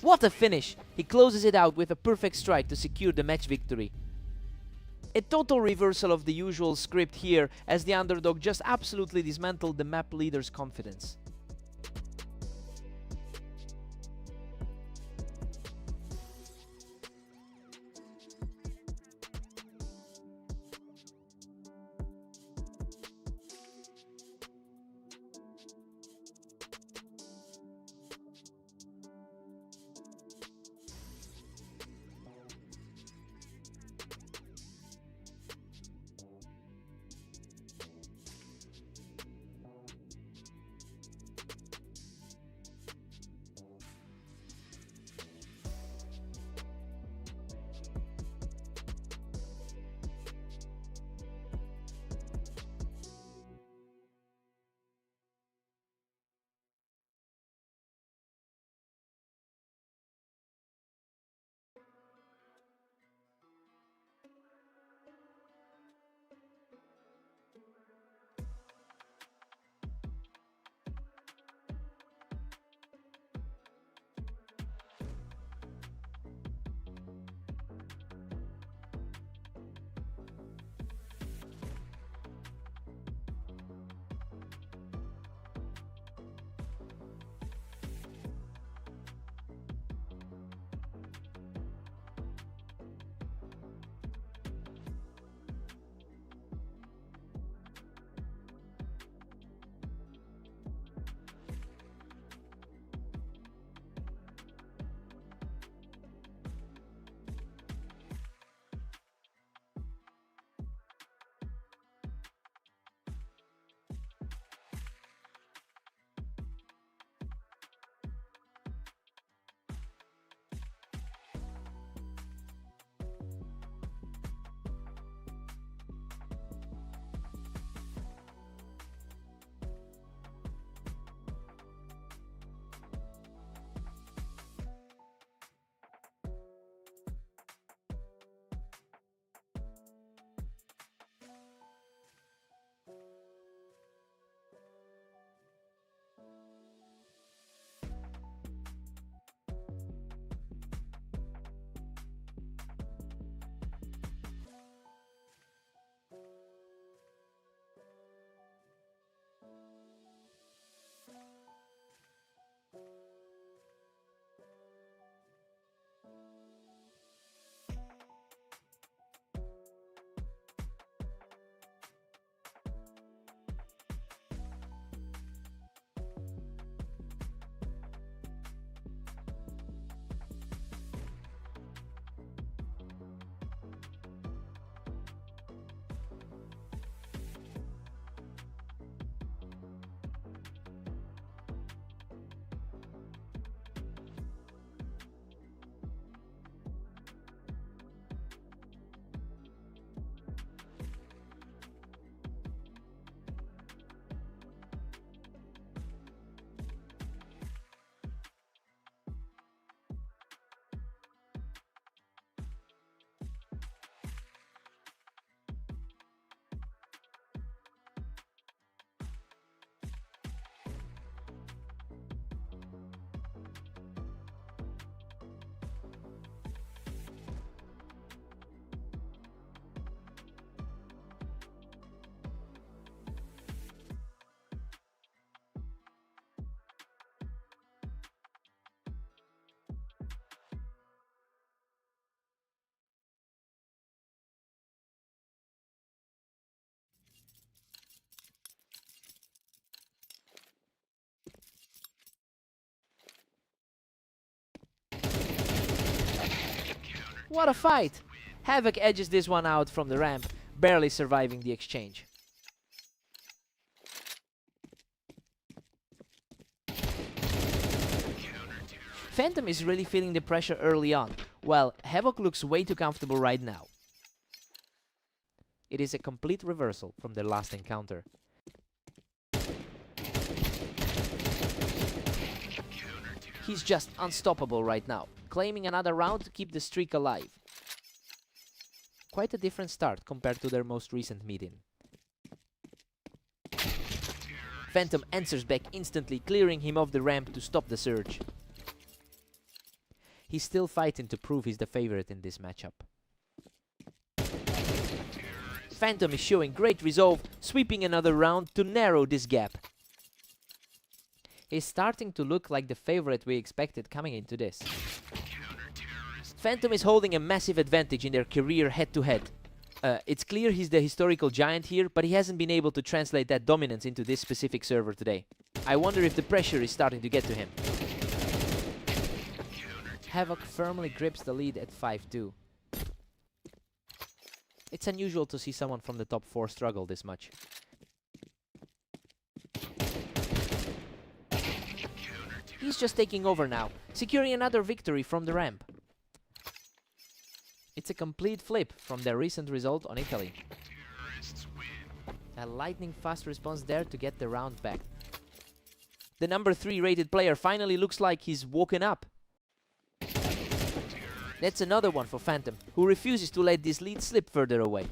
What a finish! He closes it out with a perfect strike to secure the match victory. A total reversal of the usual script here, as the underdog just absolutely dismantled the map leader's confidence. What a fight! Havoc edges this one out from the ramp, barely surviving the exchange. Phantom is really feeling the pressure early on, while Havoc looks way too comfortable right now. It is a complete reversal from their last encounter. He's just unstoppable right now, claiming another round to keep the streak alive. Quite a different start compared to their most recent meeting. Phantom answers back instantly, clearing him off the ramp to stop the surge. He's still fighting to prove he's the favorite in this matchup. Phantom is showing great resolve, sweeping another round to narrow this gap. He's starting to look like the favorite we expected coming into this. Phantom is holding a massive advantage in their career head-to-head. It's clear he's the historical giant here, but he hasn't been able to translate that dominance into this specific server today. I wonder if the pressure is starting to get to him. Havoc firmly grips the lead at 5-2. It's unusual to see someone from the top 4 struggle this much. He's just taking over now, securing another victory from the ramp. It's a complete flip from their recent result on Italy. A lightning fast response there to get the round back. The number 3 rated player finally looks like he's woken up. That's another one for Phantom, who refuses to let this lead slip further away.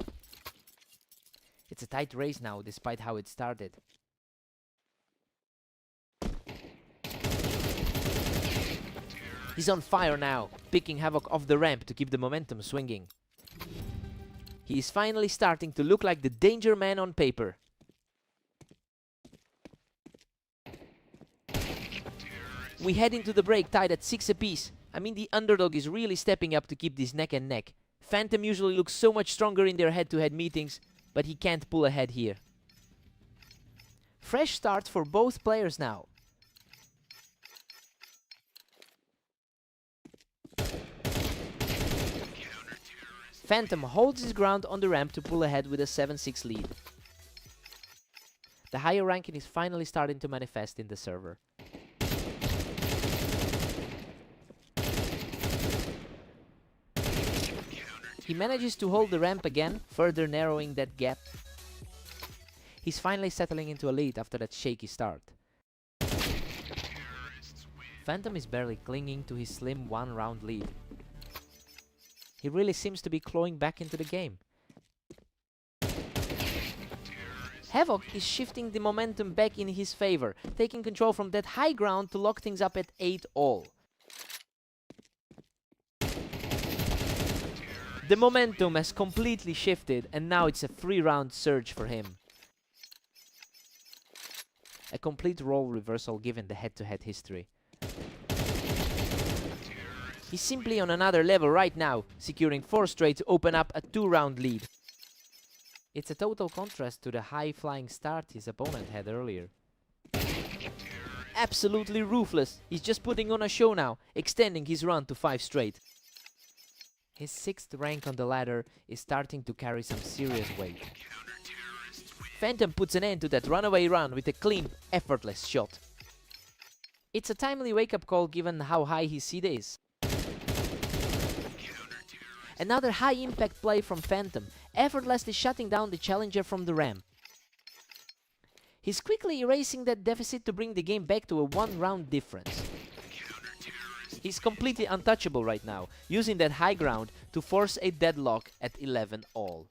It's a tight race now, despite how it started. He's on fire now, picking Havoc off the ramp to keep the momentum swinging. He is finally starting to look like the danger man on paper. We head into the break tied at 6 apiece. I mean, the underdog is really stepping up to keep this neck and neck. Phantom usually looks so much stronger in their head-to-head meetings, but he can't pull ahead here. Fresh start for both players now. Phantom holds his ground on the ramp to pull ahead with a 7-6 lead. The higher ranking is finally starting to manifest in the server. He manages to hold the ramp again, further narrowing that gap. He's finally settling into a lead after that shaky start. Phantom is barely clinging to his slim one-round lead. He really seems to be clawing back into the game. Havoc is shifting the momentum back in his favor, taking control from that high ground to lock things up at 8-all. The momentum has completely shifted, and now it's a 3-round surge for him. A complete role reversal given the head-to-head history. He's simply on another level right now, securing 4 straight to open up a 2-round lead. It's a total contrast to the high-flying start his opponent had earlier. Absolutely ruthless. He's just putting on a show now, extending his run to 5 straight. His 6th rank on the ladder is starting to carry some serious weight. Phantom puts an end to that runaway run with a clean, effortless shot. It's a timely wake-up call given how high his seed is. Another high-impact play from Phantom, effortlessly shutting down the challenger from the ramp. He's quickly erasing that deficit to bring the game back to a 1-round difference. He's completely untouchable right now, using that high ground to force a deadlock at 11-all.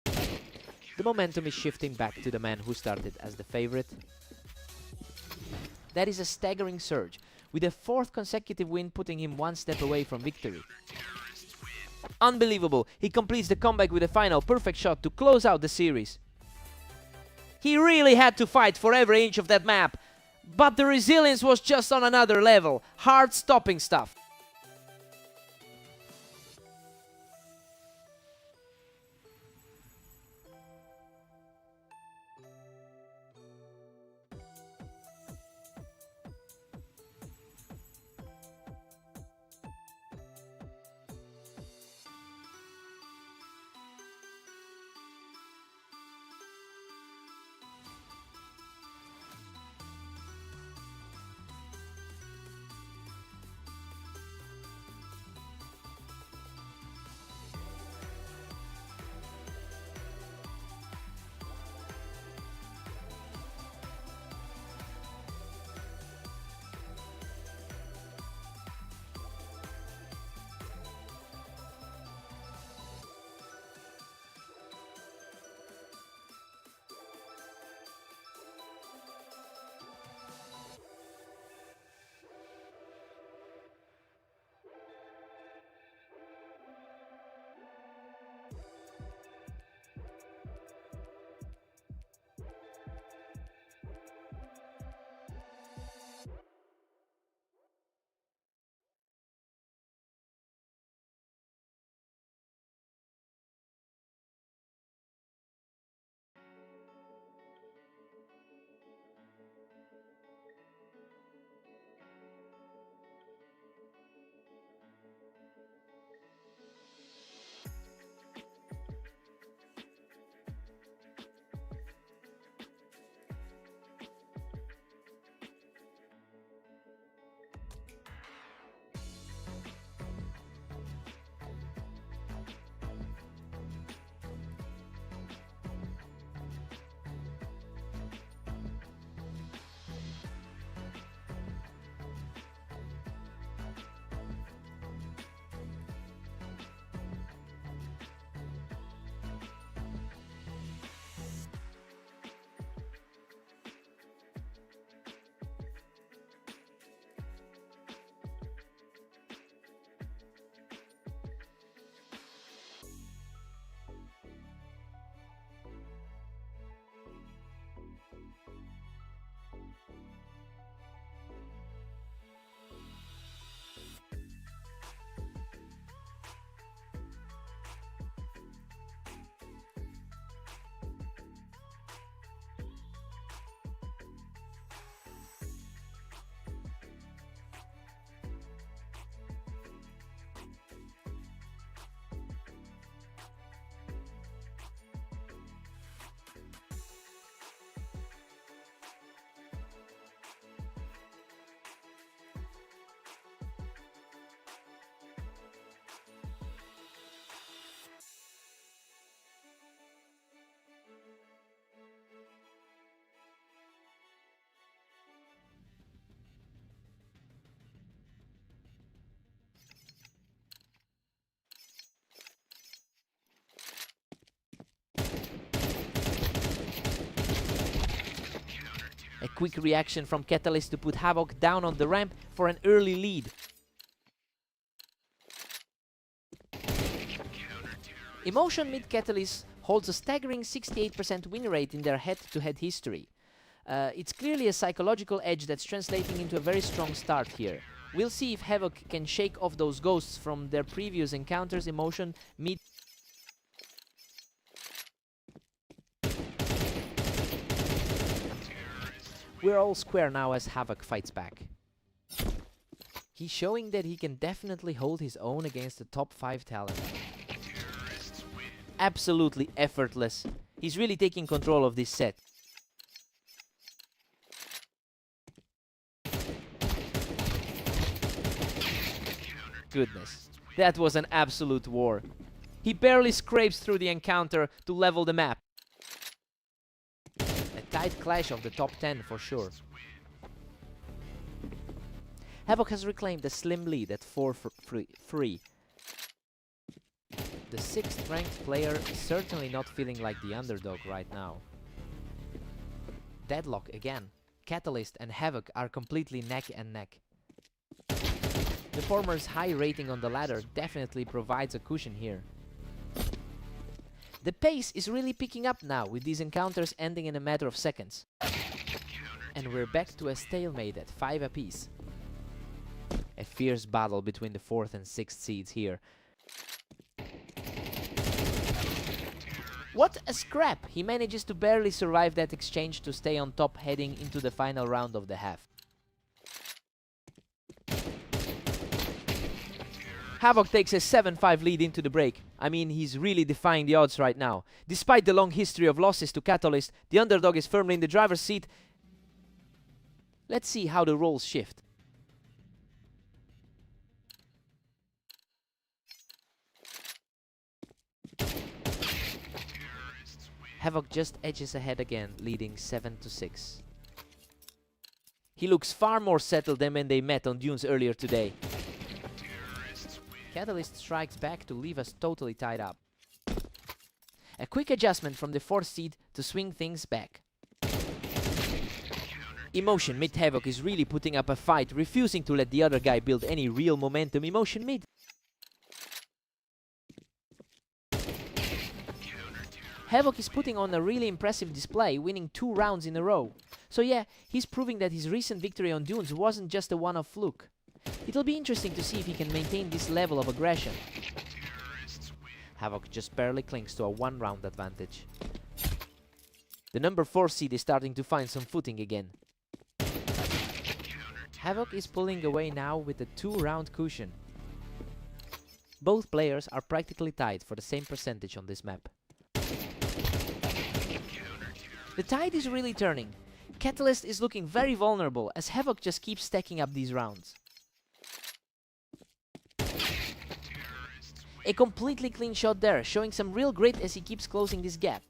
The momentum is shifting back to the man who started as the favorite. That is a staggering surge, with a 4th consecutive win putting him 1 step away from victory. Unbelievable, he completes the comeback with a final perfect shot to close out the series. He really had to fight for every inch of that map, but the resilience was just on another level, hard-stopping stuff. A quick reaction from Catalyst to put Havoc down on the ramp for an early lead. Emotion mid Catalyst holds a staggering 68% win rate in their head-to-head history. It's clearly a psychological edge that's translating into a very strong start here. We'll see if Havoc can shake off those ghosts from their previous encounters. Emotion mid. We're all square now as Havoc fights back. He's showing that he can definitely hold his own against the top 5 talent. Absolutely effortless. He's really taking control of this set. Goodness, that was an absolute war. He barely scrapes through the encounter to level the map. A tight clash of the top 10 for sure. Havoc has reclaimed a slim lead at 4-3. The 6th ranked player is certainly not feeling like the underdog right now. Deadlock again. Catalyst and Havoc are completely neck and neck. The former's high rating on the ladder definitely provides a cushion here. The pace is really picking up now, with these encounters ending in a matter of seconds. And we're back to a stalemate at 5 apiece. A fierce battle between the 4th and 6th seeds here. What a scrap! He manages to barely survive that exchange to stay on top heading into the final round of the half. Havoc takes a 7-5 lead into the break. I mean, he's really defying the odds right now. Despite the long history of losses to Catalyst, the underdog is firmly in the driver's seat. Let's see how the roles shift. Havoc just edges ahead again, leading 7-6. He looks far more settled than when they met on Dunes earlier today. Catalyst strikes back to leave us totally tied up. A quick adjustment from the 4th seed to swing things back. Emotion mid Havoc is really putting up a fight, refusing to let the other guy build any real momentum. Emotion mid. Havoc is putting on a really impressive display, winning 2 rounds in a row. So yeah, he's proving that his recent victory on Dunes wasn't just a one-off fluke. It'll be interesting to see if he can maintain this level of aggression. Havoc just barely clings to a 1-round advantage. The number 4 seed is starting to find some footing again. Havoc is pulling away now with a 2-round cushion. Both players are practically tied for the same percentage on this map. The tide is really turning. Catalyst is looking very vulnerable as Havoc just keeps stacking up these rounds. A completely clean shot there, showing some real grit as he keeps closing this gap.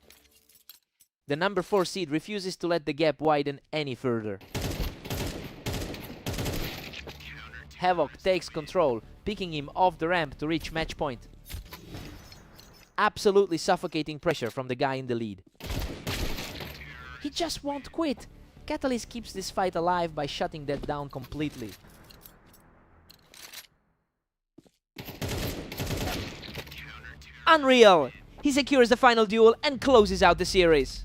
The number 4 seed refuses to let the gap widen any further. Havoc takes control, picking him off the ramp to reach match point. Absolutely suffocating pressure from the guy in the lead. He just won't quit. Catalyst keeps this fight alive by shutting that down completely. Unreal! He secures the final duel and closes out the series.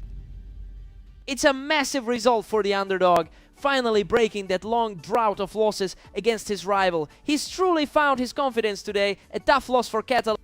It's a massive result for the underdog, finally breaking that long drought of losses against his rival. He's truly found his confidence today. A tough loss for Catalyst.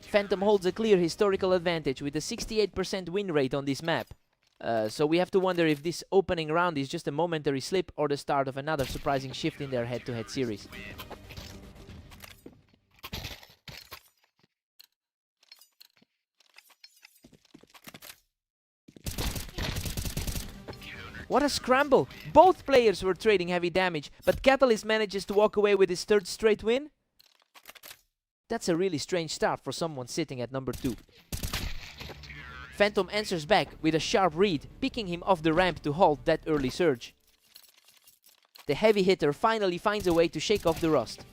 Phantom holds a clear historical advantage with a 68% win rate on this map. So we have to wonder if this opening round is just a momentary slip or the start of another surprising shift in their head-to-head series. What a scramble! Both players were trading heavy damage, but Catalyst manages to walk away with his third straight win? That's a really strange start for someone sitting at number 2. Phantom answers back with a sharp read, picking him off the ramp to halt that early surge. The heavy hitter finally finds a way to shake off the rust.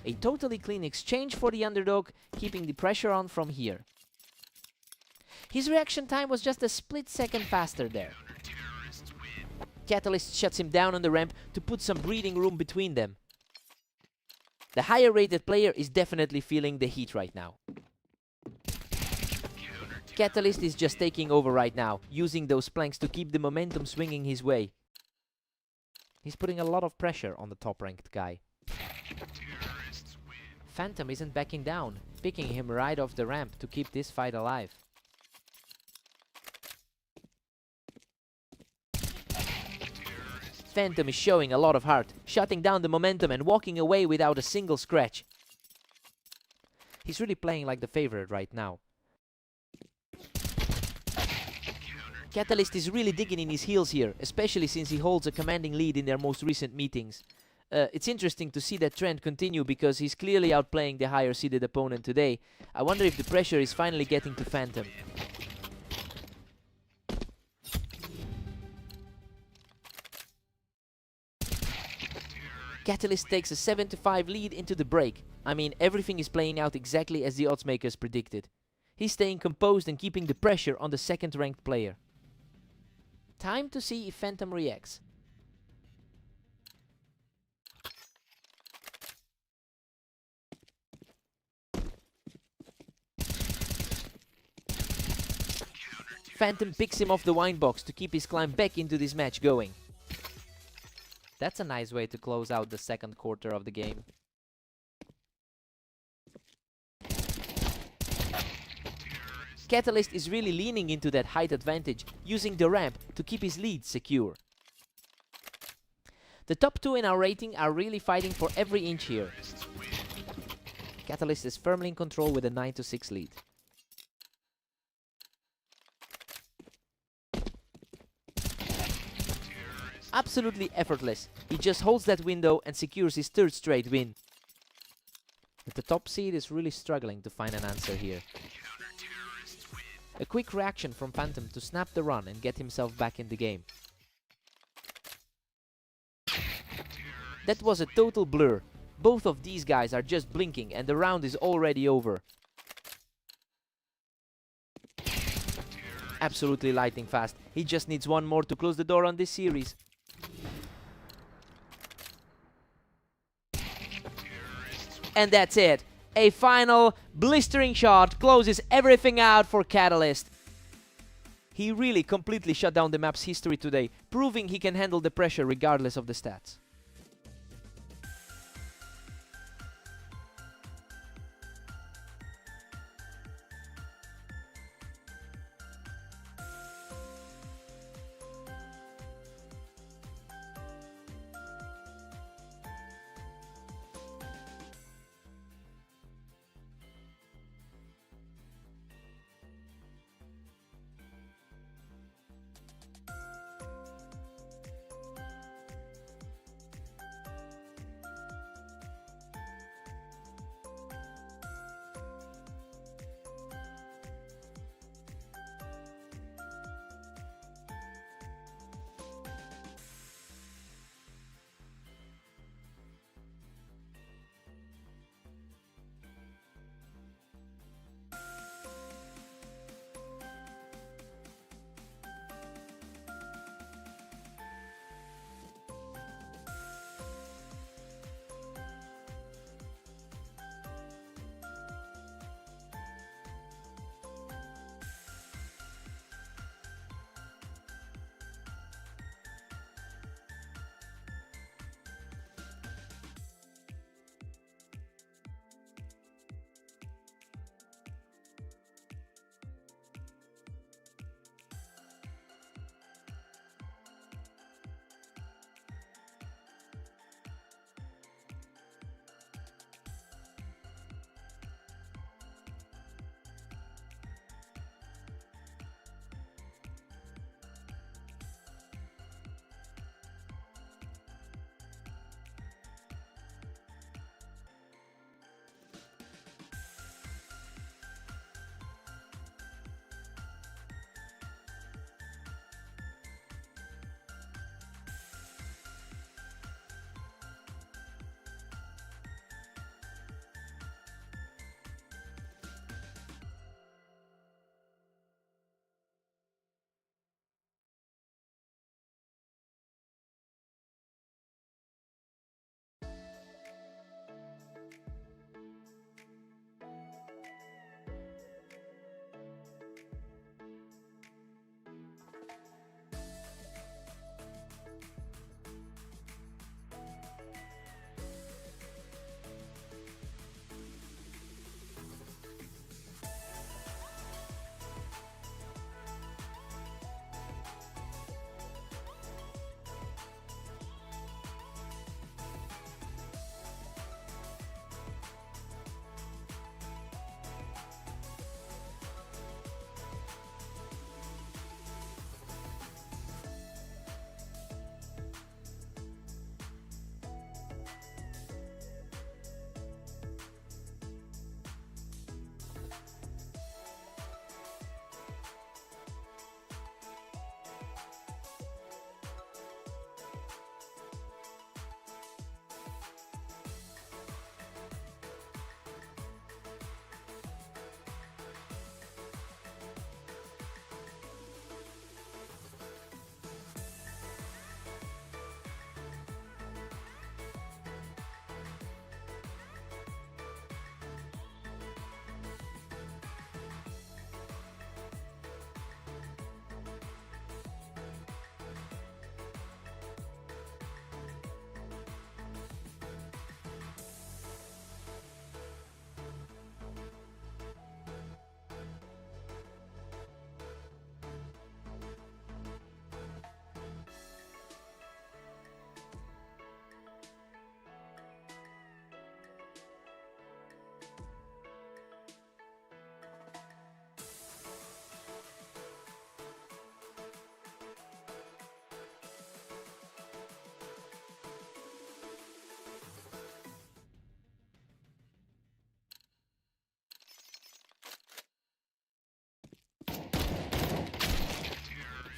A totally clean exchange for the underdog, keeping the pressure on from here. His reaction time was just a split second faster there. Catalyst shuts him down on the ramp to put some breathing room between them. The higher rated player is definitely feeling the heat right now. Catalyst is just taking over right now, using those planks to keep the momentum swinging his way. He's putting a lot of pressure on the top ranked guy. Phantom isn't backing down, picking him right off the ramp to keep this fight alive. Phantom is showing a lot of heart, shutting down the momentum and walking away without a single scratch. He's really playing like the favorite right now. Catalyst is really digging in his heels here, especially since he holds a commanding lead in their most recent meetings. It's interesting to see that trend continue because he's clearly outplaying the higher seeded opponent today. I wonder if the pressure is finally getting to Phantom. Catalyst takes a 7-5 lead into the break. I mean, everything is playing out exactly as the oddsmakers predicted. He's staying composed and keeping the pressure on the second ranked player. Time to see if Phantom reacts. Phantom picks him off the wine box to keep his climb back into this match going. That's a nice way to close out the second quarter of the game. Catalyst is really leaning into that height advantage, using the ramp to keep his lead secure. The top 2 in our rating are really fighting for every inch here. Catalyst is firmly in control with a 9-6 lead. Absolutely effortless. He just holds that window and secures his third straight win. But the top seed is really struggling to find an answer here. A quick reaction from Phantom to snap the run and get himself back in the game. That was a total blur. Both of these guys are just blinking and the round is already over. Absolutely lightning fast. He just needs one more to close the door on this series. And that's it. A final blistering shot closes everything out for Catalyst. He really completely shut down the map's history today, proving he can handle the pressure regardless of the stats.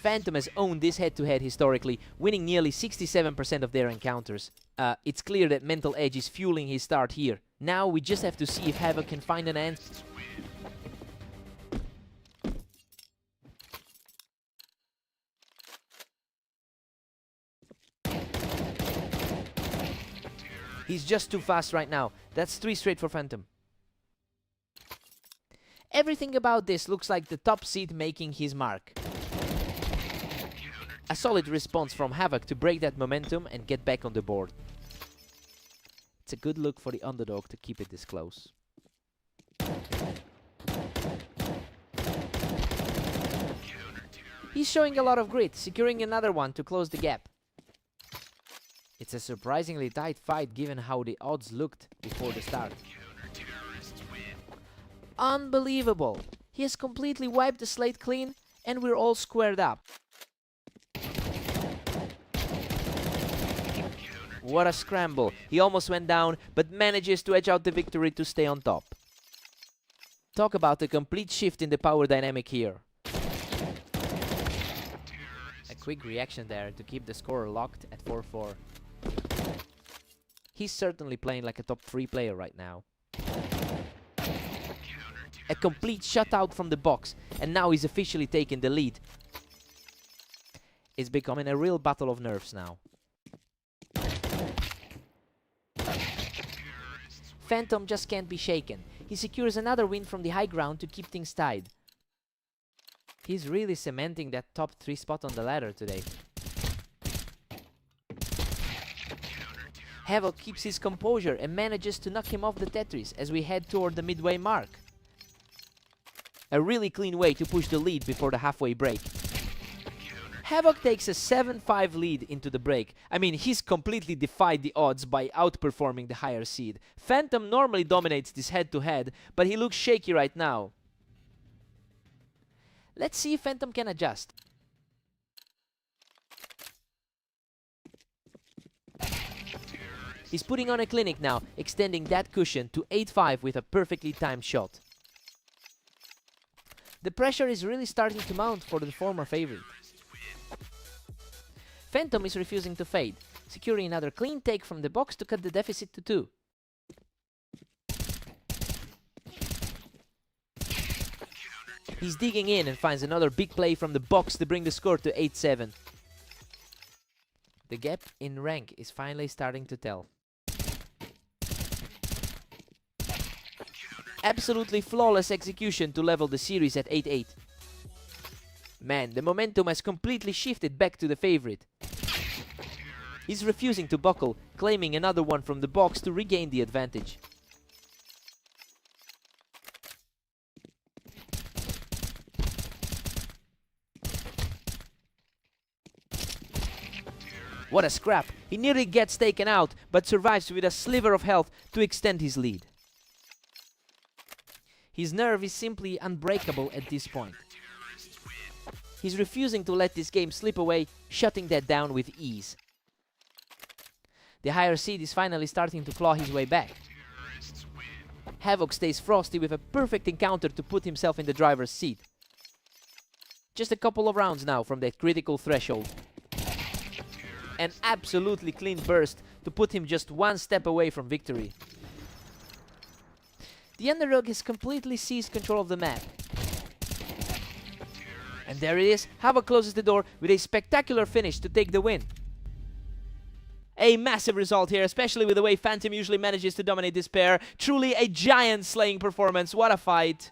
Phantom has owned this head-to-head historically, winning nearly 67% of their encounters. It's clear that mental edge is fueling his start here. Now we just have to see if Havoc can find an answer. He's just too fast right now. That's 3 straight for Phantom. Everything about this looks like the top seed making his mark. A solid response from Havoc to break that momentum and get back on the board. It's a good look for the underdog to keep it this close. He's showing a lot of grit, securing another one to close the gap. It's a surprisingly tight fight given how the odds looked before the start. Unbelievable! He has completely wiped the slate clean and we're all squared up. What a scramble! He almost went down, but manages to edge out the victory to stay on top. Talk about a complete shift in the power dynamic here. A quick reaction there to keep the score locked at 4-4. He's certainly playing like a top 3 player right now. A complete shutout from the box, and now he's officially taken the lead. It's becoming a real battle of nerves now. Phantom just can't be shaken. He secures another win from the high ground to keep things tied. He's really cementing that top 3 spot on the ladder today. Havoc keeps his composure and manages to knock him off the Tetris as we head toward the midway mark. A really clean way to push the lead before the halfway break. Havoc takes a 7-5 lead into the break. I mean, he's completely defied the odds by outperforming the higher seed. Phantom normally dominates this head-to-head, but he looks shaky right now. Let's see if Phantom can adjust. He's putting on a clinic now, extending that cushion to 8-5 with a perfectly timed shot. The pressure is really starting to mount for the former favorite. Phantom is refusing to fade, securing another clean take from the box to cut the deficit to 2. He's digging in and finds another big play from the box to bring the score to 8-7. The gap in rank is finally starting to tell. Absolutely flawless execution to level the series at 8-8. Man, the momentum has completely shifted back to the favorite. He's refusing to buckle, claiming another one from the box to regain the advantage. What a scrap! He nearly gets taken out, but survives with a sliver of health to extend his lead. His nerve is simply unbreakable at this point. He's refusing to let this game slip away, shutting that down with ease. The higher seed is finally starting to claw his way back. Havoc stays frosty with a perfect encounter to put himself in the driver's seat. Just a couple of rounds now from that critical threshold. An absolutely clean burst to put him just one step away from victory. The underdog has completely seized control of the map. And there it is, Havoc closes the door with a spectacular finish to take the win. A massive result here, especially with the way Phantom usually manages to dominate this pair. Truly a giant slaying performance, what a fight.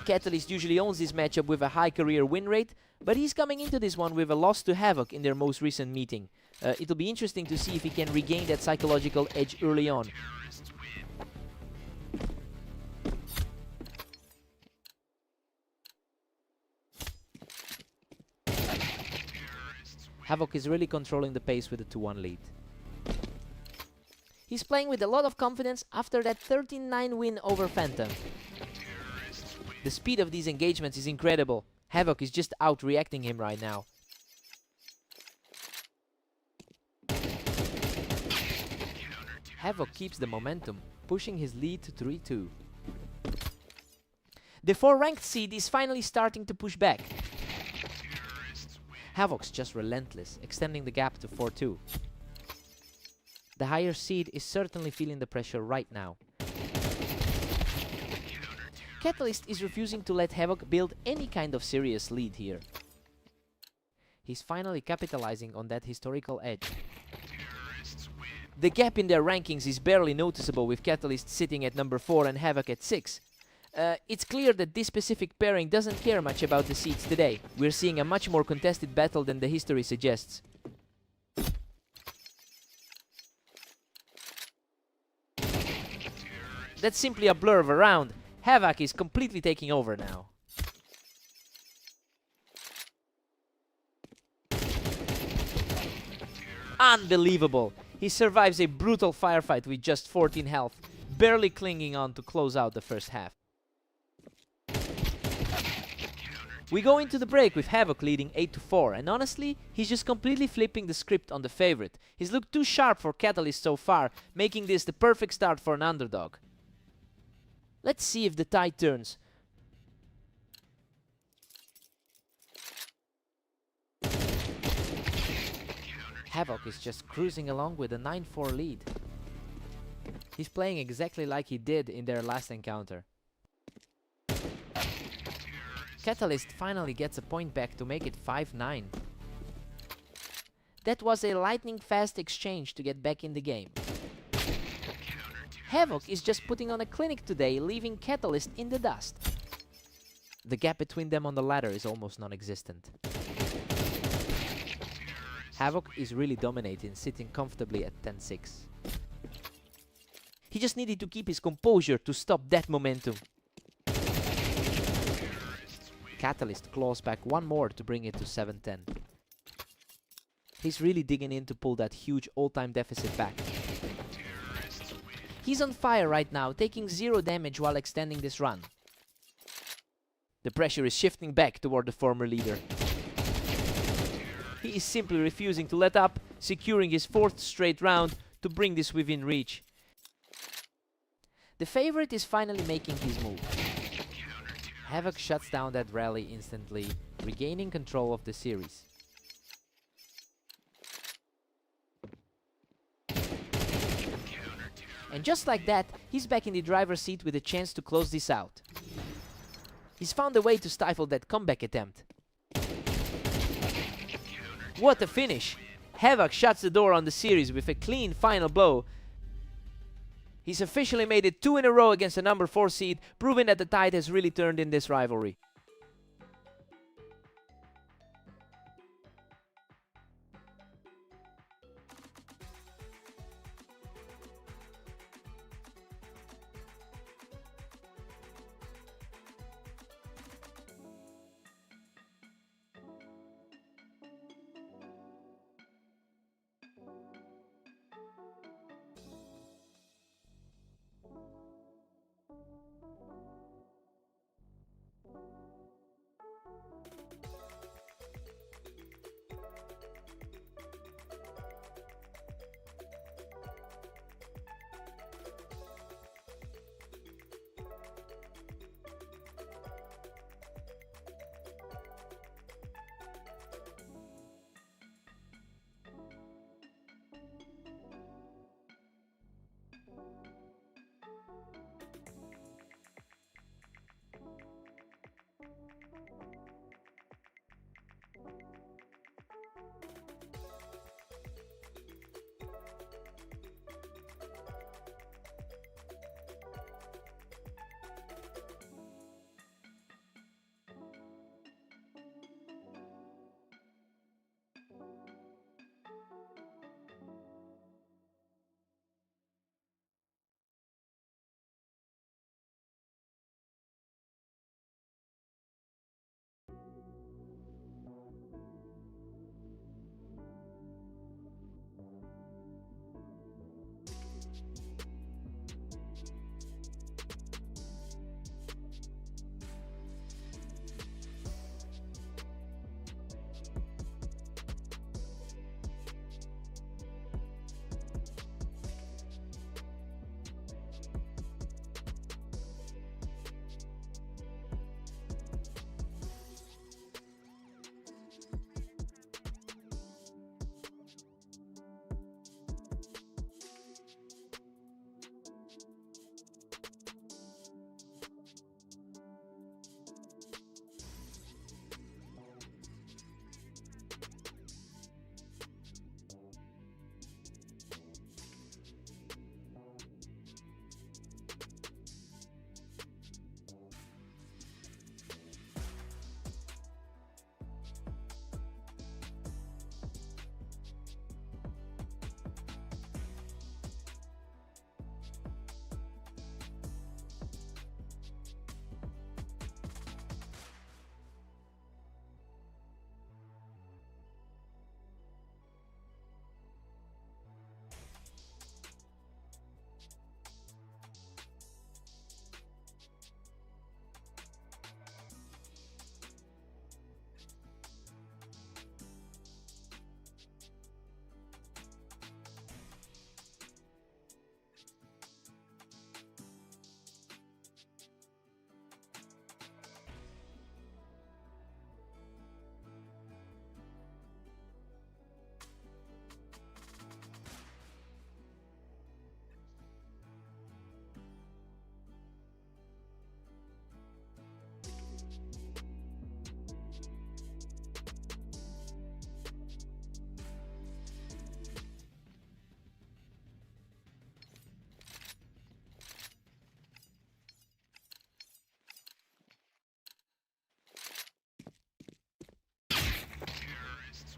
Catalyst usually owns this matchup with a high career win rate, but he's coming into this one with a loss to Havoc in their most recent meeting. It'll be interesting to see if he can regain that psychological edge early on. Havoc is really controlling the pace with a 2-1 lead. He's playing with a lot of confidence after that 13-9 win over Phantom. The speed of these engagements is incredible. Havoc is just out-reacting him right now. Havoc keeps the momentum, pushing his lead to 3-2. The 4-ranked seed is finally starting to push back. Havoc's just relentless, extending the gap to 4-2. The higher seed is certainly feeling the pressure right now. Catalyst is refusing to let Havoc build any kind of serious lead here. He's finally capitalizing on that historical edge. The gap in their rankings is barely noticeable, with Catalyst sitting at number 4 and Havoc at 6. It's clear that this specific pairing doesn't care much about the seeds today. We're seeing a much more contested battle than the history suggests. That's simply a blur of a round. Havoc is completely taking over now. Unbelievable! He survives a brutal firefight with just 14 health, barely clinging on to close out the first half. We go into the break with Havoc leading 8-4, and honestly, he's just completely flipping the script on the favorite. He's looked too sharp for Catalyst so far, making this the perfect start for an underdog. Let's see if the tide turns. Havoc is just cruising along with a 9-4 lead. He's playing exactly like he did in their last encounter. Catalyst finally gets a point back to make it 5-9. That was a lightning-fast exchange to get back in the game. Havoc is just putting on a clinic today, leaving Catalyst in the dust. The gap between them on the ladder is almost non-existent. Havoc is really dominating, sitting comfortably at 10-6. He just needed to keep his composure to stop that momentum. Catalyst claws back one more to bring it to 7-10. He's really digging in to pull that huge all-time deficit back. He's on fire right now, taking 0 damage while extending this run. The pressure is shifting back toward the former leader. He is simply refusing to let up, securing his 4th straight round to bring this within reach. The favorite is finally making his move. Havoc shuts down that rally instantly, regaining control of the series. And just like that, he's back in the driver's seat with a chance to close this out. He's found a way to stifle that comeback attempt. What a finish! Havoc shuts the door on the series with a clean final blow. He's officially made it 2 in a row against the number 4 seed, proving that the tide has really turned in this rivalry.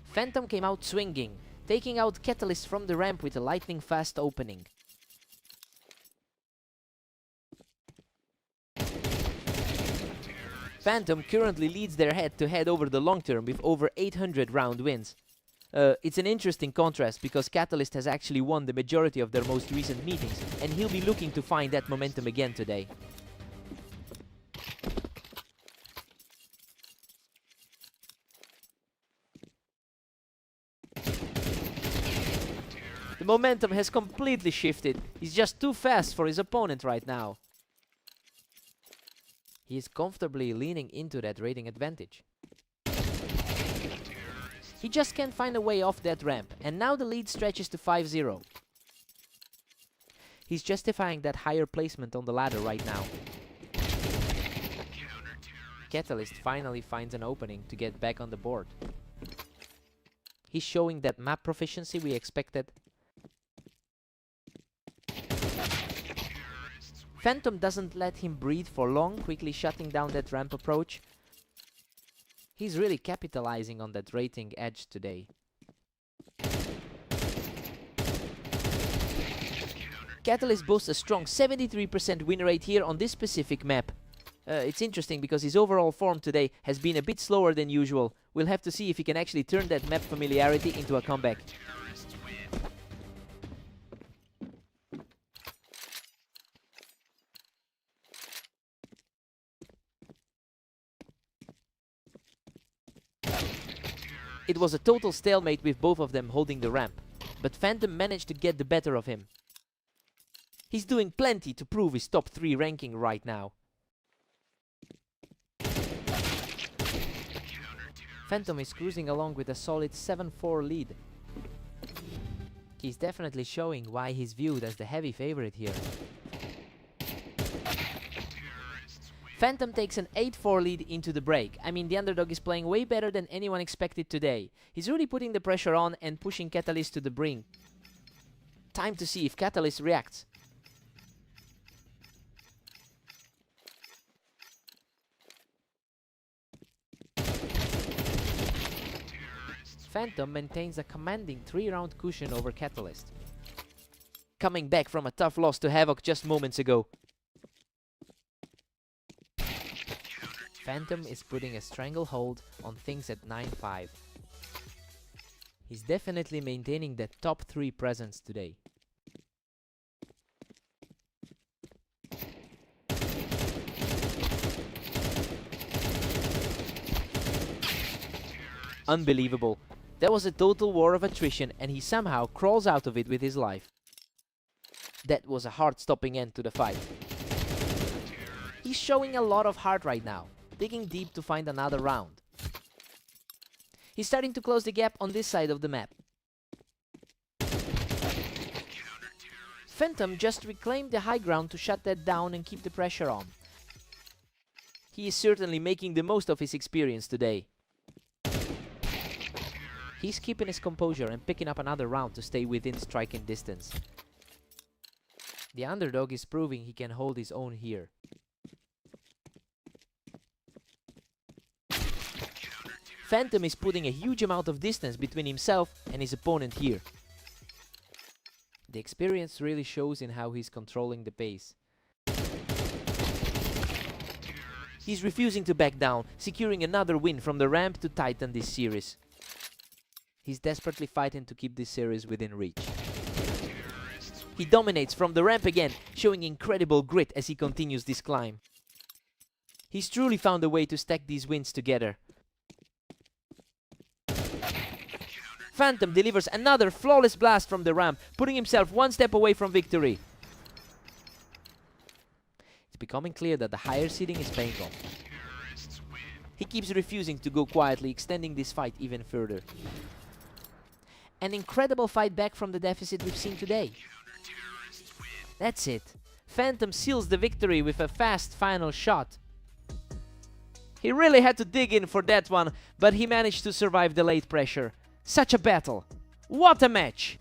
Phantom came out swinging, taking out Catalyst from the ramp with a lightning-fast opening. Phantom currently leads their head-to-head over the long term with over 800 round wins. It's an interesting contrast because Catalyst has actually won the majority of their most recent meetings, and he'll be looking to find that momentum again today. The momentum has completely shifted. He's just too fast for his opponent right now. He is comfortably leaning into that rating advantage. He just can't find a way off that ramp, and now the lead stretches to 5-0. He's justifying that higher placement on the ladder right now. Catalyst finally finds an opening to get back on the board. He's showing that map proficiency we expected. Phantom doesn't let him breathe for long, quickly shutting down that ramp approach. He's really capitalizing on that rating edge today. Catalyst boasts a strong 73% win rate here on this specific map. It's interesting because his overall form today has been a bit slower than usual. We'll have to see if he can actually turn that map familiarity into a comeback. It was a total stalemate with both of them holding the ramp, but Phantom managed to get the better of him. He's doing plenty to prove his top 3 ranking right now. Phantom is cruising along with a solid 7-4 lead. He's definitely showing why he's viewed as the heavy favorite here. Phantom takes an 8-4 lead into the break. I mean, the underdog is playing way better than anyone expected today. He's really putting the pressure on and pushing Catalyst to the brink. Time to see if Catalyst reacts. Phantom maintains a commanding 3-round cushion over Catalyst, coming back from a tough loss to Havoc just moments ago. Phantom is putting a stranglehold on things at 9-5. He's definitely maintaining that top 3 presence today. Unbelievable. That was a total war of attrition, and he somehow crawls out of it with his life. That was a heart-stopping end to the fight. He's showing a lot of heart right now, digging deep to find another round. He's starting to close the gap on this side of the map. Phantom just reclaimed the high ground to shut that down and keep the pressure on. He is certainly making the most of his experience today. He's keeping his composure and picking up another round to stay within striking distance. The underdog is proving he can hold his own here. Phantom is putting a huge amount of distance between himself and his opponent here. The experience really shows in how he's controlling the pace. He's refusing to back down, securing another win from the ramp to tighten this series. He's desperately fighting to keep this series within reach. He dominates from the ramp again, showing incredible grit as he continues this climb. He's truly found a way to stack these wins together. Phantom delivers another flawless blast from the ramp, putting himself one step away from victory. It's becoming clear that the higher seeding is paying off. He keeps refusing to go quietly, extending this fight even further. An incredible fight back from the deficit we've seen today. That's it. Phantom seals the victory with a fast final shot. He really had to dig in for that one, but he managed to survive the late pressure. Such a battle. What a match!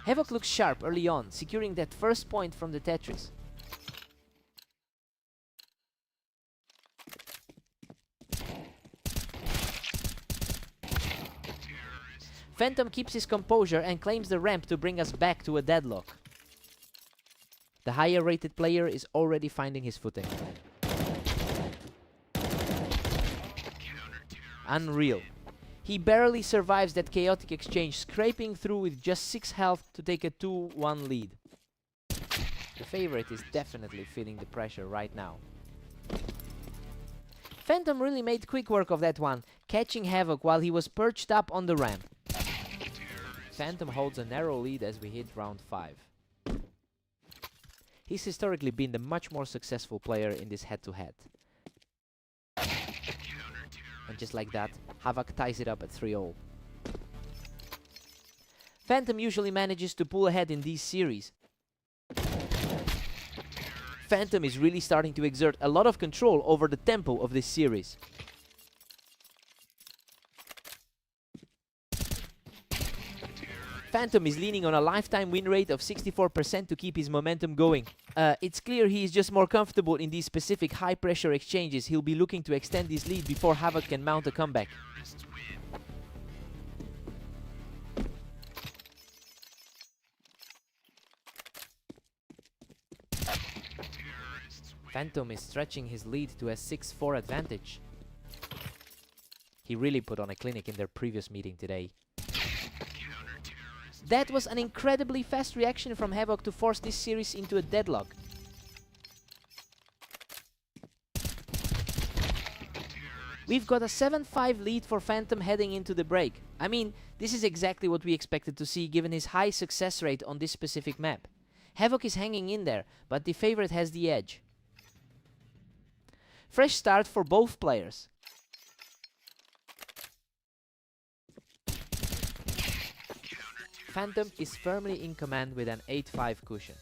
Havoc looks sharp early on, securing that first point from the Tetris. Phantom keeps his composure and claims the ramp to bring us back to a deadlock. The higher rated player is already finding his footing. Unreal. He barely survives that chaotic exchange, scraping through with just 6 health to take a 2-1 lead. The favorite is definitely feeling the pressure right now. Phantom really made quick work of that one, catching Havoc while he was perched up on the ramp. Phantom holds a narrow lead as we hit round 5. He's historically been the much more successful player in this head-to-head. And just like that, Havoc ties it up at 3-all. Phantom usually manages to pull ahead in these series. Phantom is really starting to exert a lot of control over the tempo of this series. Phantom is leaning on a lifetime win rate of 64% to keep his momentum going. It's clear he is just more comfortable in these specific high-pressure exchanges. He'll be looking to extend his lead before Havoc can mount a comeback. Phantom is stretching his lead to a 6-4 advantage. He really put on a clinic in their previous meeting today. That was an incredibly fast reaction from Havoc to force this series into a deadlock. We've got a 7-5 lead for Phantom heading into the break. I mean, this is exactly what we expected to see given his high success rate on this specific map. Havoc is hanging in there, but the favorite has the edge. Fresh start for both players. Phantom is firmly in command with an 8-5 cushion.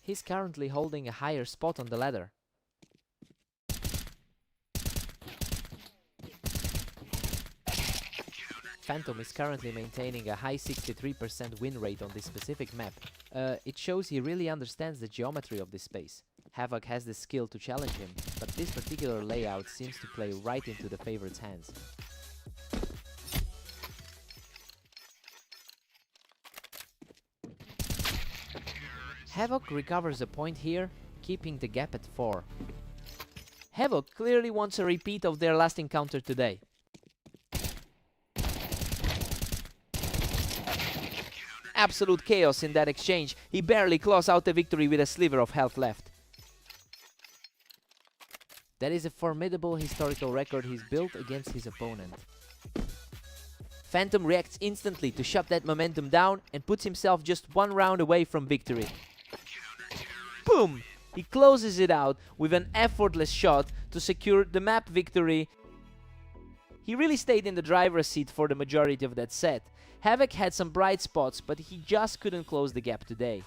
He's currently holding a higher spot on the ladder. Phantom is currently maintaining a high 63% win rate on this specific map. It shows he really understands the geometry of this space. Havoc has the skill to challenge him, but this particular layout seems to play right into the favorite's hands. Havoc recovers a point here, keeping the gap at 4. Havoc clearly wants a repeat of their last encounter today. Absolute chaos in that exchange. He barely claws out the victory with a sliver of health left. That is a formidable historical record he's built against his opponent. Phantom reacts instantly to shut that momentum down and puts himself just 1 round away from victory. Boom! He closes it out with an effortless shot to secure the map victory. He really stayed in the driver's seat for the majority of that set. Havoc had some bright spots, but he just couldn't close the gap today.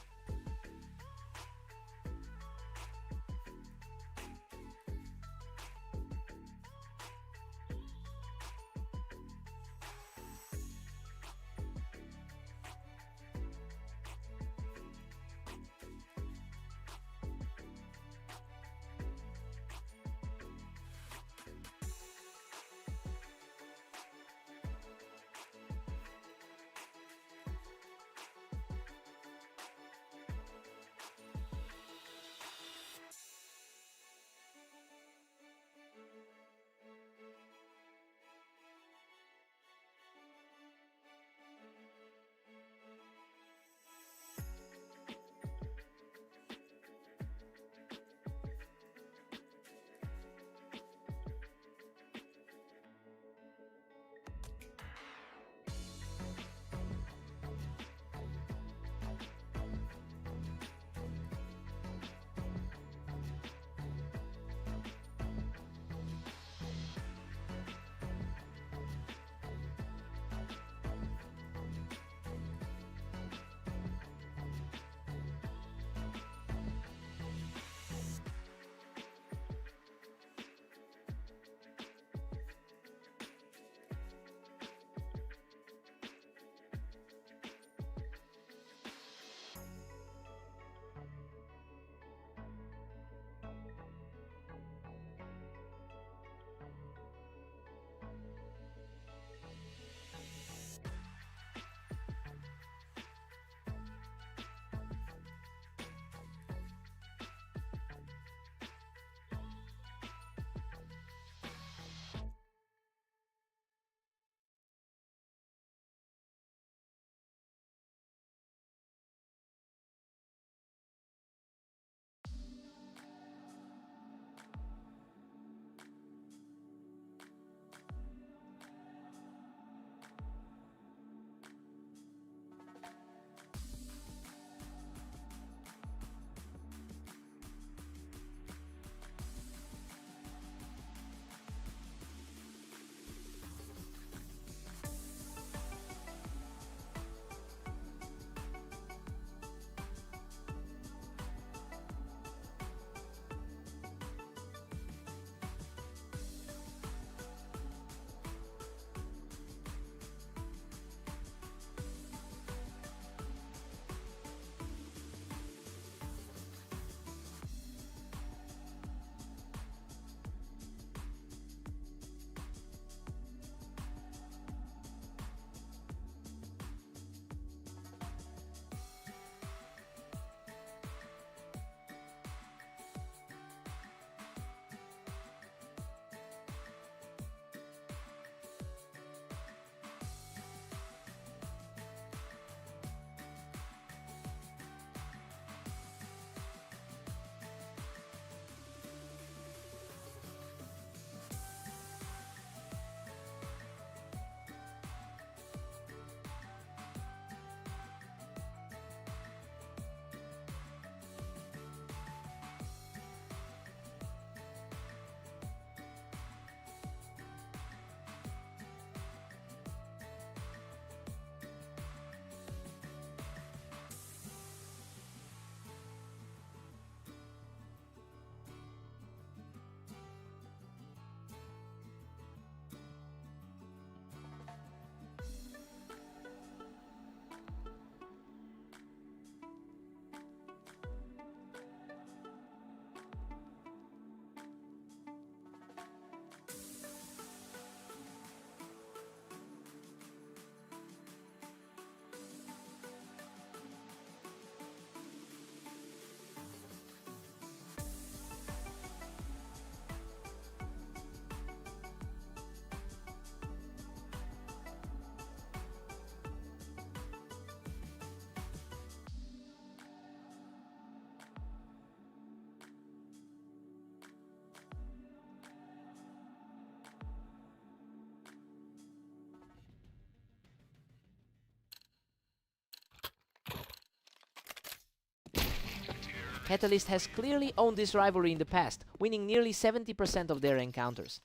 Catalyst has clearly owned this rivalry in the past, winning nearly 70% of their encounters.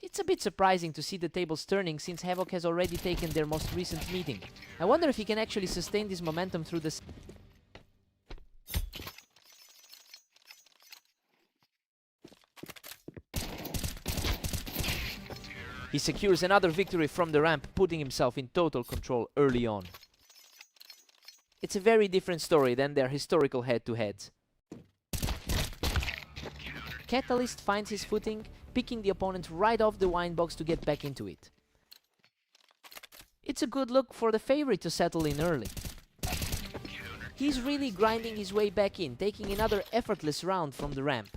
It's a bit surprising to see the tables turning since Havoc has already taken their most recent meeting. I wonder if he can actually sustain this momentum through the... He secures another victory from the ramp, putting himself in total control early on. It's a very different story than their historical head-to-heads. Catalyst finds his footing, picking the opponent right off the wine box to get back into it. It's a good look for the favorite to settle in early. He's really grinding his way back in, taking another effortless round from the ramp.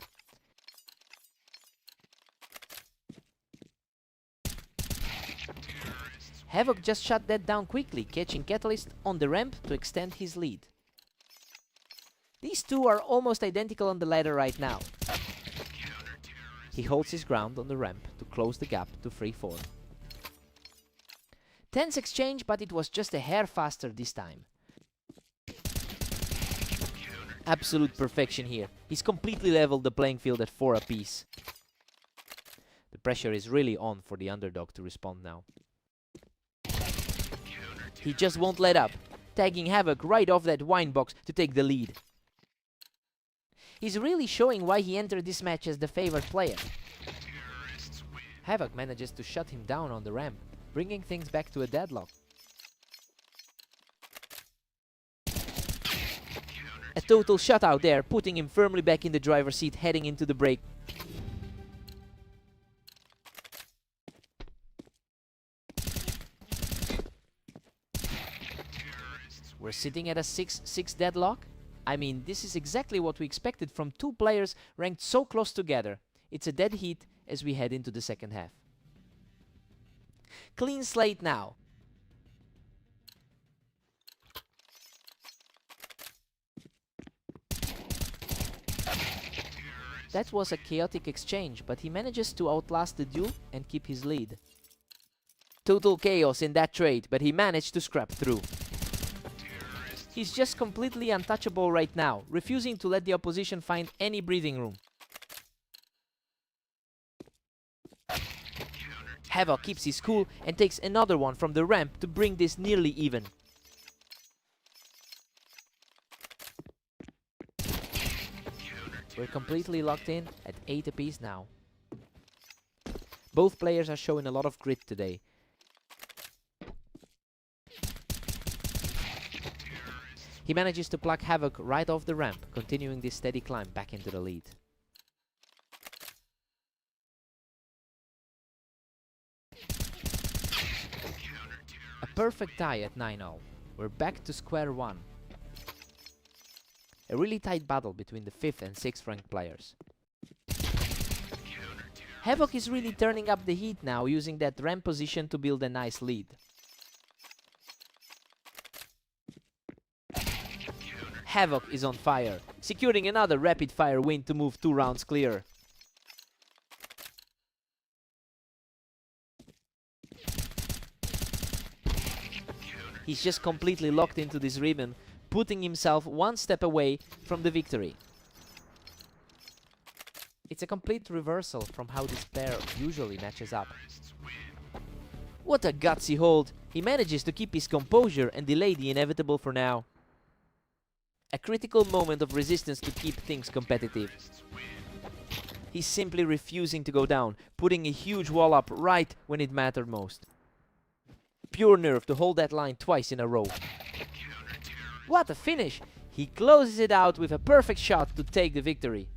Havoc just shut that down quickly, catching Catalyst on the ramp to extend his lead. These two are almost identical on the ladder right now. He holds his ground on the ramp to close the gap to 3-4. Tense exchange, but it was just a hair faster this time. Absolute perfection here. He's completely leveled the playing field at 4 apiece. The pressure is really on for the underdog to respond now. He just won't let up, tagging Havoc right off that wine box to take the lead. He's really showing why he entered this match as the favored player. Havoc manages to shut him down on the ramp, bringing things back to a deadlock. A total shutout there, putting him firmly back in the driver's seat heading into the break. We're sitting at a 6-6 deadlock. I mean, this is exactly what we expected from two players ranked so close together. It's a dead heat as we head into the second half. Clean slate now. That was a chaotic exchange, but he manages to outlast the duel and keep his lead. Total chaos in that trade, but he managed to scrap through. He's just completely untouchable right now, refusing to let the opposition find any breathing room. Havoc keeps his cool and takes another one from the ramp to bring this nearly even. We're completely locked in at 8 apiece now. Both players are showing a lot of grit today. He manages to pluck Havoc right off the ramp, continuing this steady climb back into the lead. A perfect tie at 9-0. We're back to square one. A really tight battle between the 5th and 6th ranked players. Havoc is really turning up the heat now, using that ramp position to build a nice lead. Havoc is on fire, securing another rapid-fire win to move 2 rounds clear. He's just completely locked into this rhythm, putting himself one step away from the victory. It's a complete reversal from how this pair usually matches up. What a gutsy hold! He manages to keep his composure and delay the inevitable for now. A critical moment of resistance to keep things competitive. He's simply refusing to go down, putting a huge wall up right when it mattered most. Pure nerve to hold that line twice in a row. What a finish! He closes it out with a perfect shot to take the victory.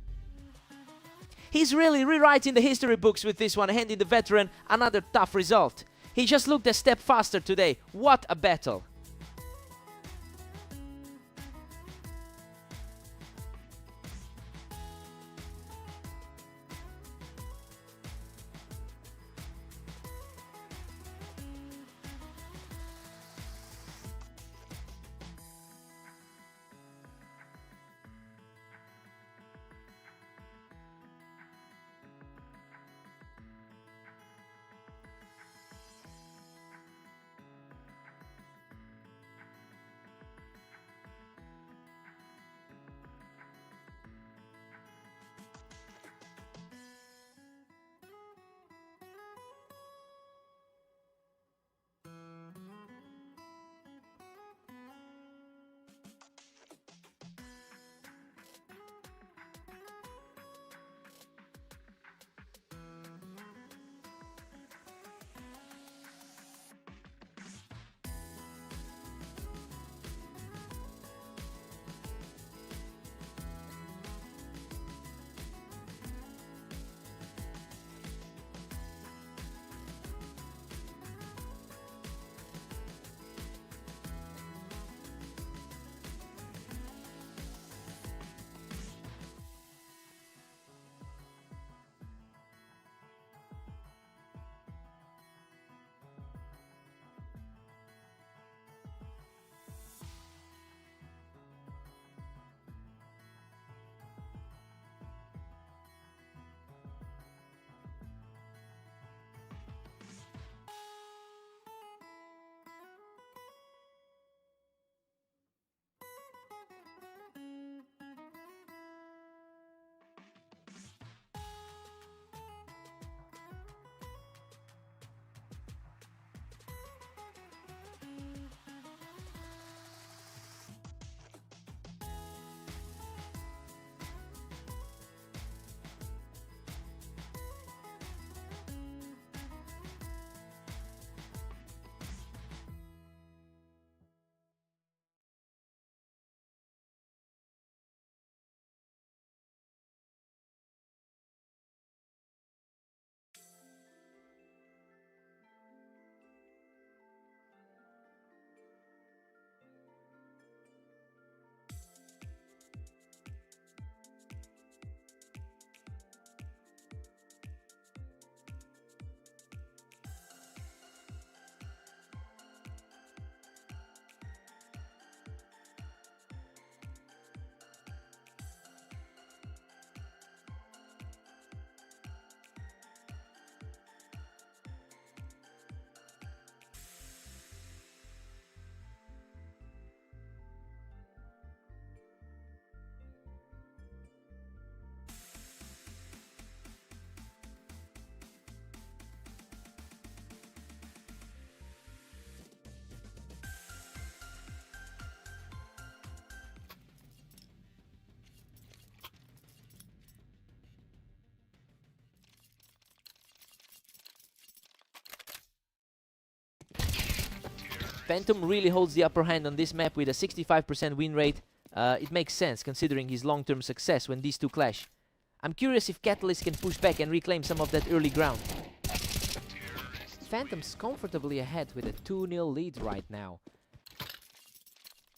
He's really rewriting the history books with this one, handing the veteran another tough result. He just looked a step faster today. What a battle! Phantom really holds the upper hand on this map with a 65% win rate. It makes sense considering his long-term success when these two clash. I'm curious if Catalyst can push back and reclaim some of that early ground. Phantom's comfortably ahead with a 2-0 lead right now.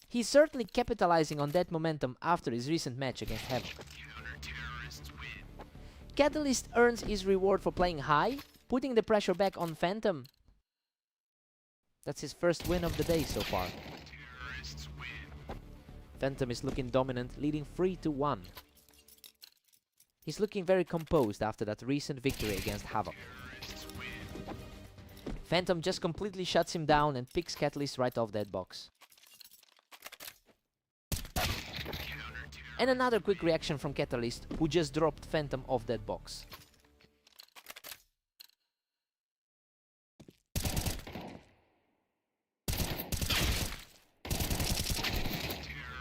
He's certainly capitalizing on that momentum after his recent match against Havoc. Catalyst earns his reward for playing high, putting the pressure back on Phantom. That's his first win of the day so far. Phantom is looking dominant, leading 3-1. He's looking very composed after that recent victory against Havoc. Phantom just completely shuts him down and picks Catalyst right off that box. And another quick reaction from Catalyst, who just dropped Phantom off that box.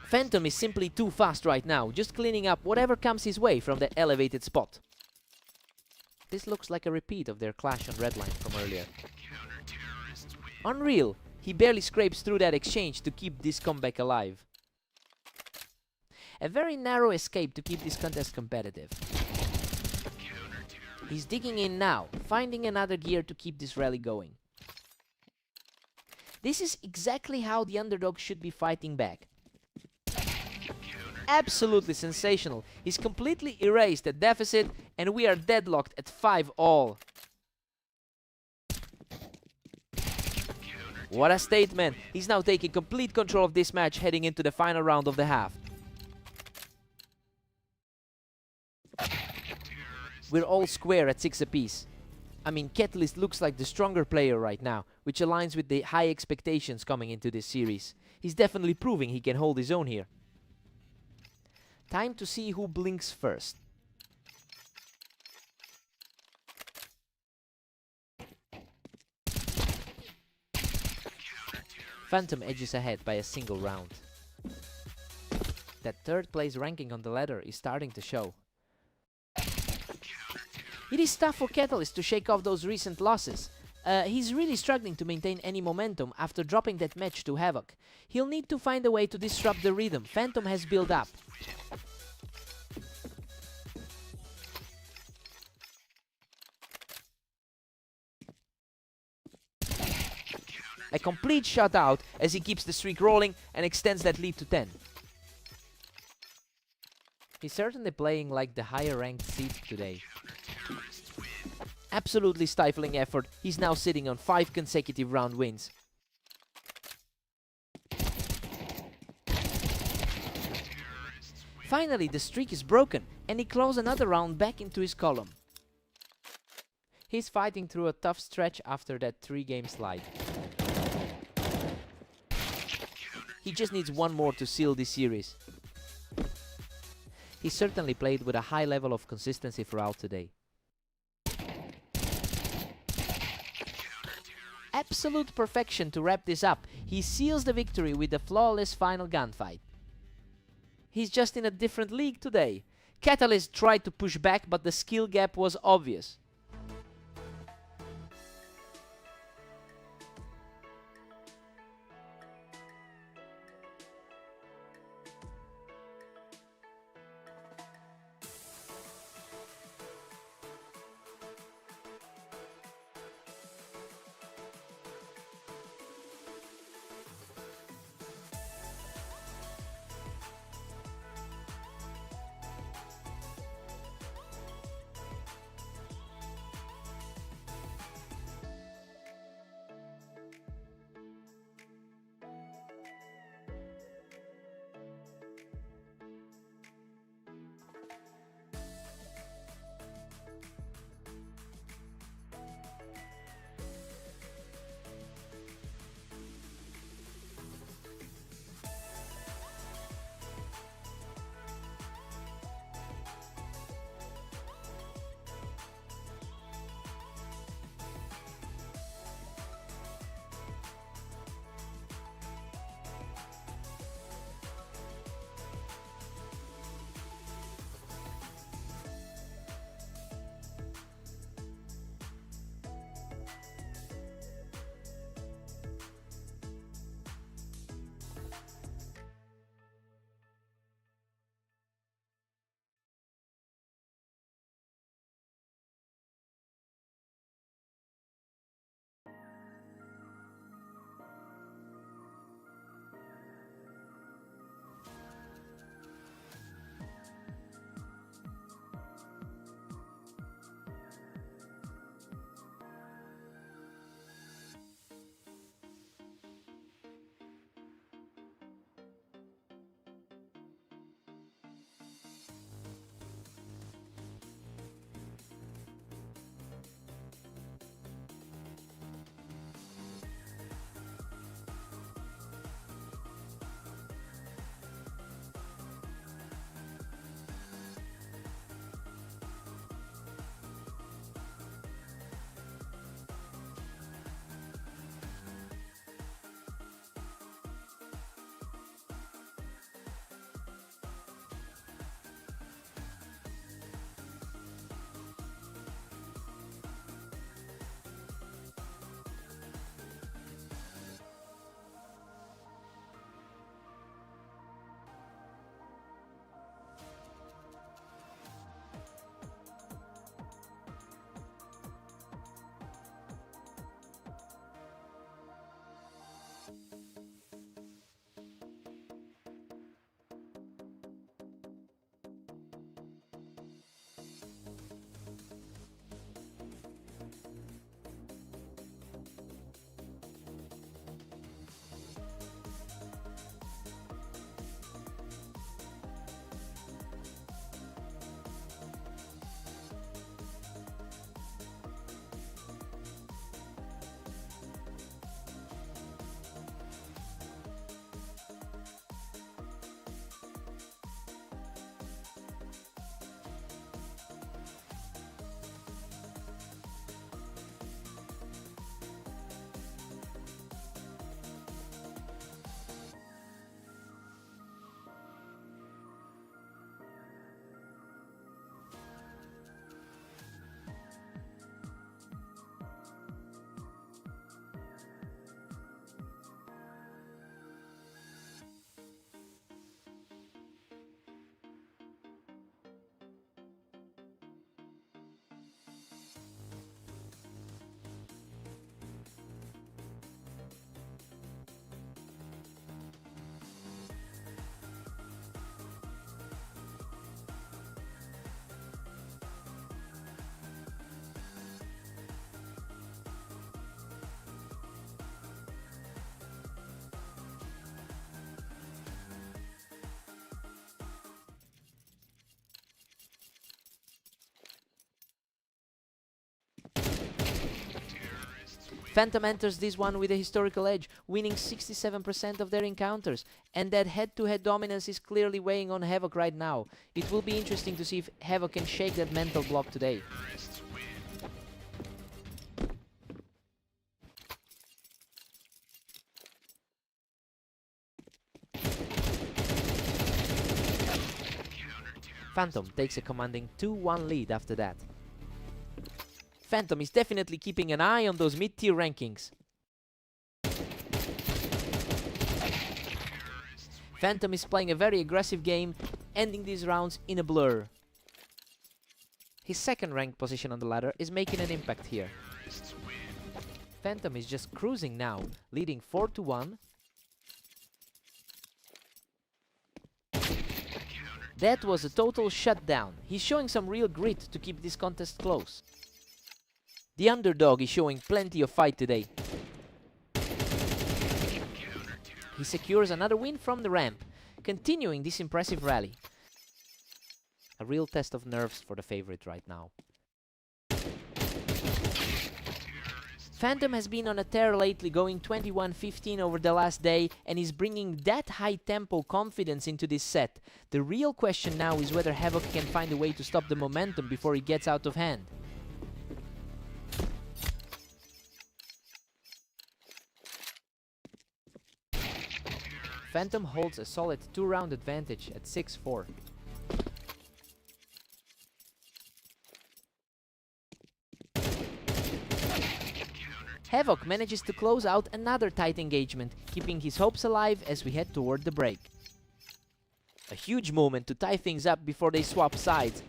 Phantom is simply too fast right now, just cleaning up whatever comes his way from that elevated spot. This looks like a repeat of their clash on Redline from earlier. Unreal, he barely scrapes through that exchange to keep this comeback alive. A very narrow escape to keep this contest competitive. He's digging in now, finding another gear to keep this rally going. This is exactly how the underdog should be fighting back. Absolutely sensational. He's completely erased the deficit and we are deadlocked at 5-all. What a statement. He's now taking complete control of this match heading into the final round of the half. We're all square at 6 apiece. I mean, Catalyst looks like the stronger player right now, which aligns with the high expectations coming into this series. He's definitely proving he can hold his own here. Time to see who blinks first. Phantom edges ahead by a single round. That third place ranking on the ladder is starting to show. It is tough for Catalyst to shake off those recent losses. He's really struggling to maintain any momentum after dropping that match to Havoc. He'll need to find a way to disrupt the rhythm Phantom has built up. A complete shutout as he keeps the streak rolling and extends that lead to 10. He's certainly playing like the higher ranked seed today. Absolutely stifling effort. He's now sitting on 5 consecutive round wins. Finally, the streak is broken and he claws another round back into his column. He's fighting through a tough stretch after that 3-game slide. He just needs one more to seal this series. He certainly played with a high level of consistency throughout today. Absolute perfection to wrap this up. He seals the victory with a flawless final gunfight. He's just in a different league today. Catalyst tried to push back, but the skill gap was obvious. Phantom enters this one with a historical edge, winning 67% of their encounters, and that head-to-head dominance is clearly weighing on Havoc right now. It will be interesting to see if Havoc can shake that mental block today. Phantom takes a commanding 2-1 lead after that. Phantom is definitely keeping an eye on those mid-tier rankings. Phantom is playing a very aggressive game, ending these rounds in a blur. His second ranked position on the ladder is making an impact here. Phantom is just cruising now, leading 4-1. That was a total shutdown. He's showing some real grit to keep this contest close. The underdog is showing plenty of fight today. He secures another win from the ramp, continuing this impressive rally. A real test of nerves for the favorite right now. Phantom has been on a tear lately, going 21-15 over the last day, and is bringing that high tempo confidence into this set. The real question now is whether Havoc can find a way to stop the momentum before it gets out of hand. Phantom holds a solid 2-round advantage at 6-4. Havoc manages to close out another tight engagement, keeping his hopes alive as we head toward the break. A huge moment to tie things up before they swap sides.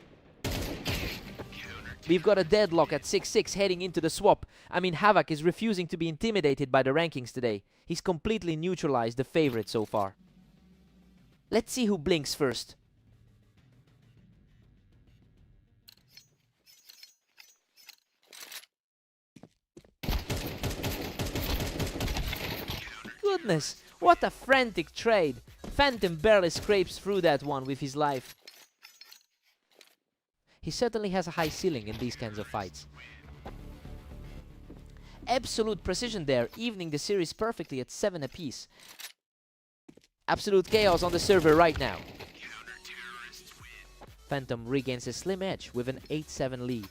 We've got a deadlock at 6-6 heading into the swap. I mean, Havoc is refusing to be intimidated by the rankings today. He's completely neutralized the favorite so far. Let's see who blinks first. Goodness, what a frantic trade. Phantom barely scrapes through that one with his life. He certainly has a high ceiling in these kinds of fights. Absolute precision there, evening the series perfectly at 7 apiece. Absolute chaos on the server right now. Phantom regains a slim edge with an 8-7 lead.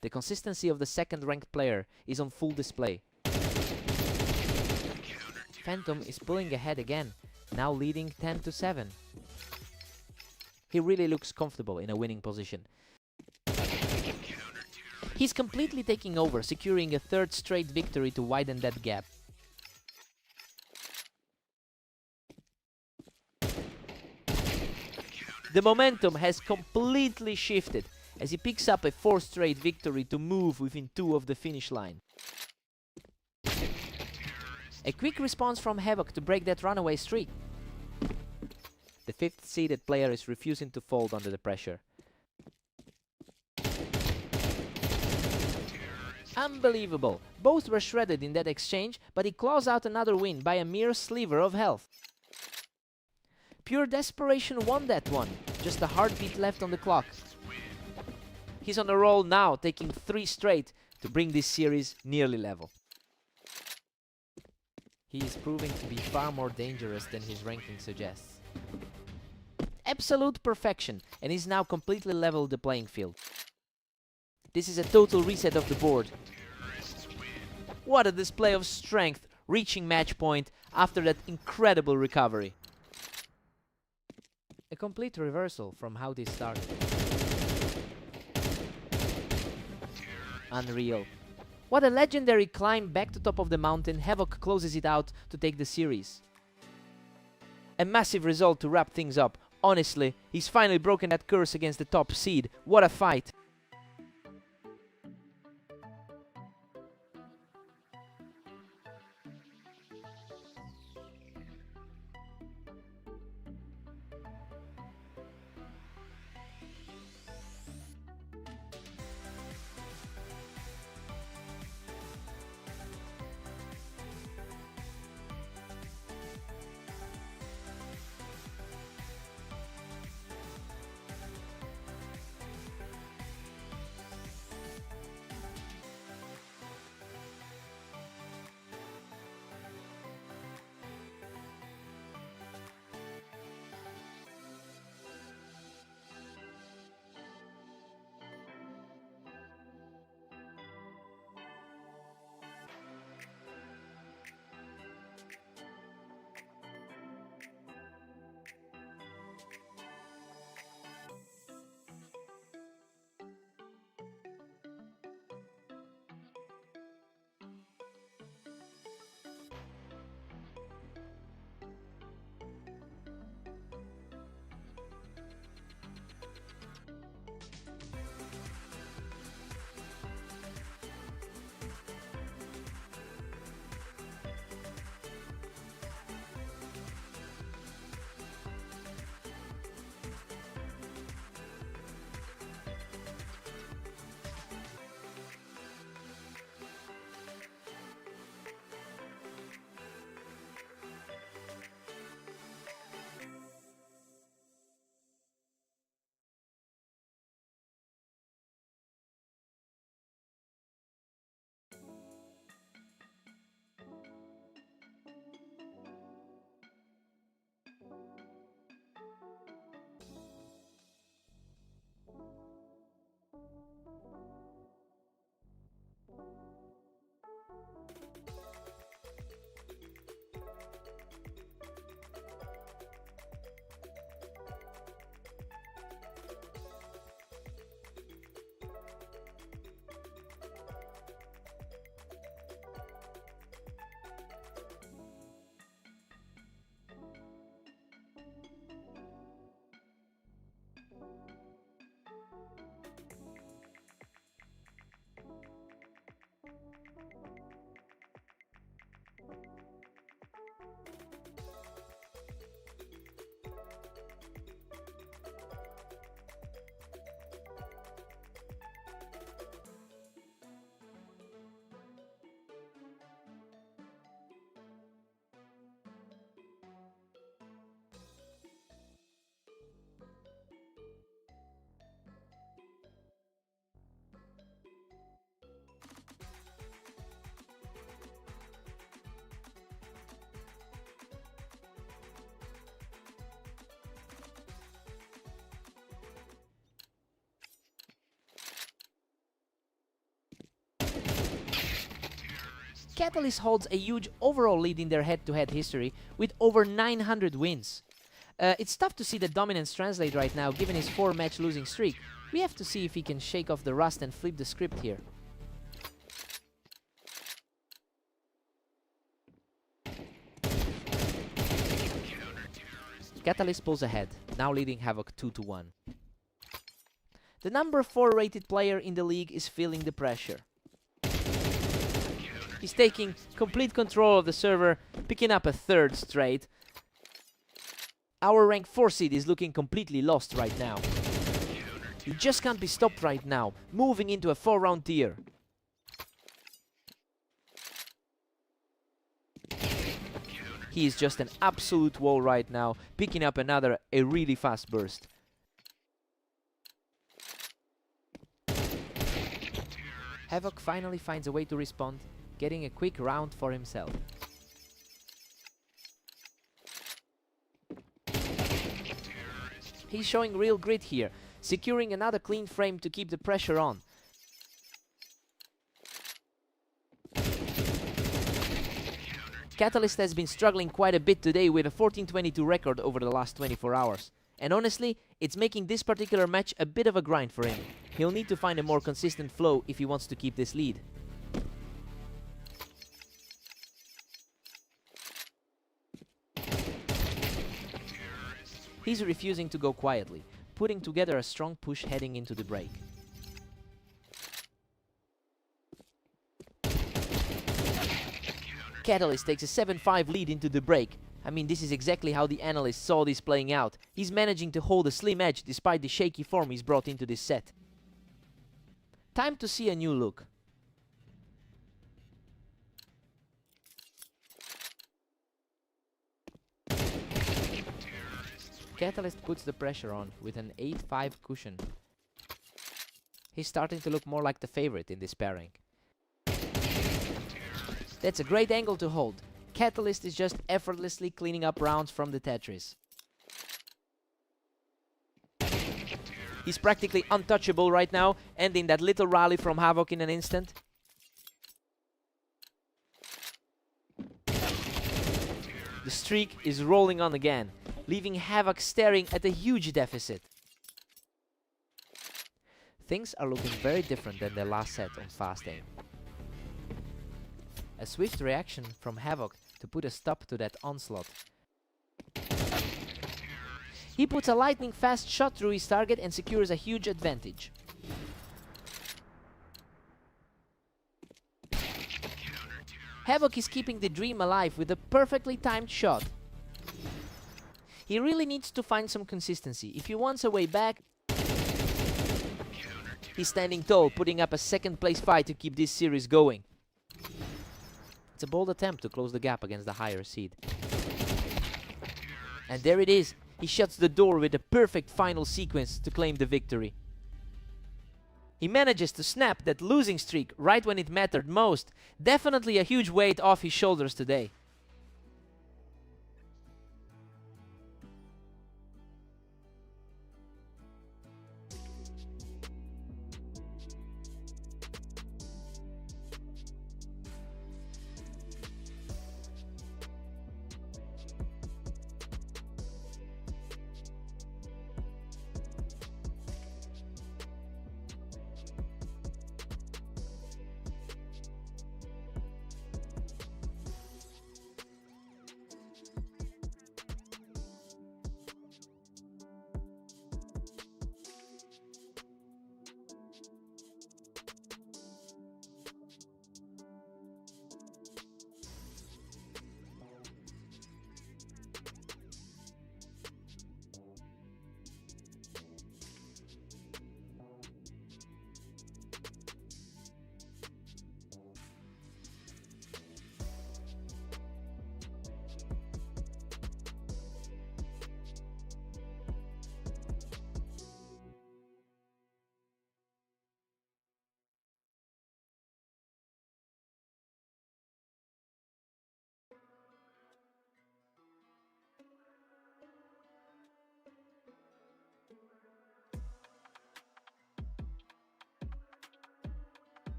The consistency of the second-ranked player is on full display. Phantom is pulling ahead again, now leading 10-7. He really looks comfortable in a winning position. He's completely taking over, securing a third straight victory to widen that gap. The momentum has completely shifted as he picks up a fourth straight victory to move within 2 of the finish line. A quick response from Havoc to break that runaway streak. The 5th seeded player is refusing to fold under the pressure. Unbelievable. Both were shredded in that exchange, but he claws out another win by a mere sliver of health. Pure desperation won that one. Just a heartbeat left on the clock. He's on a roll now, taking 3 straight to bring this series nearly level. He is proving to be far more dangerous than his ranking suggests. Absolute perfection, and he's now completely leveled the playing field. This is a total reset of the board. What a display of strength, reaching match point after that incredible recovery. A complete reversal from how this started. Unreal. What a legendary climb back to top of the mountain. Havoc closes it out to take the series. A massive result to wrap things up. Honestly, he's finally broken that curse against the top seed. What a fight. Catalyst holds a huge overall lead in their head-to-head history with over 900 wins. It's tough to see the dominance translate right now given his 4-match losing streak. We have to see if he can shake off the rust and flip the script here. Catalyst pulls ahead, now leading Havoc 2-1. The number 4 rated player in the league is feeling the pressure. He's taking complete control of the server, picking up a 3rd straight. Our rank 4 seed is looking completely lost right now. He just can't be stopped right now, moving into a 4-round tier. He is just an absolute wall right now, picking up a really fast burst. Havoc finally finds a way to respond, getting a quick round for himself. He's showing real grit here, securing another clean frame to keep the pressure on. Catalyst has been struggling quite a bit today with a 14-22 record over the last 24 hours. And honestly, it's making this particular match a bit of a grind for him. He'll need to find a more consistent flow if he wants to keep this lead. He's refusing to go quietly, putting together a strong push heading into the break. Catalyst takes a 7-5 lead into the break. I mean, this is exactly how the analysts saw this playing out. He's managing to hold a slim edge despite the shaky form he's brought into this set. Time to see a new look. Catalyst puts the pressure on with an 8-5 cushion. He's starting to look more like the favorite in this pairing. That's a great angle to hold. Catalyst is just effortlessly cleaning up rounds from the Tetris. He's practically untouchable right now, ending that little rally from Havoc in an instant. The streak is rolling on again, leaving Havoc staring at a huge deficit. Things are looking very different than their last set on Fast Aim. A swift reaction from Havoc to put a stop to that onslaught. He puts a lightning fast shot through his target and secures a huge advantage. Havoc is keeping the dream alive with a perfectly timed shot. He really needs to find some consistency. If he wants a way back, he's standing tall, putting up a 2nd place fight to keep this series going. It's a bold attempt to close the gap against the higher seed. And there it is. He shuts the door with a perfect final sequence to claim the victory. He manages to snap that losing streak right when it mattered most. Definitely a huge weight off his shoulders today.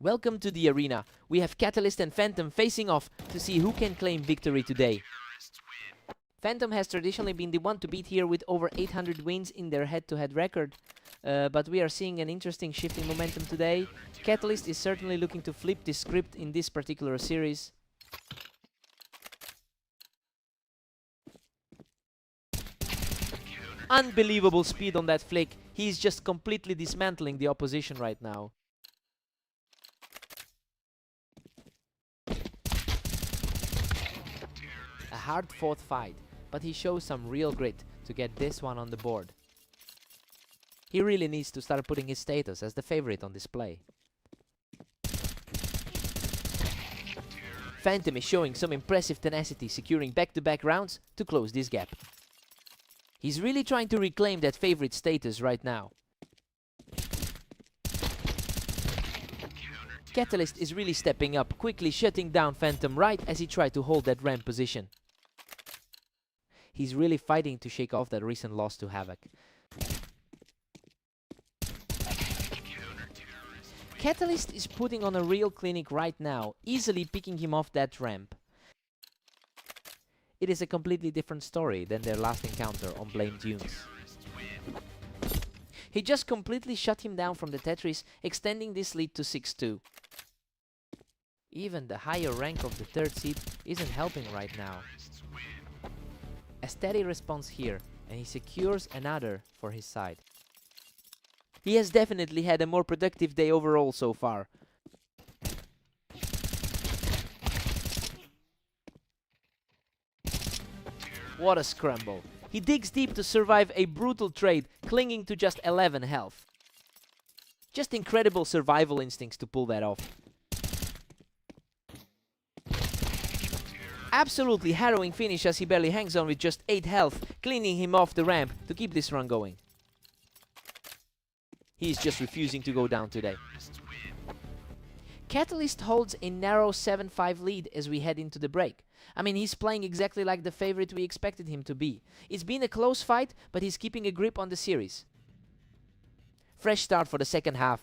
Welcome to the arena. We have Catalyst and Phantom facing off to see who can claim victory today. Phantom has traditionally been the one to beat here with over 800 wins in their head-to-head record. But we are seeing an interesting shift in momentum today. Catalyst is certainly looking to flip the script in this particular series. Unbelievable speed on that flick. He's just completely dismantling the opposition right now. A hard-fought fight, but he shows some real grit to get this one on the board. He really needs to start putting his status as the favorite on display. Phantom is showing some impressive tenacity, securing back-to-back rounds to close this gap. He's really trying to reclaim that favorite status right now. Catalyst is really stepping up, quickly shutting down Phantom right as he tried to hold that ramp position. He's really fighting to shake off that recent loss to Havoc. Catalyst is putting on a real clinic right now, easily picking him off that ramp. It is a completely different story than their last encounter on Blame Dunes. He just completely shut him down from the Tetris, extending this lead to 6-2. Even the higher rank of the third seed isn't helping right now. A steady response here, and he secures another for his side. He has definitely had a more productive day overall so far. What a scramble. He digs deep to survive a brutal trade, clinging to just 11 health. Just incredible survival instincts to pull that off. Absolutely harrowing finish as he barely hangs on with just 8 health, cleaning him off the ramp to keep this run going. He's just refusing to go down today. Catalyst holds a narrow 7-5 lead as we head into the break. I mean, he's playing exactly like the favorite we expected him to be. It's been a close fight, but he's keeping a grip on the series. Fresh start for the second half.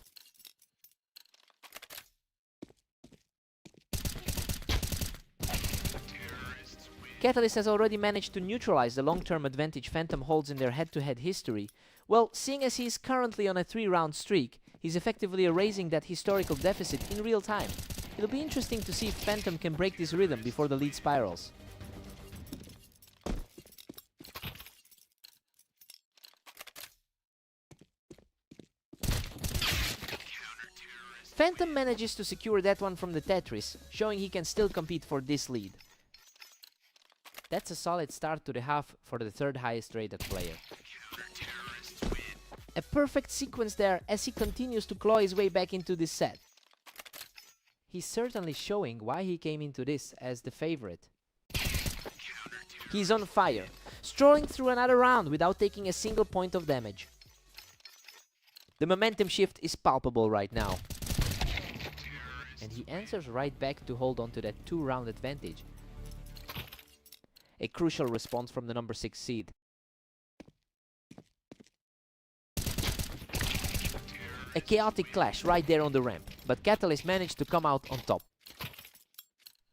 Catalyst has already managed to neutralize the long-term advantage Phantom holds in their head-to-head history. Well, seeing as he is currently on a 3-round streak, he's effectively erasing that historical deficit in real time. It'll be interesting to see if Phantom can break this rhythm before the lead spirals. Phantom manages to secure that one from the Tetris, showing he can still compete for this lead. That's a solid start to the half for the third highest rated player. A perfect sequence there as he continues to claw his way back into this set. He's certainly showing why he came into this as the favorite. He's on fire, strolling through another round without taking a single point of damage. The momentum shift is palpable right now. And he answers right back to hold on to that 2-round advantage. A crucial response from the number 6 seed. A chaotic clash right there on the ramp, but Catalyst managed to come out on top.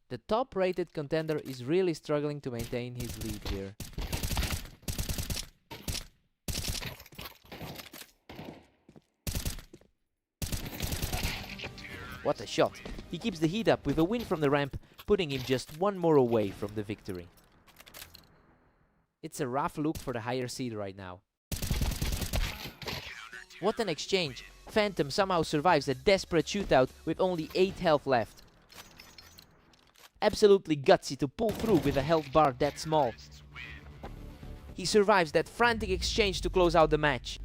The top-rated contender is really struggling to maintain his lead here. What a shot! He keeps the heat up with a win from the ramp, putting him just one more away from the victory. It's a rough look for the higher seed right now. What an exchange! Phantom somehow survives a desperate shootout with only 8 health left. Absolutely gutsy to pull through with a health bar that small. He survives that frantic exchange to close out the match.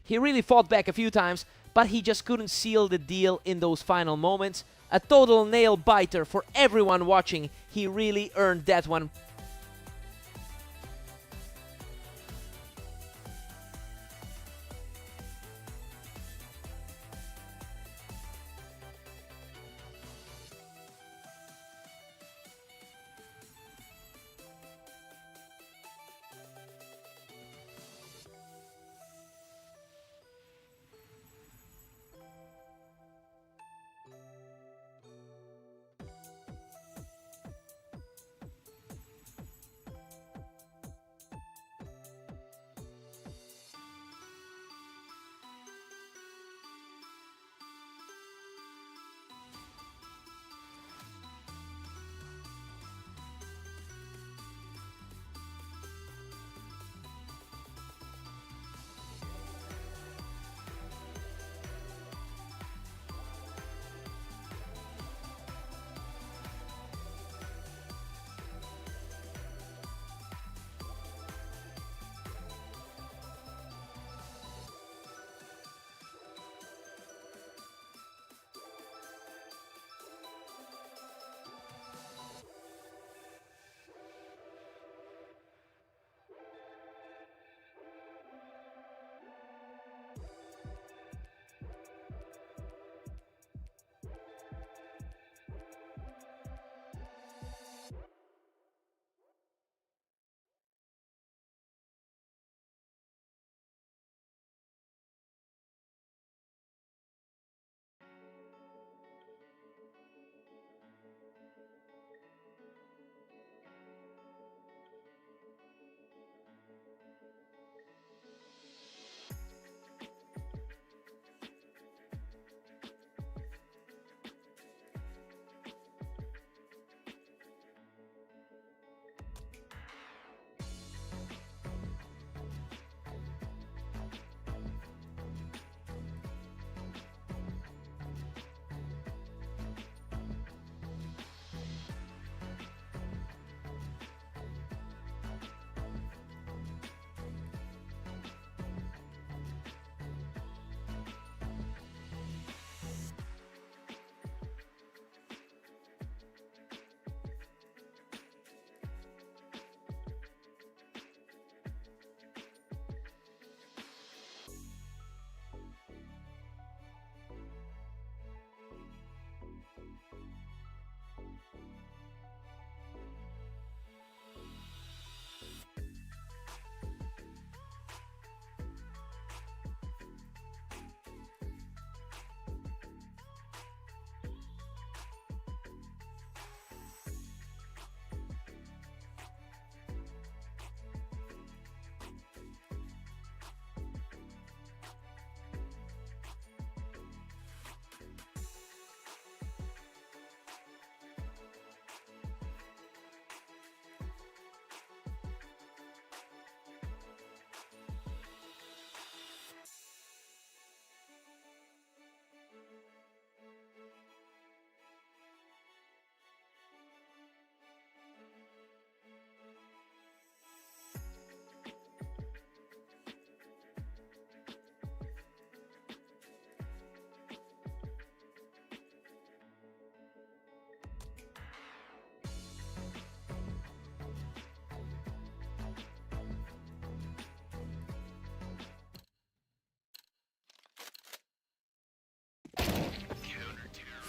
He really fought back a few times, but he just couldn't seal the deal in those final moments. A total nail biter for everyone watching. He really earned that one.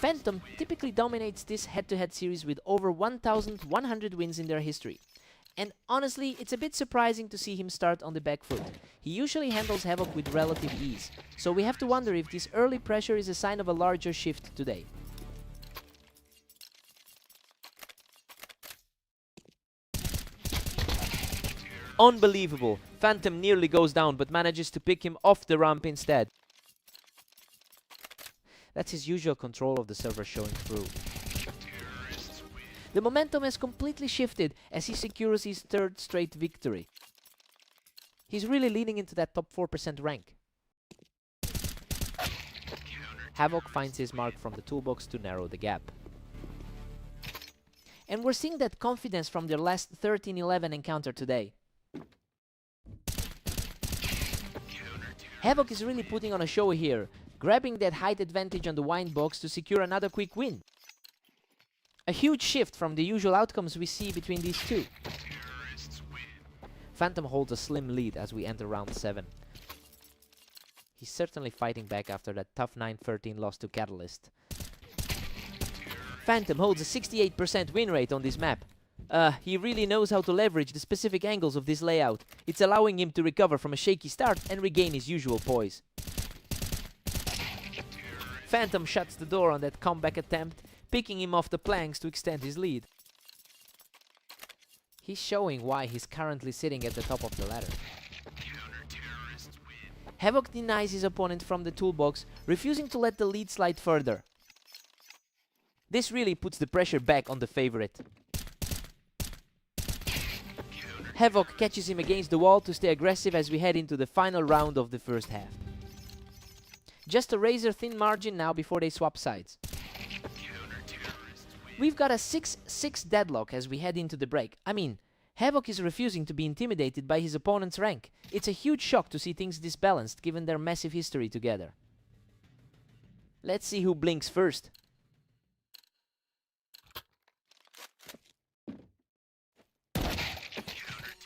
Phantom typically dominates this head-to-head series with over 1,100 wins in their history. And honestly, it's a bit surprising to see him start on the back foot. He usually handles Havoc with relative ease, so we have to wonder if this early pressure is a sign of a larger shift today. Unbelievable! Phantom nearly goes down but manages to pick him off the ramp instead. That's his usual control of the server showing through. The momentum has completely shifted as he secures his third straight victory. He's really leaning into that top 4% rank. Havoc finds his mark from the toolbox to narrow the gap. And we're seeing that confidence from their last 13-11 encounter today. Havoc is really putting on a show here, grabbing that height advantage on the wind box to secure another quick win. A huge shift from the usual outcomes we see between these two. Phantom holds a slim lead as we enter round 7. He's certainly fighting back after that tough 9-13 loss to Catalyst. Phantom holds a 68% win rate on this map. He really knows how to leverage the specific angles of this layout. It's allowing him to recover from a shaky start and regain his usual poise. Phantom shuts the door on that comeback attempt, picking him off the planks to extend his lead. He's showing why he's currently sitting at the top of the ladder. Havoc denies his opponent from the toolbox, refusing to let the lead slide further. This really puts the pressure back on the favorite. Havoc catches him against the wall to stay aggressive as we head into the final round of the first half. Just a razor-thin margin now before they swap sides. We've got a 6-6 deadlock as we head into the break. I mean, Havoc is refusing to be intimidated by his opponent's rank. It's a huge shock to see things this balanced given their massive history together. Let's see who blinks first.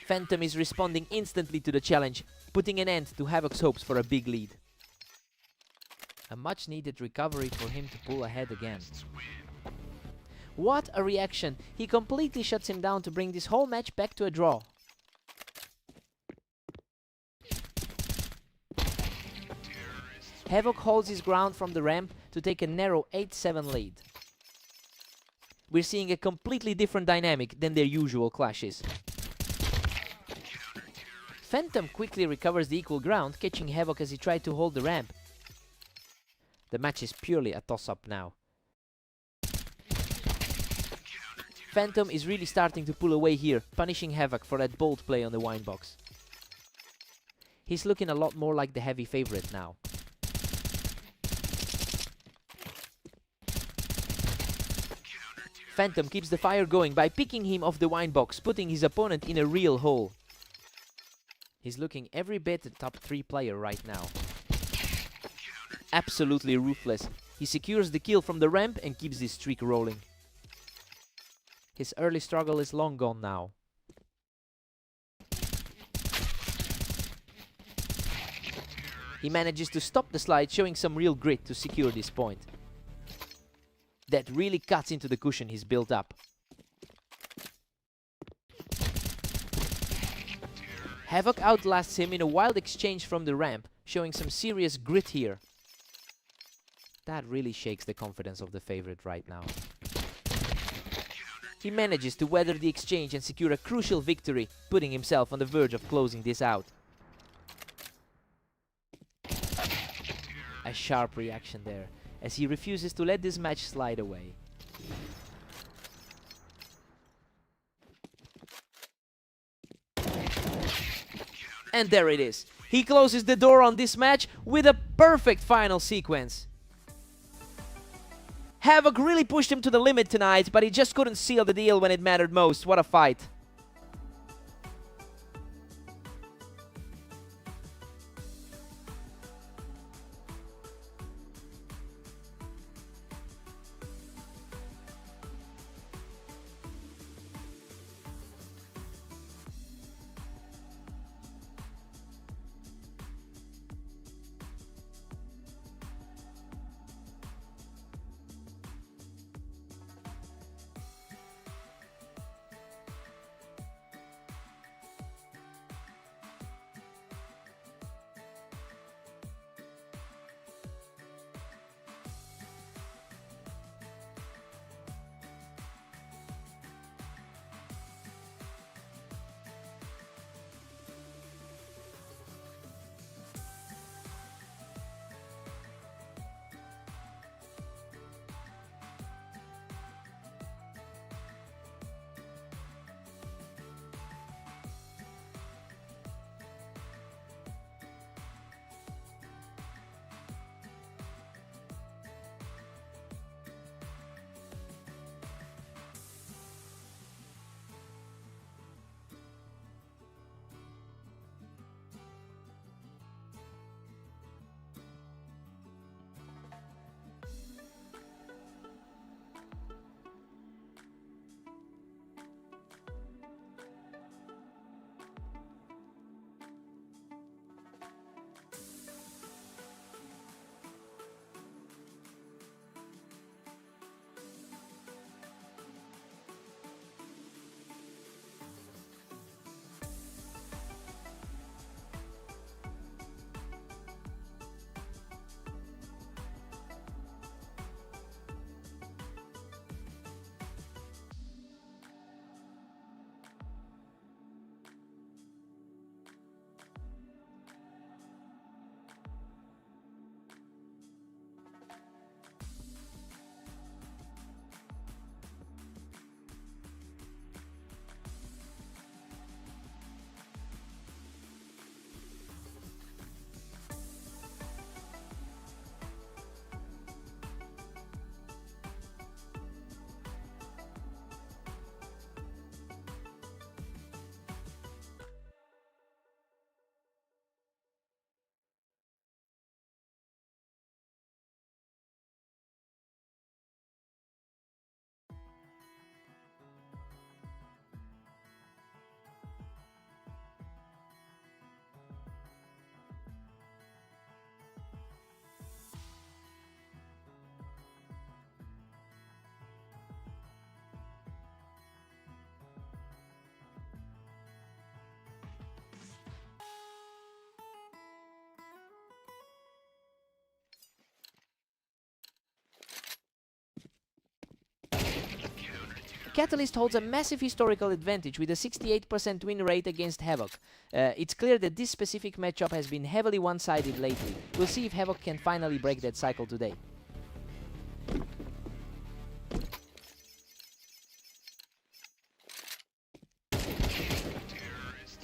Phantom is responding instantly to the challenge, putting an end to Havoc's hopes for a big lead. A much needed recovery for him to pull ahead again. What a reaction! He completely shuts him down to bring this whole match back to a draw. Havoc holds his ground from the ramp to take a narrow 8-7 lead. We're seeing a completely different dynamic than their usual clashes. Phantom quickly recovers the equal ground, catching Havoc as he tried to hold the ramp. The match is purely a toss-up now. Phantom is really starting to pull away here, punishing Havoc for that bold play on the wine box. He's looking a lot more like the heavy favorite now. Phantom keeps the fire going by picking him off the wine box, putting his opponent in a real hole. He's looking every bit a top 3 player right now. Absolutely ruthless. He secures the kill from the ramp and keeps this streak rolling. His early struggle is long gone now. He manages to stop the slide, showing some real grit to secure this point. That really cuts into the cushion he's built up. Havoc outlasts him in a wild exchange from the ramp, showing some serious grit here. That really shakes the confidence of the favorite right now. He manages to weather the exchange and secure a crucial victory, putting himself on the verge of closing this out. A sharp reaction there, as he refuses to let this match slide away. And there it is. He closes the door on this match with a perfect final sequence. Havoc really pushed him to the limit tonight, but he just couldn't seal the deal when it mattered most. What a fight. Catalyst holds a massive historical advantage with a 68% win rate against Havoc. It's clear that this specific matchup has been heavily one-sided lately. We'll see if Havoc can finally break that cycle today.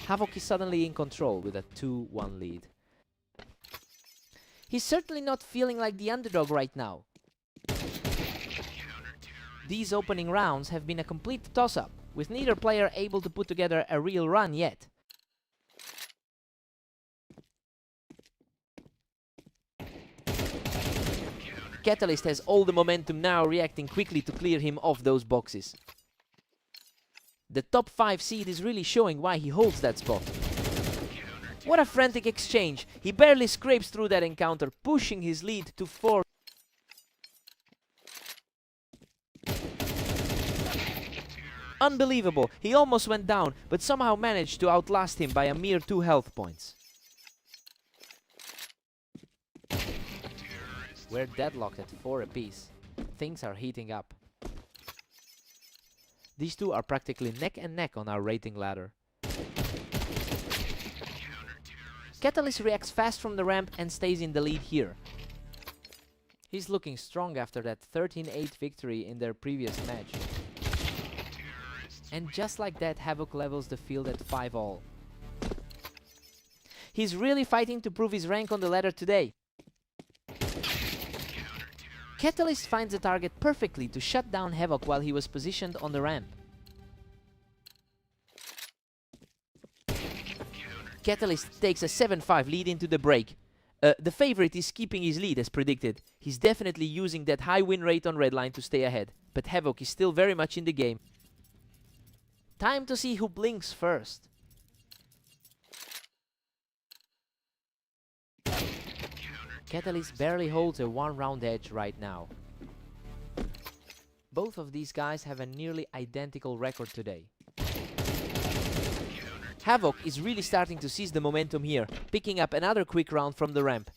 Havoc is suddenly in control with a 2-1 lead. He's certainly not feeling like the underdog right now. These opening rounds have been a complete toss-up, with neither player able to put together a real run yet. Catalyst has all the momentum now, reacting quickly to clear him off those boxes. The top 5 seed is really showing why he holds that spot. What a frantic exchange! He barely scrapes through that encounter, pushing his lead to 4. Unbelievable! He almost went down, but somehow managed to outlast him by a mere 2 health points. We're deadlocked at 4 apiece. Things are heating up. These two are practically neck and neck on our rating ladder. Catalyst reacts fast from the ramp and stays in the lead here. He's looking strong after that 13-8 victory in their previous match. And just like that, Havoc levels the field at 5-all. He's really fighting to prove his rank on the ladder today. Catalyst finds the target perfectly to shut down Havoc while he was positioned on the ramp. Catalyst takes a 7-5 lead into the break. The favorite is keeping his lead as predicted. He's definitely using that high win rate on redline to stay ahead, but Havoc is still very much in the game. Time to see who blinks first. Catalyst barely holds a 1-round edge right now. Both of these guys have a nearly identical record today. Havoc is really starting to seize the momentum here, picking up another quick round from the ramp.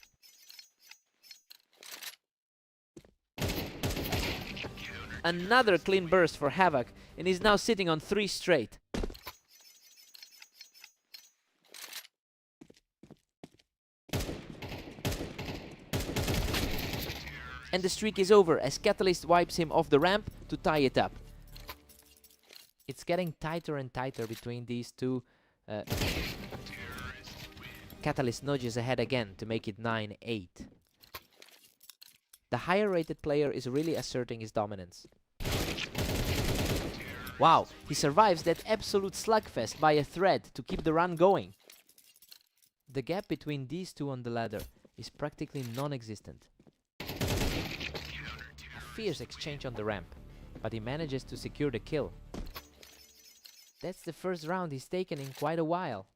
Another clean burst for Havoc, and he's now sitting on 3 straight. And the streak is over as Catalyst wipes him off the ramp to tie it up. It's getting tighter and tighter between these two. Catalyst nudges ahead again to make it 9-8. The higher rated player is really asserting his dominance. Wow, he survives that absolute slugfest by a thread to keep the run going. The gap between these two on the ladder is practically non-existent. A fierce exchange on the ramp, but he manages to secure the kill. That's the first round he's taken in quite a while.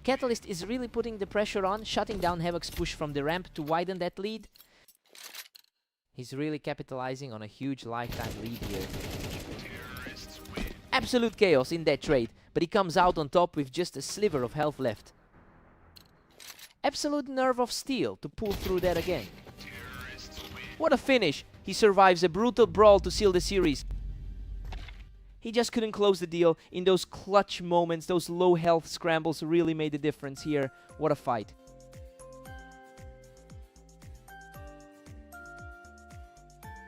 Catalyst is really putting the pressure on, shutting down Havoc's push from the ramp to widen that lead. He's really capitalizing on a huge lifetime lead here. Absolute chaos in that trade, but he comes out on top with just a sliver of health left. Absolute nerve of steel to pull through that again. What a finish! He survives a brutal brawl to seal the series. He just couldn't close the deal in those clutch moments. Those low health scrambles really made the difference here. What a fight.